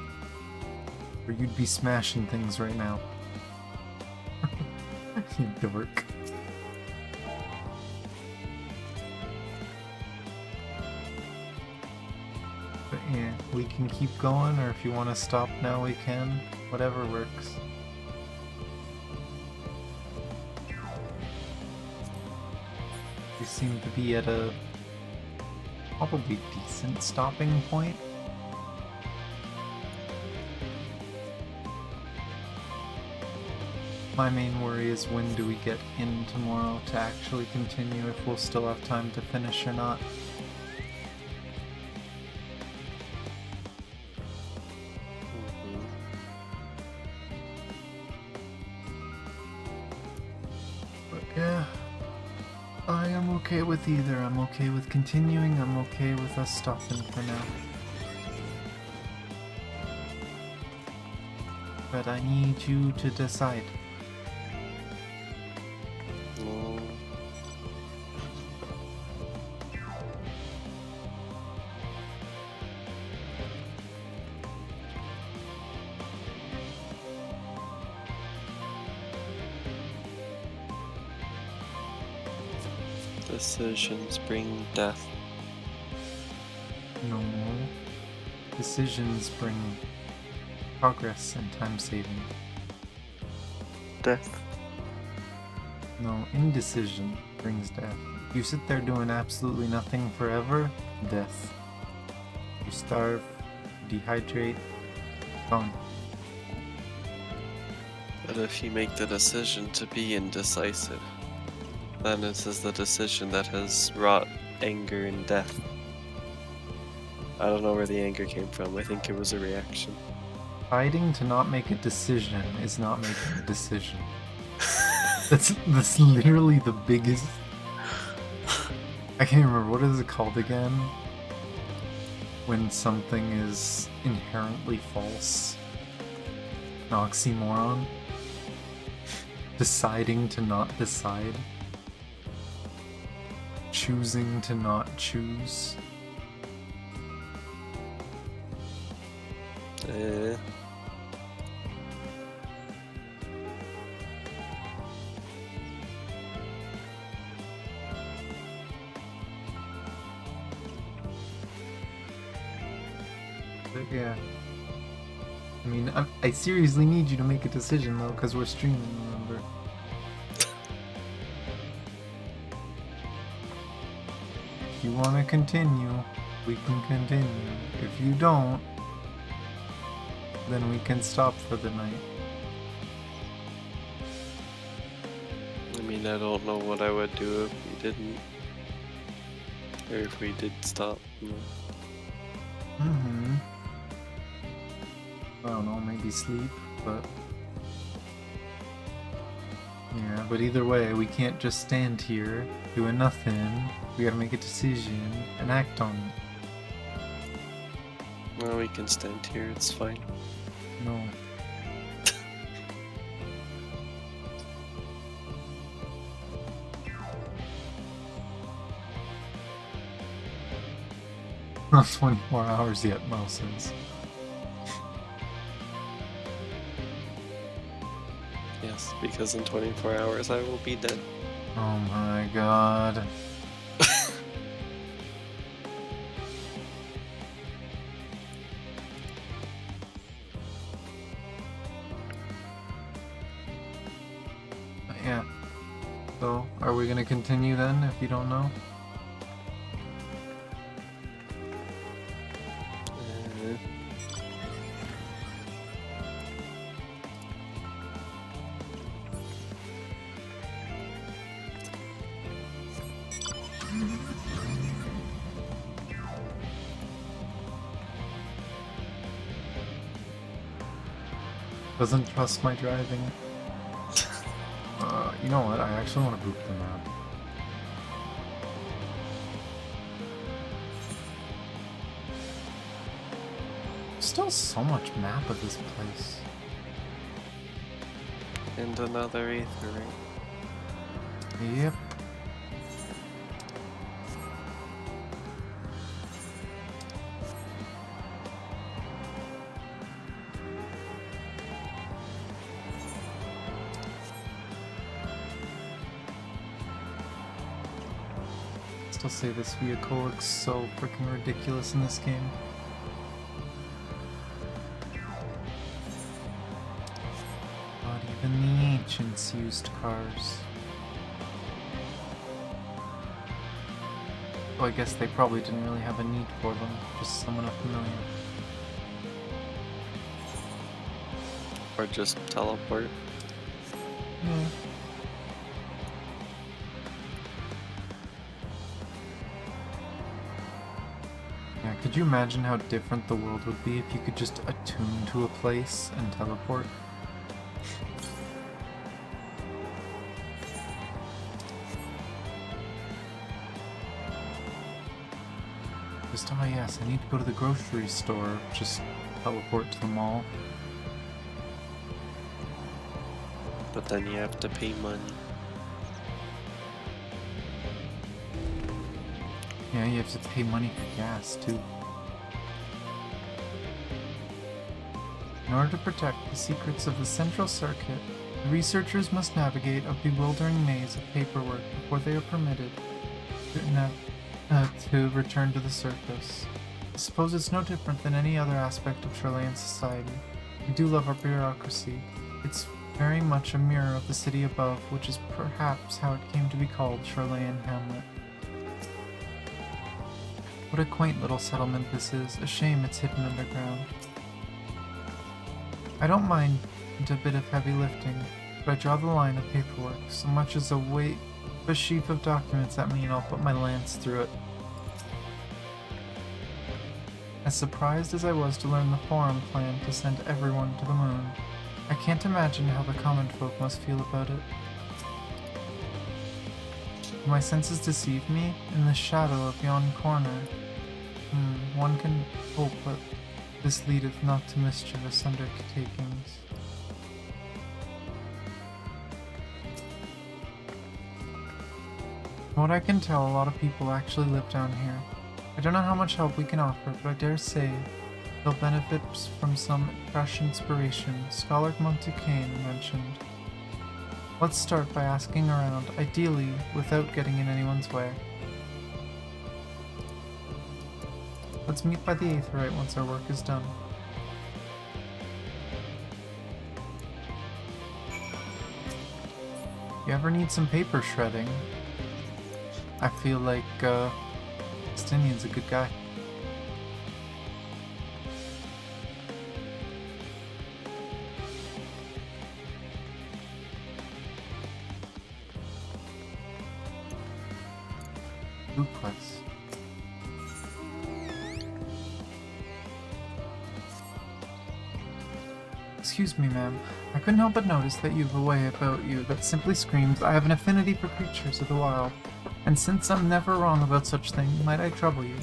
or you'd be smashing things right now. You dork. But yeah, we can keep going, or if you want to stop now, we can. Whatever works. We seem to be at a probably decent stopping point. My main worry is when do we get in tomorrow to actually continue, if we'll still have time to finish or not. Yeah, I am okay with either. I'm okay with continuing, I'm okay with us stopping for now. But I need you to decide. No. Decisions bring death. No. Decisions bring progress and time saving. Death. No, indecision brings death. You sit there doing absolutely nothing forever, death. You starve, dehydrate, gone. But if you make the decision to be indecisive, then it is the decision that has wrought anger and death. I don't know where the anger came from. I think it was a reaction. Fighting to not make a decision is not making a decision. That's literally the biggest. I can't remember, what is it called again? When something is inherently false. An oxymoron. Deciding to not decide. Choosing to not choose. But yeah. I mean, I seriously need you to make a decision though, because we're streaming, remember? If you want to continue, we can continue. If you don't, then we can stop for the night. I mean, I don't know what I would do if we didn't. Or if we did stop. Mm-hmm. I don't know, maybe sleep, but... Yeah, but either way, we can't just stand here doing nothing. We gotta make a decision and act on it. Well, we can stand here, it's fine. No. Not 24 hours yet, Mo says. Yes, because in 24 hours I will be dead. Oh my god. Yeah. So, are we gonna continue then, if you don't know? Doesn't trust my driving. You know what? I actually want to boot the map. Still so much map of this place. And another ether ring. Yep. Still say this vehicle looks so freaking ridiculous in this game. Not even the ancients used cars. Oh, I guess they probably didn't really have a need for them, just summon up a million. Or just teleport. Yeah. Yeah, could you imagine how different the world would be if you could just attune to a place and teleport? Just, oh yes, I need to go to the grocery store. Just teleport to the mall. But then you have to pay money. Yeah, you have to pay money for gas, too. In order to protect the secrets of the Central Circuit, the researchers must navigate a bewildering maze of paperwork before they are permitted to return to the surface. I suppose it's no different than any other aspect of Chilean society. We do love our bureaucracy. It's very much a mirror of the city above, which is perhaps how it came to be called Chilean Hamlet. What a quaint little settlement this is. A shame it's hidden underground. I don't mind a bit of heavy lifting, but I draw the line of paperwork. So much as a weight of a sheaf of documents at me and I'll put my lance through it. As surprised as I was to learn the Forum plan to send everyone to the moon, I can't imagine how the common folk must feel about it. Do my senses deceive me? In the shadow of yon corner, one can hope that this leadeth not to mischievous undertakings. From what I can tell, a lot of people actually live down here. I don't know how much help we can offer, but I dare say they'll benefit from some fresh inspiration, Scholar Montecaine mentioned. Let's start by asking around, ideally without getting in anyone's way. Let's meet by the Aetheryte once our work is done. You ever need some paper shredding? I feel like, Justinian's a good guy. Blue quest. Excuse me, ma'am. I couldn't help but notice that you've a way about you that simply screams, I have an affinity for creatures of the wild. And since I'm never wrong about such things, might I trouble you?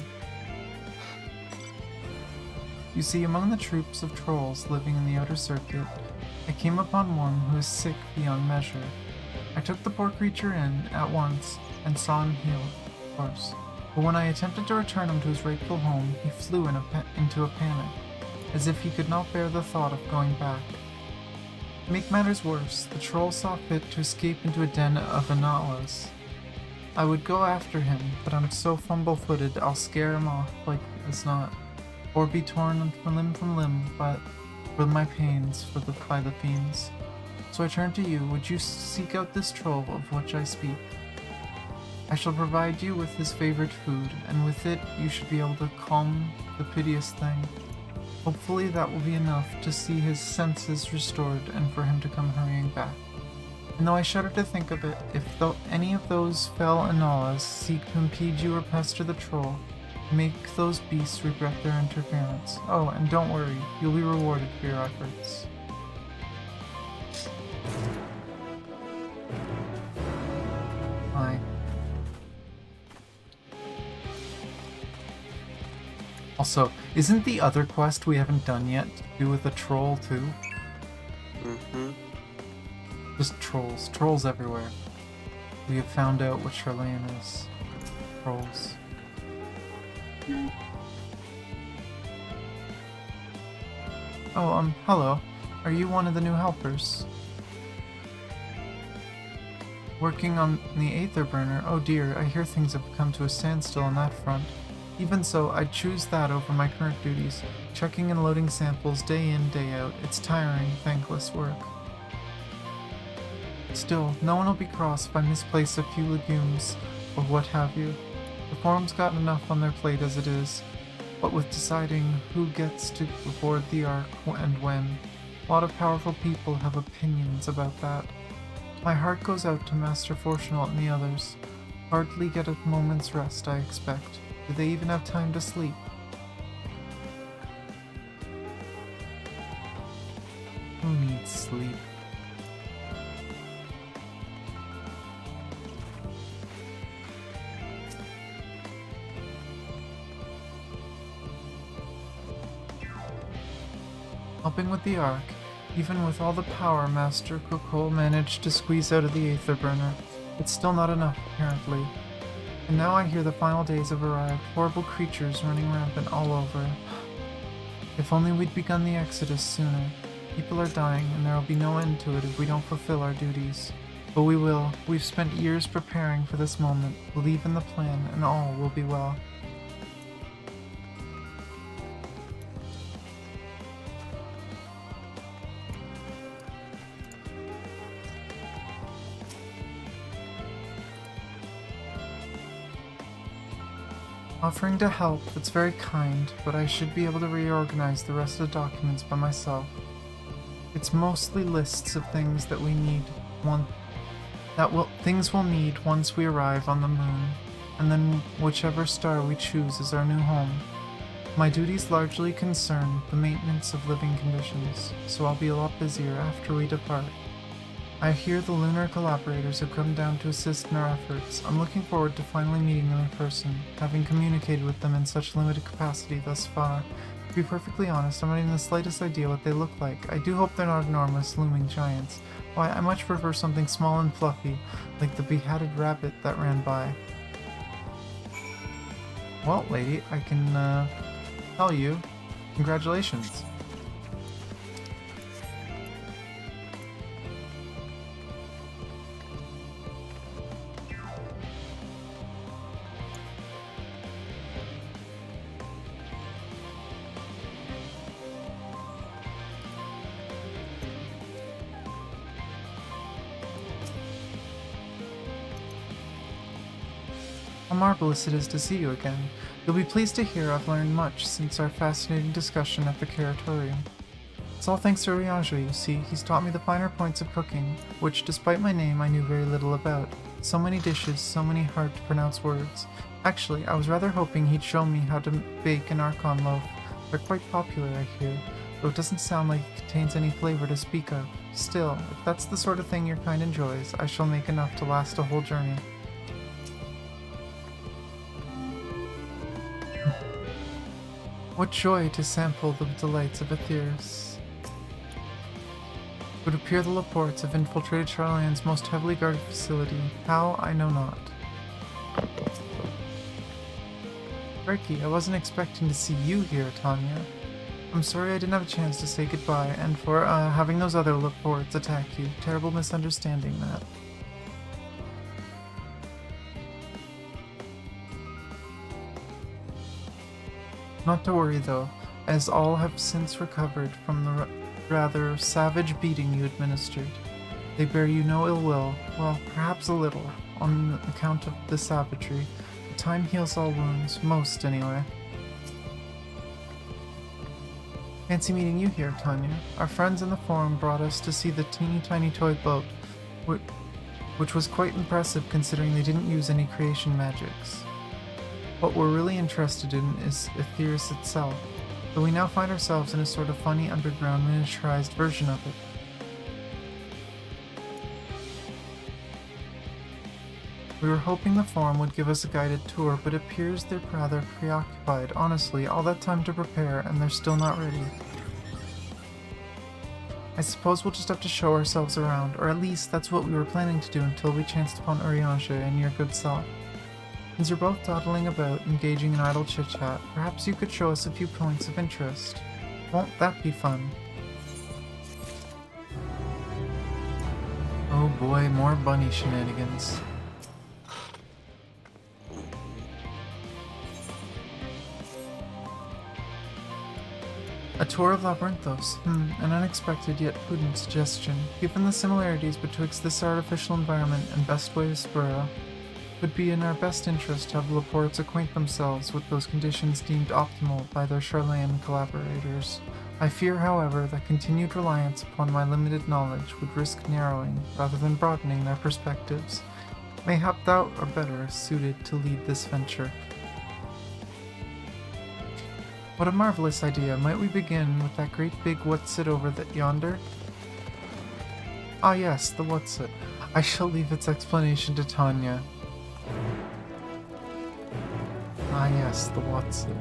You see, among the troops of trolls living in the outer circuit, I came upon one who is sick beyond measure. I took the poor creature in at once and saw him healed, of course. But when I attempted to return him to his rightful home, he flew into a panic, as if he could not bear the thought of going back. To make matters worse, the troll saw fit to escape into a den of Analas. I would go after him, but I'm so fumble-footed I'll scare him off like as not, or be torn from limb for my pains by the fiends. So I turn to you. Would you seek out this troll of which I speak? I shall provide you with his favorite food, and with it you should be able to calm the piteous thing. Hopefully that will be enough to see his senses restored and for him to come hurrying back. And though I shudder to think of it, if any of those fell Analas seek to impede you or pester the troll, make those beasts regret their interference. Oh, and don't worry, you'll be rewarded for your efforts. Hi. Also, isn't the other quest we haven't done yet to do with a troll too? Mm-hmm. Just trolls. Trolls everywhere. We have found out what Chilean is. Trolls. Oh, hello. Are you one of the new helpers? Working on the Aether Burner? Oh dear, I hear things have come to a standstill on that front. Even so, I'd choose that over my current duties. Checking and loading samples day in, day out. It's tiring, thankless work. Still, no one will be cross if I misplace a few legumes or what have you. The Forum's got enough on their plate as it is, what with deciding who gets to board the Ark and when. A lot of powerful people have opinions about that. My heart goes out to Master Fortunate and the others. Hardly get a moment's rest, I expect. Do they even have time to sleep? Who needs sleep? Helping with the Ark, Even with all the power Master Kokol managed to squeeze out of the Aether Burner, it's still not enough, apparently. And now I hear the final days have arrived, horrible creatures running rampant all over. If only we'd begun the exodus sooner. People are dying, and there will be no end to it if we don't fulfill our duties. But we will. We've spent years preparing for this moment. Believe in the plan, and all will be well. Offering to help, it's very kind, but I should be able to reorganize the rest of the documents by myself. It's mostly lists of things that we need, things we'll need once we arrive on the moon, and then whichever star we choose as our new home. My duties largely concern the maintenance of living conditions, so I'll be a lot busier after we depart. I hear the lunar collaborators have come down to assist in our efforts. I'm looking forward to finally meeting them in person, having communicated with them in such limited capacity thus far. To be perfectly honest, I'm not even the slightest idea what they look like. I do hope they're not enormous, looming giants. Why, I much prefer something small and fluffy, like the beheaded rabbit that ran by. Well, lady, I can tell you, congratulations. How marvelous it is to see you again. You'll be pleased to hear I've learned much since our fascinating discussion at the Curatorium. It's all thanks to Ryaja, you see. He's taught me the finer points of cooking, which, despite my name, I knew very little about. So many dishes, so many hard-to-pronounce words. Actually, I was rather hoping he'd show me how to bake an Archon loaf. They're quite popular, I hear, though it doesn't sound like it contains any flavor to speak of. Still, if that's the sort of thing your kind enjoys, I shall make enough to last a whole journey. What joy to sample the delights of Aetheris. It would appear the Laportes have infiltrated Charlane's most heavily guarded facility. How, I know not. Crikey, I wasn't expecting to see you here, Tanya. I'm sorry I didn't have a chance to say goodbye, and for having those other Laportes attack you. Terrible misunderstanding, that. Not to worry though, as all have since recovered from the rather savage beating you administered. They bear you no ill will, well, perhaps a little, on account of the savagery. But time heals all wounds, most anyway. Fancy meeting you here, Tanya. Our friends in the forum brought us to see the teeny tiny toy boat, which was quite impressive considering they didn't use any creation magics. What we're really interested in is Aetheris itself, but we now find ourselves in a sort of funny underground miniaturized version of it. We were hoping the forum would give us a guided tour, but it appears they're rather preoccupied. Honestly, all that time to prepare, and they're still not ready. I suppose we'll just have to show ourselves around, or at least that's what we were planning to do until we chanced upon Urianger and your good self. Since you're both dawdling about, engaging in idle chit-chat, perhaps you could show us a few points of interest. Won't that be fun? Oh boy, more bunny shenanigans. A tour of Labyrinthos. An unexpected yet prudent suggestion. Given the similarities betwixt this artificial environment and Bestway of Spura, it would be in our best interest to have the Laportes acquaint themselves with those conditions deemed optimal by their Charlane collaborators. I fear, however, that continued reliance upon my limited knowledge would risk narrowing rather than broadening their perspectives. Mayhap thou are better suited to lead this venture. What a marvelous idea. Might we begin with that great big what's-it over yonder? Ah yes, the what's-it. I shall leave its explanation to Tanya. Ah yes, the what's-it.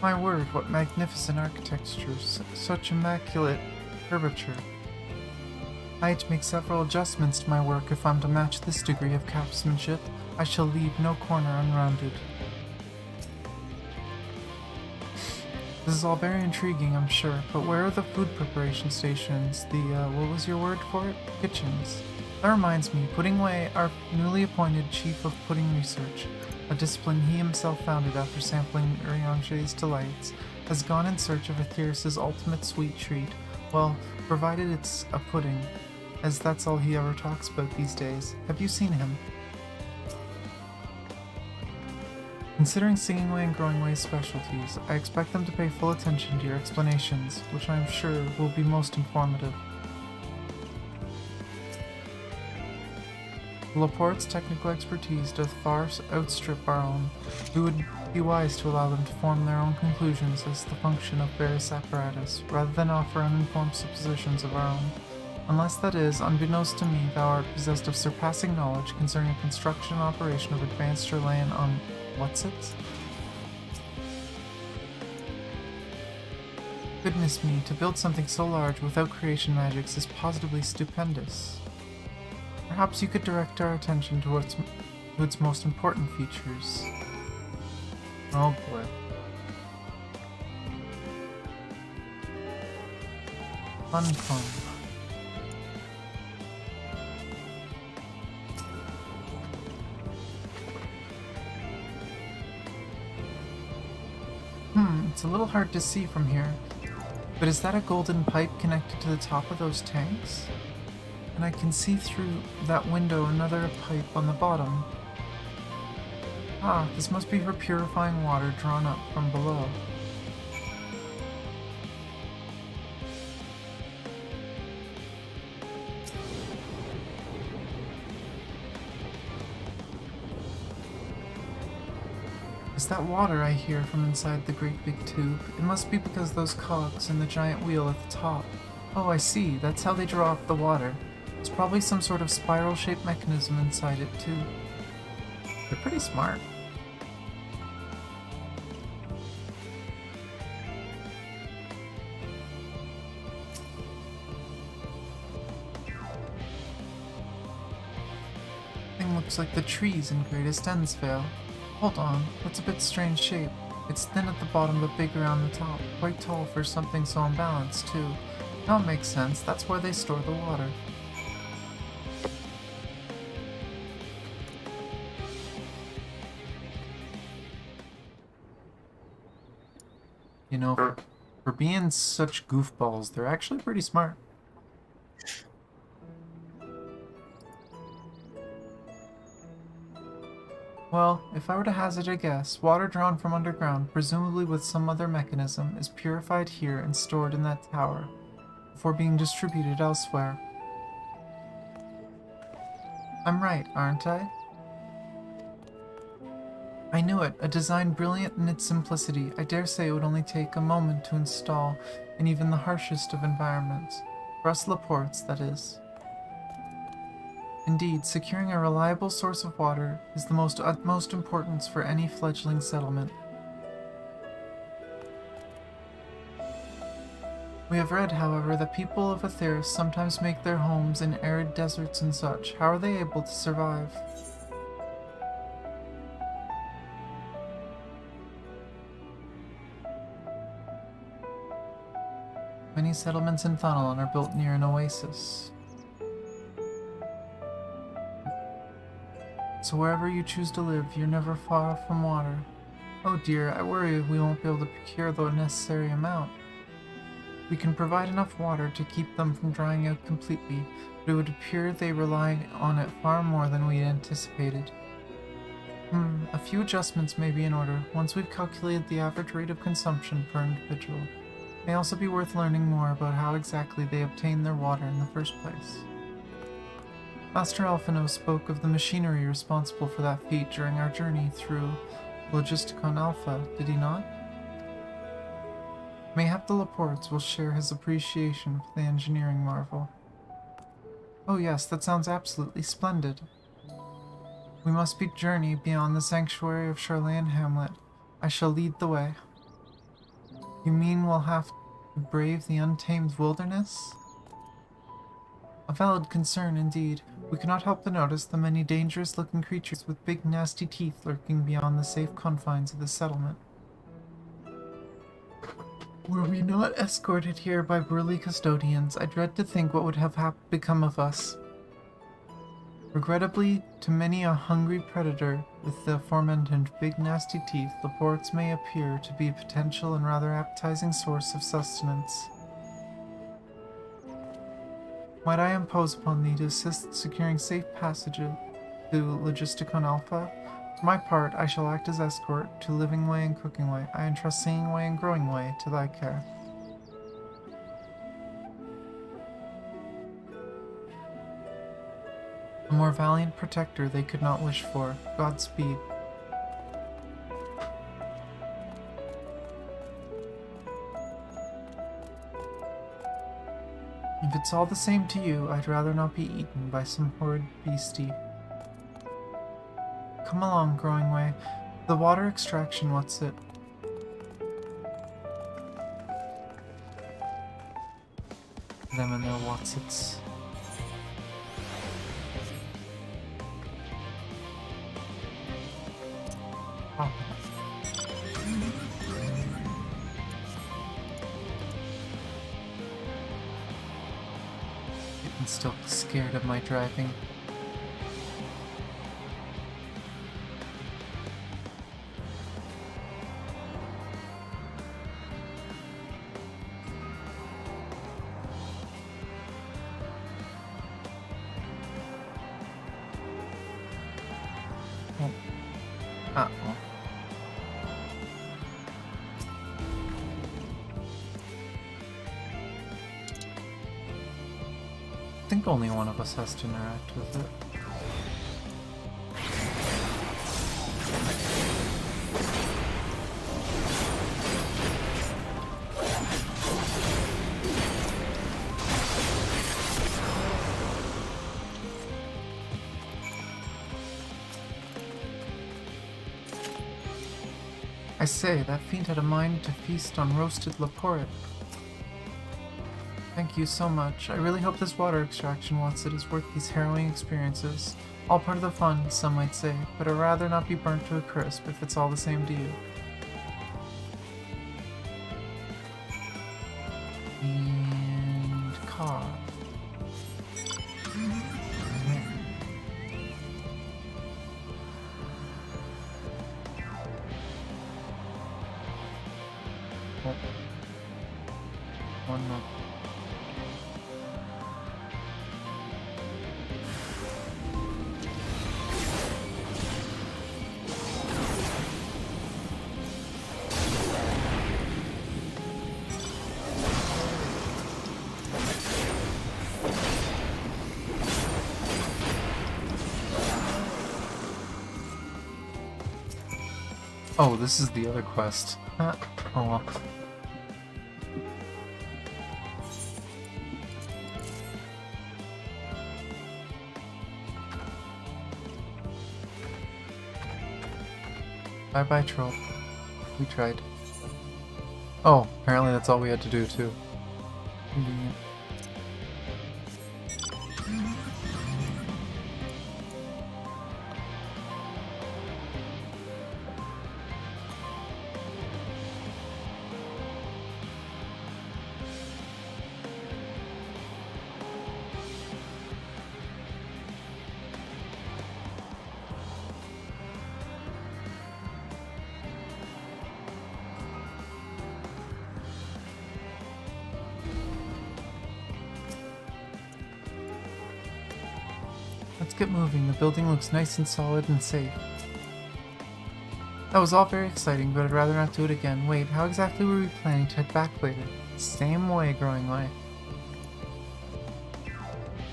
My word, what magnificent architecture, such immaculate curvature. I had to make several adjustments to my work if I'm to match this degree of craftsmanship. I shall leave no corner unrounded. This is all very intriguing, I'm sure, but where are the food preparation stations? The, what was your word for it? Kitchens. That reminds me, Pudding Way, our newly appointed Chief of Pudding Research, a discipline he himself founded after sampling Urianger's delights, has gone in search of Aetheris's ultimate sweet treat. Well, provided it's a pudding, as that's all he ever talks about these days. Have you seen him? Considering Singing Way and Growing Way's specialties, I expect them to pay full attention to your explanations, which I am sure will be most informative. Laporte's technical expertise doth far outstrip our own. We would be wise to allow them to form their own conclusions as to the function of various apparatus, rather than offer uninformed suppositions of our own. Unless that is, unbeknownst to me, thou art possessed of surpassing knowledge concerning the construction and operation of advanced Chilean what's it? Goodness me, to build something so large without creation magics is positively stupendous. Perhaps you could direct our attention to its most important features. Oh boy. Fun. It's a little hard to see from here, but is that a golden pipe connected to the top of those tanks? And I can see through that window another pipe on the bottom. Ah, this must be for purifying water drawn up from below. Is that water I hear from inside the great big tube? It must be because those cogs and the giant wheel at the top. Oh, I see. That's how they draw up the water. There's probably some sort of spiral-shaped mechanism inside it, too. They're pretty smart. Thing looks like the trees in Greatest Endsvale. Hold on, that's a bit strange shape. It's thin at the bottom but big around the top. Quite tall for something so unbalanced, too. Now it makes sense, that's where they store the water. You know, for being such goofballs, they're actually pretty smart. Well, if I were to hazard a guess, water drawn from underground, presumably with some other mechanism, is purified here and stored in that tower, before being distributed elsewhere. I'm right, aren't I? I knew it, a design brilliant in its simplicity. I dare say it would only take a moment to install in even the harshest of environments. For us Laportes, that is. Indeed, securing a reliable source of water is the utmost importance for any fledgling settlement. We have read, however, that people of Aetheris sometimes make their homes in arid deserts and such. How are they able to survive? Many settlements in Thanalan are built near an oasis. So wherever you choose to live, you're never far from water. Oh dear, I worry we won't be able to procure the necessary amount. We can provide enough water to keep them from drying out completely, but it would appear they rely on it far more than we anticipated. A few adjustments may be in order, once we've calculated the average rate of consumption per individual. It may also be worth learning more about how exactly they obtain their water in the first place. Master Alphino spoke of the machinery responsible for that feat during our journey through Logisticon Alpha, did he not? Mayhap the Laportes will share his appreciation for the engineering marvel. Oh yes, that sounds absolutely splendid. We must journey beyond the sanctuary of Charlayan Hamlet. I shall lead the way. You mean we'll have to brave the untamed wilderness? A valid concern indeed. We cannot help but notice the many dangerous-looking creatures with big nasty teeth lurking beyond the safe confines of the settlement. Were we not escorted here by burly custodians, I dread to think what would have become of us. Regrettably, to many a hungry predator with the aforementioned big nasty teeth, the ports may appear to be a potential and rather appetizing source of sustenance. Might I impose upon thee to assist securing safe passage to Logisticon Alpha? For my part, I shall act as escort to Living Way and Cooking Way. I entrust Singing Way and Growing Way to thy care. A more valiant protector they could not wish for. Godspeed. If it's all the same to you, I'd rather not be eaten by some horrid beastie. Come along, Growing Way. The water extraction, what's it? Them and their what's-its. Oh. I'm still scared of my driving. Oh. Uh-oh. I think only one of us has to interact with it. I say, that fiend had a mind to feast on roasted laporit. Thank you so much. I really hope this water extraction what's-it is worth these harrowing experiences. All part of the fun, some might say, but I'd rather not be burnt to a crisp if it's all the same to you. And car. Oh. One more. Oh, this is the other quest. Oh well. Bye bye, troll. We tried. Oh, apparently that's all we had to do too. Convenient. Let's get moving. The building looks nice and solid and safe. That was all very exciting, but I'd rather not do it again. Wait, how exactly were we planning to head back later? Same way, Growing Way.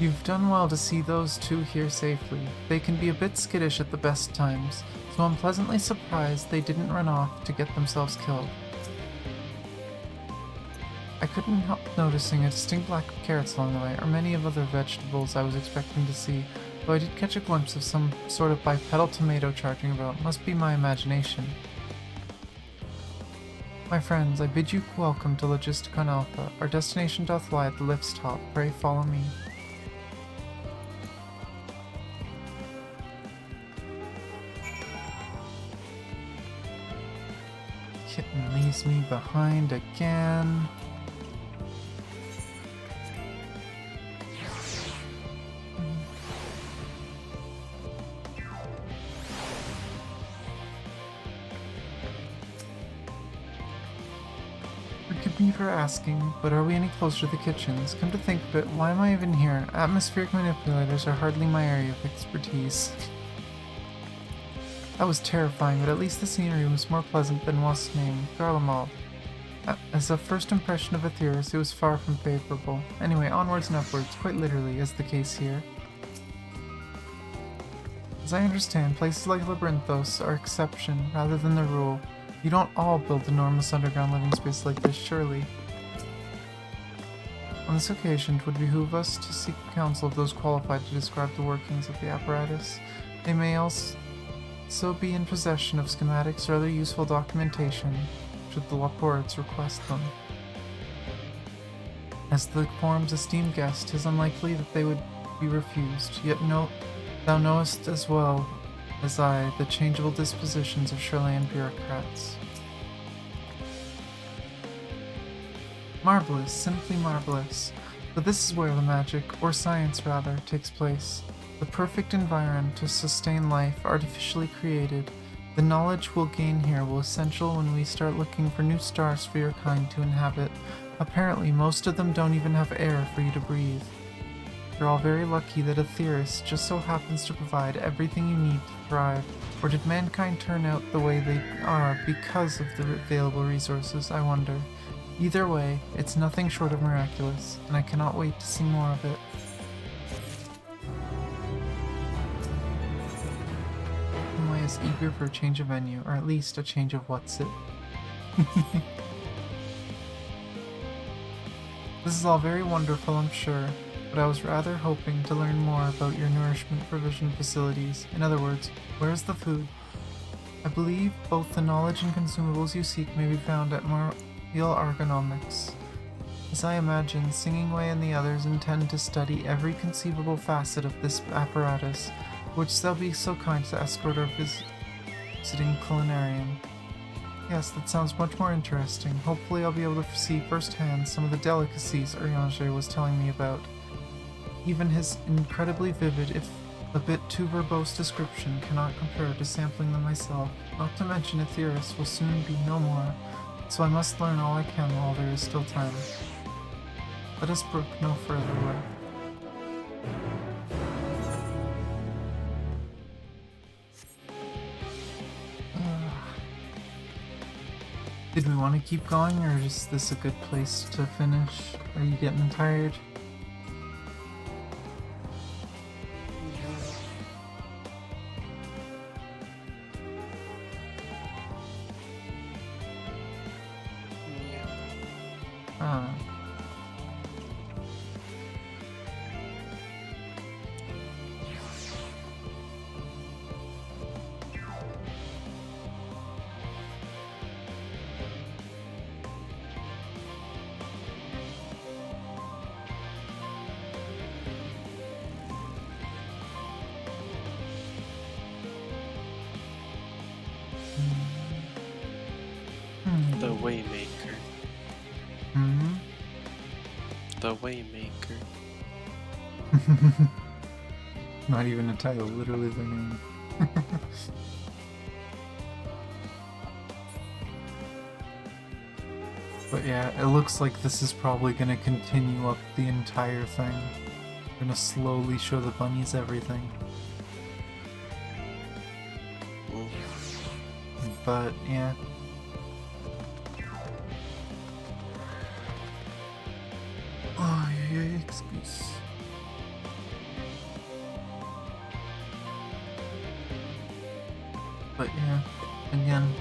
You've done well to see those two here safely. They can be a bit skittish at the best times, so I'm pleasantly surprised they didn't run off to get themselves killed. I couldn't help noticing a distinct lack of carrots along the way, or many of other vegetables I was expecting to see, though I did catch a glimpse of some sort of bipedal tomato charging about. Must be my imagination. My friends, I bid you welcome to Logisticon Alpha. Our destination doth lie at the lift's top. Pray follow me. Kitten leaves me behind again. Forgive me for asking, but are we any closer to the kitchens? Come to think of it, why am I even here? Atmospheric manipulators are hardly my area of expertise. That was terrifying, but at least the scenery was more pleasant than what's named Garlemald. As a first impression of Aetheris, it was far from favorable. Anyway, onwards and upwards, quite literally, is the case here. As I understand, places like Labyrinthos are exception rather than the rule. You don't all build enormous underground living space like this, surely. On this occasion, it would behoove us to seek counsel of those qualified to describe the workings of the apparatus. They may also be in possession of schematics or other useful documentation, should the Laporates request them. As the forum's esteemed guest, 'tis unlikely that they would be refused, yet thou knowest as well as I the changeable dispositions of Shirleyan bureaucrats. Marvelous, simply marvelous. But this is where the magic, or science rather, takes place. The perfect environment to sustain life, artificially created. The knowledge we'll gain here will be essential when we start looking for new stars for your kind to inhabit. Apparently, most of them don't even have air for you to breathe. You're all very lucky that Aetheris just so happens to provide everything you need to thrive. Or did mankind turn out the way they are because of the available resources, I wonder? Either way, it's nothing short of miraculous, and I cannot wait to see more of it. Am I as eager for a change of venue, or at least a change of what's it? This is all very wonderful, I'm sure, but I was rather hoping to learn more about your nourishment provision facilities. In other words, where's the food? I believe both the knowledge and consumables you seek may be found at Real Ergonomics. As I imagine, Singingway and the others intend to study every conceivable facet of this apparatus, which they'll be so kind to escort our visiting culinarian. Yes, that sounds much more interesting. Hopefully I'll be able to see firsthand some of the delicacies Urianger was telling me about. Even his incredibly vivid, if a bit too verbose description cannot compare to sampling them myself. Not to mention Aetheris will soon be no more, so I must learn all I can while there is still time. Let us brook no further way. Did we want to keep going, or is this a good place to finish? Are you getting tired? The Waymaker. Hmm? The Waymaker. Not even a title, literally their name. But yeah, it looks like this is probably gonna continue up the entire thing. We're gonna slowly show the bunnies everything. But yeah. Oh, yeah, excuse. But yeah, again,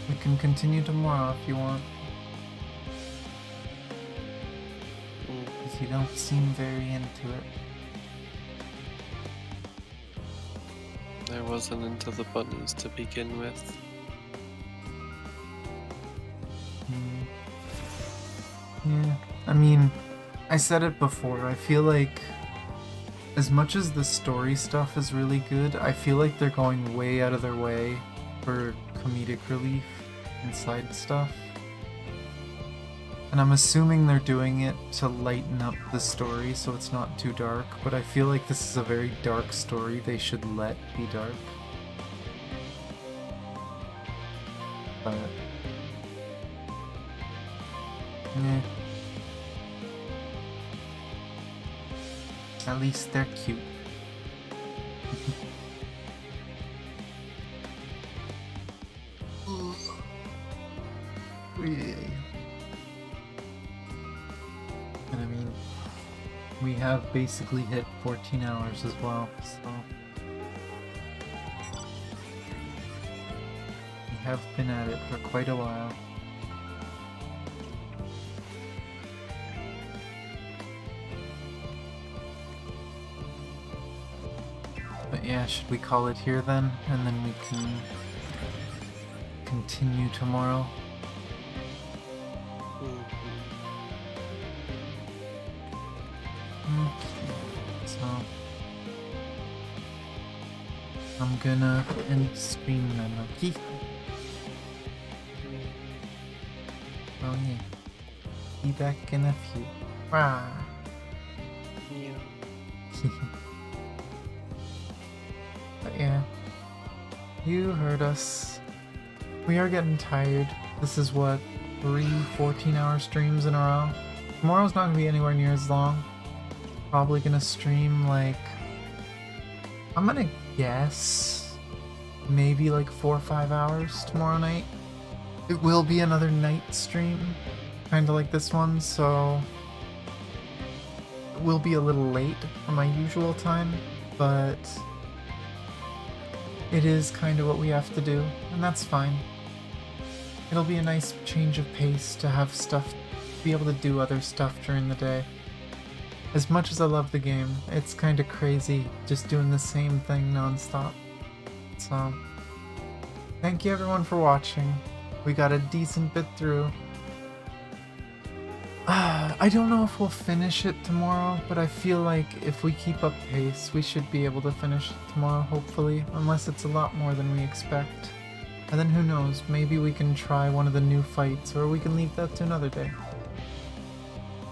we can continue tomorrow if you want. Because you don't seem very into it. I wasn't into the bunnies to begin with. Yeah, I mean, I said it before, I feel like as much as the story stuff is really good, I feel like they're going way out of their way for comedic relief and side stuff. And I'm assuming they're doing it to lighten up the story so it's not too dark, but I feel like this is a very dark story they should let be dark. But... yeah. At least they're cute. And I mean, we have basically hit 14 hours as well, so... we have been at it for quite a while. But yeah, should we call it here then? And then we can continue tomorrow. So I'm gonna end stream then, okay? Oh yeah. Be back in a few. Rah. But yeah, you heard us. We are getting tired. This is what, 3 14-hour streams in a row? Tomorrow's not gonna be anywhere near as long. Probably gonna stream like, I'm gonna guess maybe like 4 or 5 hours tomorrow night. It will be another night stream, kinda like this one, so it will be a little late for my usual time, but it is kind of what we have to do, and that's fine. It'll be a nice change of pace to have stuff, be able to do other stuff during the day. As much as I love the game, it's kind of crazy just doing the same thing non-stop. So, thank you everyone for watching. We got a decent bit through. I don't know if we'll finish it tomorrow, but I feel like if we keep up pace, we should be able to finish it tomorrow, hopefully, unless it's a lot more than we expect. And then who knows, maybe we can try one of the new fights, or we can leave that to another day.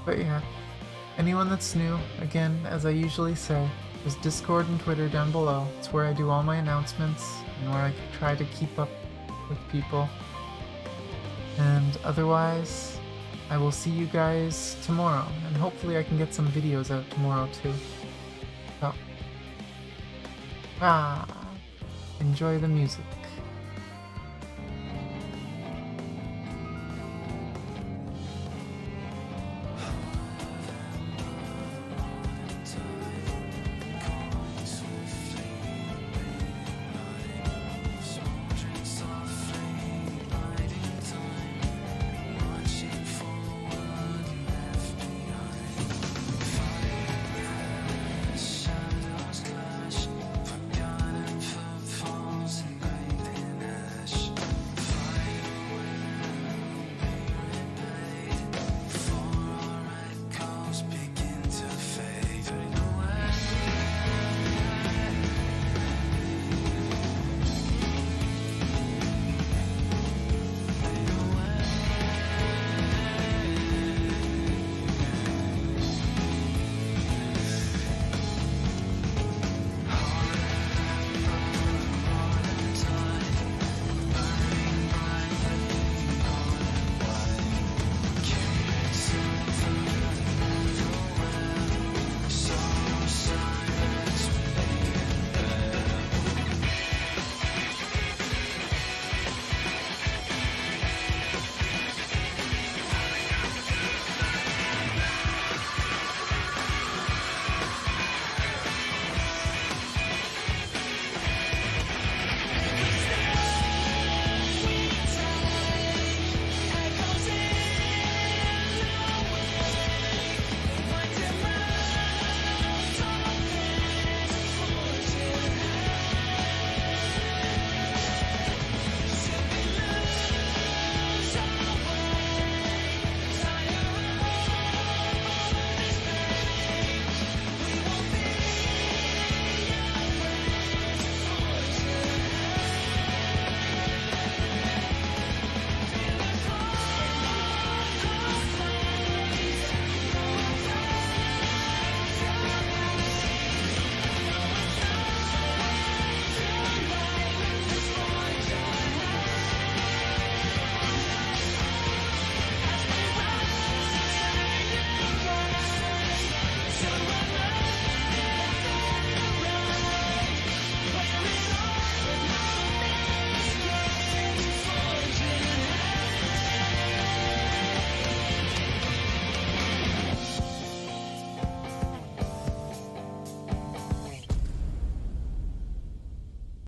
But yeah, anyone that's new, again, as I usually say, there's Discord and Twitter down below. It's where I do all my announcements, and where I try to keep up with people. And otherwise, I will see you guys tomorrow, and hopefully I can get some videos out tomorrow too. So, enjoy the music.